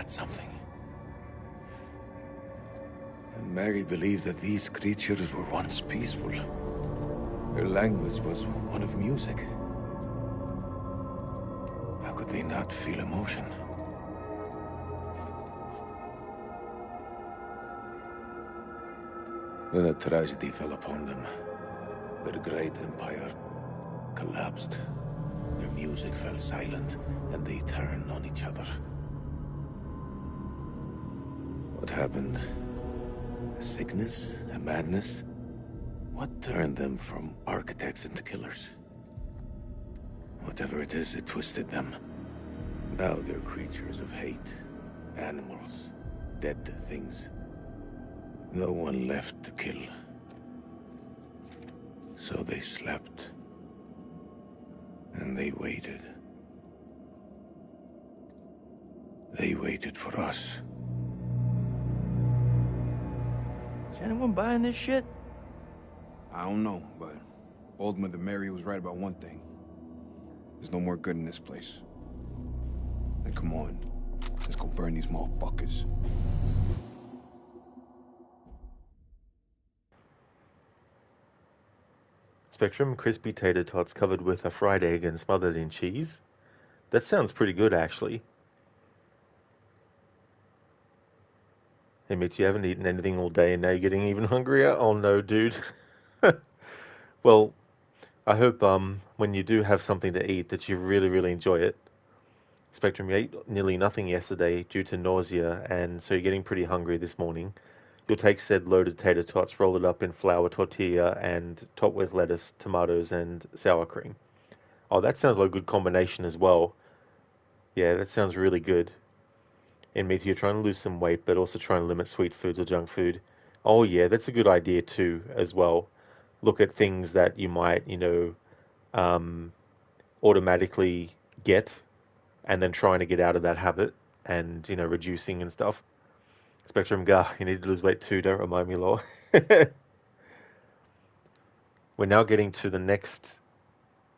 Speaker 16: Something. And Mary believed that these creatures were once peaceful. Their language was one of music. How could they not feel emotion? Then a tragedy fell upon them. Their great empire collapsed. Their music fell silent, and they turned on each other. What happened sickness? A madness? What turned them from architects into killers? Whatever it is, it twisted them. Now they're creatures of hate. Animals. Dead things. No one left to kill. So they slept. And they waited. They waited for us.
Speaker 8: Is anyone buying this shit?
Speaker 13: I don't know, but Old Mother Mary was right about one thing. There's no more good in this place. Then come on, let's go burn these motherfuckers.
Speaker 1: Spectrum crispy tater tots covered with a fried egg and smothered in cheese. That sounds pretty good, actually. Hey, Mitch, you haven't eaten anything all day and now you're getting even hungrier? Oh no, dude. Well, I hope when you do have something to eat that you really, really enjoy it. Spectrum, you ate nearly nothing yesterday due to nausea, and so you're getting pretty hungry this morning. You'll take said loaded tater tots, roll it up in flour tortilla, and top with lettuce, tomatoes, and sour cream. Oh, that sounds like a good combination as well. Yeah, that sounds really good. And Matthew, you're trying to lose some weight, but also trying to limit sweet foods or junk food. Oh yeah, that's a good idea too, as well. Look at things that you might, automatically get, and then trying to get out of that habit, and reducing and stuff. Spectrum, you need to lose weight too. Don't remind me, Law. We're now getting to the next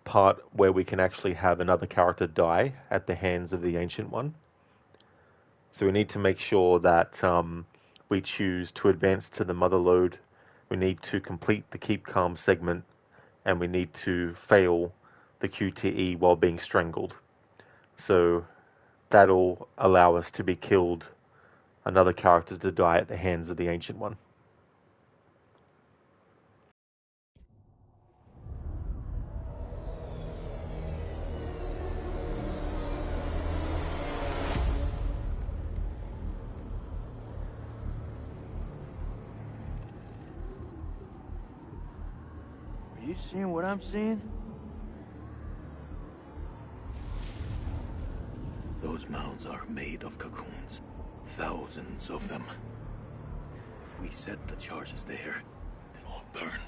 Speaker 1: part where we can actually have another character die at the hands of the Ancient One. So we need to make sure that we choose to advance to the Mother Lode. We need to complete the Keep Calm segment, and we need to fail the QTE while being strangled. So that'll allow us to be killed, another character to die at the hands of the Ancient One.
Speaker 8: Are you seeing what I'm seeing?
Speaker 16: Those mounds are made of cocoons. Thousands of them. If we set the charges there, they'll all burn.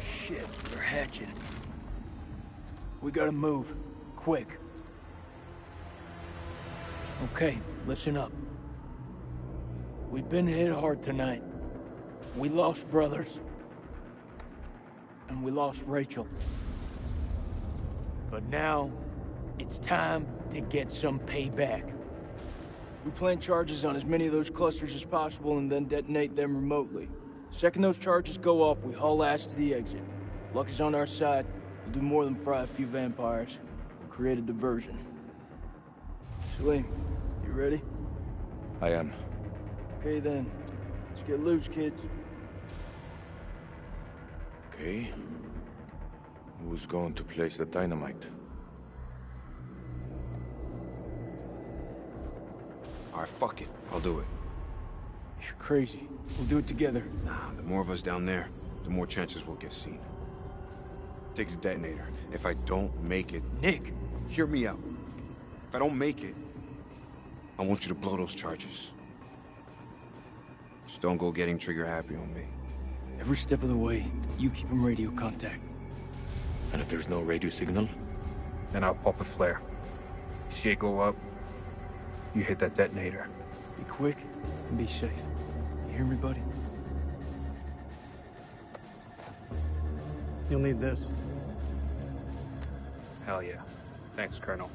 Speaker 8: Shit, they're hatching. We gotta move. Quick. Okay, listen up. We've been hit hard tonight. We lost brothers. And we lost Rachel. But now, it's time to get some payback. We plant charges on as many of those clusters as possible and then detonate them remotely. Second those charges go off, we haul ass to the exit. If luck is on our side, we'll do more than fry a few vampires. We'll create a diversion. Salim, you ready?
Speaker 16: I am.
Speaker 8: Okay then, let's get loose, kids.
Speaker 16: Okay. Who's going to place the dynamite?
Speaker 13: All right, fuck it. I'll do it.
Speaker 8: You're crazy. We'll do it together.
Speaker 13: Nah, the more of us down there, the more chances we'll get seen. Take the detonator. If I don't make it...
Speaker 8: Nick!
Speaker 13: Hear me out. If I don't make it, I want you to blow those charges. Just don't go getting trigger happy on me.
Speaker 8: Every step of the way, you keep in radio contact.
Speaker 16: And if there's no radio signal?
Speaker 11: Then I'll pop a flare. You see it go up, you hit that detonator.
Speaker 8: Be quick and be safe. You hear me, buddy?
Speaker 2: You'll need this.
Speaker 11: Hell yeah. Thanks, Colonel.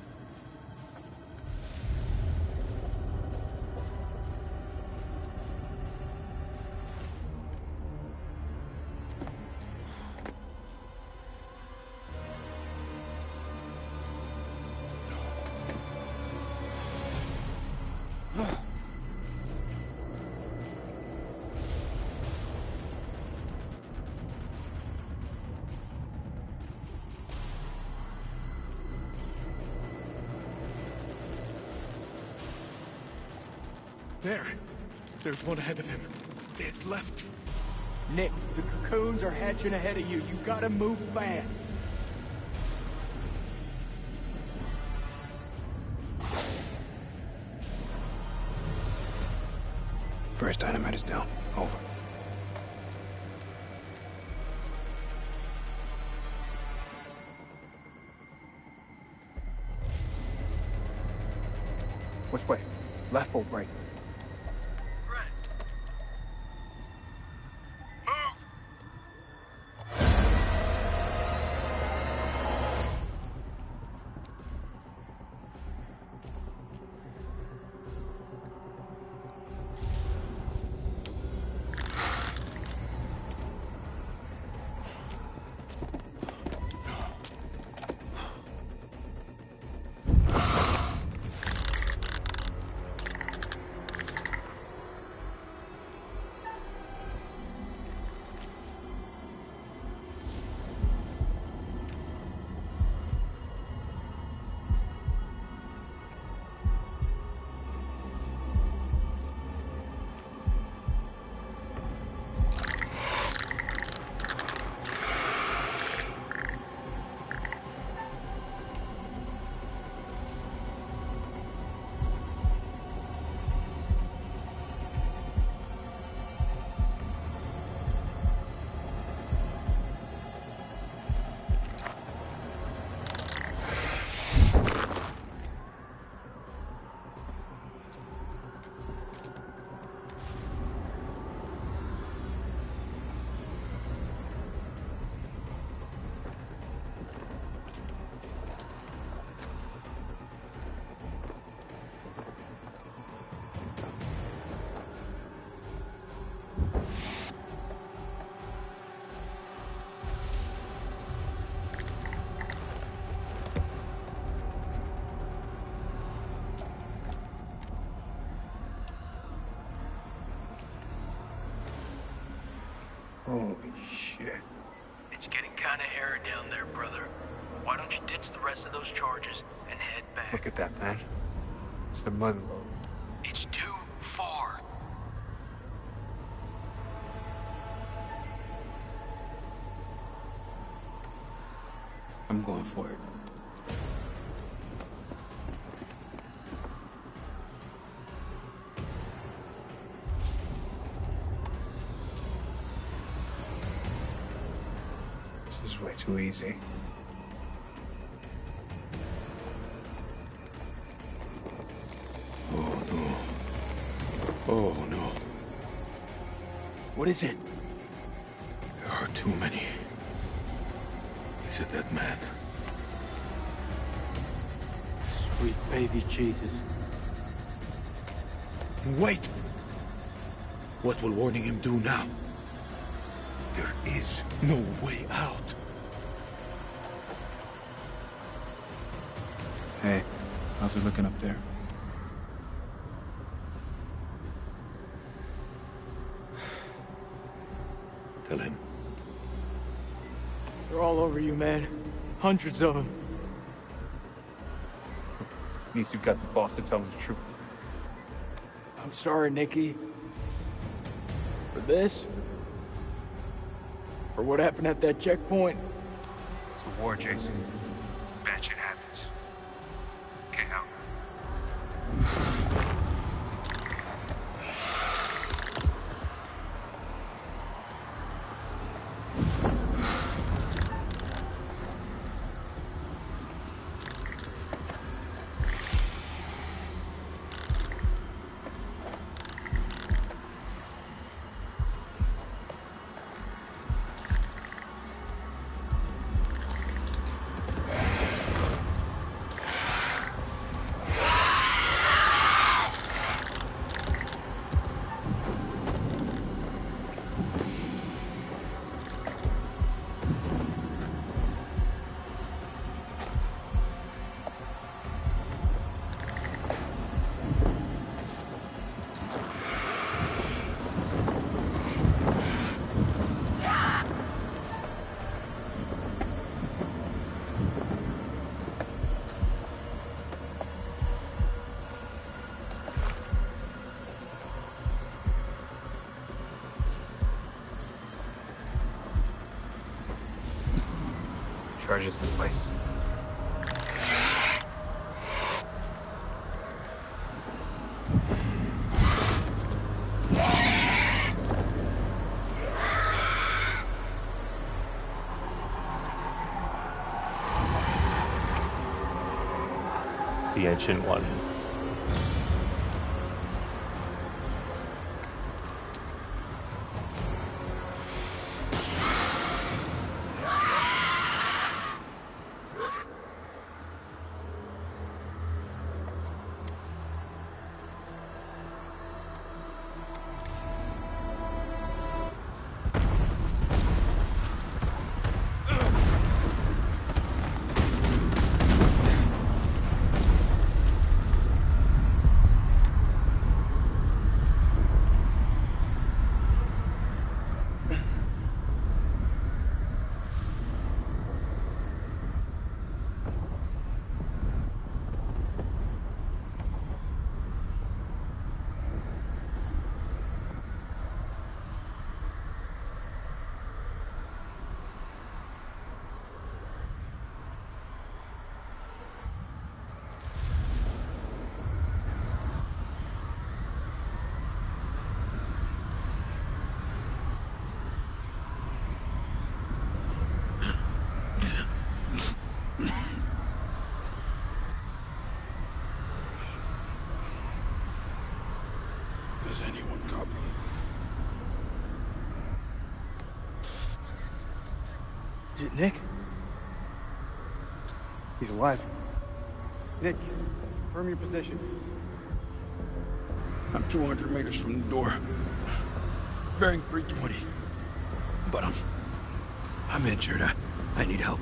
Speaker 4: There. There's one ahead of him. There's left.
Speaker 8: Nick, the cocoons are hatching ahead of you. You gotta move fast.
Speaker 11: First dynamite is down. Over.
Speaker 6: Which way? Left or right?
Speaker 11: Holy shit.
Speaker 8: It's getting kinda hairy down there, brother. Why don't you ditch the rest of those charges and head back?
Speaker 11: Look at that, man. It's the mud road.
Speaker 8: It's too far.
Speaker 11: I'm going for it. This is way too easy.
Speaker 16: Oh no. Oh no.
Speaker 8: What is it?
Speaker 16: There are too many. Is it that man?
Speaker 8: Sweet baby Jesus.
Speaker 16: Wait! What will warning him do now? There is no way out.
Speaker 11: Hey, how's it looking up there?
Speaker 16: Tell him.
Speaker 8: They're all over you, man. Hundreds of them.
Speaker 11: At least you've got the boss to tell me the truth.
Speaker 8: I'm sorry, Nikki. For this? For what happened at that checkpoint?
Speaker 11: It's a war, Jason. Bad shit happens. Get out. Charges in place.
Speaker 1: The Ancient One.
Speaker 16: Is anyone copy?
Speaker 2: Is it Nick? He's alive. Nick, confirm your position.
Speaker 16: I'm 200 meters from the door. Bearing 320. But I'm injured. I need help.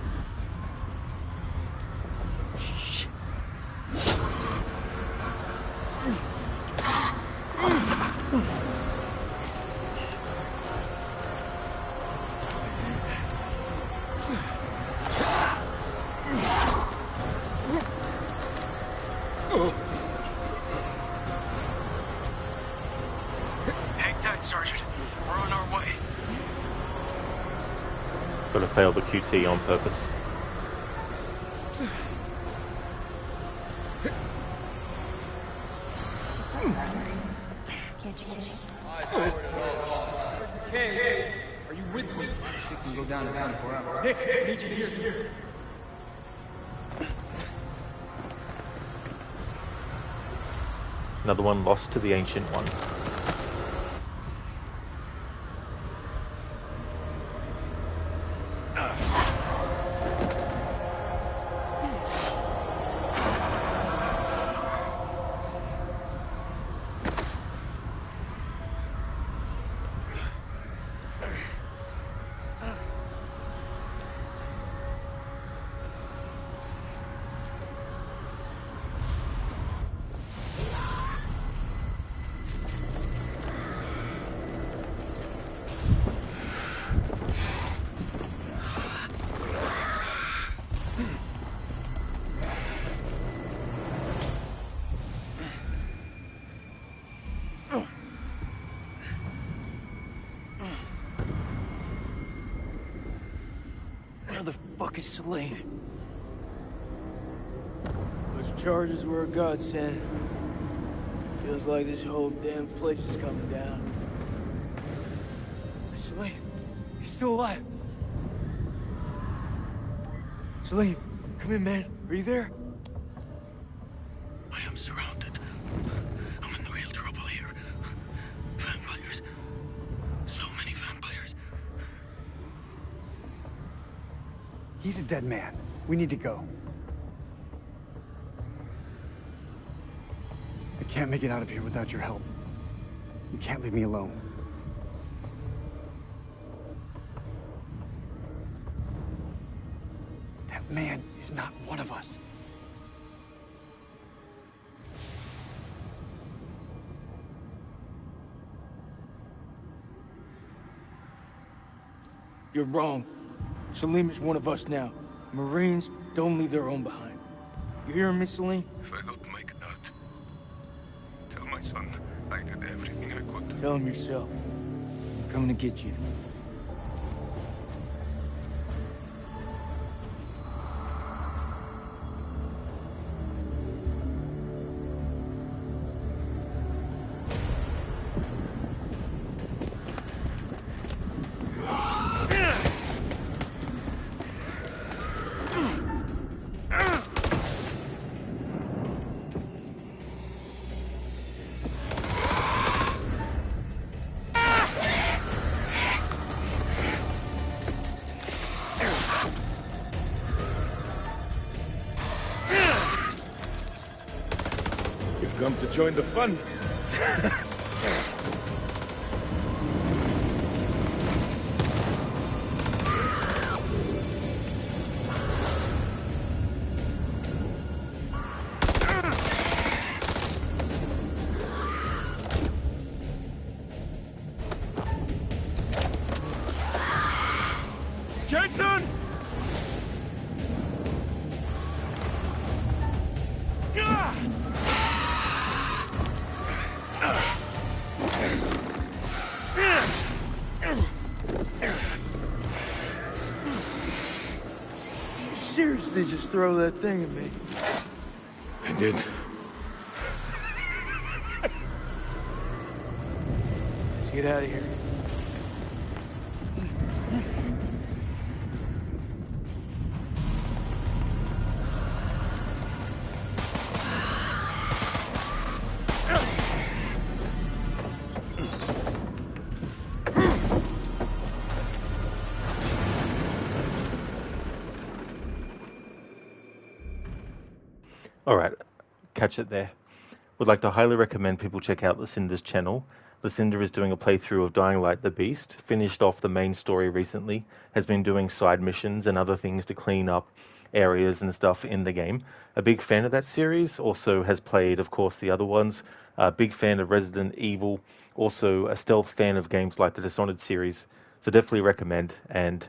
Speaker 6: Hang tight, Sergeant. We're on our way.
Speaker 1: Gotta fail the QT on purpose.
Speaker 10: Can't you hear me?
Speaker 8: Kay, are you with me?
Speaker 11: She can go down in 24 hours.
Speaker 8: Nick, I need you here.
Speaker 1: Another one lost to the Ancient One.
Speaker 8: Where the fuck is Celine? Those charges were a godsend. Feels like this whole damn place is coming down. Celine, he's still alive. Celine, come in, man. Are you there?
Speaker 16: I am surrounded. I'm in real trouble here. Vampires. So many vampires.
Speaker 2: He's a dead man. We need to go. I can't make it out of here without your help. You can't leave me alone. That man is not one of us.
Speaker 8: You're wrong. Salim is one of us now. Marines don't leave their own behind. You hear me, Salim?
Speaker 16: If I don't make it out, tell my son I did everything I could.
Speaker 8: Tell him yourself. I'm coming to get you.
Speaker 16: come to join the fun?
Speaker 4: Jason!
Speaker 8: You seriously just throw that thing at me?
Speaker 16: I did.
Speaker 8: Let's get out of here.
Speaker 1: Alright, catch it there. Would like to highly recommend people check out Lucinda's channel. Lucinda is doing a playthrough of Dying Light the Beast, finished off the main story recently, has been doing side missions and other things to clean up areas and stuff in the game. A big fan of that series, also has played, of course, the other ones. A big fan of Resident Evil, also a stealth fan of games like the Dishonored series. So definitely recommend, and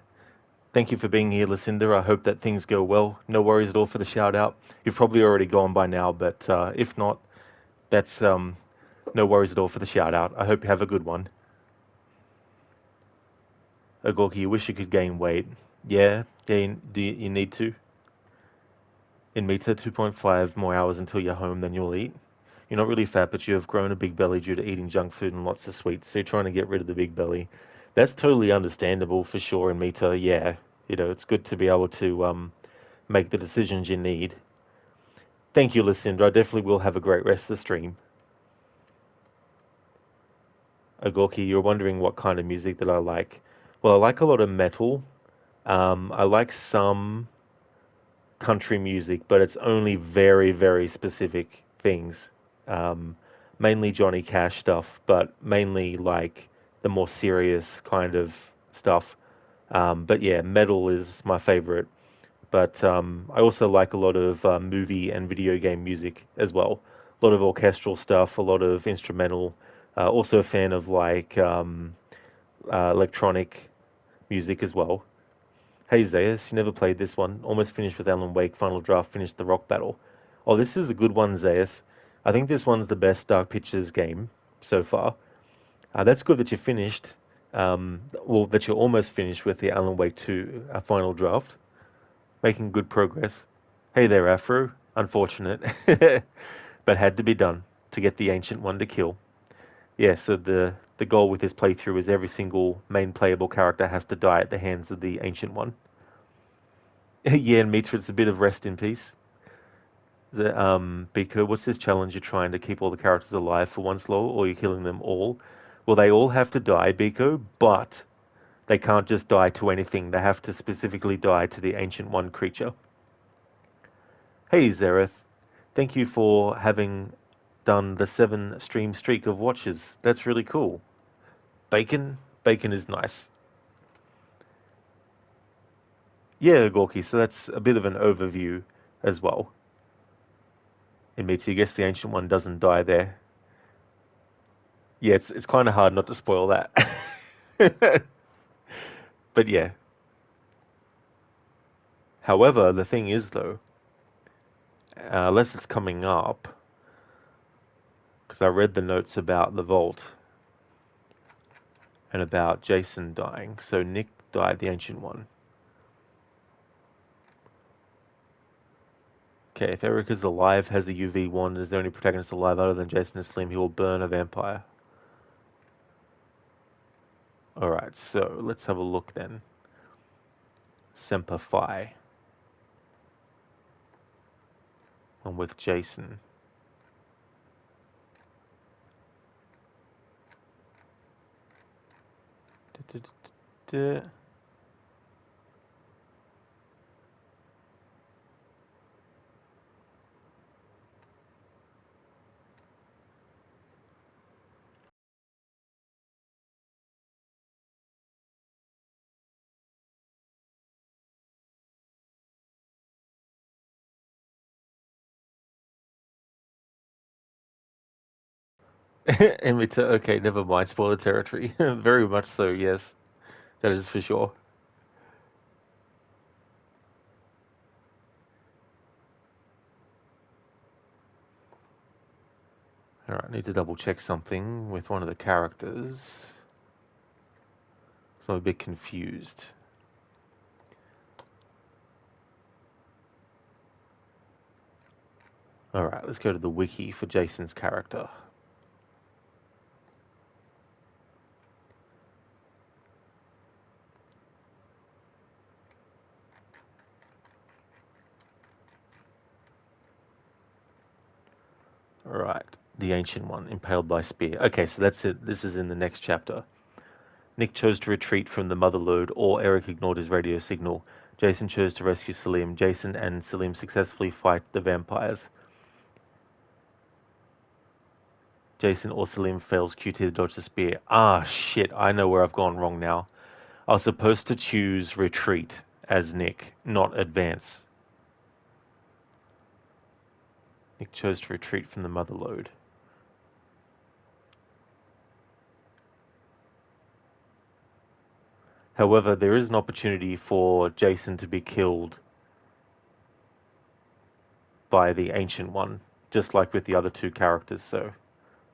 Speaker 1: thank you for being here, Lucinda. I hope that things go well. No worries at all for the shout out. You've probably already gone by now, but if not, that's no worries at all for the shout out. I hope you have a good one. Gorky, you wish you could gain weight. Yeah, do you need to? In Meta, 2.5 more hours until you're home, then you'll eat. You're not really fat, but you have grown a big belly due to eating junk food and lots of sweets, so you're trying to get rid of the big belly. That's totally understandable for sure in Meta, yeah. You know, it's good to be able to make the decisions you need. Thank you, Lucinda. I definitely will have a great rest of the stream. Gorky, you're wondering what kind of music that I like. Well, I like a lot of metal. I like some country music, but it's only very, very specific things. Mainly Johnny Cash stuff, but mainly like the more serious kind of stuff. But yeah, metal is my favorite. But I also like a lot of movie and video game music as well. A lot of orchestral stuff, a lot of instrumental. Also a fan of like electronic music as well. Hey Zayas, you never played this one. Almost finished with Alan Wake. Final draft finished the rock battle. Oh, this is a good one, Zayas. I think this one's the best Dark Pictures game so far. That's good that you finished. Well, that you're almost finished with the Alan Wake 2 final draft. Making good progress. Hey there, Afro. Unfortunate. But had to be done to get the Ancient One to kill. Yeah, so the goal with this playthrough is every single main playable character has to die at the hands of the Ancient One. Yeah, and Mitra, it's a bit of rest in peace. Biko, what's this challenge? You're trying to keep all the characters alive for one slow, or you're killing them all? Well, they all have to die, Biko, but they can't just die to anything. They have to specifically die to the Ancient One creature. Hey, Zereth. Thank you for having done the 7 stream streak of watches. That's really cool. Bacon? Bacon is nice. Yeah, Gorky, so that's a bit of an overview as well. In me too, guess the Ancient One doesn't die there. Yeah, it's kind of hard not to spoil that. But yeah. However, the thing is though, unless it's coming up, because I read the notes about the vault and about Jason dying. So Nick died, the Ancient One. Okay, if Eric is alive, has the UV wand, and is the only protagonist alive other than Jason and Slim, he will burn a vampire. Alright, so let's have a look then. Semper Fi. One with Jason. Okay, never mind. Spoiler territory. Very much so, yes. That is for sure. Alright, need to double check something with one of the characters. So I'm a bit confused. Alright, let's go to the wiki for Jason's character. Alright, the Ancient One, impaled by spear. Okay, so that's it. This is in the next chapter. Nick chose to retreat from the mother lode, or Eric ignored his radio signal. Jason chose to rescue Salim. Jason and Salim successfully fight the vampires. Jason or Salim fails QT to dodge the spear. Ah, shit, I know where I've gone wrong now. I was supposed to choose retreat as Nick, not advance. Nick chose to retreat from the mother lode. However, there is an opportunity for Jason to be killed by the Ancient One, just like with the other two characters, so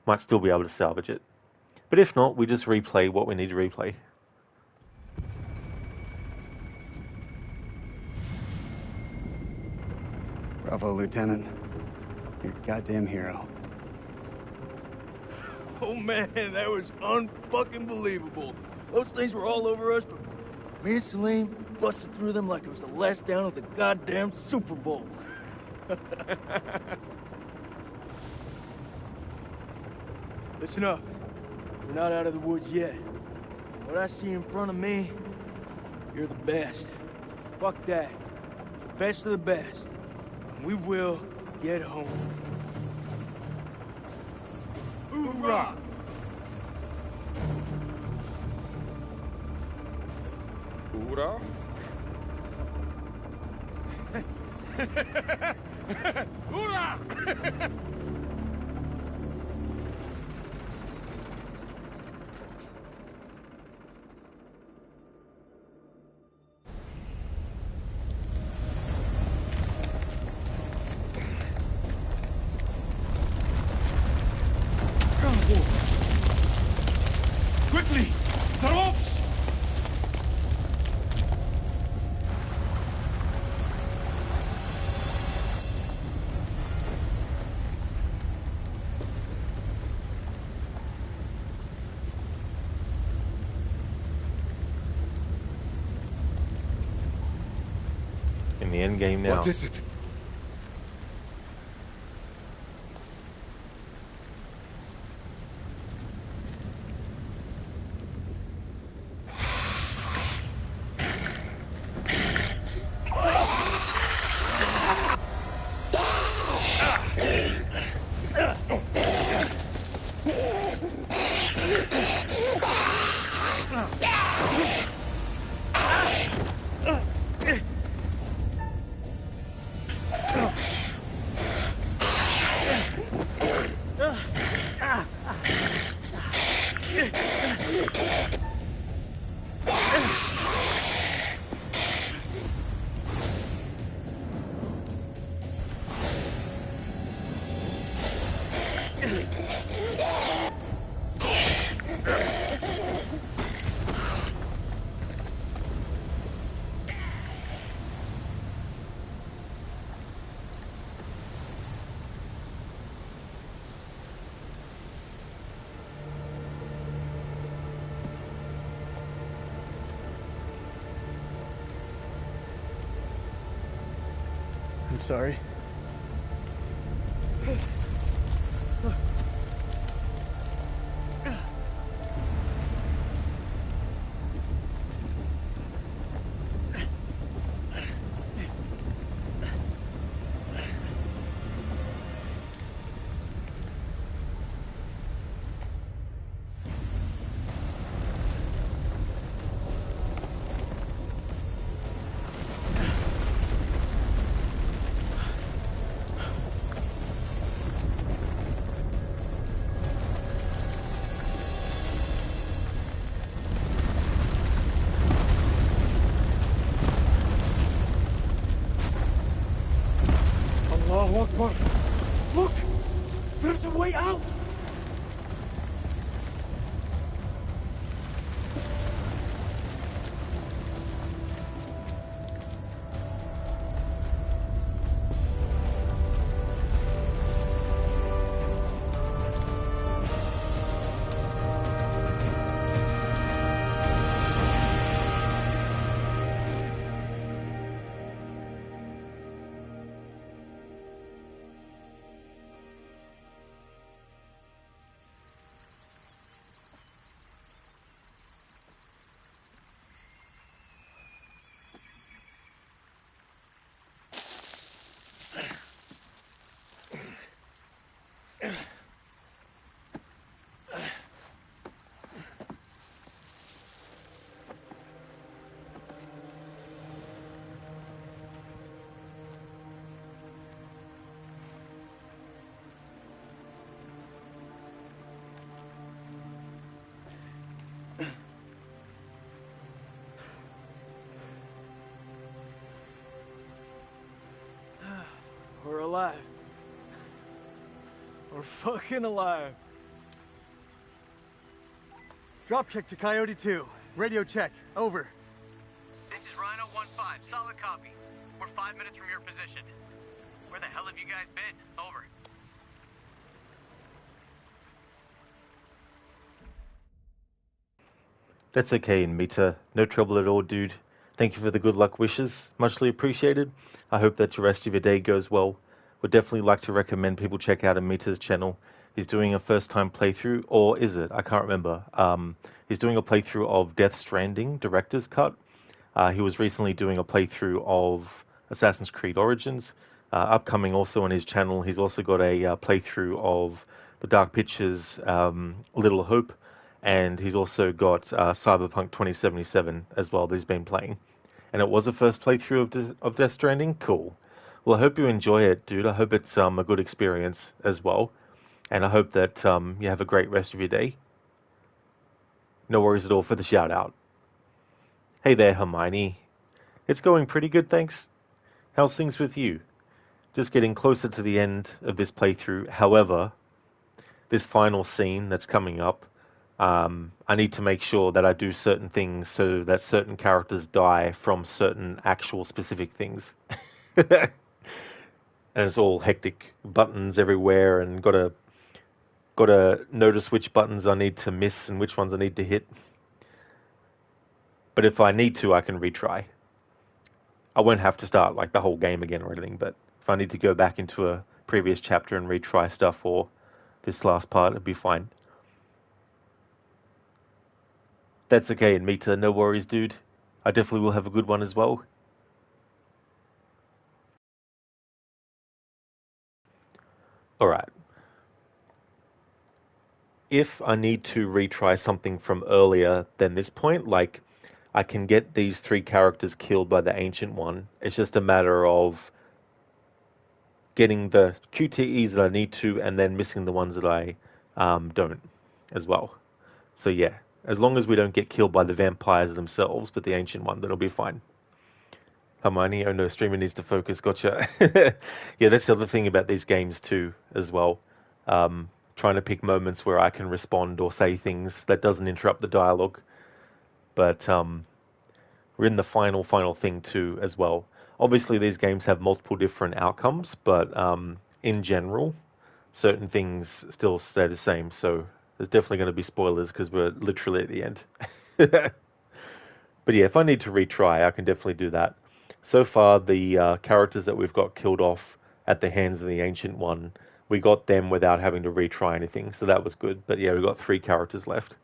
Speaker 1: might still be able to salvage it. But if not, we just replay what we need to replay.
Speaker 2: Bravo, Lieutenant. You're a goddamn hero.
Speaker 8: Oh man, that was unfucking believable. Those things were all over us, but me and Salim busted through them like it was the last down of the goddamn Super Bowl. Listen up. We're not out of the woods yet. What I see in front of me, you're the best. Fuck that. The best of the best. And we will get home. Hoorah!
Speaker 17: Hoorah?
Speaker 8: Hoorah!
Speaker 4: Quickly! The ropes!
Speaker 1: In the end game now.
Speaker 4: What is it?
Speaker 2: I'm sorry.
Speaker 8: alive. We're fucking alive.
Speaker 2: Dropkick to Coyote 2. Radio check. Over.
Speaker 15: This is Rhino 1-5. Solid copy. We're 5 minutes from your position. Where the hell have you guys been? Over.
Speaker 1: That's okay, Mita. No trouble at all, dude. Thank you for the good luck wishes. Muchly appreciated. I hope that the rest of your day goes well. Would definitely like to recommend people check out Amita's channel. He's doing a first-time playthrough, or is it? I can't remember. He's doing a playthrough of Death Stranding Director's Cut. He was recently doing a playthrough of Assassin's Creed Origins. Upcoming also on his channel, he's also got a playthrough of the Dark Pictures Little Hope, and he's also got Cyberpunk 2077 as well that he's been playing. And it was a first playthrough of Death Stranding? Cool. Well, I hope you enjoy it, dude. I hope it's a good experience as well. And I hope that you have a great rest of your day. No worries at all for the shout out. Hey there, Hermione. It's going pretty good, thanks. How's things with you? Just getting closer to the end of this playthrough. However, this final scene that's coming up, I need to make sure that I do certain things so that certain characters die from certain actual specific things. And it's all hectic. Buttons everywhere, and gotta notice which buttons I need to miss and which ones I need to hit. But if I need to, I can retry. I won't have to start like the whole game again or anything, but if I need to go back into a previous chapter and retry stuff or this last part, it'd be fine. That's okay, Mita. No worries, dude. I definitely will have a good one as well. Alright. If I need to retry something from earlier than this point, like I can get these 3 characters killed by the Ancient One, it's just a matter of getting the QTEs that I need to and then missing the ones that I don't as well. So yeah, as long as we don't get killed by the vampires themselves, but the Ancient One, then it'll be fine. Hermione, oh no, streamer needs to focus, gotcha. Yeah, that's the other thing about these games too, as well. Trying to pick moments where I can respond or say things that doesn't interrupt the dialogue. But we're in the final thing too, as well. Obviously, these games have multiple different outcomes, but in general, certain things still stay the same. So there's definitely going to be spoilers because we're literally at the end. But yeah, if I need to retry, I can definitely do that. So far, the characters that we've got killed off at the hands of the Ancient One, we got them without having to retry anything, so that was good. But yeah, we've got 3 characters left.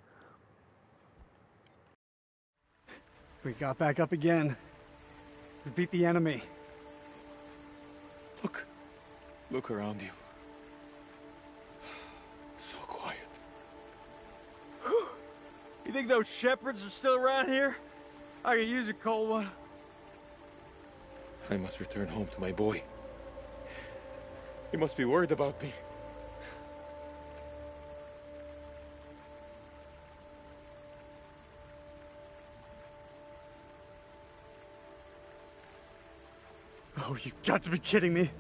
Speaker 2: We got back up again. We beat the enemy.
Speaker 4: Look around you. So quiet.
Speaker 8: You think those shepherds are still around here? I could use a cold one.
Speaker 4: I must return home to my boy. He must be worried about me.
Speaker 2: Oh, you've got to be kidding me.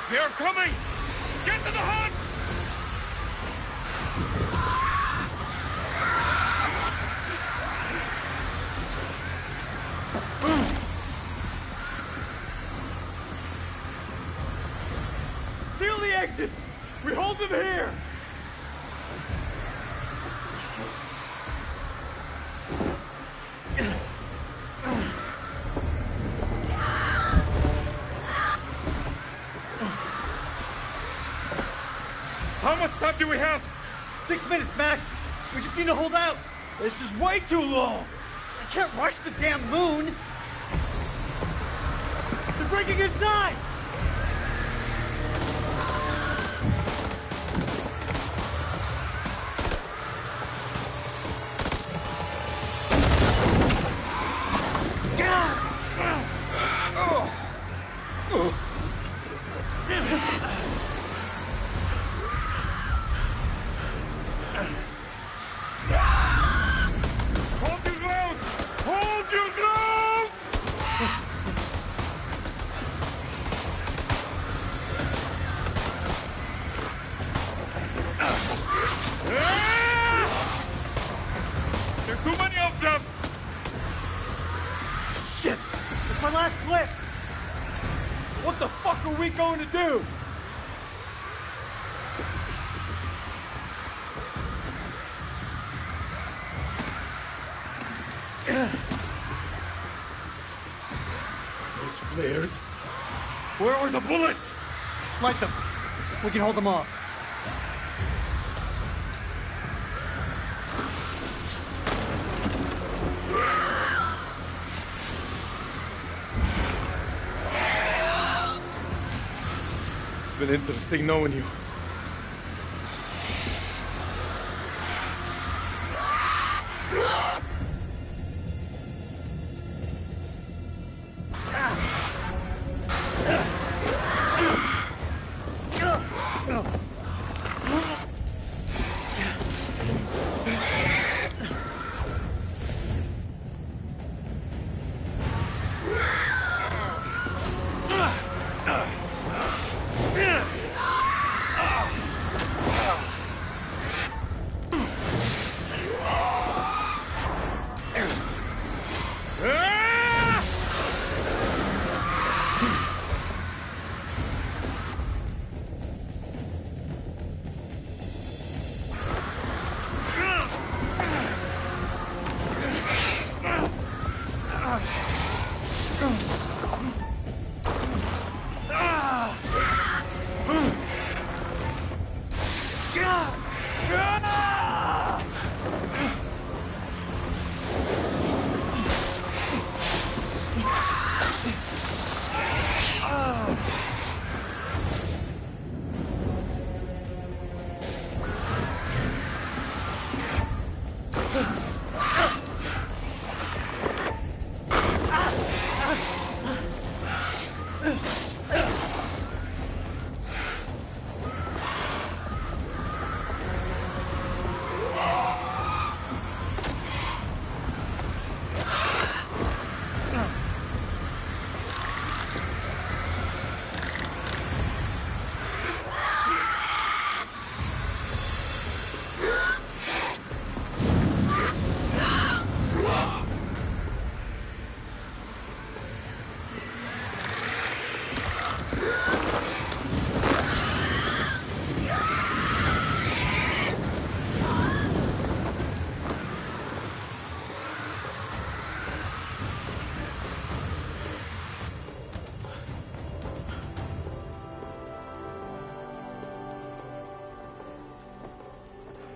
Speaker 4: They are coming! Get to the huts!
Speaker 8: Seal the exits! We hold them here!
Speaker 4: How much time do we have?
Speaker 2: 6 minutes, Max. We just need to hold out.
Speaker 8: This is way too long.
Speaker 2: I can't rush the damn moon. They're breaking inside. last clip!
Speaker 4: What the fuck are we going to do?
Speaker 16: Those flares? Where are the bullets?
Speaker 2: Light them. We can hold them off.
Speaker 16: It's been interesting knowing you.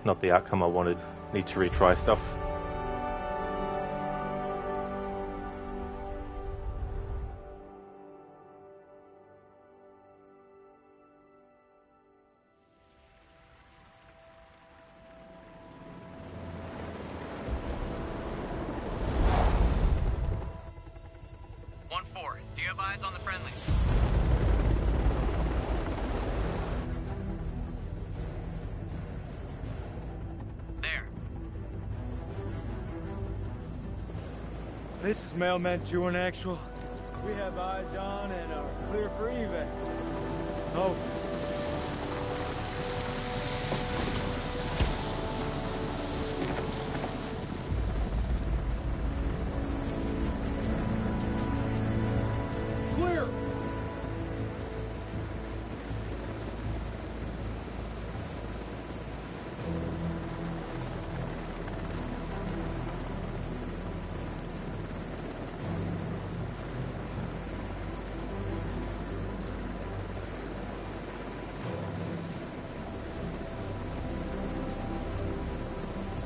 Speaker 1: Not the outcome I wanted. Need to retry stuff.
Speaker 15: Do you have eyes on the friendlies? There.
Speaker 8: This is Mailman 2 in actual. We have eyes on and are clear for evac. Oh.
Speaker 4: Clear!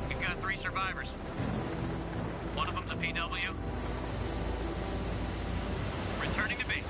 Speaker 15: We've got 3 survivors. One of them's a PW. Returning to base.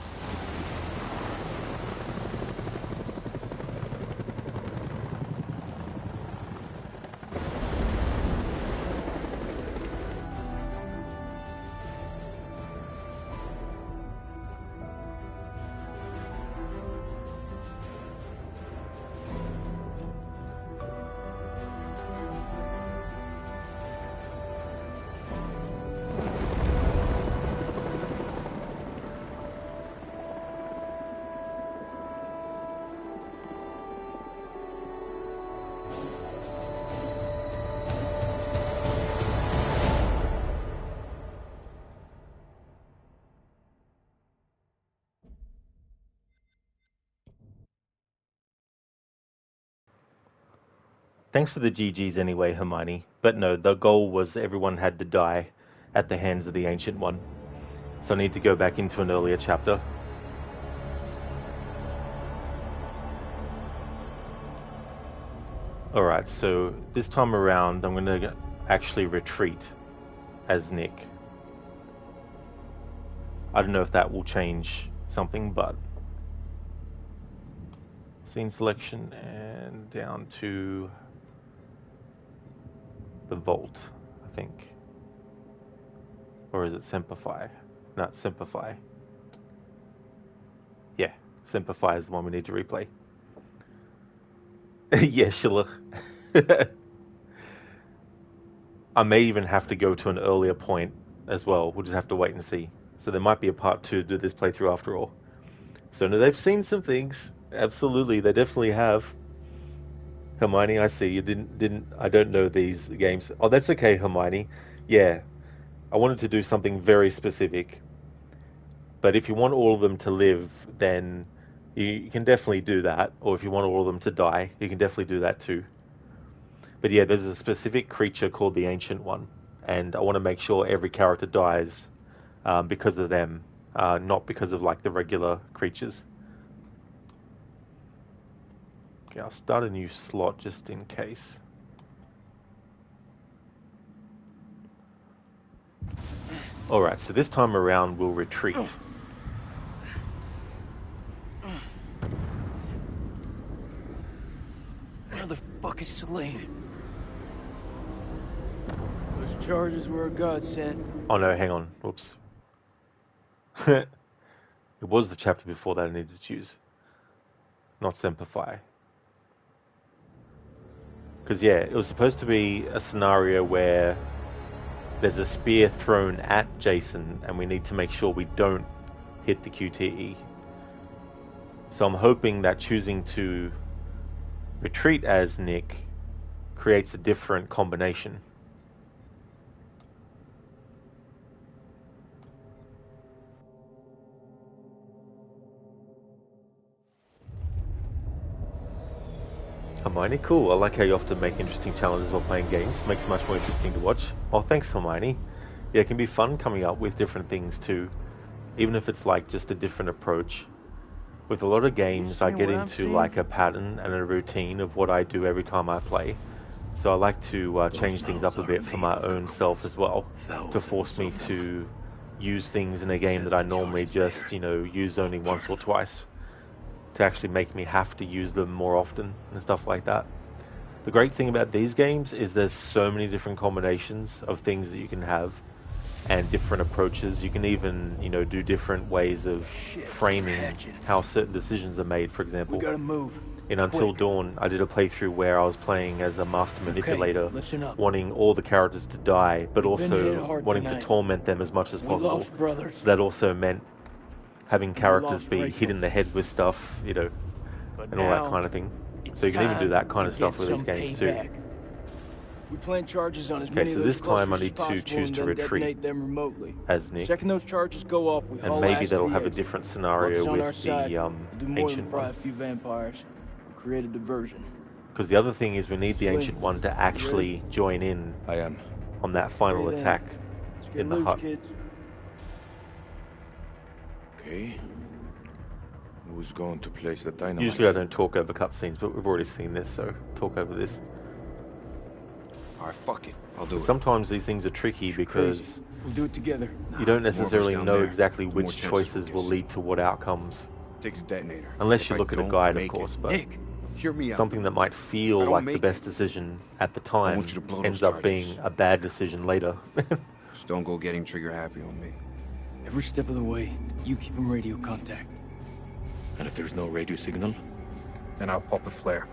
Speaker 1: Thanks for the GGs anyway, Hermione. But no, the goal was everyone had to die at the hands of the Ancient One. So I need to go back into an earlier chapter. Alright, so this time around I'm going to actually retreat as Nick. I don't know if that will change something, but... Scene selection and down to the vault, I think. Or is it Simplify? Not Simplify. Yeah, Simplify is the one we need to replay. Yeah, Shilla. I may even have to go to an earlier point as well. We'll just have to wait and see. So there might be a part 2 to this playthrough after all. So no, they've seen some things. Absolutely, they definitely have. Hermione, I see you didn't. I don't know these games. Oh, that's okay, Hermione. Yeah, I wanted to do something very specific. But if you want all of them to live, then you can definitely do that. Or if you want all of them to die, you can definitely do that too. But yeah, there's a specific creature called the Ancient One, and I want to make sure every character dies because of them, not because of like the regular creatures. Okay, I'll start a new slot just in case. Alright, so this time around we'll retreat.
Speaker 8: Where the fuck is Celine? Those charges were a godsend.
Speaker 1: Oh no, hang on. Whoops. It was the chapter before that I needed to choose. Not Simplify. Because yeah, it was supposed to be a scenario where there's a spear thrown at Jason and we need to make sure we don't hit the QTE. So I'm hoping that choosing to retreat as Nick creates a different combination. Hermione, cool. I like how you often make interesting challenges while playing games. Makes it much more interesting to watch. Oh, thanks, Hermione. Yeah, it can be fun coming up with different things too, even if it's like just a different approach. With a lot of games, I get into like a pattern and a routine of what I do every time I play. So I like to change things up a bit for my own self as well, to force me to use things in a game that I normally just, use only once or twice, to actually make me have to use them more often and stuff like that. The great thing about these games is there's so many different combinations of things that you can have and different approaches. You can even, do different ways of framing how certain decisions are made. For example,
Speaker 8: We gotta move.
Speaker 1: in Until Dawn, I did a playthrough where I was playing as a master manipulator,
Speaker 8: listen up.
Speaker 1: wanting all the characters to die, but
Speaker 8: We've been hit
Speaker 1: also
Speaker 8: hard
Speaker 1: wanting
Speaker 8: tonight.
Speaker 1: to torment them as much as
Speaker 8: We
Speaker 1: possible.
Speaker 8: lost brothers.
Speaker 1: That also meant having characters
Speaker 8: lost
Speaker 1: be
Speaker 8: Rachel.
Speaker 1: hit in the head with stuff, and all that
Speaker 8: now,
Speaker 1: kind of thing.
Speaker 8: it's
Speaker 1: So you can even do
Speaker 8: time
Speaker 1: that kind
Speaker 8: to
Speaker 1: of stuff
Speaker 8: get
Speaker 1: with these
Speaker 8: some
Speaker 1: games too.
Speaker 8: payback. We plan charges on as
Speaker 1: Okay,
Speaker 8: many
Speaker 1: so
Speaker 8: of those
Speaker 1: this time I
Speaker 8: clusters
Speaker 1: need
Speaker 8: as
Speaker 1: to
Speaker 8: possible
Speaker 1: choose
Speaker 8: and
Speaker 1: to
Speaker 8: then
Speaker 1: retreat
Speaker 8: detonate them remotely.
Speaker 1: as Nick.
Speaker 8: Second those charges go off, we
Speaker 1: And
Speaker 8: haul
Speaker 1: maybe
Speaker 8: ass
Speaker 1: that'll
Speaker 8: to the
Speaker 1: have a
Speaker 8: exit.
Speaker 1: different scenario
Speaker 8: Club's on our
Speaker 1: with
Speaker 8: side.
Speaker 1: the
Speaker 8: We'll do more than
Speaker 1: Ancient
Speaker 8: fry
Speaker 1: One.
Speaker 8: a few vampires. We'll create a diversion.
Speaker 1: Because the other thing is we need the
Speaker 8: Flynn,
Speaker 1: Ancient One to actually join in on that final
Speaker 8: Okay, then.
Speaker 1: attack
Speaker 8: Let's get
Speaker 1: in the
Speaker 8: loose,
Speaker 1: hut.
Speaker 8: kids.
Speaker 16: Okay. Who's going to place the dynamite?
Speaker 1: Usually I don't talk over cutscenes, but we've already seen this, so talk over this.
Speaker 16: Alright, fuck it. I'll do it.
Speaker 1: Sometimes these things are tricky because
Speaker 8: Crazy. We'll do it together.
Speaker 1: you don't
Speaker 16: more of us
Speaker 1: necessarily
Speaker 16: down
Speaker 1: know
Speaker 16: there,
Speaker 1: exactly
Speaker 16: the more
Speaker 1: which
Speaker 16: chances
Speaker 1: choices
Speaker 16: we'll
Speaker 1: will
Speaker 16: get.
Speaker 1: lead to what outcomes.
Speaker 16: Takes a detonator.
Speaker 1: Unless
Speaker 16: If
Speaker 1: you
Speaker 16: I
Speaker 1: look at a
Speaker 16: don't
Speaker 1: guide, of
Speaker 16: make
Speaker 1: course,
Speaker 16: it,
Speaker 1: but
Speaker 16: Nick, hear me out.
Speaker 1: something that might
Speaker 16: If I
Speaker 1: feel
Speaker 16: don't
Speaker 1: like the
Speaker 16: make
Speaker 1: best
Speaker 16: it,
Speaker 1: decision at the
Speaker 16: I
Speaker 1: time
Speaker 16: want you to blow
Speaker 1: ends
Speaker 16: those
Speaker 1: up being a bad decision later.
Speaker 16: Just don't go getting trigger happy on me.
Speaker 8: Every step of the way, you keep in radio contact.
Speaker 16: And if there's no radio signal?
Speaker 11: Then I'll pop a flare.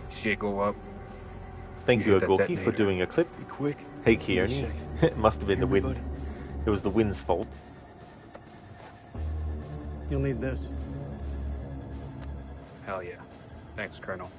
Speaker 11: See it go up.
Speaker 1: Thank you,
Speaker 11: hit that
Speaker 1: Agorki, for
Speaker 11: detonator.
Speaker 1: doing a clip.
Speaker 8: Be quick.
Speaker 1: Hey,
Speaker 8: Be
Speaker 1: Keone.
Speaker 8: safe.
Speaker 1: It must have been the
Speaker 8: Hear me,
Speaker 1: wind.
Speaker 8: buddy?
Speaker 1: It was the wind's fault.
Speaker 2: You'll need this.
Speaker 11: Hell yeah. Thanks, Colonel.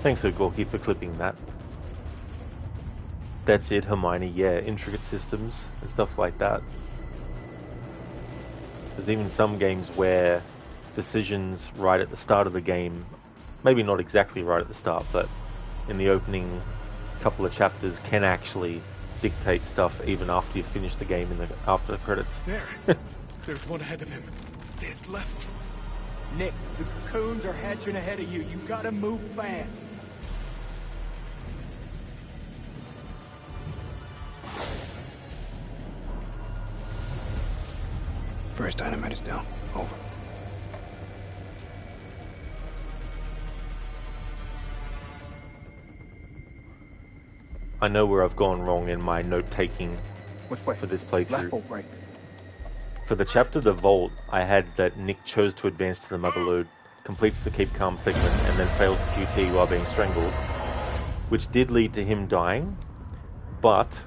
Speaker 1: Thanks, Gorky, for clipping that. That's it, Hermione. Yeah, intricate systems and stuff like that. There's even some games where decisions right at the start of the game, maybe not exactly right at the start, but in the opening couple of chapters, can actually dictate stuff even after you finish the game in the after the credits.
Speaker 4: There. There's one ahead of him. To his left.
Speaker 8: Nick, the cocoons are hatching ahead of you. You gotta move fast.
Speaker 13: First dynamite is down. Over.
Speaker 1: I know where I've gone wrong in my note-taking
Speaker 11: Which way?
Speaker 1: for this playthrough.
Speaker 11: Left or right?
Speaker 1: For the chapter The Vault, I had that Nick chose to advance to the Motherlode, completes the Keep Calm segment, and then fails the QT while being strangled, which did lead to him dying, but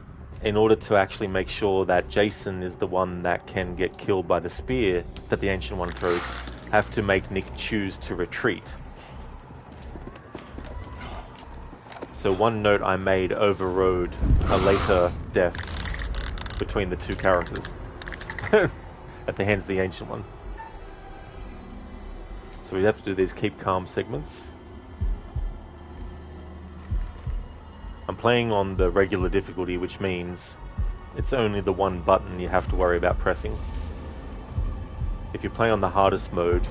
Speaker 1: in order to actually make sure that Jason is the one that can get killed by the spear that the Ancient One throws, have to make Nick choose to retreat. So one note I made overrode a later death between the two characters at the hands of the Ancient One. So we have to do these Keep Calm segments. I'm playing on the regular difficulty, which means it's only the one button you have to worry about pressing. If you play on the hardest mode,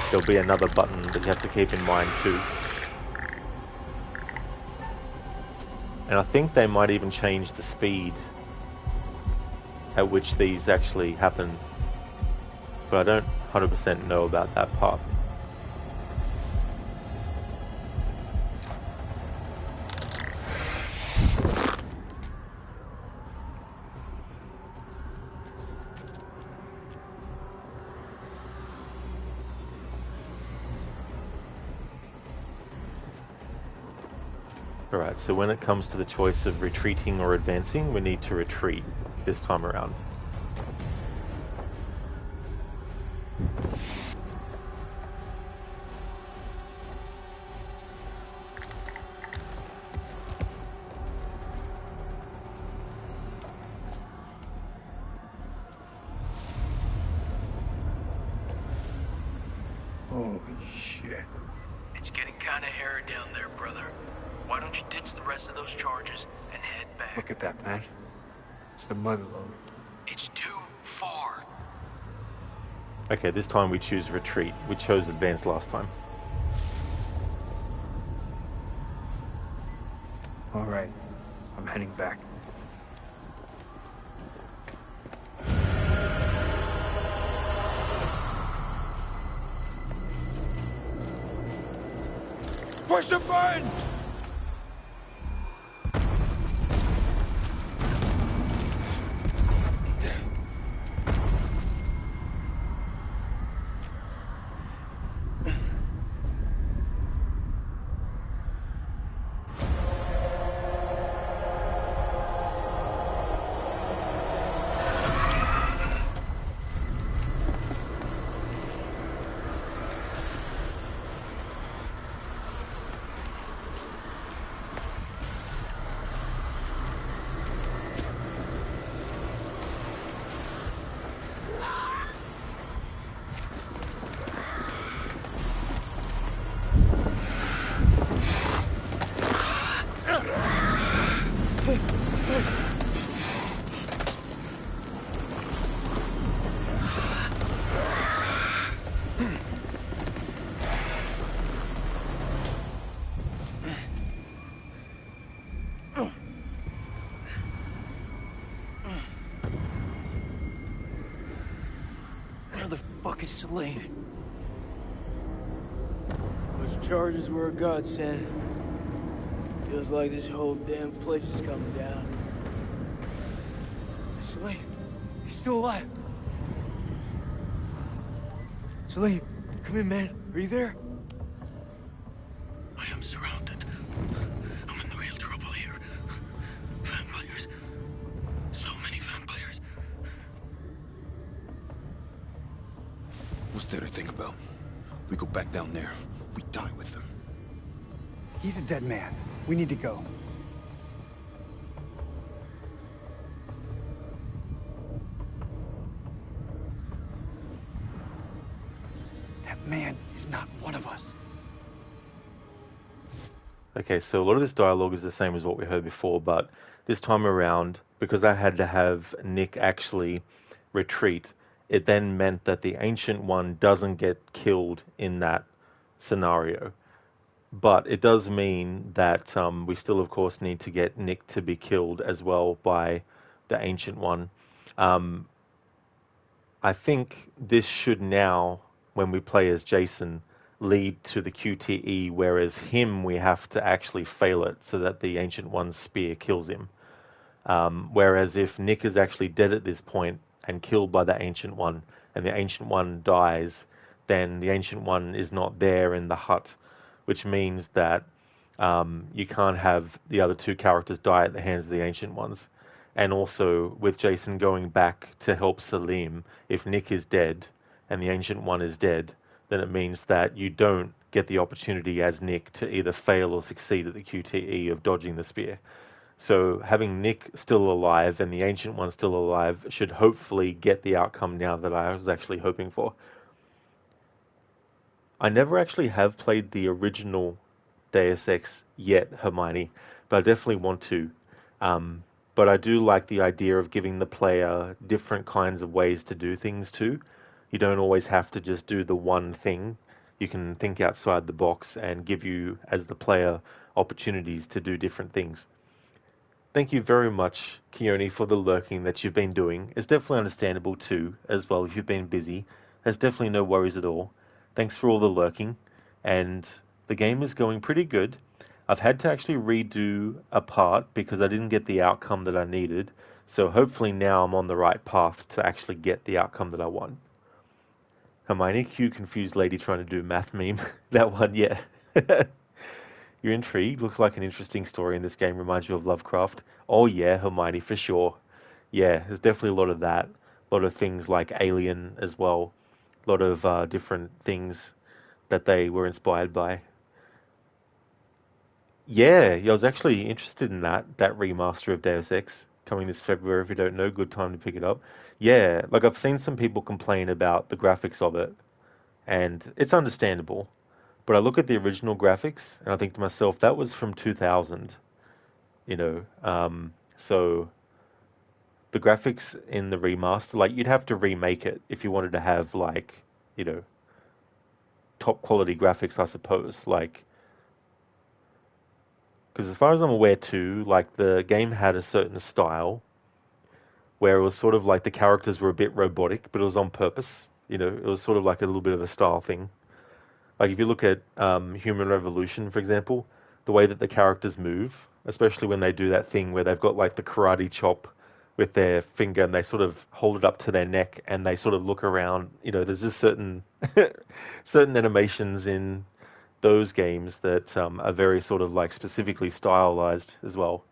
Speaker 1: there'll be another button that you have to keep in mind too. And I think they might even change the speed at which these actually happen, but I don't 100% know about that part. Alright, so when it comes to the choice of retreating or advancing, we need to retreat this time around.
Speaker 4: Holy shit.
Speaker 15: It's getting kinda hairy down there, brother. Why don't you ditch the rest of those charges and head back?
Speaker 11: Look at that, man. It's the Motherlode.
Speaker 15: It's too far.
Speaker 1: Okay, this time we choose retreat. We chose advance last time.
Speaker 11: Alright, I'm heading back.
Speaker 4: Push the button!
Speaker 8: Where the fuck is Celine? Those charges were a godsend. Feels like this whole damn place is coming down. Celine, he's still alive. Celine, come in, man. Are you there?
Speaker 15: I am surrounded. I'm in real trouble here. Vampires. So many vampires.
Speaker 13: What's there to think about? We go back down there, we die with them.
Speaker 2: He's a dead man. We need to go. That man is not one of us.
Speaker 1: Okay, so a lot of this dialogue is the same as what we heard before, but this time around, because I had to have Nick actually retreat, it then meant that the Ancient One doesn't get killed in that scenario. But it does mean that we still, of course, need to get Nick to be killed as well by the Ancient One. I think this should now, when we play as Jason, lead to the QTE, whereas him, we have to actually fail it so that the Ancient One's spear kills him. Whereas if Nick is actually dead at this point and killed by the Ancient One, and the Ancient One dies, then the Ancient One is not there in the hut, which means that you can't have the other two characters die at the hands of the Ancient Ones. And also, with Jason going back to help Salim, if Nick is dead and the Ancient One is dead, then it means that you don't get the opportunity as Nick to either fail or succeed at the QTE of dodging the spear. So having Nick still alive and the Ancient One still alive should hopefully get the outcome now that I was actually hoping for. I never actually have played the original Deus Ex yet, Hermione, but I definitely want to. But I do like the idea of giving the player different kinds of ways to do things too. You don't always have to just do the one thing. You can think outside the box and give you, as the player, opportunities to do different things. Thank you very much, Keone, for the lurking that you've been doing. It's definitely understandable too, as well, if you've been busy. There's definitely no worries at all. Thanks for all the lurking, and the game is going pretty good. I've had to actually redo a part because I didn't get the outcome that I needed, so hopefully now I'm on the right path to actually get the outcome that I want. Hermione, cute confused lady trying to do math meme. That one, yeah. You're intrigued? Looks like an interesting story in this game. Reminds you of Lovecraft. Oh yeah, Hermione, for sure. Yeah, there's definitely a lot of that. A lot of things like Alien as well. A lot of different things that they were inspired by. Yeah, I was actually interested in that remaster of Deus Ex coming this February. If you don't know, good time to pick it up. Yeah, like I've seen some people complain about the graphics of it, and it's understandable. But I look at the original graphics and I think to myself, that was from 2000, you know. So the graphics in the remaster, like you'd have to remake it if you wanted to have like, you know, top quality graphics, I suppose. Like, because as far as I'm aware too, like the game had a certain style where it was sort of like the characters were a bit robotic, but it was on purpose. You know, it was sort of like a little bit of a style thing. Like if you look at Human Revolution, for example, the way that the characters move, especially when they do that thing where they've got like the karate chop with their finger and they sort of hold it up to their neck and they sort of look around, you know, there's just certain certain animations in those games that are very sort of like specifically stylized as well.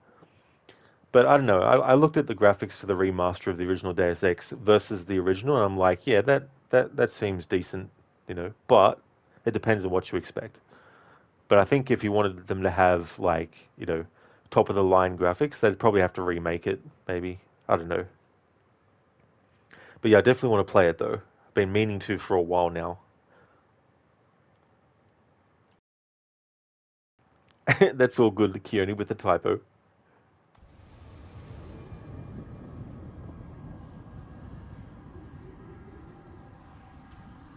Speaker 1: But I don't know, I looked at the graphics for the remaster of the original Deus Ex versus the original, and I'm like, yeah, that seems decent, you know, but it depends on what you expect. But I think if you wanted them to have, like, you know, top of the line graphics, they'd probably have to remake it, maybe. I don't know. But yeah, I definitely want to play it, though. I've been meaning to for a while now. That's all good, Keone, with the typo.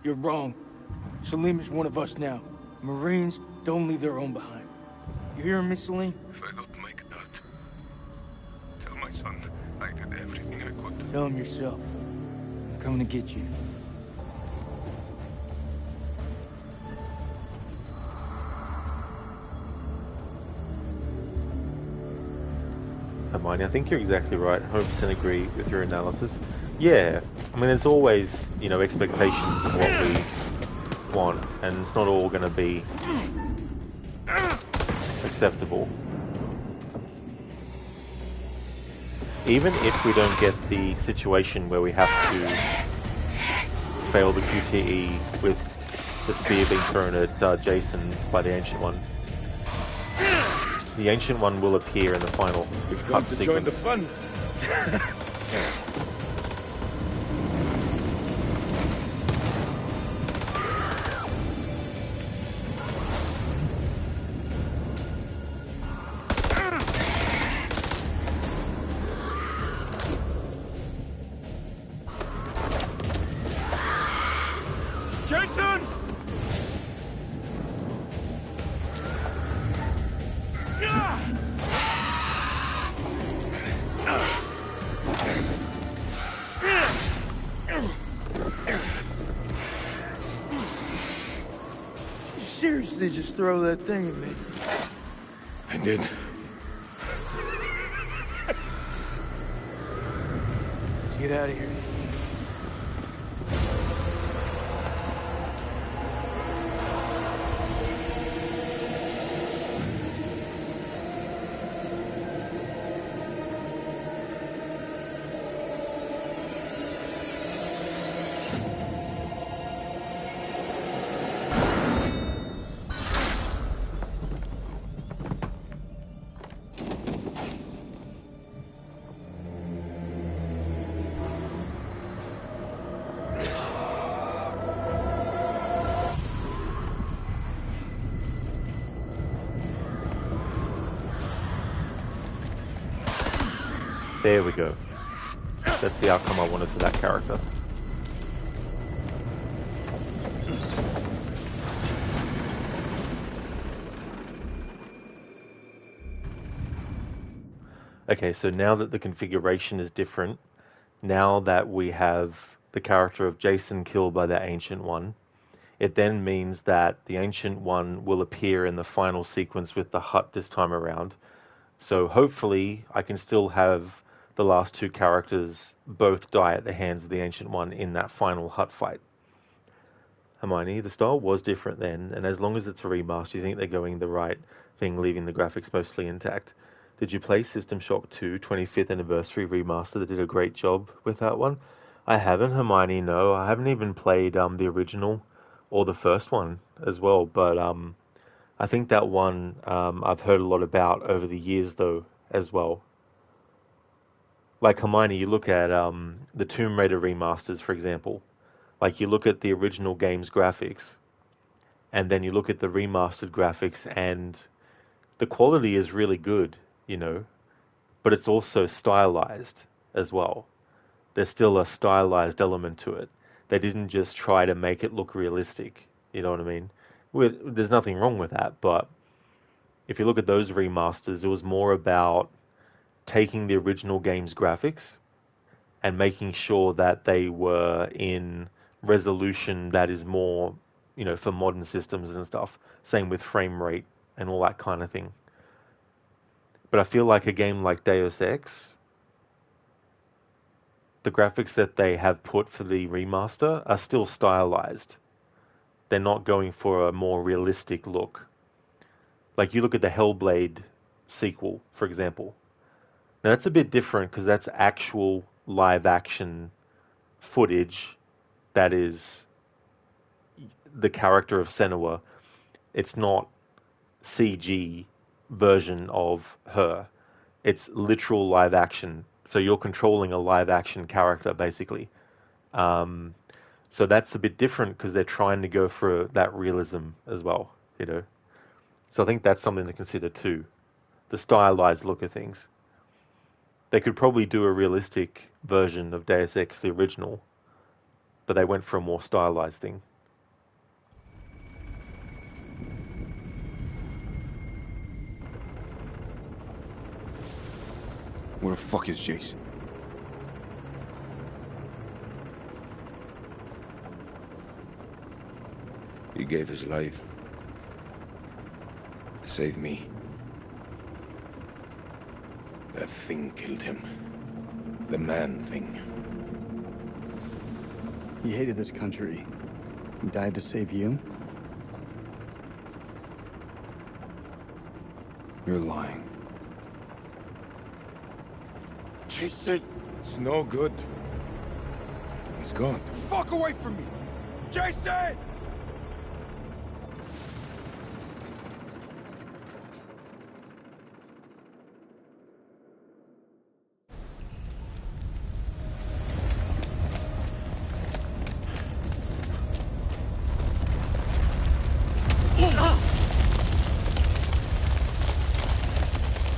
Speaker 6: You're wrong. Salim is one of us now. Marines don't leave their own behind. You hear me, Salim?
Speaker 16: If I don't make that, tell my son I did everything I could.
Speaker 6: Tell him yourself. I'm coming to get you.
Speaker 1: Hermione, I think you're exactly right. 100% agree with your analysis. Yeah, I mean, there's always, you know, expectations of what we want, and it's not all going to be acceptable. Even if we don't get the situation where we have to fail the QTE with the spear being thrown at Jason by the Ancient One, The Ancient One will appear in the final
Speaker 16: You've come
Speaker 1: cut
Speaker 16: to join the
Speaker 1: sequence.
Speaker 16: fun.
Speaker 4: Jason!
Speaker 19: You seriously just throw that thing at me?
Speaker 16: I did.
Speaker 19: Let's get out of here.
Speaker 1: There we go. That's the outcome I wanted for that character. Okay, so now that the configuration is different, now that we have the character of Jason killed by the Ancient One, it then means that the Ancient One will appear in the final sequence with the hut this time around. So hopefully I can still have the last two characters both die at the hands of the Ancient One in that final hut fight. Hermione, the style was different then, and as long as it's a remaster, you think they're going the right thing, leaving the graphics mostly intact. Did you play System Shock 2 25th Anniversary Remaster that did a great job with that one? I haven't, Hermione, no. I haven't even played the original or the first one as well, but I think that one I've heard a lot about over the years, though, as well. Like Hermione, you look at the Tomb Raider remasters, for example. Like you look at the original game's graphics, and then you look at the remastered graphics, and the quality is really good, you know, but it's also stylized as well. There's still a stylized element to it. They didn't just try to make it look realistic, you know what I mean? There's nothing wrong with that, but if you look at those remasters, it was more about taking the original game's graphics and making sure that they were in resolution that is more, you know, for modern systems and stuff. Same with frame rate and all that kind of thing. But I feel like a game like Deus Ex, the graphics that they have put for the remaster are still stylized. They're not going for a more realistic look. Like you look at the Hellblade sequel, for example. Now that's a bit different because that's actual live action footage that is the character of Senua. It's not CG version of her. It's literal live action. So you're controlling a live action character, basically. So that's a bit different because they're trying to go for that realism as well, you know. So I think that's something to consider too. The stylized look of things. They could probably do a realistic version of Deus Ex, the original, but they went for a more stylized thing.
Speaker 13: Where the fuck is Jason?
Speaker 16: He gave his life to save me. That thing killed him. The man thing.
Speaker 2: He hated this country. He died to save you?
Speaker 13: You're lying.
Speaker 16: Jason! It's no good. He's gone.
Speaker 4: Fuck away from me! Jason!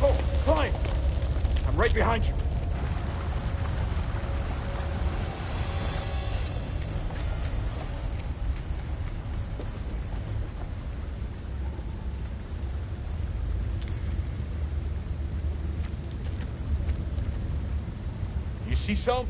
Speaker 4: Oh, climb! I'm right behind you. You see some?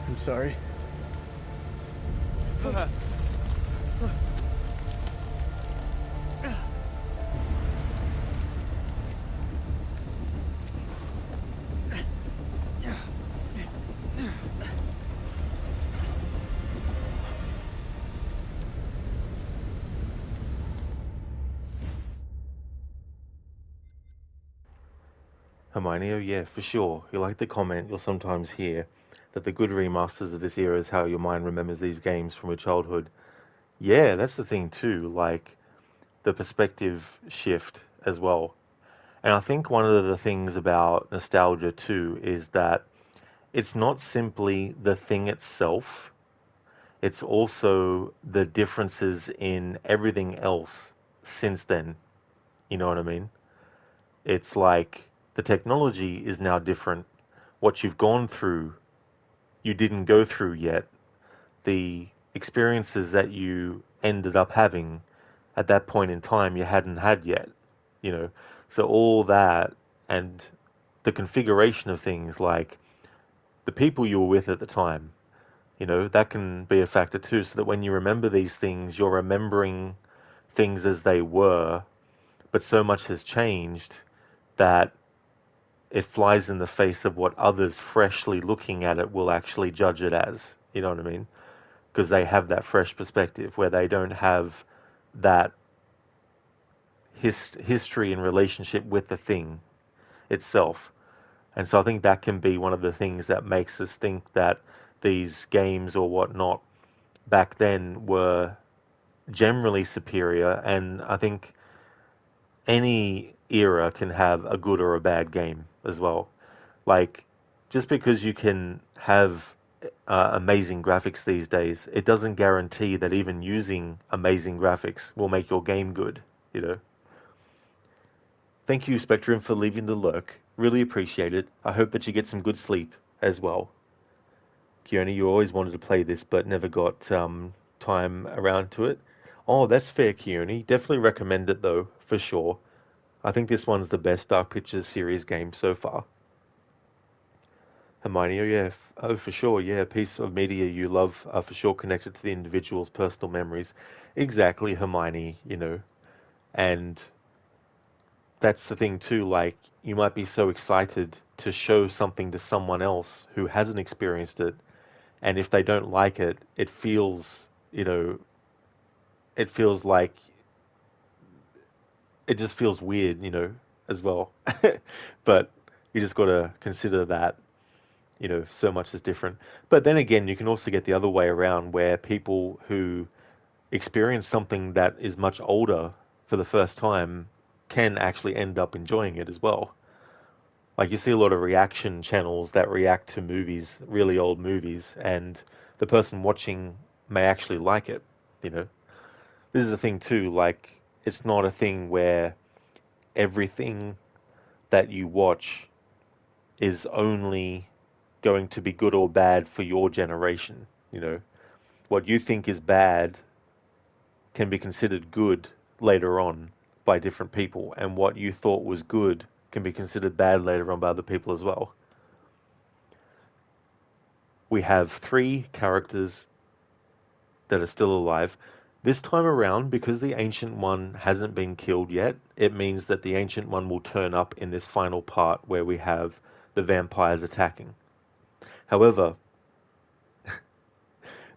Speaker 2: I'm sorry.
Speaker 1: Hermione, oh yeah, for sure. You like the comment you'll sometimes hear that the good remasters of this era is how your mind remembers these games from your childhood. Yeah, that's the thing too, like the perspective shift as well. And I think one of the things about nostalgia too is that it's not simply the thing itself, it's also the differences in everything else since then. You know what I mean? It's like the technology is now different. What you've gone through, you didn't go through yet. The experiences that you ended up having at that point in time, you hadn't had yet. You know, so all that and the configuration of things like the people you were with at the time, you know, that can be a factor too. So that when you remember these things, you're remembering things as they were, but so much has changed that it flies in the face of what others freshly looking at it will actually judge it as. You know what I mean? Because they have that fresh perspective where they don't have that history and relationship with the thing itself. And so I think that can be one of the things that makes us think that these games or whatnot back then were generally superior. And I think any era can have a good or a bad game as well. Like, just because you can have amazing graphics these days, it doesn't guarantee that even using amazing graphics will make your game good, you know? Thank you, Spectrum, for leaving the lurk. Really appreciate it. I hope that you get some good sleep as well. Kioni, you always wanted to play this, but never got time around to it. Oh, that's fair, Kioni. Definitely recommend it, though, for sure. I think this one's the best Dark Pictures series game so far. Hermione, oh yeah, oh for sure, yeah, a piece of media you love are for sure connected to the individual's personal memories. Exactly, Hermione, you know, and that's the thing too, like, you might be so excited to show something to someone else who hasn't experienced it, and if they don't like it, it feels, you know, it feels like, it just feels weird, you know, as well. But you just got to consider that, you know, so much is different. But then again, you can also get the other way around where people who experience something that is much older for the first time can actually end up enjoying it as well. Like you see a lot of reaction channels that react to movies, really old movies, and the person watching may actually like it, you know. This is the thing too, like it's not a thing where everything that you watch is only going to be good or bad for your generation. You know, what you think is bad can be considered good later on by different people, and what you thought was good can be considered bad later on by other people as well. We have 3 characters that are still alive. This time around, because the Ancient One hasn't been killed yet, it means that the Ancient One will turn up in this final part where we have the vampires attacking. However,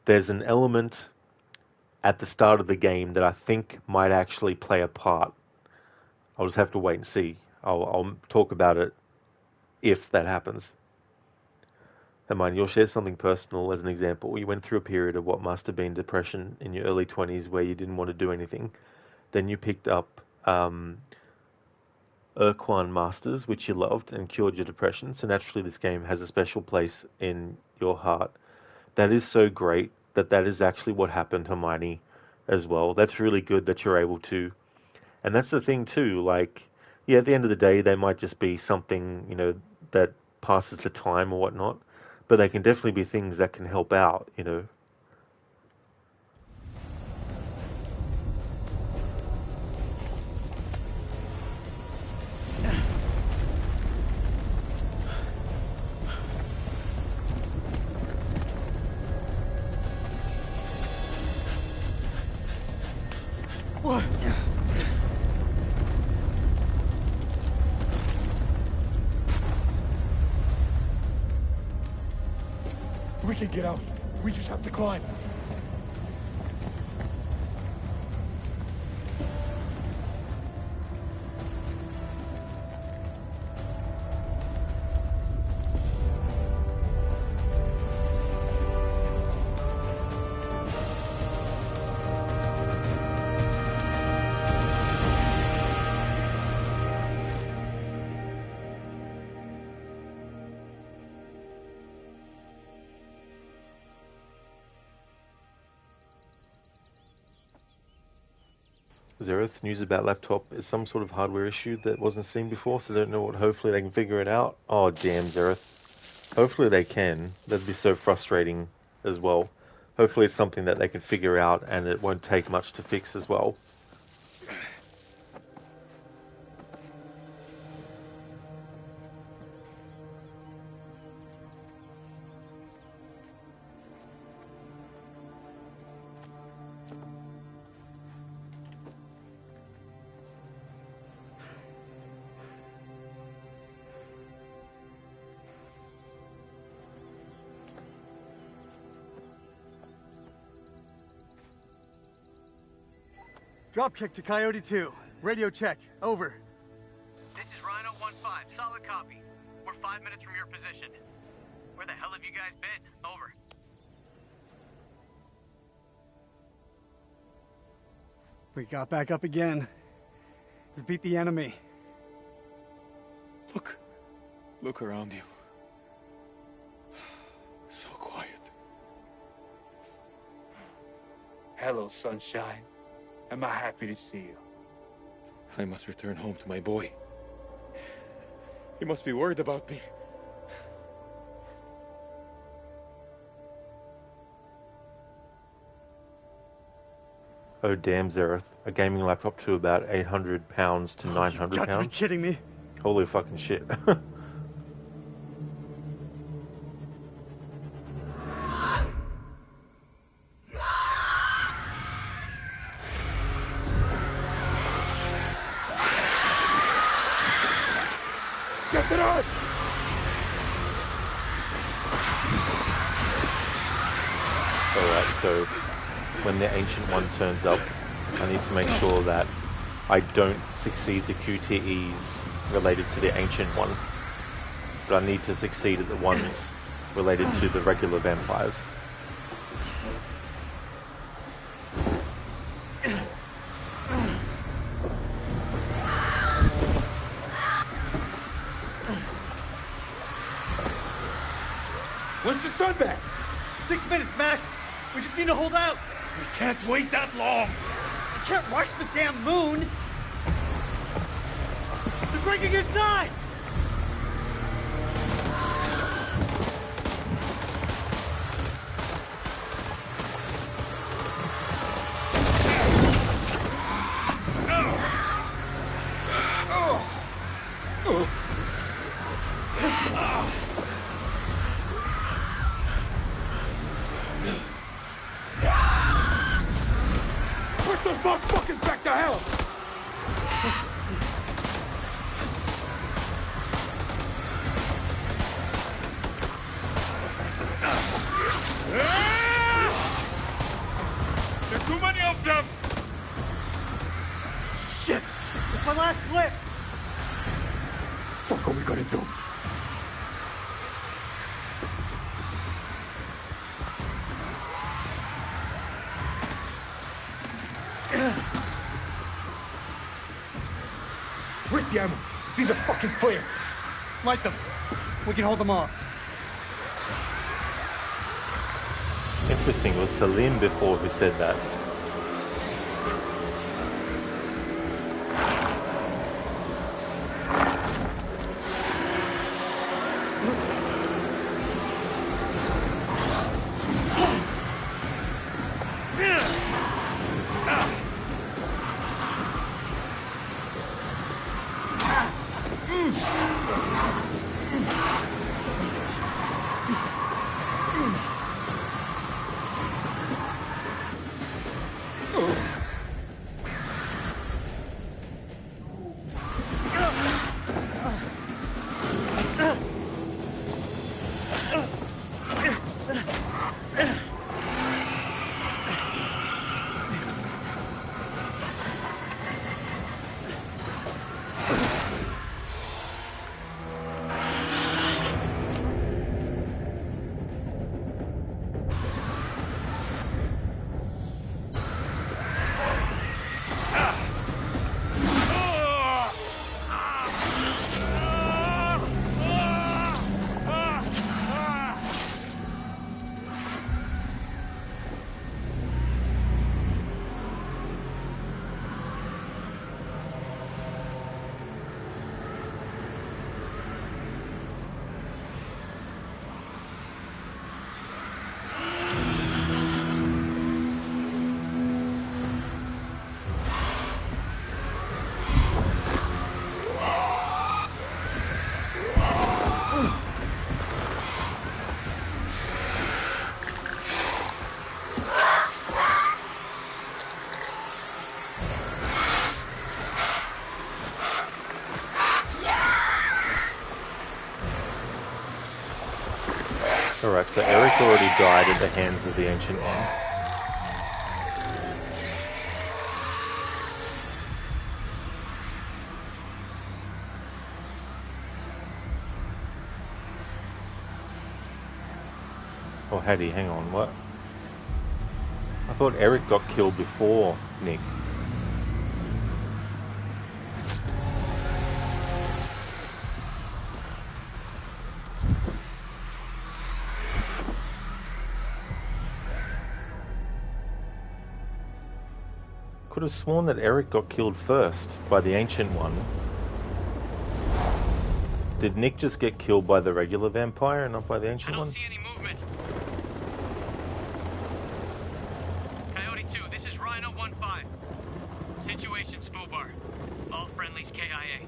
Speaker 1: there's an element at the start of the game that I think might actually play a part. I'll just have to wait and see. I'll talk about it if that happens. And mind, you'll share something personal as an example. You went through a period of what must have been depression in your early 20s where you didn't want to do anything. Then you picked up Urquan Masters, which you loved, and cured your depression. So naturally this game has a special place in your heart. That is so great that is actually what happened to Hermione as well. That's really good that you're able to. And that's the thing too, like, yeah, at the end of the day, they might just be something, you know, that passes the time or whatnot. But they can definitely be things that can help out, you know.
Speaker 19: What?
Speaker 4: We can get out. We just have to climb.
Speaker 1: Zereth, news about laptop is some sort of hardware issue that wasn't seen before, so I don't know what. Hopefully they can figure it out. Oh, damn, Zereth. Hopefully they can. That'd be so frustrating as well. Hopefully it's something that they can figure out and it won't take much to fix as well.
Speaker 2: Dropkick to Coyote 2. Radio check. Over.
Speaker 15: This is Rhino 1-5. Solid copy. We're 5 minutes from your position. Where the hell have you guys been? Over.
Speaker 2: We got back up again. We beat the enemy.
Speaker 16: Look around you. So quiet.
Speaker 11: Hello, sunshine. Am I happy to see you?
Speaker 16: I must return home to my boy. He must be worried about me.
Speaker 1: Oh damn, Zereth. A gaming laptop to about £800 to £900.
Speaker 2: You got to be kidding me.
Speaker 1: Holy fucking shit.
Speaker 4: Get it on!
Speaker 1: Alright, so when the Ancient One turns up, I need to make sure that I don't succeed the QTEs related to the Ancient One, but I need to succeed at the ones related to the regular vampires.
Speaker 4: When's the sun back?
Speaker 2: 6 minutes, max. We just need to hold out.
Speaker 4: We can't wait that long.
Speaker 15: can't rush the damn moon! They're breaking inside!
Speaker 4: Push those motherfuckers back to hell! There's too many of them!
Speaker 15: Shit! It's my last clip!
Speaker 4: Fuck are we gonna do? Where's the ammo? These are fucking flares.
Speaker 2: Light them. We can hold them off.
Speaker 1: Interesting, it was Salim before who said that. Alright, so Eric already died at the hands of the Ancient One. Or had he? Hang on, what? I thought Eric got killed before Nick. Could have sworn that Eric got killed first by the Ancient One. Did Nick just get killed by the regular vampire and not by the Ancient One?
Speaker 15: I don't see any movement. Coyote 2, this is Rhino 1-5. Situation's FUBAR. All friendlies KIA.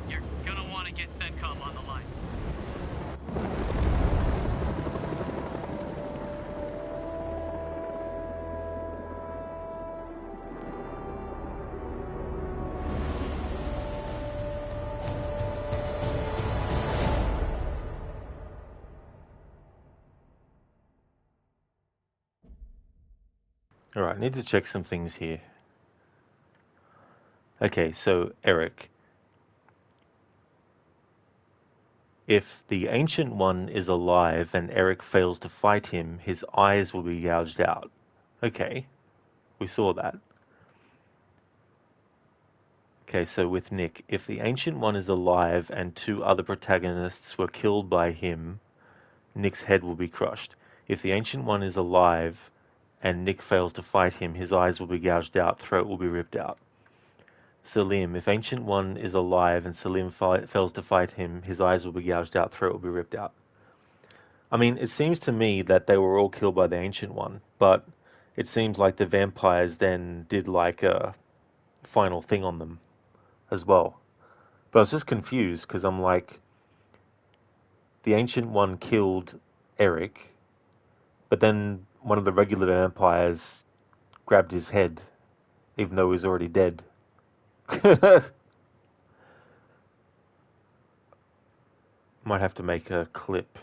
Speaker 15: You're gonna want to get CENTCOM on the line.
Speaker 1: Alright, I need to check some things here. Okay, so Eric. If the Ancient One is alive and Eric fails to fight him, his eyes will be gouged out. Okay, we saw that. Okay, so with Nick, if the Ancient One is alive and two other protagonists were killed by him, Nick's head will be crushed. If the Ancient One is alive and Nick fails to fight him, his eyes will be gouged out, throat will be ripped out. Salim, if Ancient One is alive and Salim fails to fight him, his eyes will be gouged out, throat will be ripped out. I mean, it seems to me that they were all killed by the Ancient One, but it seems like the vampires then did like a final thing on them as well. But I was just confused because I'm like, the Ancient One killed Eric, but then one of the regular vampires grabbed his head, even though he was already dead. Might have to make a clip.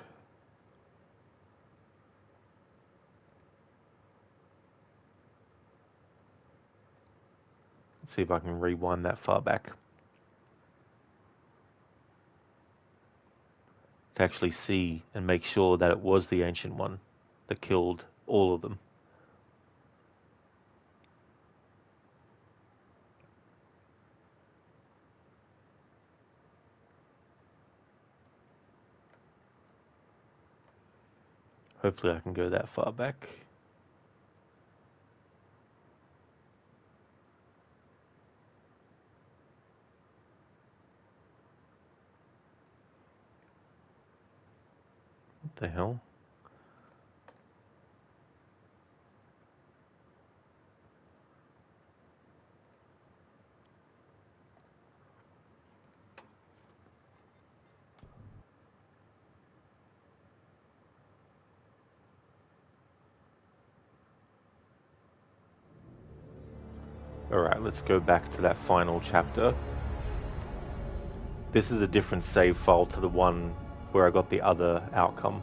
Speaker 1: Let's see if I can rewind that far back to actually see and make sure that it was the Ancient One that killed all of them. Hopefully I can go that far back. What the hell? Alright, let's go back to that final chapter. This is a different save file to the one where I got the other outcome.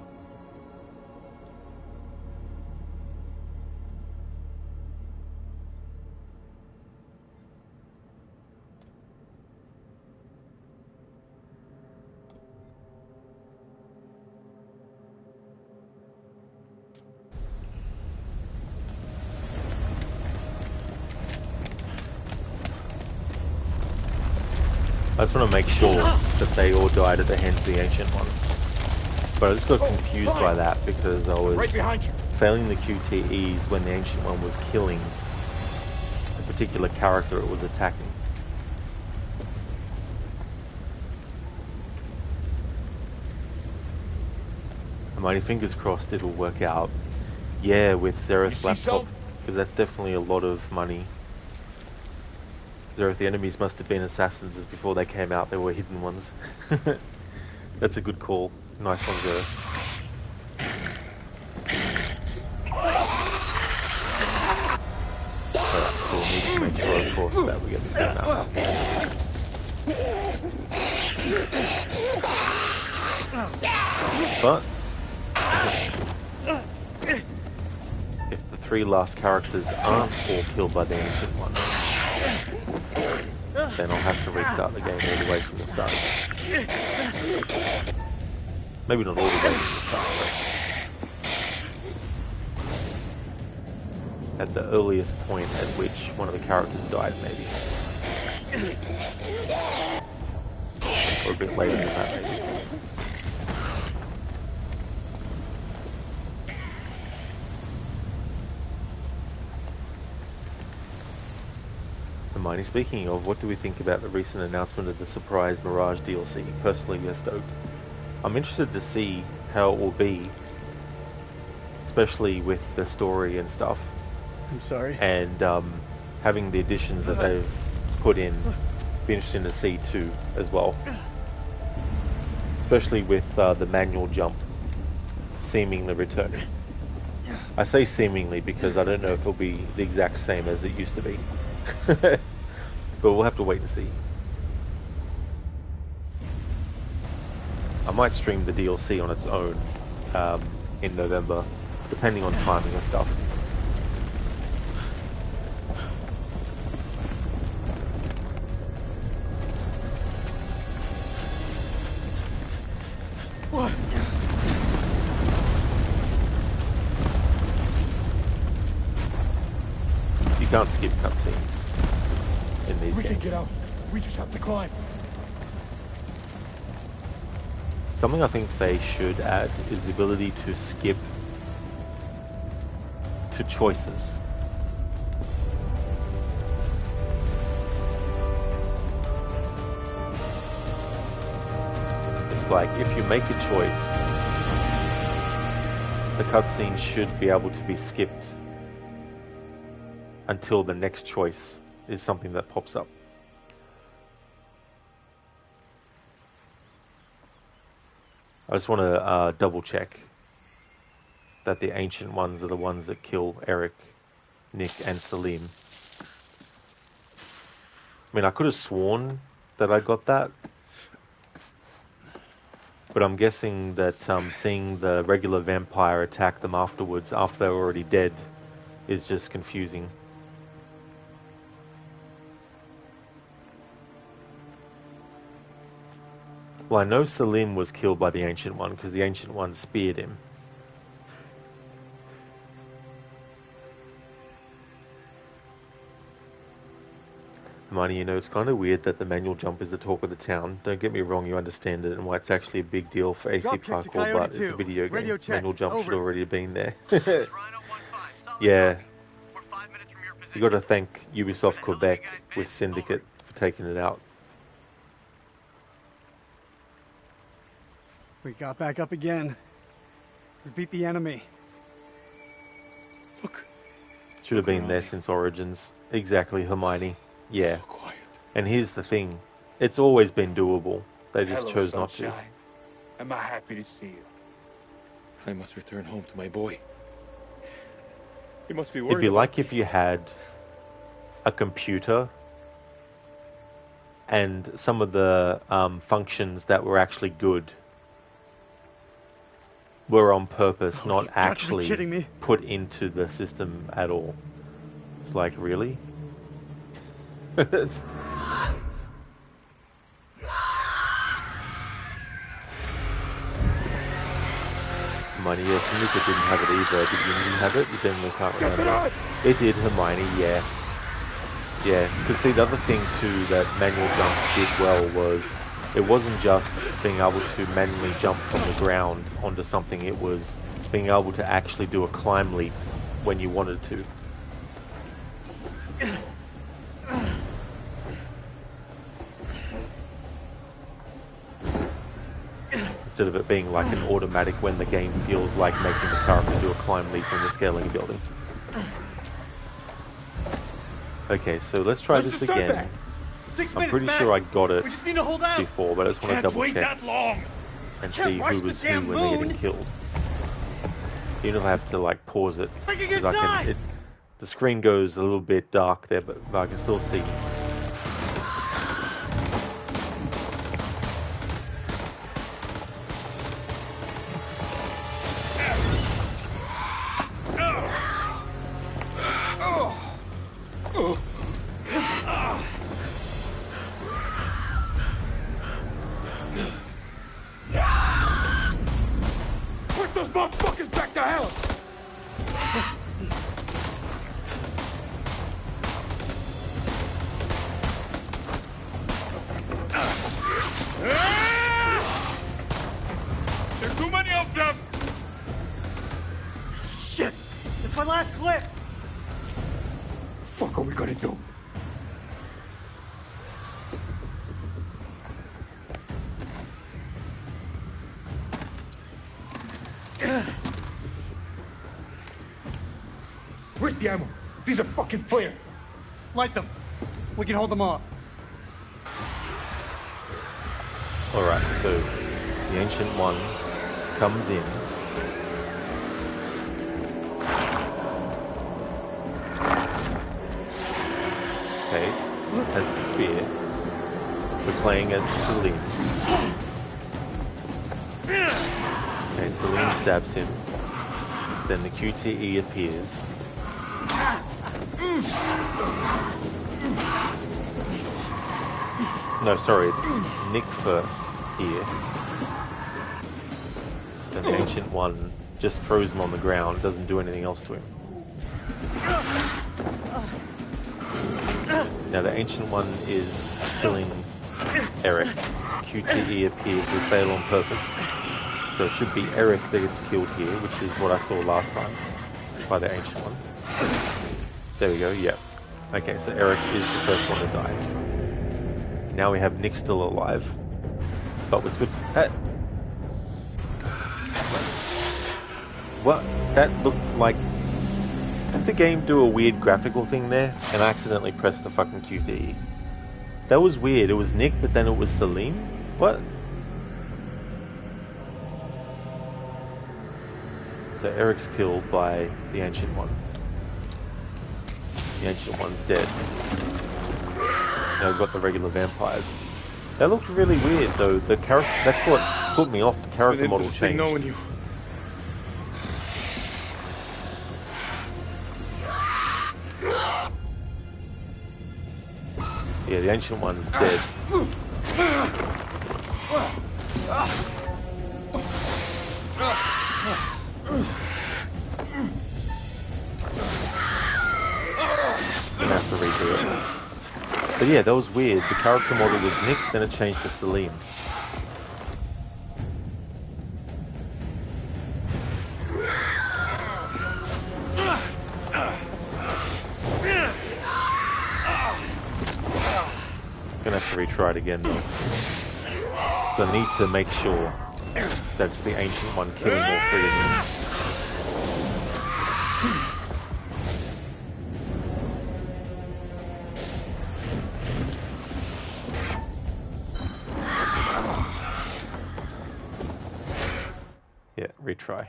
Speaker 1: I just want to make sure that they all died at the hands of the Ancient One. But I just got confused by that because I was failing the QTEs when the Ancient One was killing a particular character it was attacking. Mighty fingers crossed it'll work out. Yeah, with Zereth's laptop, because that's definitely a lot of money. Zereth, the enemies must have been assassins as before they came out, they were hidden ones. That's a good call. Nice one, Zereth. Alright, so we need to make sure, of course, that we get the same out. But if the three last characters aren't all killed by the Ancient One, then I'll have to restart the game all the way from the start. Maybe not all the way from the start, but at the earliest point at which one of the characters died, maybe. Or a bit later than that, maybe. Hermione, speaking of, what do we think about the recent announcement of the surprise Mirage DLC? Personally, we're stoked. I'm interested to see how it will be, especially with the story and stuff.
Speaker 2: I'm sorry.
Speaker 1: And having the additions that they've put in, be interesting to see too, as well. Especially with the manual jump seemingly returning. I say seemingly because I don't know if it'll be the exact same as it used to be. But we'll have to wait and see. I might stream the DLC on its own in November, depending on timing and stuff.
Speaker 6: What?
Speaker 1: You can't skip cutscenes in these games.
Speaker 6: We can get out. We just have to climb.
Speaker 1: Something I think they should add is the ability to skip to choices. It's like if you make a choice, the cutscene should be able to be skipped until the next choice is something that pops up. I just want to double check that the ancient ones are the ones that kill Eric, Nick, and Salim. I mean, I could have sworn that I got that, but I'm guessing that seeing the regular vampire attack them afterwards, after they were already dead, is just confusing. Well, I know Salim was killed by the Ancient One because the Ancient One speared him. Hermione, you know, it's kind of weird that the manual jump is the talk of the town. Don't get me wrong, you understand it and why it's actually a big deal for AC parkour, but it's a video game. Manual jump should already have been there. Yeah. You got to thank Ubisoft Quebec with Syndicate for taking it out.
Speaker 2: We got back up again. We beat the enemy.
Speaker 1: Look. Should have been there since Origins. Exactly, Hermione. Yeah. So quiet. And here's the thing. It's always been doable. They just chose not to.
Speaker 11: Am I happy to see you?
Speaker 16: I must return home to my boy. He must be worried.
Speaker 1: It'd be like if you had a computer and some of the functions that were actually good were on purpose, not actually put into the system at all. It's like, really? Hermione, yeah, Syndicate didn't have it either. Did you have it? You definitely can't remember. It did, Hermione, yeah. Yeah, because see, the other thing too that manual jumps did well was it wasn't just being able to manually jump from the ground onto something, it was being able to actually do a climb leap when you wanted to. Instead of it being like an automatic when the game feels like making the character do a climb leap when you're scaling a building. Okay, so let's try this again. I'm pretty sure I got it before, but I just want to double check and see who was who when they're getting killed. Even if I have to like pause it, because the screen goes a little bit dark there, but I can still see.
Speaker 11: Where's the ammo? These are fucking flares.
Speaker 2: Light them. We can hold them off.
Speaker 1: Alright, so the Ancient One comes in. Okay, has the spear. We're playing as Salim. Okay, Salim stabs him. Then the QTE appears. No, sorry, it's Nick first here. Then the Ancient One just throws him on the ground, doesn't do anything else to him. Now the Ancient One is killing Eric. QTE appears with fail on purpose. So it should be Eric that gets killed here, which is what I saw last time. by the Ancient One. There we go, yep. Okay, so Eric is the first one to die. Now we have Nick still alive. But we're switching... What? That looked like... Did the game do a weird graphical thing there? And I accidentally pressed the fucking QTE. That was weird. It was Nick, but then it was Salim? What? So Eric's killed by the Ancient One. The Ancient One's dead. Now we've got the regular vampires. That looked really weird though. The character, that's what put me off. The character model changed.
Speaker 16: Knowing you.
Speaker 1: Yeah, the Ancient One's dead. Gonna have to redo it. But yeah, that was weird. The character model was Nick, then it changed to Salim. Gonna have to retry it again though. So I need to make sure that it's the Ancient One killing all three of them. Yeah, retry.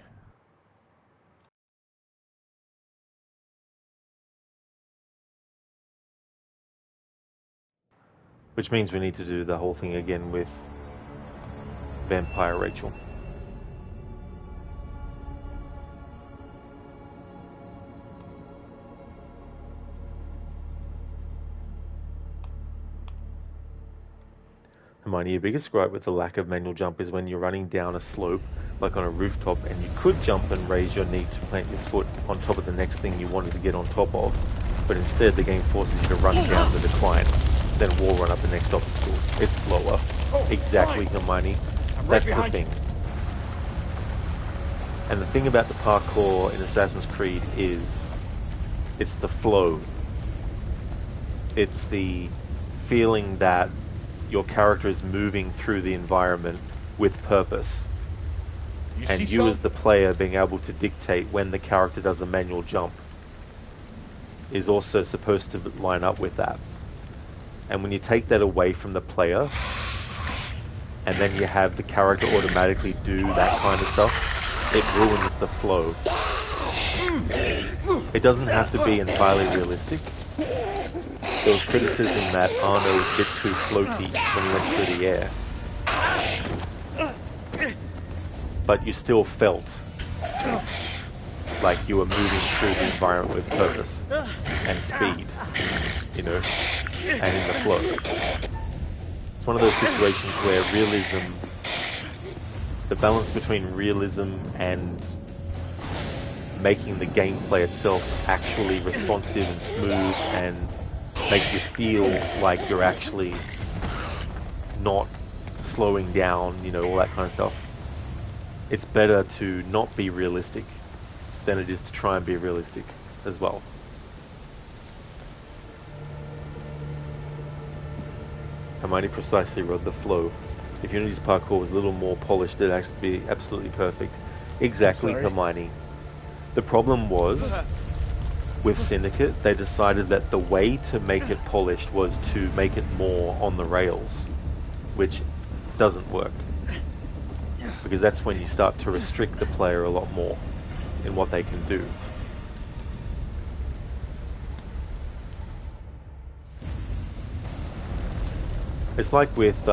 Speaker 1: Which means we need to do the whole thing again with Vampire Rachel. Hermione, your biggest gripe with the lack of manual jump is when you're running down a slope, like on a rooftop, and you could jump and raise your knee to plant your foot on top of the next thing you wanted to get on top of, but instead the game forces you to run down the decline, then wall run up the next obstacle. It's slower. Exactly, Hermione. That's the thing. And the thing about the parkour in Assassin's Creed is it's the flow. It's the feeling that your character is moving through the environment with purpose. And you as the player being able to dictate when the character does a manual jump is also supposed to line up with that. And when you take that away from the player, and then you have the character automatically do that kind of stuff, it ruins the flow. It doesn't have to be entirely realistic. There was criticism that Arno was a bit too floaty when he went through the air. But you still felt like you were moving through the environment with purpose and speed, you know, and in the flow. It's one of those situations where realism, the balance between realism and making the gameplay itself actually responsive and smooth and make you feel like you're actually not slowing down, you know, all that kind of stuff. It's better to not be realistic than it is to try and be realistic as well. Hermione precisely Rod, the flow. If Unity's parkour was a little more polished, it'd actually be absolutely perfect. Exactly, Hermione. The problem was, with Syndicate, they decided that the way to make it polished was to make it more on the rails, which doesn't work. Because that's when you start to restrict the player a lot more in what they can do. It's like with,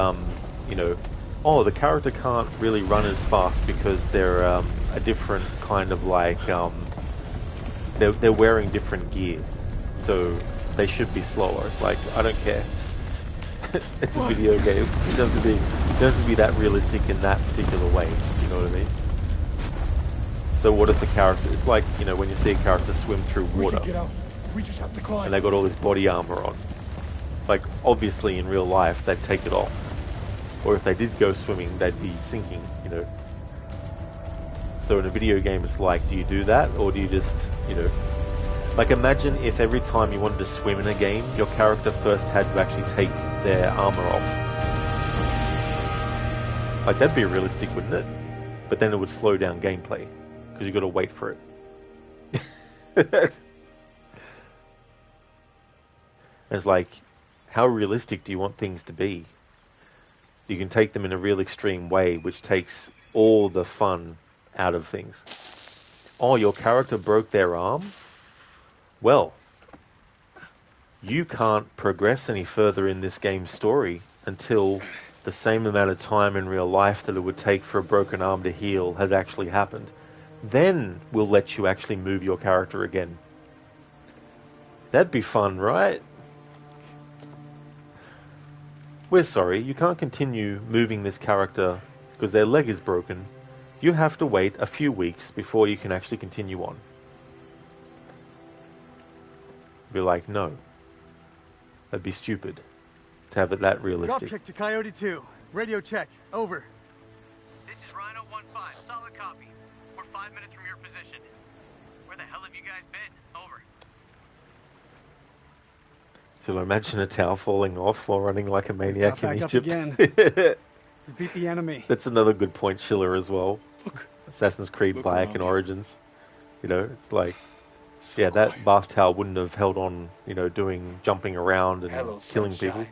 Speaker 1: you know, oh, the character can't really run as fast because they're a different kind of like, they're wearing different gear, so they should be slower. It's like, I don't care. It's a video game. It doesn't have to be that realistic in that particular way. You know what I mean? So what if the character? It's like, you know, when you see a character swim through water,
Speaker 19: We just have to climb.
Speaker 1: and they got all this body armor on. Like, obviously in real life they'd take it off, or if they did go swimming, they'd be sinking. You know. So in a video game, it's like, do you do that, or do you just, you know, like imagine if every time you wanted to swim in a game, your character first had to actually take their armor off. Like that'd be realistic, wouldn't it? But then it would slow down gameplay because you got to wait for it. It's like, how realistic do you want things to be? You can take them in a real extreme way, which takes all the fun out of things. Oh, your character broke their arm? Well, you can't progress any further in this game's story until the same amount of time in real life that it would take for a broken arm to heal has actually happened. Then we'll let you actually move your character again. That'd be fun, right? We're sorry, you can't continue moving this character because their leg is broken. You have to wait a few weeks before you can actually continue on. Be like, no. That'd be stupid to have it that realistic.
Speaker 2: Dropkick to Coyote 2. Radio check. Over.
Speaker 15: This is Rhino 1-5. Solid copy. We're 5 minutes from your position. Where the hell have you guys been? Over.
Speaker 1: So imagine a tower falling off while running like a maniac in Egypt.
Speaker 2: Again. We beat the enemy.
Speaker 1: That's another good point, Schiller, as well. Look, Assassin's Creed Black and Origins. You know, it's like, yeah, that bath towel wouldn't have held on, you know, jumping around and killing people.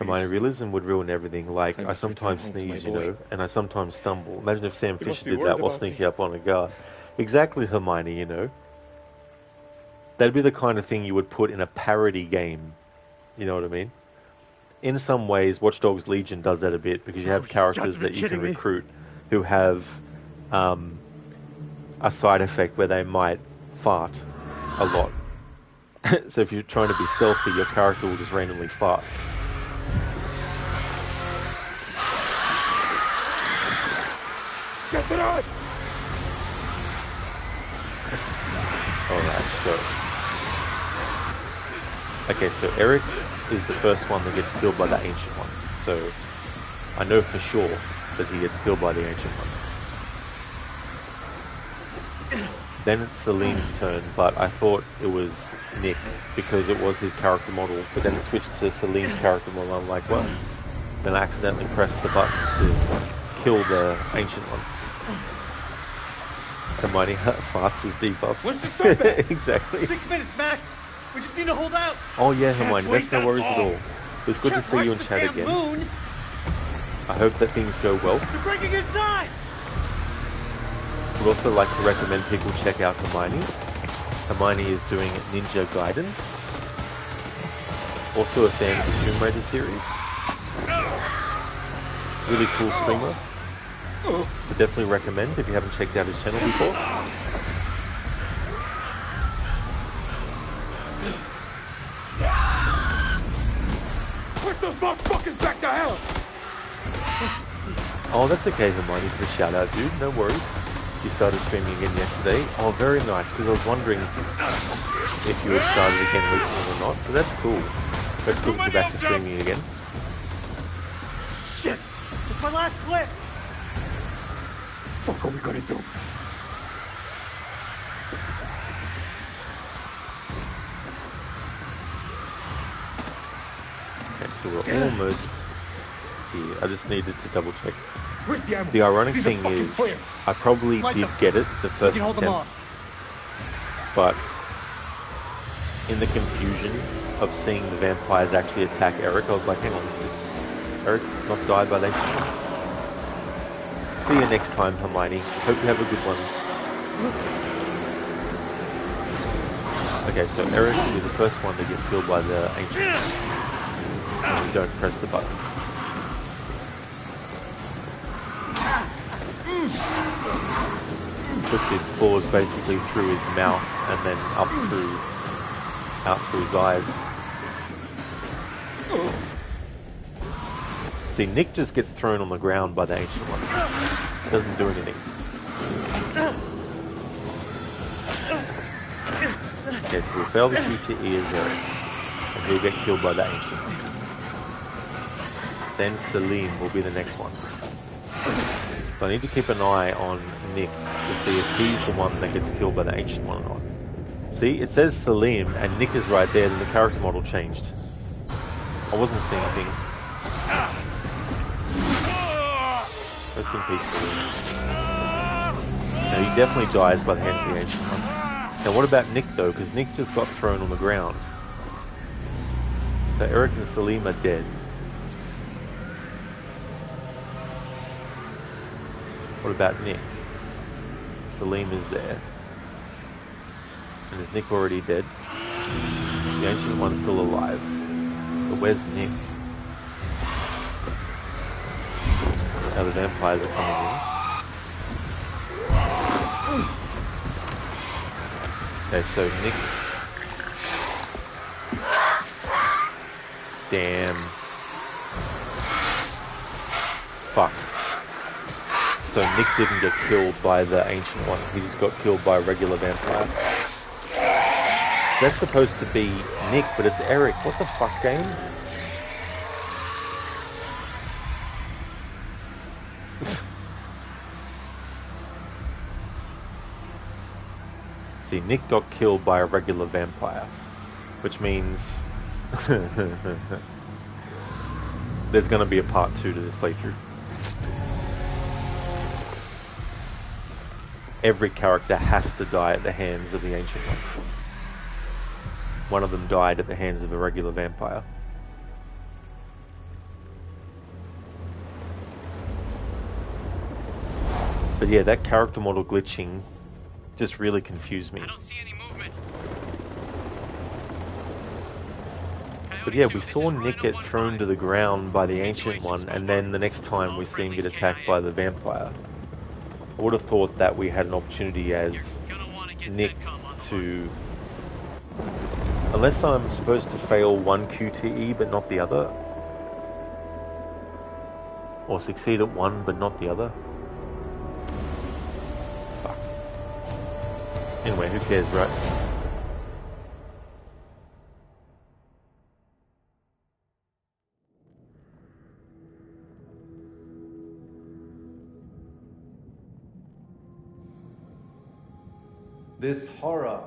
Speaker 1: My realism would ruin everything. Like, I sometimes sneeze, you know, and I sometimes stumble. Imagine if Sam Fisher did that while sneaking up on a guard. Exactly, Hermione, you know. That'd be the kind of thing you would put in a parody game. You know what I mean? In some ways, Watch Dogs Legion does that a bit, because you have characters that you can recruit who have a side effect where they might fart a lot. So if you're trying to be stealthy, your character will just randomly fart.
Speaker 19: Get the knife!
Speaker 1: Alright, so... Okay, so Eric is the first one that gets killed by the Ancient One. So, I know for sure that he gets killed by the Ancient One. Then it's Salim's turn, but I thought it was Nick, because it was his character model, but then it switched to Salim's character model. I'm like, well, then I accidentally pressed the button to kill the Ancient One. Hermione farts as debuffs.
Speaker 2: What's the setback?
Speaker 1: Exactly.
Speaker 2: 6 minutes, Max. We just need to hold out.
Speaker 1: Oh yeah, Hermione, that's no worries at all. It was good to see you in chat again.
Speaker 2: Moon.
Speaker 1: I hope that things go well.
Speaker 2: They're breaking inside.
Speaker 1: Would also like to recommend people check out Hermione. Hermione is doing Ninja Gaiden. Also a fan of the Tomb Raider series. Really cool streamer. So definitely recommend if you haven't checked out his channel before.
Speaker 19: Push those motherfuckers back to hell!
Speaker 1: Oh, that's okay, Hermione, for the shout out, dude. No worries. You started streaming again yesterday. Oh, very nice, because I was wondering if you had started again recently or not. So that's cool. That's cool that you're back to streaming again.
Speaker 2: Shit! It's my last clip!
Speaker 19: Fuck are we gonna do?
Speaker 1: Okay, so we're almost here. I just needed to double check.
Speaker 19: Where's the ammo?
Speaker 1: The ironic
Speaker 19: These
Speaker 1: thing
Speaker 19: are fucking
Speaker 1: is,
Speaker 19: flames.
Speaker 1: I probably did get it the first
Speaker 2: hold them
Speaker 1: attempt, but in the confusion of seeing the vampires actually attack Eric, I was like, hang on, did Eric not die by that? See you next time, Hermione. Hope you have a good one. Okay, so Eric will be the first one to get killed by the Ancient. And you don't press the button. Puts his claws basically through his mouth and then out through his eyes. See, Nick just gets thrown on the ground by the Ancient One. Doesn't do anything. Okay, so we'll fail the future ears Eric, and he'll get killed by the Ancient. Then Salim will be the next one. So I need to keep an eye on Nick to see if he's the one that gets killed by the Ancient One or not. See, it says Salim and Nick is right there, then the character model changed. I wasn't seeing things. Rest in peace, Salim. Now, he definitely dies by the hand of the Ancient One. Now, what about Nick, though? Because Nick just got thrown on the ground. So Eric and Salim are dead. What about Nick? Salim is there. And is Nick already dead? The Ancient One's still alive. But where's Nick? Now the vampires are coming in. Okay, so Nick... Damn. Fuck. So Nick didn't get killed by the Ancient One. He just got killed by a regular vampire. That's supposed to be Nick, but it's Eric. What the fuck, game? See, Nick got killed by a regular vampire, which means there's going to be a part 2 to this playthrough. Every character has to die at the hands of the Ancient One. One of them died at the hands of a regular vampire. But yeah, that character model glitching just really confused me.
Speaker 15: I don't see any movement.
Speaker 1: But yeah, we saw Nick get thrown to the ground by the Ancient One, and then the next time we see him get attacked by the vampire. I would have thought that we had an opportunity as Nick to... Unless I'm supposed to fail one QTE but not the other. Or succeed at one but not the other. Fuck. Anyway, who cares, right?
Speaker 7: This horror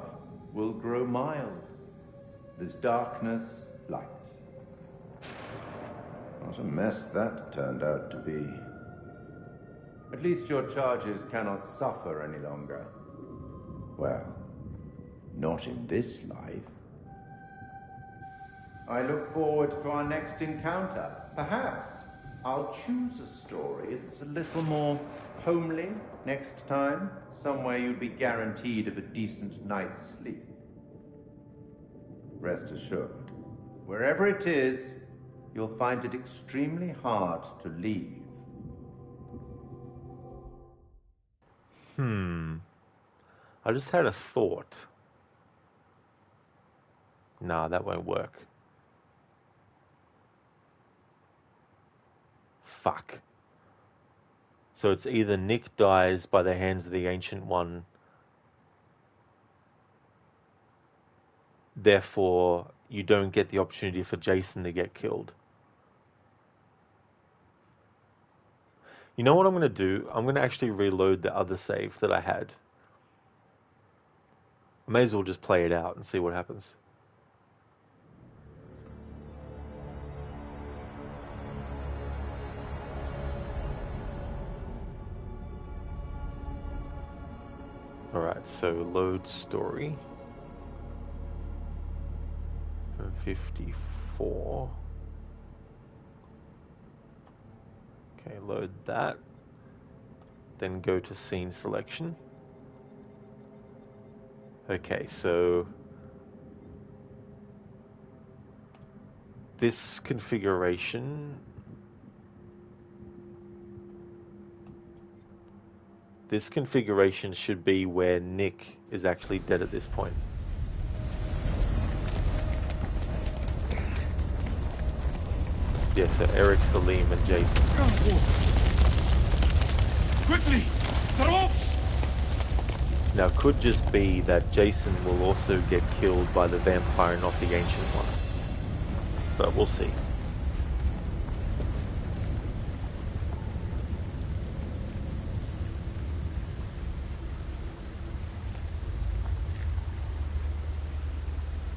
Speaker 7: will grow mild. This darkness, light. What a mess that turned out to be. At least your charges cannot suffer any longer. Well, not in this life. I look forward to our next encounter. Perhaps I'll choose a story that's a little more homely next time. Somewhere you'll be guaranteed of a decent night's sleep. Rest assured, wherever it is, you'll find it extremely hard to leave.
Speaker 1: I just had a thought. Nah, that won't work. Fuck. So it's either Nick dies by the hands of the Ancient One, therefore you don't get the opportunity for Jason to get killed. You know what I'm going to do? I'm going to actually reload the other save that I had. I may as well just play it out and see what happens. Alright, so load story. 54. Okay, load that. Then go to scene selection. Okay, so this configuration should be where Nick is actually dead at this point. Yeah, so Eric, Salim, and Jason.
Speaker 19: Quickly! The ropes!
Speaker 1: Now, it could just be that Jason will also get killed by the vampire, not the Ancient One. But we'll see.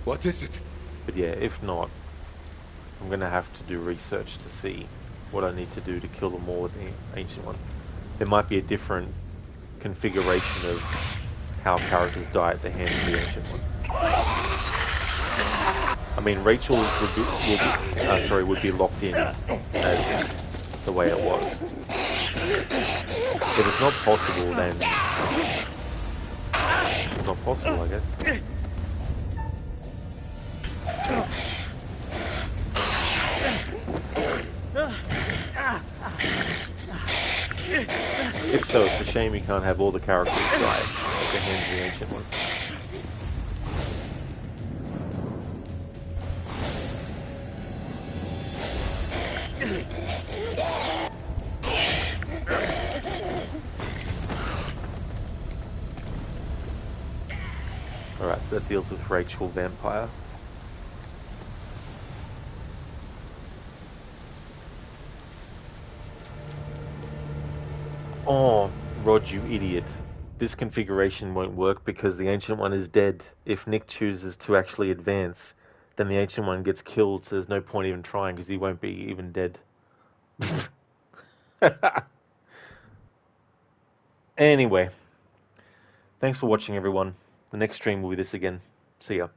Speaker 16: What is it?
Speaker 1: But yeah, if not, I'm going to have to do research to see what I need to do to kill them all with the Ancient One. There might be a different configuration of how characters die at the hands of the Ancient One. I mean, Rachel would be locked in as the way it was. If it's not possible, then it's not possible, I guess. If so, it's a shame you can't have all the characters die at the hands of the Ancient One. Alright, so that deals with Rachel Vampire. Oh, Rod, you idiot. This configuration won't work because the Ancient One is dead. If Nick chooses to actually advance, then the Ancient One gets killed, so there's no point even trying because he won't be even dead. Anyway, thanks for watching, everyone. The next stream will be this again. See ya.